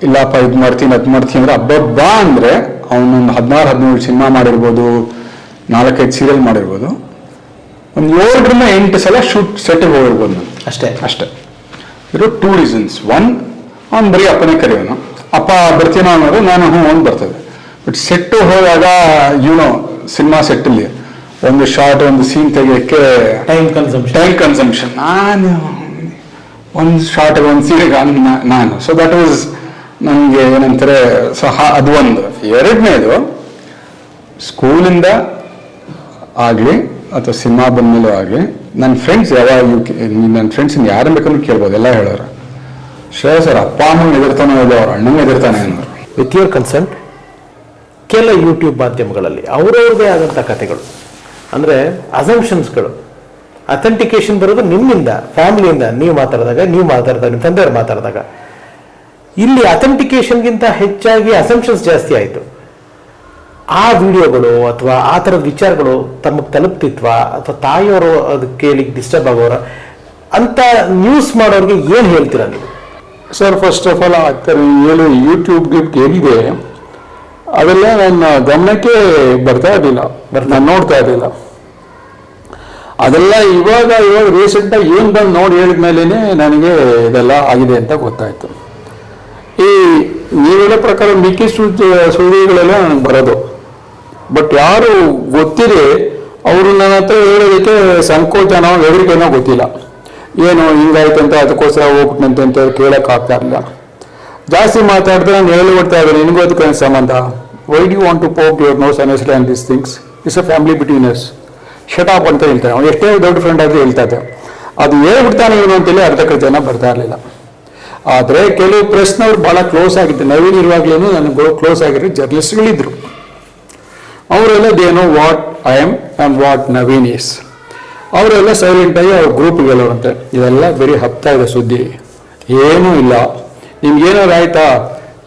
ಇಲ್ಲಪ್ಪ ಇದು ಮಾಡ್ತೀನಿ ಅದು ಮಾಡ್ತೀನಿ ಅಂದ್ರೆ ಹಬ್ಬ ಅಂದ್ರೆ ಅವನೊಂದು 16-17 ಸಿನಿಮಾ ಮಾಡಿರ್ಬೋದು, 4-5 ಸೀರಿಯಲ್ ಮಾಡಿರ್ಬೋದು, ಒಂದು 7-8 ಸಲ ಸೆಟ್ಗೆ ಹೋಗಿರ್ಬೋದು ನಾನು. ಅಷ್ಟೇ. ಇರೋ 2 reasons. 1, ಅವ್ನು ಬರೀ ಅಪ್ಪನೇ ಕರೆಯೋನು, ಅಪ್ಪ ಬರ್ತೀನೋ ಅನ್ನೋದು, ನಾನು ಒಂದು ಬರ್ತದೆ. ಬಟ್ ಸೆಟ್ಟು ಹೋದಾಗ ಸಿನಿಮಾ ಸೆಟ್ಟಲ್ಲಿ ಒಂದು ಶಾರ್ಟ್, ಒಂದು ಸೀನ್ ತೆಗಿಯೋಕ್ಕೆ ಟೈಮ್ ಕನ್ಸಂಪ್ಷನ್. ನಾನು ಒಂದು ಶಾರ್ಟ್, ಒಂದು ಸೀರೆಗೆ ನಾನು. ಸೊ ದಟ್ ವಾಸ್ ನನಗೆ ಏನಂತಾರೆ, ಸೊ ಅದು ಒಂದು. ಎರಡನೇದು, ಸ್ಕೂಲಿಂದ ಆಗಲಿ ಅಥವಾ ಸಿನಿಮಾ ಬಂದಮೇಲೂ ಆಗಲಿ, ನನ್ನ ಫ್ರೆಂಡ್ಸ್ ನನ್ನ ಫ್ರೆಂಡ್ಸಿಂದ ಯಾರನ್ನ ಬೇಕಂದ್ರೆ ಕೇಳ್ಬೋದು, ಎಲ್ಲ ಹೇಳೋರು, ಶ್ರೇಯಸ್ ಸರ್ ಅಪ್ಪ ಅಮ್ಮನ ಎದುರ್ತಾನೆ ಇಲ್ಲ, ಅವ್ರ ಅಣ್ಣನ ಎದುರ್ತಾನೆ ಅನ್ನೋರು. ವಿತ್ ಯುವರ್ ಕನ್ಸೆಂಟ್ ಕೆಲ ಯೂಟ್ಯೂಬ್ ಮಾಧ್ಯಮಗಳಲ್ಲಿ ಅವರವ್ರದೇ ಆದಂಥ ಕಥೆಗಳು, ಅಂದರೆ ಅಸಂಪ್ಷನ್ಸ್ಗಳು, ಅಥೆಂಟಿಕೇಶನ್ ಬರೋದು ನಿಮ್ಮಿಂದ, ಫ್ಯಾಮಿಲಿಯಿಂದ ನೀವು ಮಾತಾಡಿದಾಗ, ನಿಮ್ಮ ತಂದೆಯವ್ರು ಮಾತಾಡಿದಾಗ. ಇಲ್ಲಿ ಅಥೆಂಟಿಕೇಶನ್ಗಿಂತ ಹೆಚ್ಚಾಗಿ ಅಸಂಪ್ಷನ್ಸ್ ಜಾಸ್ತಿ ಆಯಿತು. ಆ ವಿಡಿಯೋಗಳು ಅಥವಾ ಆ ಥರದ ವಿಚಾರಗಳು ತಮಗೆ ತಲುಪ್ತಿತ್ವಾ, ಅಥವಾ ತಾಯಿಯವರು ಅದು ಕೇಳಿ ಡಿಸ್ಟರ್ಬ್ ಆಗೋರ ಅಂತ ನ್ಯೂಸ್ ಮಾಡೋರಿಗೆ ಏನು ಹೇಳ್ತೀರಾ ನೀವು? ಸರ್, ಫಸ್ಟ್ ಆಫ್ ಆಲ್ ಆ ಥರ ಏನು ಯೂಟ್ಯೂಬ್ ಏನಿದೆ ಅದೆಲ್ಲ ನನ್ನ ಗಮನಕ್ಕೆ ಬರ್ತಾ ಇರಲಿಲ್ಲ, ನಾನು ನೋಡ್ತಾ ಇರಲಿಲ್ಲ. ಅದೆಲ್ಲ ಇವಾಗ ರೀಸೆಂಟಾಗಿ ಏನು ಬಂದು ನೋಡಿ ಹೇಳಿದ ಮೇಲೇ ನನಗೆ ಇದೆಲ್ಲ ಆಗಿದೆ ಅಂತ ಗೊತ್ತಾಯಿತು. ಈ ನೀವೆಲ್ಲ ಪ್ರಕಾರ ಮಿಕ್ಕಿ ಸುದ್ದಿಗಳೆಲ್ಲ ನನಗೆ ಬರೋದು. ಬಟ್ ಯಾರು ಗೊತ್ತಿದೆ ಅವರು ನನ್ನ ಹತ್ರ ಹೇಳೋದಕ್ಕೆ ಸಂಕೋಚನೋ ಹೆದರಿಕೆನೋ ಗೊತ್ತಿಲ್ಲ. ಏನು ಹಿಂಗಾಯ್ತಂತ ಅದಕ್ಕೋಸ್ಕರ ಹೋಗ್ಬಿಟ್ಟಂತೆ ಅಂತ ಕೇಳೋಕ್ಕಾಗ್ತಾ ಇರಲಿಲ್ಲ. ಜಾಸ್ತಿ ಮಾತಾಡಿದ್ರೆ ನಾನು ಹೇಳ್ಬಿಡ್ತಾ ಇದ್ದಾರೆ, ನಿನಗೂ ಅದಕ್ಕೆ ಸಂಬಂಧ, why do you want to poke your nose unnecessarily on this things, it's a family between us, shut up ಅಂತ ಹೇಳ್ತಾರೆ. ಅವ್ನು ಎಷ್ಟೇ ದೊಡ್ಡ ಫ್ರೆಂಡ್ ಆದರೂ ಹೇಳ್ತಾ ಇದ್ದೆ. ಅದು ಹೇಳ್ಬಿಡ್ತಾನೆ ಇವನು ಅಂತೇಳಿ ಅರ್ಧಕ್ಕೆ ಜನ ಬರ್ತಾ ಇರಲಿಲ್ಲ. ಆದರೆ ಕೆಲವು ಪ್ರೆಸ್ನವ್ರು ಭಾಳ ಕ್ಲೋಸ್ ಆಗಿತ್ತು. ನವೀನ್ ಇರುವಾಗಲೂ ನನಗೆ ಕ್ಲೋಸ್ ಆಗಿರೋ ಜರ್ನಲಿಸ್ಟ್ಗಳಿದ್ರು. ಅವರೆಲ್ಲ they know what I am and what Naveen is. ಅವರೆಲ್ಲ ಸೈಲೆಂಟಾಗಿ ಅವ್ರ ಗ್ರೂಪ್ಗೆಲ್ಲವಂತೆ, ಇದೆಲ್ಲ ಬರೀ ಹಬ್ತಾ ಇದೆ ಸುದ್ದಿ, ಏನೂ ಇಲ್ಲ, ನಿಮ್ಗೇನಾದ್ರು ಆಯ್ತಾ,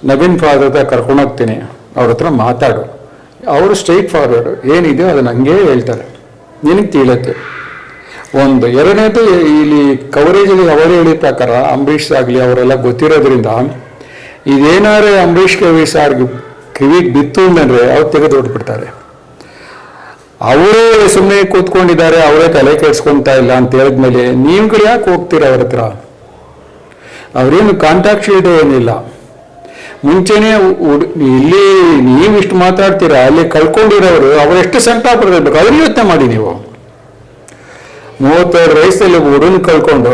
ನವೀನ್ ಫಾದರ್ ಹತ್ರ ಕರ್ಕೊಂಡೋಗ್ತೀನಿ, ಅವ್ರ ಹತ್ರ ಮಾತಾಡು. ಅವರು ಸ್ಟ್ರೈಟ್ ಫಾರ್ವರ್ಡ್ ಏನಿದೆ ಅದನ್ನು ಹಂಗೇ ಹೇಳ್ತಾರೆ, ನಿನಗೆ ತಿಳಿಯುತ್ತೆ. ಒಂದು. ಎರಡನೇದು, ಇಲ್ಲಿ ಕವರೇಜಲ್ಲಿ ಅವರೇ ಹೇಳಿದ ಪ್ರಕಾರ ಅಂಬರೀಷ್ ಆಗಲಿ ಅವರೆಲ್ಲ ಗೊತ್ತಿರೋದ್ರಿಂದ ಇದೇನಾದ್ರೆ ಅಂಬರೀಷ್ ಸಾರ್ಗೆ ಕಿವಿಗೆ ಬಿತ್ತು ಅಂತಂದರೆ ಅವ್ರು ತೆಗೆದು ಹೊಡ್ಬಿಡ್ತಾರೆ. ಅವರೇ ಸುಮ್ಮನೆ ಕೂತ್ಕೊಂಡಿದ್ದಾರೆ, ಅವರೇ ತಲೆ ಕೆಡ್ಸ್ಕೊತಾ ಇಲ್ಲ ಅಂತ ಹೇಳಿದ್ಮೇಲೆ ನೀವುಗಳು ಯಾಕೆ ಹೋಗ್ತೀರ ಅವ್ರ ಹತ್ರ? ಅವರೇನು ಕಾಂಟ್ಯಾಕ್ಟ್ ಶೀಟ್ ಏನಿಲ್ಲ. ಮುಂಚೆನೇ ಇಲ್ಲಿ ನೀವಿಷ್ಟು ಮಾತಾಡ್ತೀರಾ, ಅಲ್ಲಿ ಕಳ್ಕೊಂಡಿರೋರು ಅವರೆಷ್ಟು ಸಂಕಟ ಪಡ್ಬೇಕು ಅದನ್ನ ಯೋಚನೆ ಮಾಡಿ. ನೀವು 32 ವಯಸ್ಸಲ್ಲಿ ಹುಡುಗನ ಕಳ್ಕೊಂಡು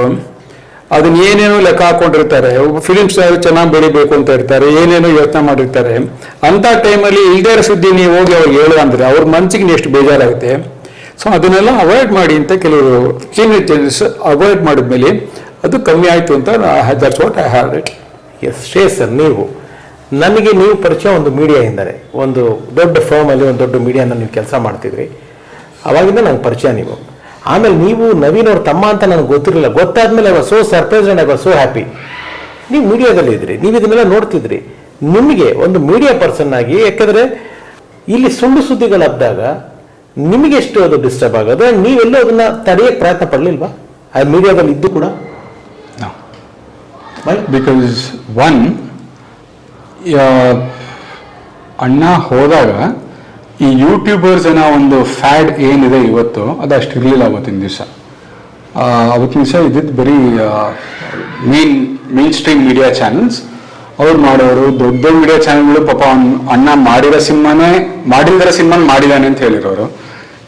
ಅದನ್ನ ಏನೇನೋ ಲೆಕ್ಕ ಹಾಕೊಂಡಿರ್ತಾರೆ. ಫಿಲಿಮ್ ಸ್ಟಾರ್ ಚೆನ್ನಾಗಿ ಬೆಳಿಬೇಕು ಅಂತ ಇರ್ತಾರೆ, ಏನೇನೋ ಯೋಚನೆ ಮಾಡಿರ್ತಾರೆ. ಅಂಥ ಟೈಮಲ್ಲಿ ಇಲ್ದೇ ಸುದ್ದಿ ನೀವು ಹೋಗಿ ಅವ್ರಿಗೆ ಹೇಳು ಅಂದರೆ ಅವ್ರ ಮನಸ್ಸಿಗೆ ಎಷ್ಟು ಬೇಜಾರಾಗುತ್ತೆ. ಸೊ ಅದನ್ನೆಲ್ಲ ಅವಾಯ್ಡ್ ಮಾಡಿ ಅಂತ ಕೆಲವರು ಸೀನಿಯರ್ ಜರ್ನಲಿಸ್ಟ್ ಅವಾಯ್ಡ್ ಮಾಡಿದ್ಮೇಲೆ ಅದು ಕಮ್ಮಿ ಆಯಿತು ಅಂತ that's what I had it. Yes Shreyas sir, ನನಗೆ ನೀವು ಪರಿಚಯ ಒಂದು ಮೀಡಿಯಾಯಿಂದಲೇ, ಒಂದು ದೊಡ್ಡ ಫರ್ಮಲ್ಲಿ ಒಂದು ದೊಡ್ಡ ಮೀಡಿಯಾನ ನೀವು ಕೆಲಸ ಮಾಡ್ತಿದ್ರಿ. ಅವಾಗಿಂದ ನನಗೆ ಪರಿಚಯ ನೀವು. ಆಮೇಲೆ ನೀವು ನವೀನ್ ಅವ್ರ ತಮ್ಮ ಅಂತ ನನಗೆ ಗೊತ್ತಿರಲಿಲ್ಲ. ಗೊತ್ತಾದ್ಮೇಲೆ I was so surprise and I was so happy. ನೀವು ಮೀಡಿಯಾದಲ್ಲಿ ಇದ್ರಿ, ನೀವು ಇದನ್ನೆಲ್ಲ ನೋಡ್ತಿದ್ರಿ. ನಿಮಗೆ ಒಂದು ಮೀಡಿಯಾ ಪರ್ಸನ್ ಆಗಿ, ಯಾಕೆಂದರೆ ಇಲ್ಲಿ ಸುಳ್ಳು ಸುದ್ದಿಗಳು ಹಬ್ಬಿದಾಗ ನಿಮಗೆ ಎಷ್ಟು ಅದು ಡಿಸ್ಟರ್ಬ್ ಆಗೋದು, ನೀವೆಲ್ಲೂ ಅದನ್ನ ತಡೆಯಕ್ಕೆ ಪ್ರಯತ್ನ ಪಡಲಿಲ್ವಾ ಆ ಮೀಡಿಯಾದಲ್ಲಿ ಇದ್ದು ಕೂಡ? ಬಿಕಾಸ್ ಒನ್, ಅಣ್ಣ ಹೋದಾಗ ಈ ಯೂಟ್ಯೂಬರ್ಸ್ ಏನೋ ಒಂದು ಫ್ಯಾಡ್ ಏನಿದೆ ಇವತ್ತು ಅದು ಅಷ್ಟು ಇರಲಿಲ್ಲ ಅವತ್ತಿನ ದಿವಸ. ಅವತ್ತಿನ ದಿವಸ ಇದ್ದಿದ್ದು ಬರೀ ಮೇನ್ ಸ್ಟ್ರೀಮ್ ಮೀಡಿಯಾ ಚಾನಲ್ಸ್ ಅವ್ರು ಮಾಡೋರು. ದೊಡ್ಡ ದೊಡ್ಡ ಮೀಡಿಯಾ ಚಾನಲ್ಗಳು ಪಾಪ ಅಣ್ಣ ಮಾಡಿರೋ ಸಿನಿಮಾನೇ ಮಾಡಿದಾನೆ ಅಂತ ಹೇಳಿರೋರು.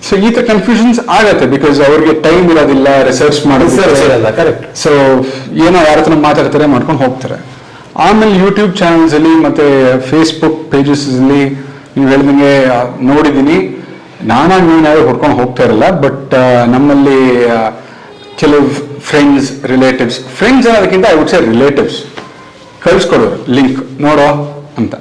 ಸೊ ಈ ಥರ ಕನ್ಫ್ಯೂಷನ್ಸ್ ಆಗತ್ತೆ ಬಿಕಾಸ್ ಅವ್ರಿಗೆ ಟೈಮ್ ಇರೋದಿಲ್ಲ ರಿಸರ್ಚ್ ಮಾಡೋದಿಲ್ಲ. ಕರೆಕ್ಟ್. ಸೊ ಏನೋ ಯಾರ ಹತ್ರ ಮಾತಾಡ್ತಾರೆ ಮಾಡ್ಕೊಂಡು ಹೋಗ್ತಾರೆ. ಆಮೇಲೆ ಯೂಟ್ಯೂಬ್ ಚಾನಲ್ಸ್ ಅಲ್ಲಿ ಮತ್ತೆ ಫೇಸ್ಬುಕ್ ಪೇಜಸ್ ಅಲ್ಲಿ ನೀವು ಹೇಳಿದಂಗೆ ನೋಡಿದ್ದೀನಿ. ನಾನಾಗಿ ನೀನಾದ್ರು ಹೊಡ್ಕೊಂಡು ಹೋಗ್ತಾ ಇರಲ್ಲ, ಬಟ್ ನಮ್ಮಲ್ಲಿ ಕೆಲವು ಫ್ರೆಂಡ್ಸ್ ಅನ್ನೋದಕ್ಕಿಂತ ಐ ವುಡ್ ಸೇ ರಿಲೇಟಿವ್ಸ್ ಕಳಿಸ್ಕೊಡೋರು ಲಿಂಕ್ ನೋಡೋ ಅಂತ,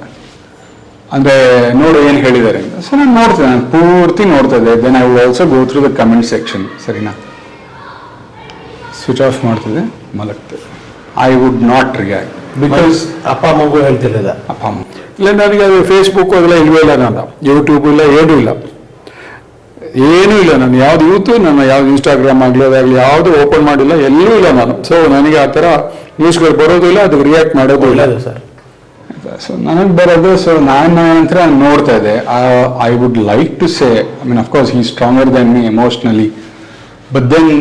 ಅಂದ್ರೆ ನೋಡು ಏನು ಹೇಳಿದ್ದಾರೆ ಅಂತ. ಸೊ ನಾನು ನೋಡ್ತೇನೆ, ನಾನು ಪೂರ್ತಿ ನೋಡ್ತಾ ಇದ್ದೆ. Then I would also go through the comment section. ಸರಿನಾ, ಸ್ವಿಚ್ ಆಫ್ ಮಾಡ್ತಿದ್ದೆ, ಮಲಗ್ತದೆ. I would not react because ಅಪ್ಪ ಅಮ್ಮಗೂ ಹೇಳ್ತಿರ್ಲಿಲ್ಲ. ಅಪ್ಪ ಅಮ್ಮ ಇಲ್ಲ, ನನಗೆ ಅದು ಫೇಸ್ಬುಕ್ ಅದೆಲ್ಲ ಇಲ್ವೇ ಇಲ್ಲ, ನಾನು ಯೂಟ್ಯೂಬ್ ಇಲ್ಲ, ಏನೂ ಇಲ್ಲ. ನಾನು ಯಾವ್ದು ನನ್ನ ಯಾವ್ದು ಇನ್ಸ್ಟಾಗ್ರಾಮ್ ಆಗಲಿ ಅದಾಗಲಿ ಯಾವುದು ಓಪನ್ ಮಾಡಿಲ್ಲ, ಎಲ್ಲೂ ಇಲ್ಲ ನಾನು. ಸೊ ನನಗೆ ಆ ಥರ ನ್ಯೂಸ್ಗಳು ಬರೋದು ಇಲ್ಲ, ಅದು ರಿಯಾಕ್ಟ್ ಮಾಡೋದು ಇಲ್ಲ ಸರ್. ಸೊ ನನಗೆ ಬರೋದು, ಸೊ ನಾನು ನಂತರ ನೋಡ್ತಾ ಇದ್ದೆ. I would like to say, I mean of course he stronger than me emotionally, but then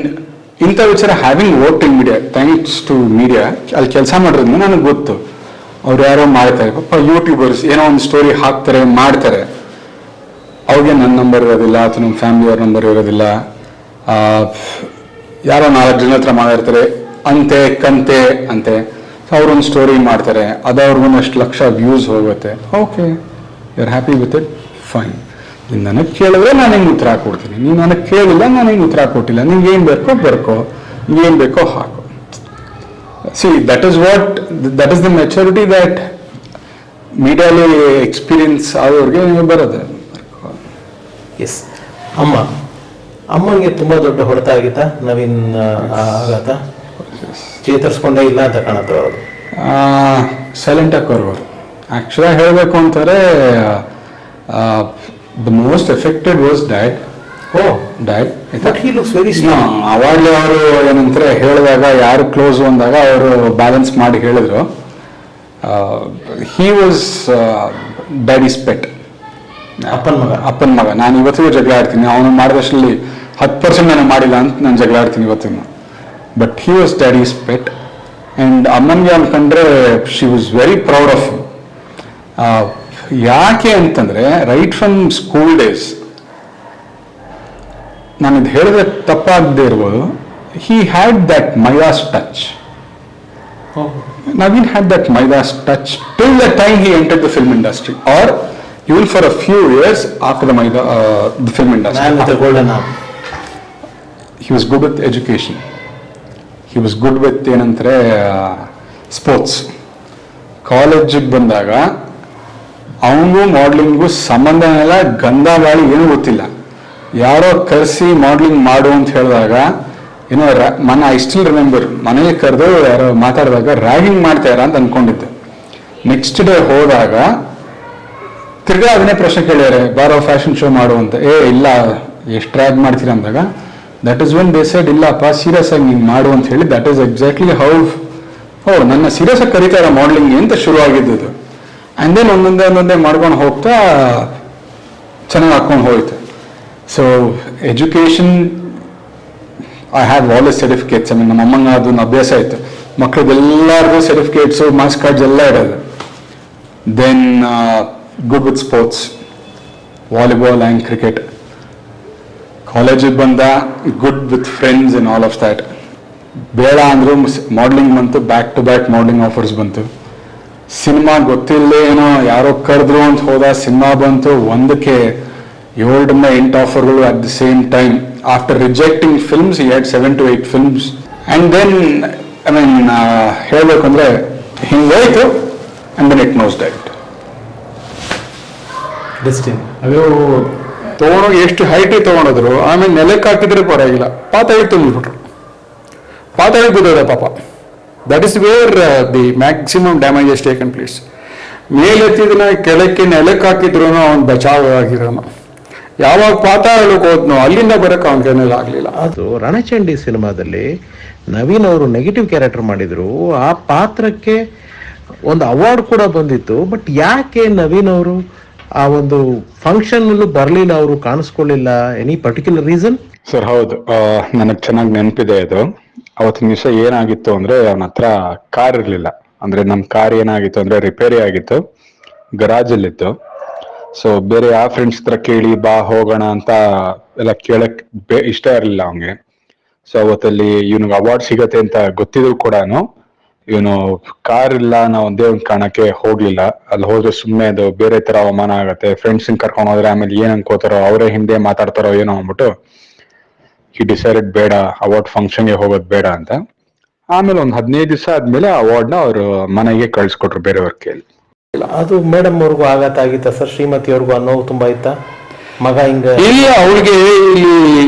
ಇಂಥ ವಿಚಾರ having work in media, thanks to media, ಅಲ್ಲಿ ಕೆಲಸ ಮಾಡೋದ್ರಿಂದ ನನಗೆ ಗೊತ್ತು. ಅವ್ರು ಯಾರೋ ಮಾಡ್ತಾರೆ, ಪಾಪ ಯೂಟ್ಯೂಬರ್ಸ್ ಏನೋ ಒಂದು ಸ್ಟೋರಿ ಹಾಕ್ತಾರೆ, ಮಾಡ್ತಾರೆ, ಅವ್ರಿಗೆ ನನ್ನ ನಂಬರ್ ಇರೋದಿಲ್ಲ ಅಥವಾ ನಮ್ಮ ಫ್ಯಾಮಿಲಿಯವ್ರ ನಂಬರ್ ಇರೋದಿಲ್ಲ. ಯಾರೋ 4 ಜನ ಹತ್ರ ಮಾಡಿರ್ತಾರೆ, ಅಂತೆ ಕಂತೆ ಅಂತೆ. ಅವ್ರೊಂದು ಸ್ಟೋರಿ ಮಾಡ್ತಾರೆ, ಅದು ಅವ್ರಿಗೊಂದಷ್ಟು ಲಕ್ಷ ವ್ಯೂಸ್ ಹೋಗುತ್ತೆ. Okay, you are happy with it, fine. ನೀನು ನನಗೆ ಕೇಳಿದ್ರೆ ನಾನು ಹಿಂಗೆ ಉತ್ತರ ಕೊಡ್ತೀನಿ, ನೀನು ನನಗೆ ಕೇಳಿಲ್ಲ, ನಾನು ಹಿಂಗೆ ಉತ್ತರ ಕೊಟ್ಟಿಲ್ಲ. ನಿಂಗೆ ಏನು ಬೇಕೋ ಬರ್ಕೋ, ಏನು ಬೇಕೋ ಹಾಕು. See that is the maturity that ಮೀಡಿಯಾಲಿ ಎಕ್ಸ್ಪೀರಿಯನ್ಸ್ ಆದವ್ರಿಗೆ ಬರೋದು. ಎಸ್. ಅಮ್ಮನಿಗೆ ತುಂಬಾ ದೊಡ್ಡ ಹೊಡೆತ ಆಗಿತ್ತಾ ನವೀನ್ ಆಘಾತ? ಚೇತರಿಸ್ಕೊಂಡೇ ಇಲ್ಲ ಅಂತ ಕಾಣುತ್ತೆ ಅವರು. ಸೈಲೆಂಟಾಗಿ ಕೊರೋರು. ಆ್ಯಕ್ಚುಲಾಗಿ ಹೇಳಬೇಕು ಅಂತಾರೆ, the most affected was dad. But he looks very strong. ಅವಾಗಲೇ ಅವರು ಏನಂತಾರೆ ಹೇಳಿದಾಗ, ಯಾರು ಕ್ಲೋಸ್ ಅಂದಾಗ ಅವರು ಬ್ಯಾಲೆನ್ಸ್ ಮಾಡಿ ಹೇಳಿದ್ರು. ಹಿ ವಾಸ್ ಡ್ಯಾಡೀಸ್ ಪೆಟ್, ಅಪ್ಪನ ಮಗ. ನಾನು ಇವತ್ತಿಗೂ ಜಗಳ ಆಡ್ತೀನಿ, ಅವನು ಮಾಡಿದಷ್ಟರಲ್ಲಿ 10% ನಾನು ಮಾಡಿಲ್ಲ ಅಂತ ನಾನು ಜಗಳ ಆಡ್ತೀನಿ ಇವತ್ತಿಗೂ. But he was daddies pet. And ಅಮ್ಮನಿಗೆ ಅನ್ಕೊಂಡ್ರೆ she was very proud of him. ಯಾಕೆ ಅಂತಂದ್ರೆ ರೈಟ್ ಫ್ರಮ್ ಸ್ಕೂಲ್ ಡೇಸ್, ನಾನು ಇದು ಹೇಳಿದ್ರೆ ತಪ್ಪಾಗದೇ ಇರ್ಬೋದು, he had that Midas touch. Naveen had that Maidas touch till the time he entered the film industry, or even for a few years after the film industry. Man with the golden arm. He was good with education. He was good with ಏನಂತಾರೆ sports. ಕಾಲೇಜಿಗೆ ಬಂದಾಗ ಅವನಿಗೂ modelling ಸಂಬಂಧ ಇಲ್ಲ, ಗಂಧ ಗಾಳಿ ಏನೂ ಗೊತ್ತಿಲ್ಲ. ಯಾರೋ ಕರೆಸಿ ಮಾಡ್ಲಿಂಗ್ ಮಾಡು ಅಂತ ಹೇಳಿದಾಗ ಏನೋ ಐ ಸ್ಟಿಲ್ ರಿಮೆಂಬರ್, ಮನೆಗೆ ಕರೆದು ಯಾರೋ ಮಾತಾಡಿದಾಗ ರ್ಯಾಗಿಂಗ್ ಮಾಡ್ತಾರ ಅಂತ ಅನ್ಕೊಂಡಿದ್ದೆ. ನೆಕ್ಸ್ಟ್ ಡೇ ಹೋದಾಗ ತಿರ್ಗಾ ಅದನ್ನೇ ಪ್ರಶ್ನೆ ಕೇಳ್ಯಾರೆ, ಬಾರೋ ಫ್ಯಾಷನ್ ಶೋ ಮಾಡುವಂತ. ಇಲ್ಲ, ಎಷ್ಟು ರ್ಯಾಗ್ ಮಾಡ್ತೀರಾ ಅಂದಾಗ that is when they said, ಇಲ್ಲಪ್ಪ ಸೀರಿಯಸ್ ಆಗಿ ನೀನು ಮಾಡು ಅಂತ ಹೇಳಿ. ದಟ್ ಈಸ್ ಎಕ್ಸಾಕ್ಟ್ಲಿ ಹೌ ನನ್ನ ಸೀರಿಯಸ್ ಆಗಿ ಕರೀತಾರ ಮಾಡ್ಲಿಂಗ್ ಅಂತ ಶುರು ಆಗಿದ್ದು. ಆ್ಯಂಡ್ ದೆನ್ ಒಂದೊಂದೇ ಮಾಡ್ಕೊಂಡು ಹೋಗ್ತಾ ಚೆನ್ನಾಗಿ ಹಾಕೊಂಡು ಹೋಯ್ತು. So education, I have all the certificates. ನಮ್ಮ ಅಮ್ಮಂಗೆ ಅದೊಂದು ಅಭ್ಯಾಸ ಆಯಿತು, ಮಕ್ಕಳಿಗೆಲ್ಲರಿಗೂ ಸರ್ಟಿಫಿಕೇಟ್ಸು, ಮಾರ್ಕ್ಸ್ ಕಾರ್ಡ್ಸ್ ಎಲ್ಲ ಇಡೋದು. Then good with sports, volleyball and cricket. ಕಾಲೇಜಿಗೆ ಬಂದ good with friends and all of that. ಬೇಡ ಅಂದರೂ ಮಾಡ್ಲಿಂಗ್ ಬಂತು, back to back modelling offers ಬಂತು. ಸಿನಿಮಾ ಗೊತ್ತಿಲ್ಲದೆ ಏನೋ ಯಾರೋ ಕರೆದ್ರು ಅಂತ ಹೋದ, ಸಿನಿಮಾ ಬಂತು, ಒಂದಕ್ಕೆ 7-8 ಆಫರ್ಗಳು at the same time. After rejecting films, he had 7 to 8 films. And then, I mean, ಹೇಳಬೇಕಂದ್ರೆ ಹಿಂಗಾಯ್ತು, and then it nosedive. Destiny. ಅದು ತೊಗೊಂಡೋಗಿ ಎಷ್ಟು ಹೈಟಿಗೆ ತೊಗೊಂಡೋದ್ರು, ಆಮೇಲೆ ನೆಲಕ್ಕೆ ಹಾಕಿದ್ರೆ ಪರವಾಗಿಲ್ಲ, ಪಾತಾಳಿ ತುಂಬಿಬಿಟ್ರು. ಪಾತಾಳಿ ಬಿದ್ದೋದ ಪಾಪ. That is where the maximum damage taken place. ಮೇಲೆತ್ತಿದನ ಕೆಳಕ್ಕೆ ನೆಲಕ್ಕೆ ಹಾಕಿದ್ರು ಅವ್ನು ಬಚಾವ್ ಆಗಿರೋನು. ಯಾವಾಗ ಪಾತಾಳಕ್ಕೆ ಹೋದ್ನೋ ಅಲ್ಲಿಂದ ಬರಕ್ಕೆ ಅವನ ಕೈನಲ್ಲಿ ಆಗ್ಲಿಲ್ಲ. ಅದು ರಣಚಂಡಿ ಸಿನಿಮಾದಲ್ಲಿ ನವೀನ್ ಅವರು ನೆಗೆಟಿವ್ ಕ್ಯಾರೆಕ್ಟರ್ ಮಾಡಿದ್ರು, ಆ ಪಾತ್ರಕ್ಕೆ ಒಂದು ಅವಾರ್ಡ್ ಕೂಡ ಬಂದಿತ್ತು. ಬಟ್ ಯಾಕೆ ನವೀನ್ ಅವರು ಆ ಒಂದು ಫಂಕ್ಷನ್ ಅಲ್ಲೂ ಬರ್ಲಿಲ್ಲ, ಅವರು ಕಾಣಿಸ್ಕೊಳ್ಳಿಲ್ಲ? Any particular reason? ಸರ್ ಹೌದು, ನನಗೆ ಚೆನ್ನಾಗಿ ನೆನಪಿದೆ ಇದು. ಅವತ್ತಿನ ದಿವಸ ಏನಾಗಿತ್ತು ಅಂದ್ರೆ ಅವನ ಹತ್ರ ಕಾರ್ ಇರ್ಲಿಲ್ಲ. ಅಂದ್ರೆ ನಮ್ ಕಾರ್ ಏನಾಗಿತ್ತು ಅಂದ್ರೆ ರಿಪೇರಿ ಆಗಿತ್ತು, ಗರಾಜ್ ಅಲ್ಲಿತ್ತು. ಸೊ ಬೇರೆ ಯಾವ ಫ್ರೆಂಡ್ಸ್ ಹತ್ರ ಕೇಳಿ ಬಾ ಹೋಗೋಣ ಅಂತ ಎಲ್ಲ ಕೇಳಕ್ ಇಷ್ಟ ಇರ್ಲಿಲ್ಲ ಅವನಿಗೆ. ಸೊ ಅವತ್ತಲ್ಲಿ ಇವನಿಗೆ ಅವಾರ್ಡ್ ಸಿಗತ್ತೆ ಅಂತ ಗೊತ್ತಿದ್ರು ಕೂಡ ಇವನು ಕಾರ್ ಇಲ್ಲ ನಾವು ಒಂದೇ ಒಂದು ಕಾರಣಕ್ಕೆ ಹೋಗ್ಲಿಲ್ಲ. ಅಲ್ಲಿ ಹೋದ್ರೆ ಸುಮ್ಮನೆ ಅದು ಬೇರೆ ತರ ಅವಮಾನ ಆಗತ್ತೆ, ಫ್ರೆಂಡ್ಸ್ ಕರ್ಕೊಂಡು ಹೋದ್ರೆ ಆಮೇಲೆ ಏನ್ ಅನ್ಕೋತಾರೋ, ಅವರೇ ಹಿಂದೆ ಮಾತಾಡ್ತಾರೋ ಏನೋ ಅಂದ್ಬಿಟ್ಟು ಹಿ ಡಿಸೈಡೆಡ್ ಬೇಡ, ಅವಾರ್ಡ್ ಫಂಕ್ಷನ್ಗೆ ಹೋಗೋದು ಬೇಡ ಅಂತ. ಆಮೇಲೆ ಒಂದು 15 ದಿವಸ ಆದ್ಮೇಲೆ ಅವಾರ್ಡ್ನ ಅವರು ಮನೆಗೆ ಕಳ್ಸಿಕೊಟ್ರು ಬೇರೆಯವ್ರ ಕೈಲಿ. ಅದು ಮೇಡಮ್ ಅವ್ರಿಗೂ ಆಘಾತ ಆಗಿತ್ತ ಸರ್? ಶ್ರೀಮತಿ ಅವ್ರಿಗೂ ನೋವು ತುಂಬಾ ಇತ್ತ? ಮಗ ಹಿಂಗ ಇಲ್ಲ, ಅವಳಿಗೆ ಇಲ್ಲಿ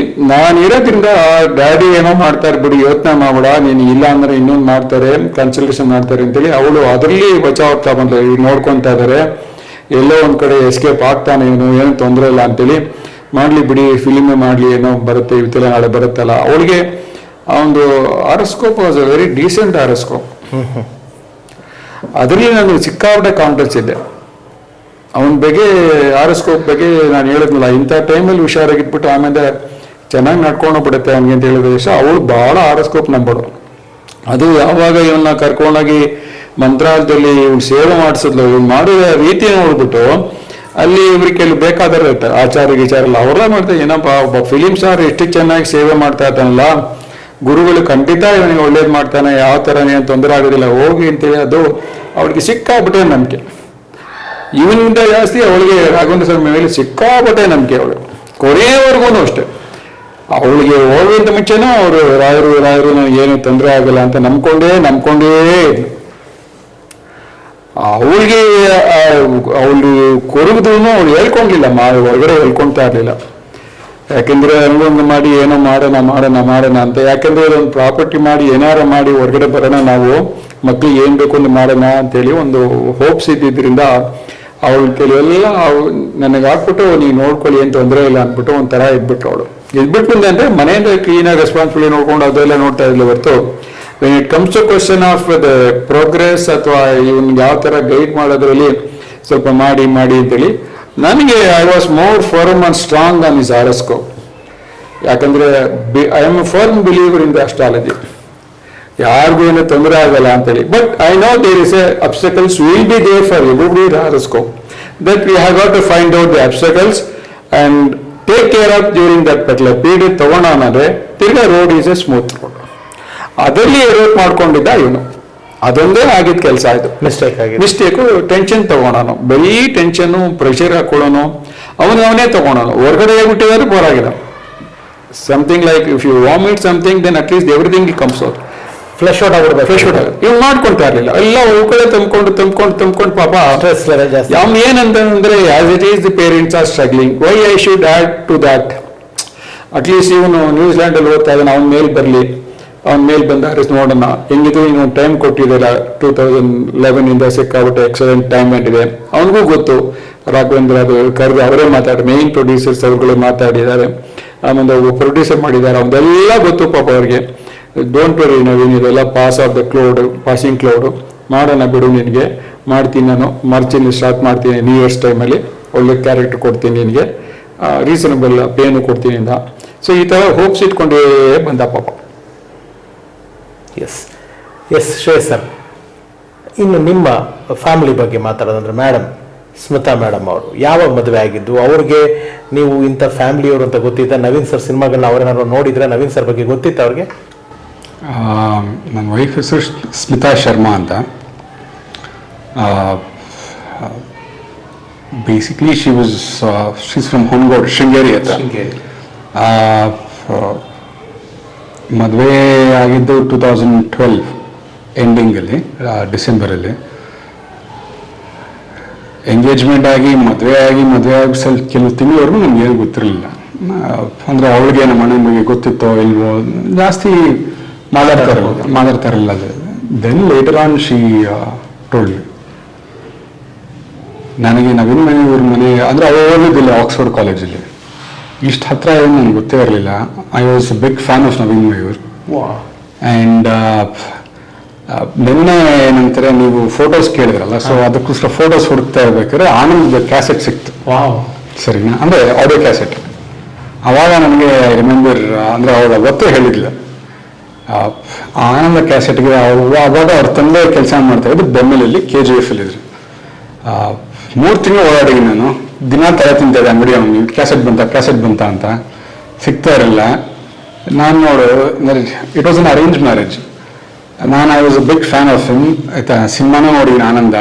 ನಾನು ಇರೋದ್ರಿಂದ ಡ್ಯಾಡಿ ಏನೋ ಮಾಡ್ತಾರೆ ಬಿಡಿ, ಯೋಚನೆ ಮಾಡ್ಬೇಡ, ನೀನು ಇಲ್ಲ ಅಂದ್ರೆ ಇನ್ನೊಂದು ಮಾಡ್ತಾರೆ, ಕನ್ಸಲ್ಟೇಷನ್ ಮಾಡ್ತಾರೆ ಅಂತೇಳಿ ಅವಳು ಅದರಲ್ಲಿ ಬಚಾವಾಗ್ತಾ ಬಂದ್ಲು. ಈಗ ನೋಡ್ಕೊಂತಾ ಇದಾರೆ, ಎಲ್ಲೋ ಒಂದ್ ಕಡೆ ಎಸ್ಕೇಪ್ ಆಗ್ತಾನೆ ಇವನು, ಏನು ತೊಂದರೆ ಇಲ್ಲ ಅಂತೇಳಿ. ಮಾಡ್ಲಿ ಬಿಡಿ, ಫಿಲಿಮೇ ಮಾಡ್ಲಿ, ಏನೋ ಬರುತ್ತೆ ಇವತ್ತೆಲ್ಲ ನಾಳೆ ಬರುತ್ತಲ್ಲ. ಅವಳಿಗೆ ಆ ಒಂದು horoscope was a very decent horoscope. ಅದರಲ್ಲಿ ನಾನು ಸಿಕ್ಕಾಪಟ್ಟೆ ಕಾನ್ಫಿಡೆನ್ಸ್ ಇದೆ ಅವನ ಬಗ್ಗೆ, ಆರೋಸ್ಕೋಪ್ ಬಗ್ಗೆ. ನಾನು ಹೇಳಿದ್ನಲ್ಲ, ಇಂಥ ಟೈಮಲ್ಲಿ ಹುಷಾರಾಗಿಟ್ಬಿಟ್ಟು ಆಮೇಲೆ ಚೆನ್ನಾಗಿ ನಡ್ಕೊಂಡು ಬಿಡುತ್ತೆ ಅವನಿಗೆ ಅಂತ ಹೇಳಿದ ದಿವಸ ಅವಳು ಬಹಳ ಆರೋಸ್ಕೋಪ್ ನಂಬೋಳು. ಅದು ಯಾವಾಗ ಇವನ್ನ ಕರ್ಕೊಂಡೋಗಿ ಮಂತ್ರಾಲಯದಲ್ಲಿ ಇವ್ನು ಸೇವೆ ಮಾಡಿಸಿದ್ಲು, ಇವ್ನು ಮಾಡಿದ ರೀತಿ ನೋಡ್ಬಿಟ್ಟು ಅಲ್ಲಿ ಇವ್ರಿಗೆ ಕೆಲವು ಬೇಕಾದ್ರೆ ಇರ್ತಾರೆ ಆಚಾರ ಗೀಚಾರಲ್ಲ, ಅವ್ರೆಲ್ಲ ಮಾಡ್ತಾರೆ. ಏನಪ್ಪ ಒಬ್ಬ ಫಿಲಿಮ್ ಸ್ಟಾರ್ ಎಷ್ಟು ಚೆನ್ನಾಗಿ ಸೇವೆ ಮಾಡ್ತಾ ಇದ್ದಾನಲ್ಲ, ಗುರುಗಳು ಖಂಡಿತ ಇವನಿಗೆ ಒಳ್ಳೇದು ಮಾಡ್ತಾನೆ, ಯಾವ ಥರ ಏನು ತೊಂದರೆ ಆಗೋದಿಲ್ಲ, ಹೋಗಿ ಅಂತೇಳಿ ಅದು ಅವಳಿಗೆ ಸಿಕ್ಕಾಬಿಟ್ಟೆ ನಂಬಿಕೆ. ಇವನಿಂದ ಜಾಸ್ತಿ ಅವಳಿಗೆ ರಾಘವೇಂದ್ರ ಸ್ವಾಮಿ ಮೇಲೆ ಸಿಕ್ಕಾಪಟ್ಟೆ ನಂಬಿಕೆ. ಅವಳು ಕೊನೆಯವರೆಗೂ ಅಷ್ಟೇ, ಅವಳಿಗೆ ಹೋಗುವಂತ ಮುಂಚೆನೂ ಅವರು ರಾಯರು ಏನು ತೊಂದರೆ ಆಗಲ್ಲ ಅಂತ ನಂಬ್ಕೊಂಡೇ ಇದ್ಲು. ಅವಳಿಗೆ ಅವಳು ಕೊರಗದೂ ಅವಳು ಹೇಳ್ಕೊಂಡಿಲ್ಲ, ಹೊರಗಡೆ ಹೇಳ್ಕೊಳ್ತಾ ಇರ್ಲಿಲ್ಲ. ಯಾಕೆಂದ್ರೆ ಹಂಗೊಂದು ಮಾಡಿ ಏನೋ ಮಾಡೋಣ ಅಂತ. ಯಾಕೆಂದ್ರೆ ಅದೊಂದು ಪ್ರಾಪರ್ಟಿ ಮಾಡಿ ಏನಾರ ಮಾಡಿ ಹೊರಗಡೆ ಬರೋಣ, ನಾವು ಮಕ್ಳಿಗೆ ಏನ್ ಬೇಕು ಒಂದು ಮಾಡೋಣ ಅಂತೇಳಿ ಒಂದು ಹೋಪ್ಸ್ ಇದ್ದಿದ್ರಿಂದ ಅವಳು ಕೆಲವೆಲ್ಲ ನನಗೆ ಹಾಕ್ಬಿಟ್ಟು ನೀವು ನೋಡ್ಕೊಳ್ಳಿ ಏನು ತೊಂದರೆ ಇಲ್ಲ ಅಂದ್ಬಿಟ್ಟು ಒಂಥರ ಇದ್ಬಿಟ್ರು. ಅವಳು ಇದ್ಬಿಟ್ಟು ಅಂದ್ರೆ ಮನೆಯಿಂದ ಕ್ಲೀನಾಗಿ ರೆಸ್ಪಾನ್ಸಿಬಿಲಿಟಿ ನೋಡ್ಕೊಂಡು ಅದೆಲ್ಲ ನೋಡ್ತಾ ಇದ್ಲು ಹೊರತು when it comes to question of the progress ಅಥವಾ ಇವನ್ಗೆ ಯಾವ ತರ ಗೈಡ್ ಮಾಡೋದ್ರಲ್ಲಿ ಸ್ವಲ್ಪ ಮಾಡಿ ಅಂತೇಳಿ ನನಗೆ I was more firm and strong on his horoscope. ಯಾಕಂದ್ರೆ I am a firm believer in the astrology. ಯಾರಿಗೂ ಏನು ತೊಂದರೆ ಆಗಲ್ಲ ಅಂತೇಳಿ. But I know there is a obstacles will be there for everybody in horoscope. That we have got to find out the obstacles and take care of during that particular period. ತಗೊಂಡಾನಂದ್ರೆ ತಿರ್ಗಾ road is a smooth road. ಅದರಲ್ಲಿ ಎರೋಟ್ ಮಾಡ್ಕೊಂಡಿದ್ದ ಇವನು. ಅದೊಂದೇ ಆಗಿದ್ದ ಕೆಲಸ ಆಯ್ತು, mistake. Tension ತಗೋಣನು, ಬರೀ ಟೆನ್ಷನ್ ಪ್ರೆಷರ್ ಹಾಕೊಳ್ಳೋನು, ಅವನೇ ತಗೋಣನು. ಹೊರಗಡೆ ಬಿಟ್ಟಿದ್ದಾರೆ ಪರವಾಗಿಲ್ಲ. Something like if you vomit something then at least everything comes out. Flush out ಆಗುತ್ತೆ. ಇವ್ ಮಾಡ್ಕೊಳ್ತಾ ಇರ್ಲಿಲ್ಲ, ಎಲ್ಲ ಒಳ್ಕಡೆ ತಂದ್ಕೊಂಡು ಪಾಪ ಅವ್ನು ಏನಂತಂದ್ರೆ as it is the parents are struggling, why I should add to that. At least ಇವನು ನ್ಯೂಜಿಲ್ಯಾಂಡ್ ಅಲ್ಲಿ ಓದ್ತಾ ಇದ್ದಾನೆ, ಅವನ ಮೇಲ್ ಬರಲಿ, ಅವನ ಮೇಲ್ ಬಂದ ನೋಡೋಣ ಹೆಂಗಿದ್ರು. ಇನ್ನು ಟೈಮ್ ಕೊಟ್ಟಿದ್ದಲ್ಲ, 2011 ಇಂದ ಸಿಕ್ಕಾಬಿಟ್ಟೆ ಎಕ್ಸಲೆಂಟ್ ಟೈಮ್ ಇದೆ. ಅವನಿಗೂ ಗೊತ್ತು ರಾಘವೇಂದ್ರ ಅದು ಕರೆದು ಅವರೇ ಮಾತಾಡಿ, ಮೇನ್ ಪ್ರೊಡ್ಯೂಸರ್ಸ್ ಅವ್ರುಗಳು ಮಾತಾಡಿದ್ದಾರೆ, ಆಮೇಲೆ ಒಬ್ಬ ಪ್ರೊಡ್ಯೂಸರ್ ಮಾಡಿದ್ದಾರೆ, ಅವನ್ನೆಲ್ಲ ಗೊತ್ತು ಪಾಪ ಅವ್ರಿಗೆ. ಡೋಂಟ್ ವರಿ ನವೀನ್, ಇದೆಲ್ಲ ಪಾಸಿಂಗ್ ಕ್ಲೌಡ್ ಮಾಡೋಣ ಬಿಡು, ನಿನಗೆ ಮಾಡ್ತೀನಿ, ನಾನು ಮಾರ್ಚಿಂದ ಸ್ಟಾರ್ಟ್ ಮಾಡ್ತೀನಿ, ನ್ಯೂ ಇಯರ್ಸ್ ಟೈಮಲ್ಲಿ ಒಳ್ಳೆ ಕ್ಯಾರೆಕ್ಟರ್ ಕೊಡ್ತೀನಿ ನಿನಗೆ, ರೀಸನಬಲ್ ಪೇನು ಕೊಡ್ತೀನಿ ಅಂತ. ಸೊ ಈ ಥರ ಹೋಪ್ಸ್ ಇಟ್ಕೊಂಡೇ ಬಂದ ಪಾಪ. ಎಸ್ ಶ್ರೇಯಸ್ ಸರ್, ಇನ್ನು ನಿಮ್ಮ ಫ್ಯಾಮಿಲಿ ಬಗ್ಗೆ ಮಾತಾಡೋದಂದ್ರೆ ಮೇಡಮ್ ಸ್ಮಿತಾ ಮೇಡಮ್ ಅವರು ಯಾವಾಗ ಮದುವೆ ಆಗಿದ್ದು? ಅವ್ರಿಗೆ ನೀವು ಇಂಥ ಫ್ಯಾಮಿಲಿಯವರು ಅಂತ ಗೊತ್ತಿದ್ದ? ನವೀನ್ ಸರ್ ಸಿನಿಮಾಗಳನ್ನ ಅವ್ರೇನಾದ್ರು ನೋಡಿದ್ರೆ ನವೀನ್ ಸರ್ ಬಗ್ಗೆ ಗೊತ್ತಿತ್ತು ಅವ್ರಿಗೆ? ನನ್ನ ವೈಫ್ ಹೆಸರು ಸ್ಮಿತಾ ಶರ್ಮಾ ಅಂತ. ಬೇಸಿಕ್ಲಿ ಶೀಸ್ ಫ್ರಮ್ ಹೊನ್ಗೋಡ್, ಶೃಂಗೇರಿ ಹತ್ರ. ಮದುವೆ ಆಗಿದ್ದು 2012 ಎಂಡಿಂಗಲ್ಲಿ, ಡಿಸೆಂಬರಲ್ಲಿ. ಎಂಗೇಜ್ಮೆಂಟ್ ಆಗಿ ಮದುವೆ ಆಗಿ ಸ್ವಲ್ಪ ಕೆಲವು ತಿಂಗಳವರೆಗೂ ನಮ್ಗೆ ಏನು ಗೊತ್ತಿರಲಿಲ್ಲ. ಅಂದರೆ ಅವಳಿಗೆ ನಮ್ಮ ಅಣ್ಣನ ಬಗ್ಗೆ ಗೊತ್ತಿತ್ತೋ ಇಲ್ವೋ, ಜಾಸ್ತಿ ಮಾತಾಡ್ತಾ ಇರಲಿಲ್ಲ. Then later on she told. ನನಗೆ ನವೀನ್ ಮಯೂರ್ ಮನೆ ಅಂದರೆ ಅವ್ರು ಓದಿದ್ದಿಲ್ಲ ಆಕ್ಸ್ಫರ್ಡ್ ಕಾಲೇಜಲ್ಲಿ. ಇಷ್ಟು ಹತ್ರ ಏನು ನನಗೆ ಗೊತ್ತೇ ಇರಲಿಲ್ಲ. I was a big fan of Naveen Mayur. And ನಿನ್ನೆ ಏನಂತಾರೆ ನೀವು ಫೋಟೋಸ್ ಕೇಳಿದ್ರಲ್ಲ, ಸೊ ಅದಕ್ಕೋಸ್ಕರ ಫೋಟೋಸ್ ಹುಡುಕ್ತಾ ಇರ್ಬೇಕಾದ್ರೆ ಆನಂದ್ ಕ್ಯಾಸೆಟ್ ಸಿಕ್ತು. ಸರಿನಾ, ಅಂದರೆ ಆಡಿಯೋ ಕ್ಯಾಸೆಟ್. ಆವಾಗ ನನಗೆ ರಿಮೆಂಬರ್ ಅಂದರೆ ಅವಾಗ ಗೊತ್ತೇ ಹೇಳಿದ್ದಿಲ್ಲ. ಆನಂದ ಕ್ಯಾಸೆಟ್ಗೆ ಅವಾಗ ಅವ್ರ ತಂದೆ ಕೆಲಸ ಮಾಡ್ತಾ ಇದ್ದು ಬೆಂಬಲಲ್ಲಿ KGF ಇದ್ರು. 3 ತಿಂಗಳು ಓಡಾಡಿದ್ದೀನಿ ನಾನು. ದಿನ ತಲೆ ತಿಂತಿದ್ದೆ ಅಂಗಡಿ ಅವ್ನಿಗೆ, ಕ್ಯಾಸೆಟ್ ಬಂತ ಅಂತ. ಸಿಗ್ತಾ ಇರಲಿಲ್ಲ. ನಾನು ನೋಡು, it was an arrange marriage. I was a big fan of him. ಆಯ್ತಾ, ಸಿನಿಮಾನೂ ನೋಡಿದ್ದೀನಿ ಆನಂದ.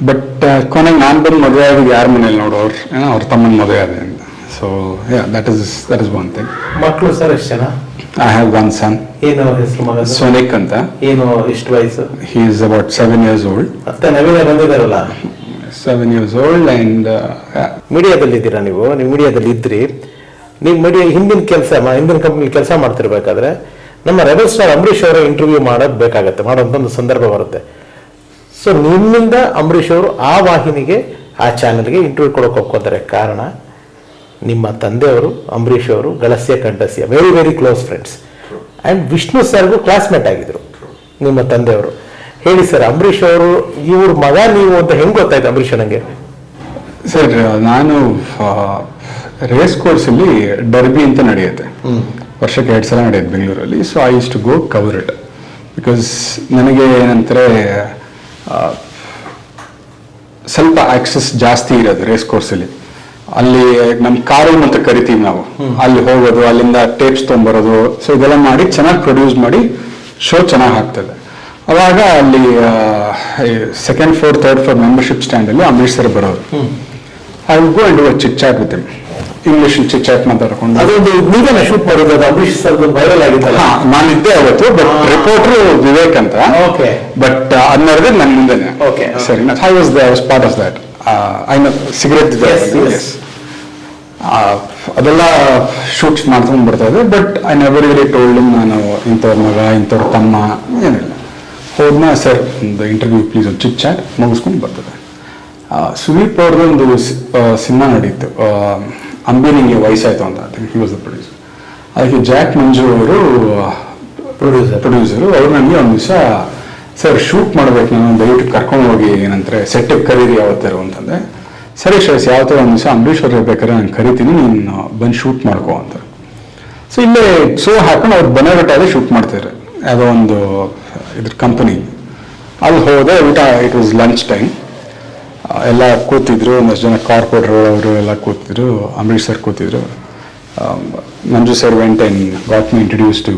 ಬಟ್ ಕೊನೆಗೆ ನಾನು ಬಂದು ಮದುವೆ ಆಗಿ ಯಾರ ಮನೇಲಿ ನೋಡೋರು, ಅವ್ರ ತಮ್ಮನ ಮದುವೆ ಆದ. So that is one thing. ಮಕ್ಕಳು ಸರ್ ಎಷ್ಟು ಜನ? ಐ ಹ್ಯಾವ್ ಒನ್ ಸನ್. ಏನು ಹೆಸರು ಮಗ? ಸೋನಿಕ್ ಅಂತ. ಏನು ಎಷ್ಟು ವಯಸ್ಸು? He is about 7 years old. ಮತ್ತೆ ನವೀನ ಬಂದಿದ್ದಾರಲ್ಲ, 7 years old. ಆ್ಯಂಡ್ ಮೀಡಿಯಾದಲ್ಲಿ ಇದ್ದೀರಾ ನೀವು ಮೀಡಿಯಾದಲ್ಲಿ ಇದ್ರಿ. ನೀವು ಹಿಂದಿನ ಕಂಪ್ನಿಲಿ ಕೆಲಸ ಮಾಡ್ತಿರ್ಬೇಕಾದ್ರೆ ನಮ್ಮ ರೆಬಲ್ ಸ್ಟಾರ್ ಅಂಬರೀಷ್ ಅವರ ಇಂಟರ್ವ್ಯೂ ಮಾಡೋಂಥ ಒಂದು ಸಂದರ್ಭ ಬರುತ್ತೆ. ಸೊ ನಿಮ್ಮಿಂದ ಅಂಬರೀಷ್ ಅವರು ಆ ವಾಹಿನಿಗೆ, ಆ ಚಾನೆಲ್ಗೆ ಇಂಟರ್ವ್ಯೂ ಕೊಡೋಕೆ ಒಪ್ಕೋತಾರೆ. ಕಾರಣ ನಿಮ್ಮ ತಂದೆಯವರು ಅಂಬರೀಷ್ ಅವರು ಗಳಸ್ಯ ಕಂಠಸ್ಯ, very very close friends. And Vishnu ಸರ್ಗೂ ಕ್ಲಾಸ್ಮೇಟ್ ಆಗಿದ್ರು ನಿಮ್ಮ ತಂದೆಯವರು. ಹೇಳಿ ಸರ್, ಅಂಬರೀಷ್ ಅವರು ಇವ್ರ ಮಗ ನೀವು ಅಂತ ಹೆಂಗೆ ಗೊತ್ತಾಯ್ತು ಅಂಬರೀಷ್ ನನಗೆ? ಸರ್, ನಾನು ರೇಸ್ ಕೋರ್ಸಲ್ಲಿ ಡರ್ಬಿ ಅಂತ ನಡೆಯುತ್ತೆ, ವರ್ಷಕ್ಕೆ 2 ಸಲ ನಡೆಯುತ್ತೆ ಬೆಂಗಳೂರಲ್ಲಿ. So I used to go cover it because ನನಗೆ ಏನಂತಾರೆ ಸ್ವಲ್ಪ ಆಕ್ಸೆಸ್ ಜಾಸ್ತಿ ಇರೋದು ರೇಸ್ ಕೋರ್ಸಲ್ಲಿ. ಅಲ್ಲಿ ನಮ್ಮ ಕಾರೂಮ್ ಅಂತ ಕರಿತೀವಿ ನಾವು. ಅಲ್ಲಿ ಹೋಗೋದು, ಅಲ್ಲಿಂದ ಟೇಪ್ಸ್ ತೊಗೊಂಬರೋದು, ಸೊ ಇದೆಲ್ಲ ಮಾಡಿ ಚೆನ್ನಾಗಿ ಪ್ರೊಡ್ಯೂಸ್ ಮಾಡಿ ಶೋ ಚೆನ್ನಾಗಿ ಆಗ್ತದೆ. ಅವಾಗ ಅಲ್ಲಿ 2nd floor 3rd floor membership ಸ್ಟ್ಯಾಂಡಲ್ಲಿ ಅಂಬರೀಷ್ ಸರ್ ಬರೋರು. I will go and chit chat with him, English chit chat ಮಾತಾಡ್ಕೊಂಡು. ಅದೊಂದು ನೀವೇನ ಶೂಟ್ ಮಾಡೋದು, ಅಂಬರೀಷ್ ಸರ್ ವೈರಲ್ ಆಗಿತ್ತಲ್ಲ? ನಾನಿದ್ದೆ ಅವತ್ತು, ಬಟ್ ರಿಪೋರ್ಟರ್ ವಿವೇಕ್ ಅಂತ. ಬಟ್ ಅದ್ ನಡೆದ್ರೆ ನನ್ನ ಮುಂದೆನೆ. ಸರಿ, I was part of that. I know cigarette ಅದೆಲ್ಲ ಶೂಟ್ಸ್ ಮಾಡ್ಕೊಂಡು ಬರ್ತಾ ಇದ್ದೆ. But I never really told him ನಾನು ಇಂಥವ್ರ ಮಗ, ಇಂಥವ್ರ ತಮ್ಮ, ಏನಿಲ್ಲ. ಹೋದ್ನ ಸರ್ ಒಂದು ಇಂಟರ್ವ್ಯೂ ಪ್ಲೀಸ್, ಒಂದು ಚಿಟ್ ಚಾಟ್ ಮುಗಿಸ್ಕೊಂಡು ಬರ್ತದೆ. ಸುದೀಪ್ ಅವ್ರದ್ದೊಂದು ಸಿನಿಮಾ ನಡೀತು, ಅಂಬಿ ನಿಂಗೆ ವಯಸ್ಸಾಯ್ತು ಅಂತ. I think he was the producer. ಅದಕ್ಕೆ ಜಾಕ್ ಮಂಜು ಅವರು ಪ್ರೊಡ್ಯೂಸರು. ಅವ್ರು ನನಗೆ ಒಂದು ದಿವಸ, ಸರ್ ಶೂಟ್ ಮಾಡ್ಬೇಕು, ನಾನು ದಯವಿಟ್ಟು ಕರ್ಕೊಂಡು ಹೋಗಿ ಏನಂತಾರೆ ಸೆಟ್ಟಿಗೆ ಕರೀರಿ ಯಾವತ್ತಾರು ಅಂತಂದೆ. ಸರಿ ಶ್ರೇಯಸ್, ಯಾವತ್ತೋ ಒಂದು ದಿವಸ ಅಂಬರೀಷ್ ಅವ್ರು ಬೇಕಾದ್ರೆ ನಾನು ಕರಿತೀನಿ, ನೀನು ಬಂದು ಶೂಟ್ ಮಾಡ್ಕೋ ಅಂತ. ಸೊ ಇಲ್ಲೇ ಶೋ ಹಾಕೊಂಡು ಅವ್ರು ಬನಘಟ್ಟಲ್ಲಿ ಶೂಟ್ ಮಾಡ್ತಿದ್ರು, ಯಾವುದೋ ಒಂದು ಇದ್ರ ಕಂಪನಿ. ಅಲ್ಲಿ ಹೋದೆ, ಊಟ, ಇಟ್ ವಾಸ್ ಲಂಚ್ ಟೈಮ್. ಎಲ್ಲ ಕೂತಿದ್ರು, ಒಂದಷ್ಟು ಜನ ಕಾರ್ಪೊರೇಟರ್ ಅವರು ಎಲ್ಲ ಕೂತಿದ್ರು. ಅಂಬರೀಷ್ ಸರ್ ಕೂತಿದ್ರು. Manju sir went and got me introduce to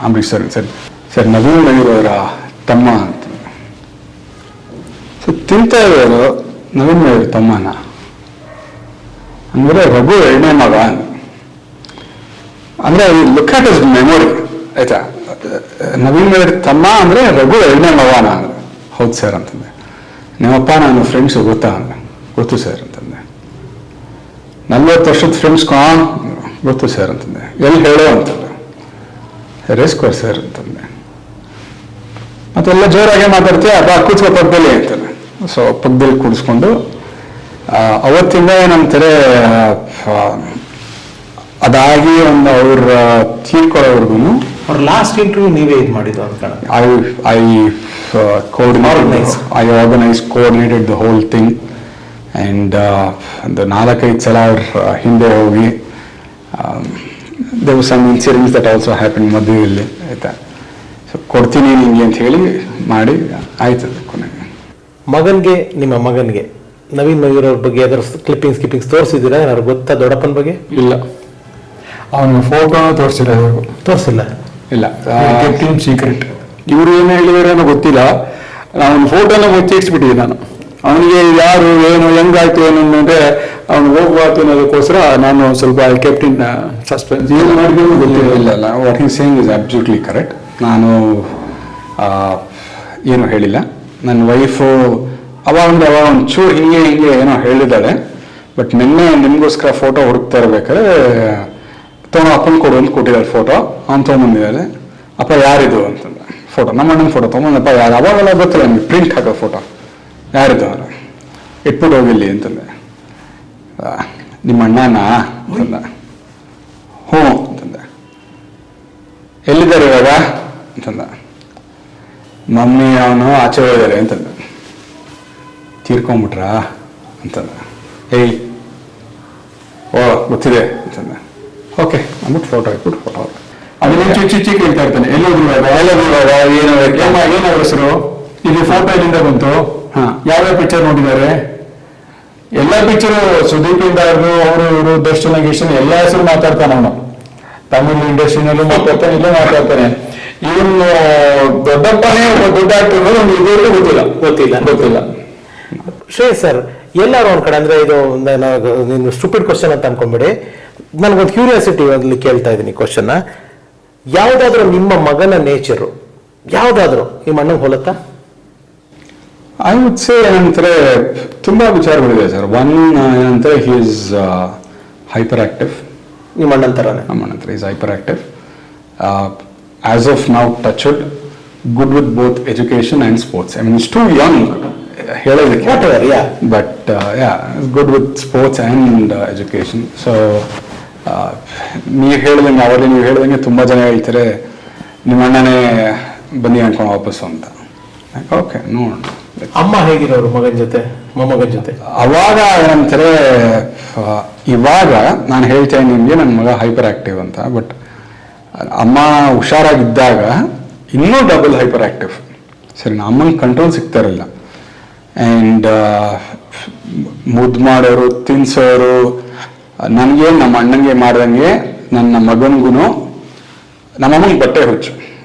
Ambareesh sir. Sir Naveen Mayur ಅವರ ತಮ್ಮ ಅಂತ. ಸೊ ತಿಂತಾ ಇರೋರು ನವೀನ್ ಮಯೂರ್ ತಮ್ಮನ ಅಂದರೆ ರಘು 2ನೇ ಮಗ. ಅಂದರೆ ಲುಕ್ ಅಟ್ ಇಸ್ ಮೆಮೊರಿ, ಆಯ್ತಾ. ನವೀನ್ ಮಯೂರ್ ತಮ್ಮ ಅಂದರೆ ರಘು 2ನೇ ಮಗನ ಅಂದ್ರೆ. ಹೌದು ಸರ್ ಅಂತಂದೆ. ನಿಮ್ಮಪ್ಪ ನಾನು ಫ್ರೆಂಡ್ಸು ಗೊತ್ತಾ ಅಂದ್ರೆ. ಗೊತ್ತು ಸರ್ ಅಂತಂದೆ. 40 ವರ್ಷದ ಫ್ರೆಂಡ್ಸ್ ಗೊತ್ತು ಸರ್ ಅಂತಂದೆ. ಎಲ್ಲಿ ಹೇಳೋ ಅಂತಂದೆ. ರೇಸ್ ಕೋರ್ಸ್ ಸರ್ ಅಂತಂದೆ. ಮತ್ತೆಲ್ಲ ಜೋರಾಗೆ ಮಾತಾಡ್ತೀಯ, ಕೂತ್ಕೋ ಪಕ್ಕದಲ್ಲಿ ಅಂತಾನೆ. ಸೊ ಪಕ್ಕದಲ್ಲಿ ಕೂಡಿಸ್ಕೊಂಡು ಅವತ್ತಿಂದ ಏನಂತಾರೆ, ಅದಾಗಿ ಒಂದು ಅವ್ರ ತೀರ್ಕೊಳ್ಳೋವರೆಗೂ. ಅವ್ರ ಲಾಸ್ಟ್ ಇಂಟರ್ವ್ಯೂ ನೀವೇ ಇದು ಮಾಡಿದ್ದು ಅಂತ? I organized, coordinated the whole thing. And ಒಂದು 4-5 ಸಲ ಅವ್ರ ಹಿಂದೆ ಹೋಗಿ, there was some incidents that also happened ಮದುವೆಯಲ್ಲಿ, ಆಯ್ತಾ. ಸೊ ಕೊಡ್ತೀನಿ ನಿಂಗೆ ಅಂತ ಹೇಳಿ ಮಾಡಿ ಆಯ್ತದೆ. ಕೊನೆಗೆ ನಿಮ್ಮ ಮಗನಿಗೆ ನವೀನ್ ಮಯೂರ್ ಅವ್ರ ಬಗ್ಗೆ ಅದರ ಕ್ಲಿಪ್ಪಿಂಗ್ಸ್ ತೋರಿಸಿದ್ದೀರಾ? ಏನಾದ್ರು ಗೊತ್ತಾ ದೊಡ್ಡಪ್ಪನ ಬಗ್ಗೆ? ಇಲ್ಲ, ಅವನ ಫೋಟೋನ ತೋರಿಸಿಲ್ಲ. ಇಲ್ಲ, ಸೀಕ್ರೆಟ್. ಇವರು ಏನು ಹೇಳಿದಾರೆ ಅನ್ನೋ ಗೊತ್ತಿಲ್ಲ. ಅವನ ಫೋಟೋನ ಮುಚ್ಚಿಡ್ಸ್ಬಿಟ್ಟಿದ್ದೆ ನಾನು. ಅವನಿಗೆ ಯಾರು ಏನು ಹೆಂಗಾಯ್ತು ಏನು ಅಂದರೆ ಅವನು ಹೋಗ್ಬಾರ್ದು ಅನ್ನೋದಕ್ಕೋಸ್ಕರ ನಾನು ಸ್ವಲ್ಪ ಕೆಪ್ಟಿನ್ ಸಸ್ಪೆನ್ಸ್ ಏನು ಮಾಡಿದ್ರು ಗೊತ್ತಿಲ್ಲ. ಇಲ್ಲ, what he saying is absolutely correct. ನಾನು ಏನು ಹೇಳಿಲ್ಲ. ನನ್ನ ವೈಫು ಅವಾಗ ಒಂಚೂರು ಹಿಂಗೆ ಏನೋ ಹೇಳಿದ್ದಾಳೆ. ಬಟ್ ನಿನ್ನೆ ನಿಮಗೋಸ್ಕರ ಫೋಟೋ ಹುಡುಕ್ತಾ ಇರ್ಬೇಕಾದ್ರೆ ಅಪ್ಪನ ಕೊಡು ಅಂತ ಕೊಟ್ಟಿದ್ದಾರೆ ಫೋಟೋ. ಅವ್ನು ತೊಗೊಂಬಂದಿದ್ದಾರೆ. ಅಪ್ಪ ಯಾರಿದು ಅಂತಂದ್ರೆ ಫೋಟೋ, ನಮ್ಮ ಅಣ್ಣನ ಫೋಟೋ ತೊಗೊಂಬಂದಪ್ಪ ಯಾರು. ಅವಾಗೆಲ್ಲ ಗೊತ್ತಿಲ್ಲ ನಿಮ್ಗೆ ಪ್ರಿಂಟ್ ಹಾಕೋ ಫೋಟೋ. ಯಾರಿದು ಅವನು ಇಟ್ಬಿಟ್ಟು ಹೋಗಿಲ್ಲಿ ಅಂತಂದೆ. ನಿಮ್ಮ ಅಣ್ಣನಾ ಅಂತಂದ. ಹ್ಞೂ ಅಂತಂದೆ. ಎಲ್ಲಿದ್ದಾರೆ ಇವಾಗ ಅಂತಂದ. ಮಮ್ಮಿ ಅವನು ಆಚೆ ಹೋಗಿದ್ದಾರೆ ಅಂತಂದ. ತೀರ್ಕೊಂಬಿಟ್ರಾ ಅಂತಂದ. ಏಯ್ ಓ ಗೊತ್ತಿದೆ ಅಂತಂದ. ಓಕೆ ಅಂದ್ಬಿಟ್ಟು ಫೋಟೋ ಇಟ್ಬಿಟ್ಟು ಫೋಟೋ ಅದನ್ನ ಚಿಚ್ಚಿ ಕೇಳ್ತಾ ಇರ್ತಾನೆ, ಏನೋ ಹೆಸರು, ಇದು ಫೋಟೋ ಎಲ್ಲಿಂದ ಬಂತು, ಯಾವ್ಯಾವ ಪಿಕ್ಚರ್ ನೋಡಿದ್ದಾರೆ, ಎಲ್ಲ ಪಿಕ್ಚರು ಸುದೀಪ್ ಇಂದ ಅವರು ಇವರು ದರ್ಶನ ಗಿರ್ಶನ್ ಎಲ್ಲ ಹೆಸರು ಮಾತಾಡ್ತಾನೆ ಅವನು. ತಮಿಳ್ ಇಂಡಸ್ಟ್ರಿನಲ್ಲೂ ಮಾತಾಡ್ತಾನೆ, ಇಲ್ಲೂ ಮಾತಾಡ್ತಾನೆ. ಇವನು ದೊಡ್ಡಪ್ಪನೇ ದೊಡ್ಡ ಆಕ್ಟರ್ ಒಂದು ಇದುವರೆಗೂ ಗೊತ್ತಿಲ್ಲ. ಶ್ರೇಯಸ್ ಸರ್, ಎಲ್ಲಾರು ಒಂದ್ ಕಡೆ ಅಂದ್ರೆ ಇದು ನೀನು ಸ್ಟೂಪಿಡ್ ಕ್ವಶನ್ ಅಂತ ಅನ್ಕೊಂಡ್ಬಿಡಿ, ನನಗೊಂದು ಕ್ಯೂರಿಯಾಸಿಟಿ ಅಲ್ಲಿ ಕೇಳ್ತಾ ಇದ್ದೀನಿ ಕ್ವಶನ್. ಯಾವ್ದಾದ್ರು ನಿಮ್ಮ ಮಗನ ನೇಚರು ಯಾವ್ದಾದ್ರು ನಿಮ್ಮ ಅಣ್ಣಂಗೆ ಹೋಲತ್ತಾ? ಐ ವುಡ್ ಸೇ ಏನಂತಾರೆ ತುಂಬಾ ವಿಚಾರಗಳಿದೆ ಸರ್. ಒನ್ ಏನಂತಾರೆ ಹಿ ಇಸ್ ಹೈಪರ್ ಆಕ್ಟಿವ್. ನಿಮ್ಮ ಅಣ್ಣನ ಥರನೇ? ನಮ್ಮ ಅಣ್ಣ ಹತ್ರ is hyper active. As of now touched good with both education and sports. I mean is too young ಹೇಳೋದಕ್ಕೆ, but good with sports and education. So ನೀವು ಹೇಳ್ದಂಗೆ ತುಂಬ ಜನ ಹೇಳ್ತಾರೆ ನಿಮ್ಮ ಅಣ್ಣನೇ ಬನ್ನಿ ಅನ್ಕೊಂಡು ವಾಪಸ್ಸು ಅಂತ. ಓಕೆ ನೋಡೋಣ. ಅಮ್ಮ ಹೇಗಿರೋರು ಮಗನ ಜೊತೆ, ಮೊಮ್ಮಗನ ಜೊತೆ? ಅವಾಗ ಏನಂತಾರೆ, ಇವಾಗ ನಾನು ಹೇಳ್ತೇನೆ ನಿಮಗೆ ನನ್ನ ಮಗ ಹೈಪರ್ ಆಕ್ಟಿವ್ ಅಂತ, ಬಟ್ ಅಮ್ಮ ಹುಷಾರಾಗಿದ್ದಾಗ ಇನ್ನೂ ಡಬಲ್ ಹೈಪರ್ ಆಕ್ಟಿವ್. ಸರಿ, ಅಮ್ಮಂಗೆ ಕಂಟ್ರೋಲ್ ಸಿಗ್ತಾ ಇರಲಿಲ್ಲ. ಆ್ಯಂಡ್ ಮುದ್ದು ಮಾಡೋರು, ತಿನ್ಸೋರು, ನನಗೆ ನಮ್ಮ ಅಣ್ಣಂಗೆ ಮಾಡ್ದಂಗೆ ನನ್ನ ಮಗನಿಗೂ ನಮ್ಮಮ್ಮಂಗೆ ಬಟ್ಟೆ ಹುಚ್ಚು.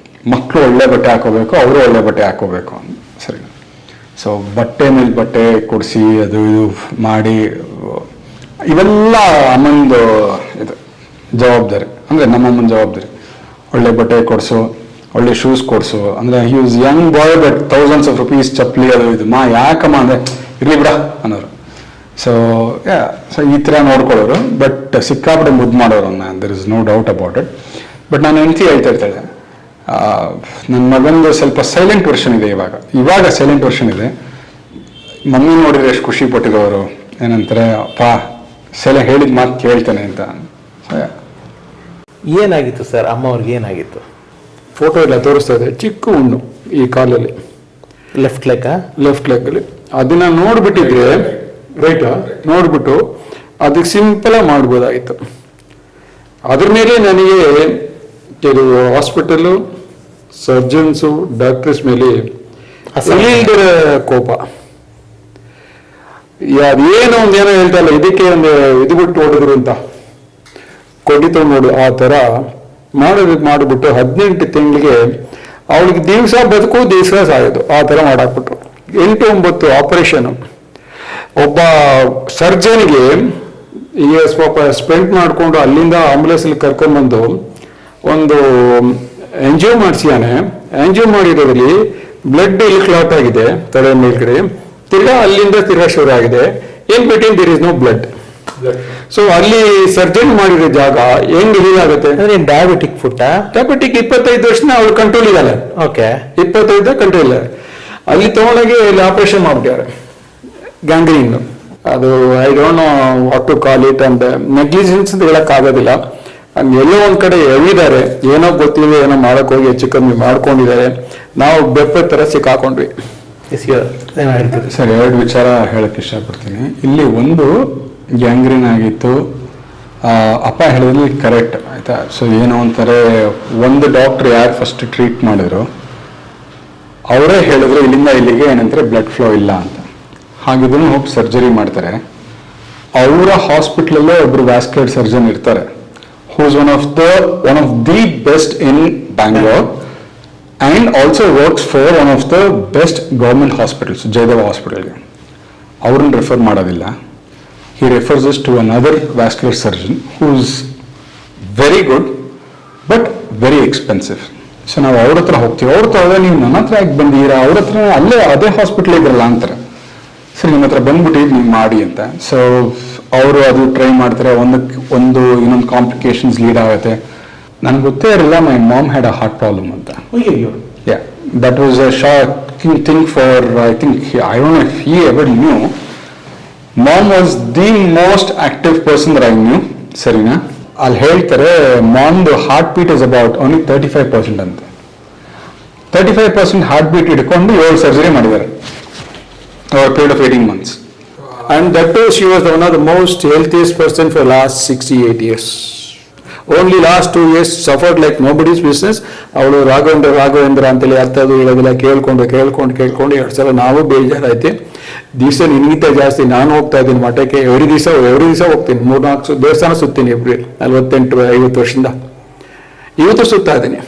ಮಕ್ಕಳು ಒಳ್ಳೆ ಬಟ್ಟೆ ಹಾಕೋಬೇಕು, ಅವರು ಒಳ್ಳೆ ಬಟ್ಟೆ ಹಾಕೋಬೇಕು ಅಂತ. ಸರಿ, ಸೊ ಬಟ್ಟೆ ಮೇಲೆ ಬಟ್ಟೆ ಕೊಡಿಸಿ ಅದು ಇದು ಮಾಡಿ, ಇವೆಲ್ಲ ಅಮ್ಮಂದು ಇದು ಜವಾಬ್ದಾರಿ, ಅಂದರೆ ನಮ್ಮಮ್ಮನ ಜವಾಬ್ದಾರಿ. ಒಳ್ಳೆ ಬಟ್ಟೆ ಕೊಡಿಸು, ಒಳ್ಳೆ ಶೂಸ್ ಕೊಡಿಸು. ಅಂದರೆ he was young boy but thousands of rupees ಚಪ್ಪಲಿ ಅದು ಇದು ಯಾಕಮ್ಮ ಅಂದರೆ ಇರಲಿ ಬಿಡ ಅನ್ನೋರು. ಸೊ ಈ ಥರ ನೋಡ್ಕೊಳ್ಳೋರು, ಬಟ್ ಸಿಕ್ಕಾಪಟ್ಟೆ ಮುದ್ದು ಮಾಡೋರು ಅವನ್ನ, there is no doubt about it. But ನಾನು ಹೆಂಡತಿ ಹೇಳ್ತಾ ಇರ್ತಾಳೆ, ನನ್ನ ಮಗಂದು ಸ್ವಲ್ಪ ಸೈಲೆಂಟ್ ವರ್ಷನ್ ಇದೆ. ಇವಾಗ ಸೈಲೆಂಟ್ ವರ್ಷನ್ ಇದೆ. ಮಮ್ಮಿ ನೋಡಿದ್ರೆ ಎಷ್ಟು ಖುಷಿ ಪಟ್ಟಿರೋರು, ಏನಂತಾರೆ ಅಪ್ಪ ಹೇಳಿದ ಮಾತು ಕೇಳ್ತಾನೆ ಅಂತ. ಏನಾಗಿತ್ತು ಸರ್ ಅಮ್ಮ ಅವ್ರಿಗೆ, ಏನಾಗಿತ್ತು? ಫೋಟೋ ಎಲ್ಲ ತೋರಿಸ್ತಾ ಇದೆ, ಚಿಕ್ಕ ಹುಣ್ಣು ಈ ಕಾಲಲ್ಲಿ, ಲೆಫ್ಟ್ ಲೆಗ್ಗಲ್ಲಿ. ಅದನ್ನ ನೋಡ್ಬಿಟ್ಟಿದ್ರೆ ರೈಟಾ, ನೋಡ್ಬಿಟ್ಟು ಅದಕ್ಕೆ ಸಿಂಪಲ್ ಆಗಿ ಮಾಡ್ಬೋದಾಗಿತ್ತು. ಅದ್ರ ಮೇಲೆ ನನಗೆ ಕೆಲವು ಹಾಸ್ಪಿಟಲ್ ಸರ್ಜನ್ಸು ಡಾಕ್ಟರ್ಸ್ ಮೇಲೆ ಕೋಪ. ಅದೇನೋ ಒಂದೇನೋ ಹೇಳ್ತಾ ಇಲ್ಲ, ಇದಕ್ಕೆ ಒಂದು ಇದು ಬಿಟ್ಟು ಹೊಡೆದ್ರು ಅಂತ ಕೊಡ್ಡಿ ನೋಡು, ಆ ಥರ ಮಾಡಿಬಿಟ್ಟು 18 ತಿಂಗಳಿಗೆ ಅವಳಿಗೆ ದಿವಸ ಬದುಕು ದಿವಸ ಸಾಯೋದು, ಆ ಥರ ಮಾಡಾಕ್ಬಿಟ್ರು. 8-9 ಆಪರೇಷನ್. ಒಬ್ಬ ಸರ್ಜನ್ಗೆ ಈಗ ಸ್ವಲ್ಪ ಸ್ಪೆಂಟ್ ಮಾಡಿಕೊಂಡು ಅಲ್ಲಿಂದ ಆಂಬುಲೆನ್ಸಲ್ಲಿ ಕರ್ಕೊಂಡ್ಬಂದು ಒಂದು ಎಂಜಿಯೋ ಮಾಡಿಸಿಯಾನೆ. ಎಂಜಿಯೋ ಮಾಡಿರೋದ್ರಲ್ಲಿ ಬ್ಲಡ್ ಇಲ್ಲಿ ಕ್ಲಾಟ್ ಆಗಿದೆ ತಲೆ ಮೇಲ್ಗಡೆ, ತಿರ್ಗಾ ಅಲ್ಲಿಂದ ತಿರ್ಗಾ ಶುರು ಆಗಿದೆ. In between there is no blood. So ಅಲ್ಲಿ ಸರ್ಜರಿ ಮಾಡಿರೋ ಜಾಗ ಹೆಂಗ್ ಹೀಗಾಗುತ್ತೆ? ಡಯಾಬಿಟಿಕ್ ಫುಡ್, ಡಯಾಬಿಟಿಕ್ 25 ವರ್ಷ ಅವ್ರು ಕಂಟ್ರೋಲ್ ಇದ್ದಾಳೆ. ಓಕೆ, 25 ಕಂಟ್ರೋಲ್ ಇಲ್ಲ. ಅಲ್ಲಿ ತಗೊಂಡೋಗಿ ಇಲ್ಲಿ ಆಪರೇಷನ್ ಮಾಡ್ಬಿಟ್ಟಾರೆ, ಗ್ಯಾಂಗ್ರೀನ್. ಅದು I don't know what to call it. And negligence ಅಂತ ಹೇಳಕ್ ಆಗೋದಿಲ್ಲ. ಎಲ್ಲೋ ಒಂದ್ ಕಡೆ ಎಳಿದ್ದಾರೆ, ಏನೋ ಗೊತ್ತಿದೆ, ಏನೋ ಮಾಡಕ್ ಹೋಗಿ ಹೆಚ್ಚು ಕಮ್ಮಿ ಮಾಡ್ಕೊಂಡಿದ್ದಾರೆ. ನಾವು ಬೆಪ್ಪ ತರ ಸಿಕ್ಕಾಕೊಂಡ್ವಿ. ಸರ್, 2 ವಿಚಾರ ಹೇಳಕ್ ಇಷ್ಟಪಡ್ತೀನಿ. ಇಲ್ಲಿ ಒಂದು ಗ್ಯಾಂಗ್ರೀನ್ ಆಗಿತ್ತು, ಅಪ್ಪ ಹೇಳಿದ್ರಲ್ಲಿ ಕರೆಕ್ಟ್ ಆಯ್ತಾ. ಸೊ ಏನೋ ಅಂತಾರೆ, ಒಂದು ಡಾಕ್ಟರ್ ಯಾರು ಫಸ್ಟ್ ಟ್ರೀಟ್ ಮಾಡಿದ್ರು ಅವರೇ ಹೇಳಿದ್ರು ಇಲ್ಲಿಂದ ಇಲ್ಲಿಗೆ ಏನಂತಾರೆ ಬ್ಲಡ್ ಫ್ಲೋ ಇಲ್ಲ ಅಂತ. ಹಾಗಿದ್ರು ಹೋಗಿ ಸರ್ಜರಿ ಮಾಡ್ತಾರೆ. ಅವರ ಹಾಸ್ಪಿಟ್ಲಲ್ಲೇ ಒಬ್ರು ವ್ಯಾಸ್ಕ್ಯುಲರ್ ಸರ್ಜನ್ ಇರ್ತಾರೆ, who is one of the best in Bangalore and also works for one of the best government hospitals, Jayadeva ಹಾಸ್ಪಿಟಲ್ಗೆ. ಅವ್ರನ್ನ ರೆಫರ್ ಮಾಡೋದಿಲ್ಲ. He refers us to another vascular surgeon who is very good but very expensive. So ನಾವು ಅವ್ರ ಹತ್ರ ಹೋಗ್ತೀವಿ. ಅವ್ರ ಹತ್ರ ನೀವು ನನ್ನ ಹತ್ರ ಯಾಕೆ ಬಂದಿದ್ದೀರಾ, ಅವ್ರ ಹತ್ರ ಅಲ್ಲೇ ಅದೇ ಹಾಸ್ಪಿಟ್ಲ್ ಇದ್ರಲ್ಲ ಅಂತಾರೆ. ಸರಿ, ನಿಮ್ಮ ಹತ್ರ ಬಂದ್ಬಿಟ್ಟು ನೀವು ಮಾಡಿ ಅಂತ. ಸೊ ಅವರು ಅದು ಟ್ರೈ ಮಾಡ್ತಾರೆ. ಇನ್ನೊಂದು ಕಾಂಪ್ಲಿಕೇಶನ್ಸ್ ಲೀಡ್ ಆಗುತ್ತೆ. ನನಗೆ ಗೊತ್ತೇ ಇರಲಿಲ್ಲ my mom had a heart problem ಅಂತ. Yeah, that was a shock shocking thing for, I don't know if he ever knew. Mom was the most active person that I knew, ಸರಿನಾ? ಅಲ್ಲಿ ಹೇಳ್ತಾರೆ ಮಾಮ್ದು heart beat is about only 35% ಅಂತ. 35% heart beat ಇಟ್ಕೊಂಡು 7 surgery ಮಾಡಿದ್ದಾರೆ over a period of 18 months. And that too, she was one of the most healthiest person for last 68 years. Only last 2 years suffered like nobody's business. ಅವಳು ರಾಘವೇಂದ್ರ ಅಂತೇಳಿ ಅರ್ಥದ್ದು ಹೇಳೋದಿಲ್ಲ, ಕೇಳ್ಕೊಂಡು 2 ಸಲ ನಾವು ಬೇಜಾರಾಯ್ತು. ದಿವಸ ನಿನ್ಗಿಂತ ಜಾಸ್ತಿ ನಾನು ಹೋಗ್ತಾ ಇದ್ದೀನಿ ಮಠಕ್ಕೆ. ಎವ್ರಿ ದಿವಸ ಹೋಗ್ತೀನಿ, 3-4 ದೇವಸ್ಥಾನ ಸುತ್ತೀನಿ. ಏಪ್ರಿಲ್ 48-50 ವರ್ಷದಿಂದ ಇವತ್ತು ಸುತ್ತಾ ಇದ್ದೀನಿ.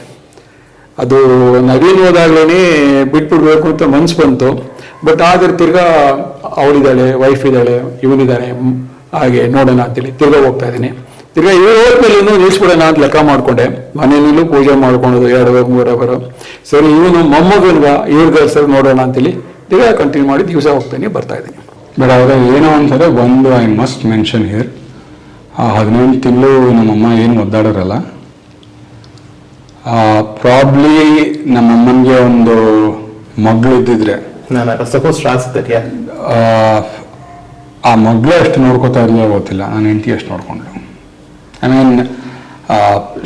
ಅದು ನವೀನ್ ಹೋದಾಗ್ಲೇ ಬಿಟ್ಬಿಡ್ಬೇಕು ಅಂತ ಮನ್ಸು ಬಂತು. ಬಟ್ ಆದ್ರೆ ತಿರ್ಗಾ ಅವಳಿದ್ದಾಳೆ, ವೈಫ್ ಇದ್ದಾಳೆ, ಇವನಿದ್ದಾನೆ, ಹಾಗೆ ನೋಡೋಣ ಅಂತೇಳಿ ತಿರ್ಗಾ ಹೋಗ್ತಾ ಇದ್ದೀನಿ. ತಿರ್ಗಾ ಹೋದ್ಮೇಲೆ ನಿಲ್ಸ್ಬಿಡೋಣ ಅಂತ ಲೆಕ್ಕ ಮಾಡ್ಕೊಂಡೆ. ಮನೆಯಲ್ಲೂ ಪೂಜೆ ಮಾಡ್ಕೊಳೋದು 2-3 ಅವರು. ಸರಿ ಇವನು ಮೊಮ್ಮಗನ್ಗ ಇವ್ರಿಗೆ ಸರ್ ನೋಡೋಣ ಅಂತೇಳಿ ತಿರ್ಗಾ ಕಂಟಿನ್ಯೂ ಮಾಡಿ ದಿವಸ ಹೋಗ್ತಾನೆ ಬರ್ತಾ ಇದ್ದೀನಿ. ಬಟ್ ಅವಾಗ ಏನೋ ಅಂತಾರೆ, ಒಂದು ಐ ಮಸ್ಟ್ ಮೆನ್ಷನ್ ಹಿಯರ್, ಆ 18 ತಿಂಗಳು ನಮ್ಮಮ್ಮ ಏನು ಒದ್ದಾಡೋರಲ್ಲ, ಪ್ರಾಬ್ಲಿ ನಮ್ಮಮ್ಮನಿಗೆ ಒಂದು ಮಗಳು ಇದ್ದಿದ್ರೆ ಆ ಮಗಳು ಎಷ್ಟು ನೋಡ್ಕೋತಾ ಇರಲಿಲ್ಲ ಗೊತ್ತಿಲ್ಲ, ನನ್ನ ಹೆಂಡತಿ ಎಷ್ಟು ನೋಡ್ಕೊಂಡ್ಳು. I mean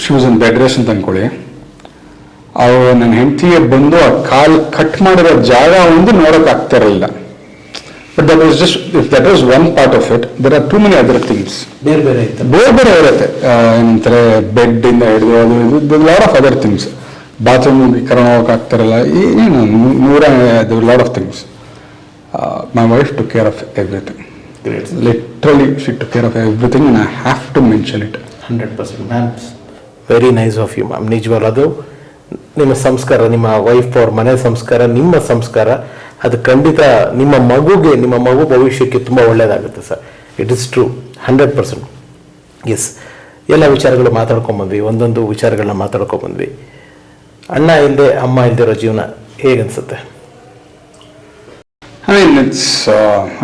she was in bed rest ಅಂತ ಅನ್ಕೊಳ್ಳಿ. ಅವ್ರು ನನ್ನ ಹೆಂಡತಿಗೆ ಬಂದು ಆ ಕಾಲು ಕಟ್ ಮಾಡಿರೋ ಜಾಗ ಒಂದು ನೋಡೋಕೆ ಆಗ್ತಾ ಇರಲಿಲ್ಲ. But that was just that was one part of it. There are too many other things. ಬೇರೆ ಇರುತ್ತೆ. ಏನಂತಾರೆ, ಬೆಡ್ ಇಂದ ಹಿಡಿದು ಅದು lot of other things. Bathroom ಕರೋಣ ಹೋಗಕ್ಕೆ ಆಗ್ತಾರಲ್ಲ, ಏನು lot of things. My wife took care of everything. Literally she took care of everything and I have to mention it. 100% ma'am. Very nice of you ma'am. ನಿಜವಾಗ್ಲೂ ಅದು ನಿಮ್ಮ ಸಂಸ್ಕಾರ, ನಿಮ್ಮ wife ಅವ್ರ ಮನೆ ಸಂಸ್ಕಾರ, ನಿಮ್ಮ ಸಂಸ್ಕಾರ, ಅದು ಖಂಡಿತ ನಿಮ್ಮ ಮಗು ಭವಿಷ್ಯಕ್ಕೆ ತುಂಬ ಒಳ್ಳೆಯದಾಗುತ್ತೆ sir. It is true, 100%. Yes, ಎಲ್ಲ ವಿಚಾರಗಳು ಮಾತಾಡ್ಕೊಂಬಂದ್ವಿ, ಒಂದೊಂದು ವಿಚಾರಗಳನ್ನ ಮಾತಾಡ್ಕೊಂಬಂದ್ವಿ. ಅಣ್ಣ ಇಲ್ಲದೆ ಅಮ್ಮ ಇಲ್ದಿರೋ ಜೀವನ ಹೇಗನ್ಸುತ್ತೆ? I mean,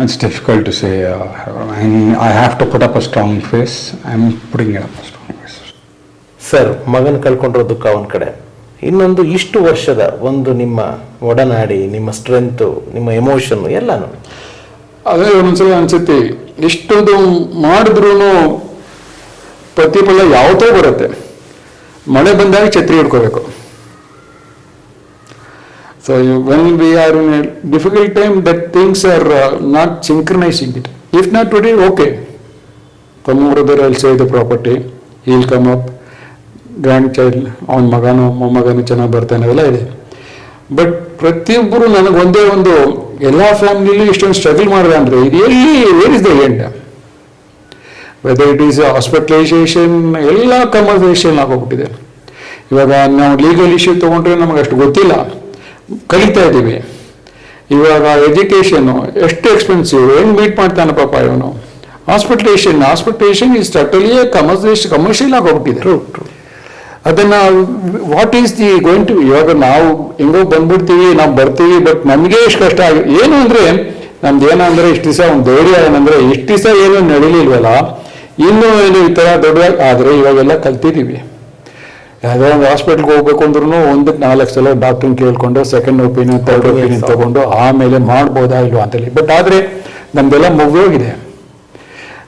it's difficult to say. I have to put up a strong face. I'm putting it up a strong face. Sir, ಮಗನ ಕಳ್ಕೊಂಡಿರೋ ದುಃಖ ಒಂದು ಕಡೆ, ಇನ್ನೊಂದು ಇಷ್ಟು ವರ್ಷದ ಒಂದು ನಿಮ್ಮ ಒಡನಾಡಿ, ನಿಮ್ಮ ಸ್ಟ್ರೆಂತು, ನಿಮ್ಮ ಎಮೋಷನ್ ಎಲ್ಲಾನು. ಅದೇ ಒಂದ್ಸಲ ಅನ್ಸುತ್ತೆ, ಇಷ್ಟೊಂದು ಮಾಡಿದ್ರು ಪ್ರತಿಫಲ ಯಾವತ್ತೋ ಬರುತ್ತೆ. ಮಳೆ ಬಂದಾಗ ಛತ್ರಿ ಹಿಡ್ಕೋಬೇಕು. So when we are in a difficult time, that things are not synchronizing it. If not today, okay. From brother, I'll say the property, he'll come up, grandchild, ಅವನ ಮಗನೋ ಮೊಮ್ಮಗನೋ ಚೆನ್ನಾಗಿ ಬರ್ತಾನೆ, ಅವೆಲ್ಲ ಇದೆ. ಬಟ್ ಪ್ರತಿಯೊಬ್ಬರು ನನಗೆ ಒಂದೇ ಒಂದು, ಎಲ್ಲ ಫ್ಯಾಮಿಲಿಲಿ ಇಷ್ಟೊಂದು ಸ್ಟ್ರಗಲ್ ಮಾಡಿದೆ ಅಂದರೆ ಇದು where is the end? Whether it is hospitalisation, ಎಲ್ಲ ಕಮರ್ಷಿಯಲ್ ಆಗೋಗ್ಬಿಟ್ಟಿದೆ. ಇವಾಗ ನಾವು ಲೀಗಲ್ ಇಶ್ಯೂ ತೊಗೊಂಡ್ರೆ ನಮಗೆ ಅಷ್ಟು ಗೊತ್ತಿಲ್ಲ, ಕಲಿತಾ ಇದ್ದೀವಿ. ಇವಾಗ ಎಜುಕೇಷನ್ನು ಎಷ್ಟು ಎಕ್ಸ್ಪೆನ್ಸಿವ್, ಹೆಂಗೆ ಮೀಟ್ ಮಾಡ್ತಾನೆ ಪಾಪ ಇವನು. ಹಾಸ್ಪಿಟಲೈಸೇಷನ್ ಈಸ್ ಟೋಟಲಿ ಕಮರ್ಷಿಯಲ್ ಆಗೋಗ್ಬಿಟ್ಟಿದೆ. ಅದನ್ನು what is the going to, ಇವಾಗ ನಾವು ಹೆಂಗೋ ಬಂದ್ಬಿಡ್ತೀವಿ, ನಾವು ಬರ್ತೀವಿ, ಬಟ್ ನಮಗೆ ಎಷ್ಟು ಕಷ್ಟ ಏನು ಅಂದರೆ, ನಮ್ದು ಏನಂದರೆ ಇಷ್ಟು ದಿವಸ ಒಂದು ಧೈರ್ಯ ಏನಂದರೆ, ಇಷ್ಟು ದಿವಸ ಏನು ನಡೀಲಿಲ್ವಲ್ಲ, ಇನ್ನೂ ಏನು ಈ ಥರ ದೊಡ್ಡದಾಗಿ ಆದರೆ ಇವಾಗೆಲ್ಲ ಕಲ್ತಿದ್ದೀವಿ. ಯಾವುದೋ ಒಂದು ಹಾಸ್ಪಿಟ್ಲ್ಗೆ ಹೋಗ್ಬೇಕು ಅಂದ್ರೂ 1-4 ಸಲ ಡಾಕ್ಟ್ರನ್ನ ಕೇಳ್ಕೊಂಡು, ಸೆಕೆಂಡ್ ಒಪಿನಿಯನ್, ಥರ್ಡ್ ಒಪಿನಿಯನ್ ತಗೊಂಡು ಆಮೇಲೆ ಮಾಡ್ಬೋದಾ ಇಲ್ವಾ ಅಂತೇಳಿ. ಬಟ್ ಆದರೆ ನಮ್ದೆಲ್ಲ ಮುಗಿದೋಗಿದೆ.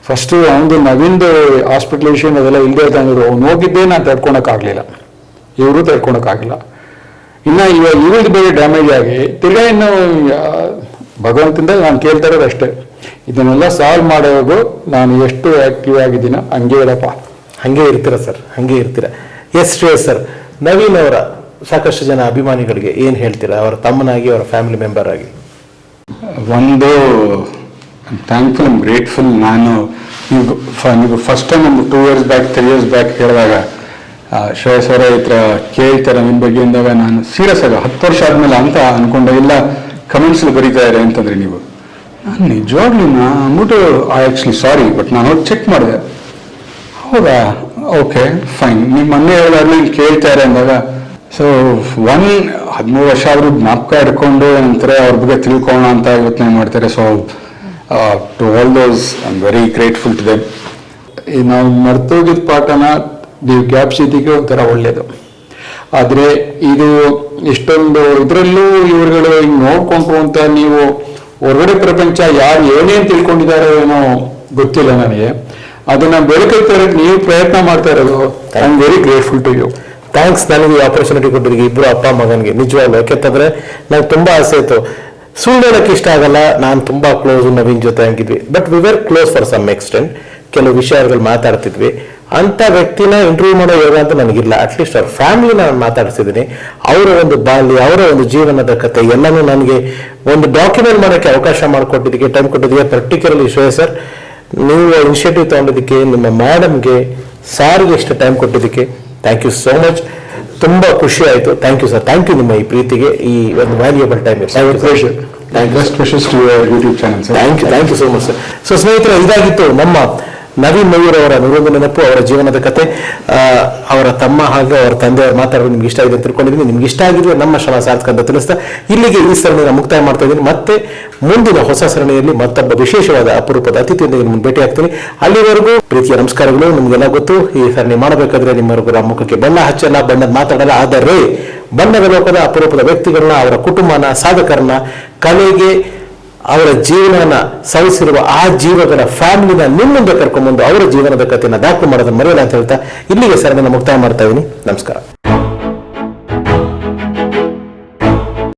ಫಸ್ಟು ಅವನು ನವೀನ್ದು ಹಾಸ್ಪಿಟಲೈಸೇಷನ್ ಅದೆಲ್ಲ ಇಲ್ಲದೆ ಇದ್ದಂಗಿದ್ರು, ಅವ್ನು ಹೋಗಿದ್ದೇ ನಾನು ತಡ್ಕೊಳಕ್ಕಾಗಲಿಲ್ಲ, ಇವರು ತಡ್ಕೊಳಕ್ಕಾಗಿಲ್ಲ. ಇನ್ನು ಇವ್ರದ್ದು ಬೇರೆ ಡ್ಯಾಮೇಜ್ ಆಗಿ ತಿರ್ಗಾ ಇನ್ನು ಭಗವಂತನಿಂದ ನಾನು ಕೇಳ್ತಾ ಇರೋದು ಅಷ್ಟೇ, ಇದನ್ನೆಲ್ಲ ಸಾಲ್ವ್ ಮಾಡೋದು ನಾನು ಎಷ್ಟು ಆ್ಯಕ್ಟಿವ್ ಆಗಿದ್ದೀನೋ ಹಂಗೆ ಇರಪ್ಪ. ಹಾಗೆ ಇರ್ತೀರ ಸರ್, ಹಾಗೆ ಇರ್ತೀರ. ಎಸ್ ಶ್ರೇಯಸ್ ಸರ್, ನವೀನ್ ಅವರ ಸಾಕಷ್ಟು ಜನ ಅಭಿಮಾನಿಗಳಿಗೆ ಏನು ಹೇಳ್ತೀರಾ, ಅವರ ತಮ್ಮನಾಗಿ, ಅವರ ಫ್ಯಾಮಿಲಿ ಮೆಂಬರ್ ಆಗಿ? ಒಂದು ಥ್ಯಾಂಕ್ಫುಲ್, ಐಮ್ ಗ್ರೇಟ್ಫುಲ್. ನಾನು ನೀವು ಫಸ್ಟ್ ಟೈಮ್ ಒಂದು 2 years ಬ್ಯಾಕ್ 3 years ಬ್ಯಾಕ್ ಹೇಳಿದಾಗ ಶ್ರೇಯಸ್ ಅವರ ಈ ಥರ ಕೇಳ್ತಾರೆ ನಿಮ್ಮ ಬಗ್ಗೆ ಅಂದಾಗ ನಾನು ಸೀರಿಯಸ್ ಆಗಿ 10 ವರ್ಷ ಆದಮೇಲೆ ಅಂತ ಅಂದ್ಕೊಂಡೆ. ಇಲ್ಲ ಕಮೆಂಟ್ಸಲ್ಲಿ ಬರೀತಾ ಇದ್ದಾರೆ ಅಂತಂದರೆ ನೀವು, ನಾನು ನಿಜವಾಗ್ಲೂ ಅಂದ್ಬಿಟ್ಟು ಐ ಆ್ಯಕ್ಚುಲಿ ಸಾರಿ, ಬಟ್ ನಾನು ಹೋಗಿ ಚೆಕ್ ಮಾಡಿದೆ. ಹೌದಾ, ಓಕೆ ಫೈನ್. ನಿಮ್ಮ ಮೊನ್ನೆ ಹೇಳಿದಾಗಲೇ ಕೇಳ್ತಾರೆ ಅಂದಾಗ, ಸೊ 13 ವರ್ಷ ಅವರು ಜ್ಞಾಪಕ ಹಿಡ್ಕೊಂಡು ನಂತರ ಅವ್ರ ಬಗ್ಗೆ ತಿಳ್ಕೊಳ್ಳೋಣ ಅಂತ ಯೋಚನೆ ಮಾಡ್ತಾರೆ. So to all those I am very grateful to them. ನಾವು ಮರ್ತೋಗಿದ್ದ ಪಾಠನ ನೀವು ಜ್ಞಾಪಿಸಿದ್ದಕ್ಕೆ ಒಂಥರ ಒಳ್ಳೆಯದು. ಆದ್ರೆ ಇದು ಇಷ್ಟೊಂದು ಇದರಲ್ಲೂ ಇವ್ರುಗಳು ಹಿಂಗ್ ನೋಡ್ಕೊಂಡ್ರು ಅಂತ ನೀವು ಹೊರಗಡೆ ಪ್ರಪಂಚ ಯಾರು ಏನೇನ್ ತಿಳ್ಕೊಂಡಿದಾರೋ ಏನೋ ಗೊತ್ತಿಲ್ಲ ನನಗೆ. ಅದನ್ನ ಬೆಳಕಿಗೆ ತರಕ್ಕೆ ನೀವು ಪ್ರಯತ್ನ ಮಾಡ್ತಾ ಇರೋದು I am very grateful to you. Thanks. ನನಗೆ ಈ ಆಪರ್ಚುನಿಟಿ ಕೊಟ್ಟಿದ್ದಕ್ಕೆ ಇಬ್ರು ಅಪ್ಪ ಮಗನಿಗೆ ನಿಜವಾಗ್ಲು. ಯಾಕೆಂತಂದ್ರೆ ನಂಗೆ ತುಂಬಾ ಆಸೆ ಇತ್ತು. ಸುಳ್ಳು ಹೇಳಕ್ಕೆ ಇಷ್ಟ ಆಗಲ್ಲ, ನಾನು ತುಂಬಾ ಕ್ಲೋಸ್ ನವೀನ್ ಜೊತೆ ಹಂಗಿದ್ವಿ, but we were close for some extent. ಕೆಲವು ವಿಷಯಗಳು ಮಾತಾಡ್ತಿದ್ವಿ. ಅಂತ ವ್ಯಕ್ತಿನ ಇಂಟರ್ವ್ಯೂ ಮಾಡೋ ಯೋಗ ಅಂತ ನನಗಿಲ್ಲ. ಅಟ್ಲೀಸ್ಟ್ ಅವ್ರ ಫ್ಯಾಮಿಲಿನ ನಾನು ಮಾತಾಡ್ಸಿದ್ದೀನಿ. ಅವರ ಒಂದು ಬಾಲ್ಯ, ಅವರ ಒಂದು ಜೀವನದ ಕಥೆ ಎಲ್ಲನೂ ನನಗೆ ಒಂದು ಡಾಕ್ಯುಮೆಂಟ್ ಮಾಡೋಕ್ಕೆ ಅವಕಾಶ ಮಾಡಿಕೊಟ್ಟಿದ್ದಕ್ಕೆ, ಟೈಮ್ ಕೊಟ್ಟಿದ್ದಕ್ಕೆ, ಪರ್ಟಿಕ್ಯುಲರ್ಲಿ ಶ್ರೇಯಸ್ ಸರ್ ನೀವು ಇನಿಷಿಯೇಟಿವ್ ತಗೊಂಡಿದ್ದಕ್ಕೆ, ನಿಮ್ಮ ಮೇಡಮ್ಗೆ, ಸಾರಿಗೆ ಇಷ್ಟು ಟೈಮ್ ಕೊಟ್ಟಿದ್ದಕ್ಕೆ ಥ್ಯಾಂಕ್ ಯು ಸೋ ಮಚ್. ತುಂಬಾ ಖುಷಿ ಆಯಿತು. Thank you sir. Thank you ನಿಮ್ಮ ಈ ಪ್ರೀತಿಗೆ, ಈ ಒಂದು valuable time. Best wishes to your YouTube channel sir. Thank you so much sir. So ಸ್ನೇಹಿತರೆ, ಇದಾಗಿತ್ತು ನಮ್ಮ ನವೀನ್ ಮಯೂರ್ ಅವರ ನೂರೊಂದು ನೆನಪು, ಅವರ ಜೀವನದ ಕತೆ. ಅವರ ತಮ್ಮ ಹಾಗೂ ಅವರ ತಂದೆಯವರು ಮಾತಾಡೋದು ನಿಮ್ಗೆ ಇಷ್ಟ ಆಗಿದೆ ಅಂತ ತಿಳ್ಕೊಂಡಿದ್ದೀನಿ. ನಿಮ್ಗೆ ಇಷ್ಟ ಆಗಿದ್ರೆ ನಮ್ಮ ಶ್ರಮ ಸಾರ್ಥಕ ಅಂತ ತಿಳಿಸ್ತಾ ಇಲ್ಲಿಗೆ ಈ ಸರಣಿಯನ್ನು ಮುಕ್ತಾಯ ಮಾಡ್ತಾ ಇದ್ದೀನಿ. ಮತ್ತೆ ಮುಂದಿನ ಹೊಸ ಸರಣಿಯಲ್ಲಿ ಮತ್ತೊಬ್ಬ ವಿಶೇಷವಾದ ಅಪರೂಪದ ಅತಿಥಿಯೊಂದಿಗೆ ನಿಮ್ಮನ್ನು ಭೇಟಿ ಆಗ್ತೀನಿ. ಅಲ್ಲಿವರೆಗೂ ಪ್ರೀತಿಯ ನಮಸ್ಕಾರಗಳು. ನಿಮಗೆಲ್ಲ ಗೊತ್ತು, ಈ ಸರಣಿ ಮಾಡಬೇಕಾದ್ರೆ ನಿಮ್ಮವರೆಗೂ ಮುಖಕ್ಕೆ ಬಣ್ಣ ಹಚ್ಚಲ್ಲ, ಬಣ್ಣದ ಮಾತಾಡಲ್ಲ. ಆದರೆ ಬಣ್ಣದ ಲೋಕದ ಅಪರೂಪದ ವ್ಯಕ್ತಿಗಳನ್ನ, ಅವರ ಕುಟುಂಬನ, ಸಾಧಕರನ್ನ, ಕಲೆಗೆ ಅವರ ಜೀವನನ ಸವಿಸಿರುವ ಆ ಜೀವಗಳ ಫ್ಯಾಮಿಲಿನ ನಿಮ್ಮ ಮುಂದೆ ಕರ್ಕೊಂಡ್ಬಂದು ಅವರ ಜೀವನದ ಕಥೆಯನ್ನು ದಾಖಲು ಮಾಡೋದನ್ನ ಮರೆಯಲ್ಲ ಅಂತ ಹೇಳ್ತಾ ಇಲ್ಲಿಗೆ ಸರಣಿನ ಮುಕ್ತಾಯ ಮಾಡ್ತಾ ಇದ್ದೀನಿ. ನಮಸ್ಕಾರ.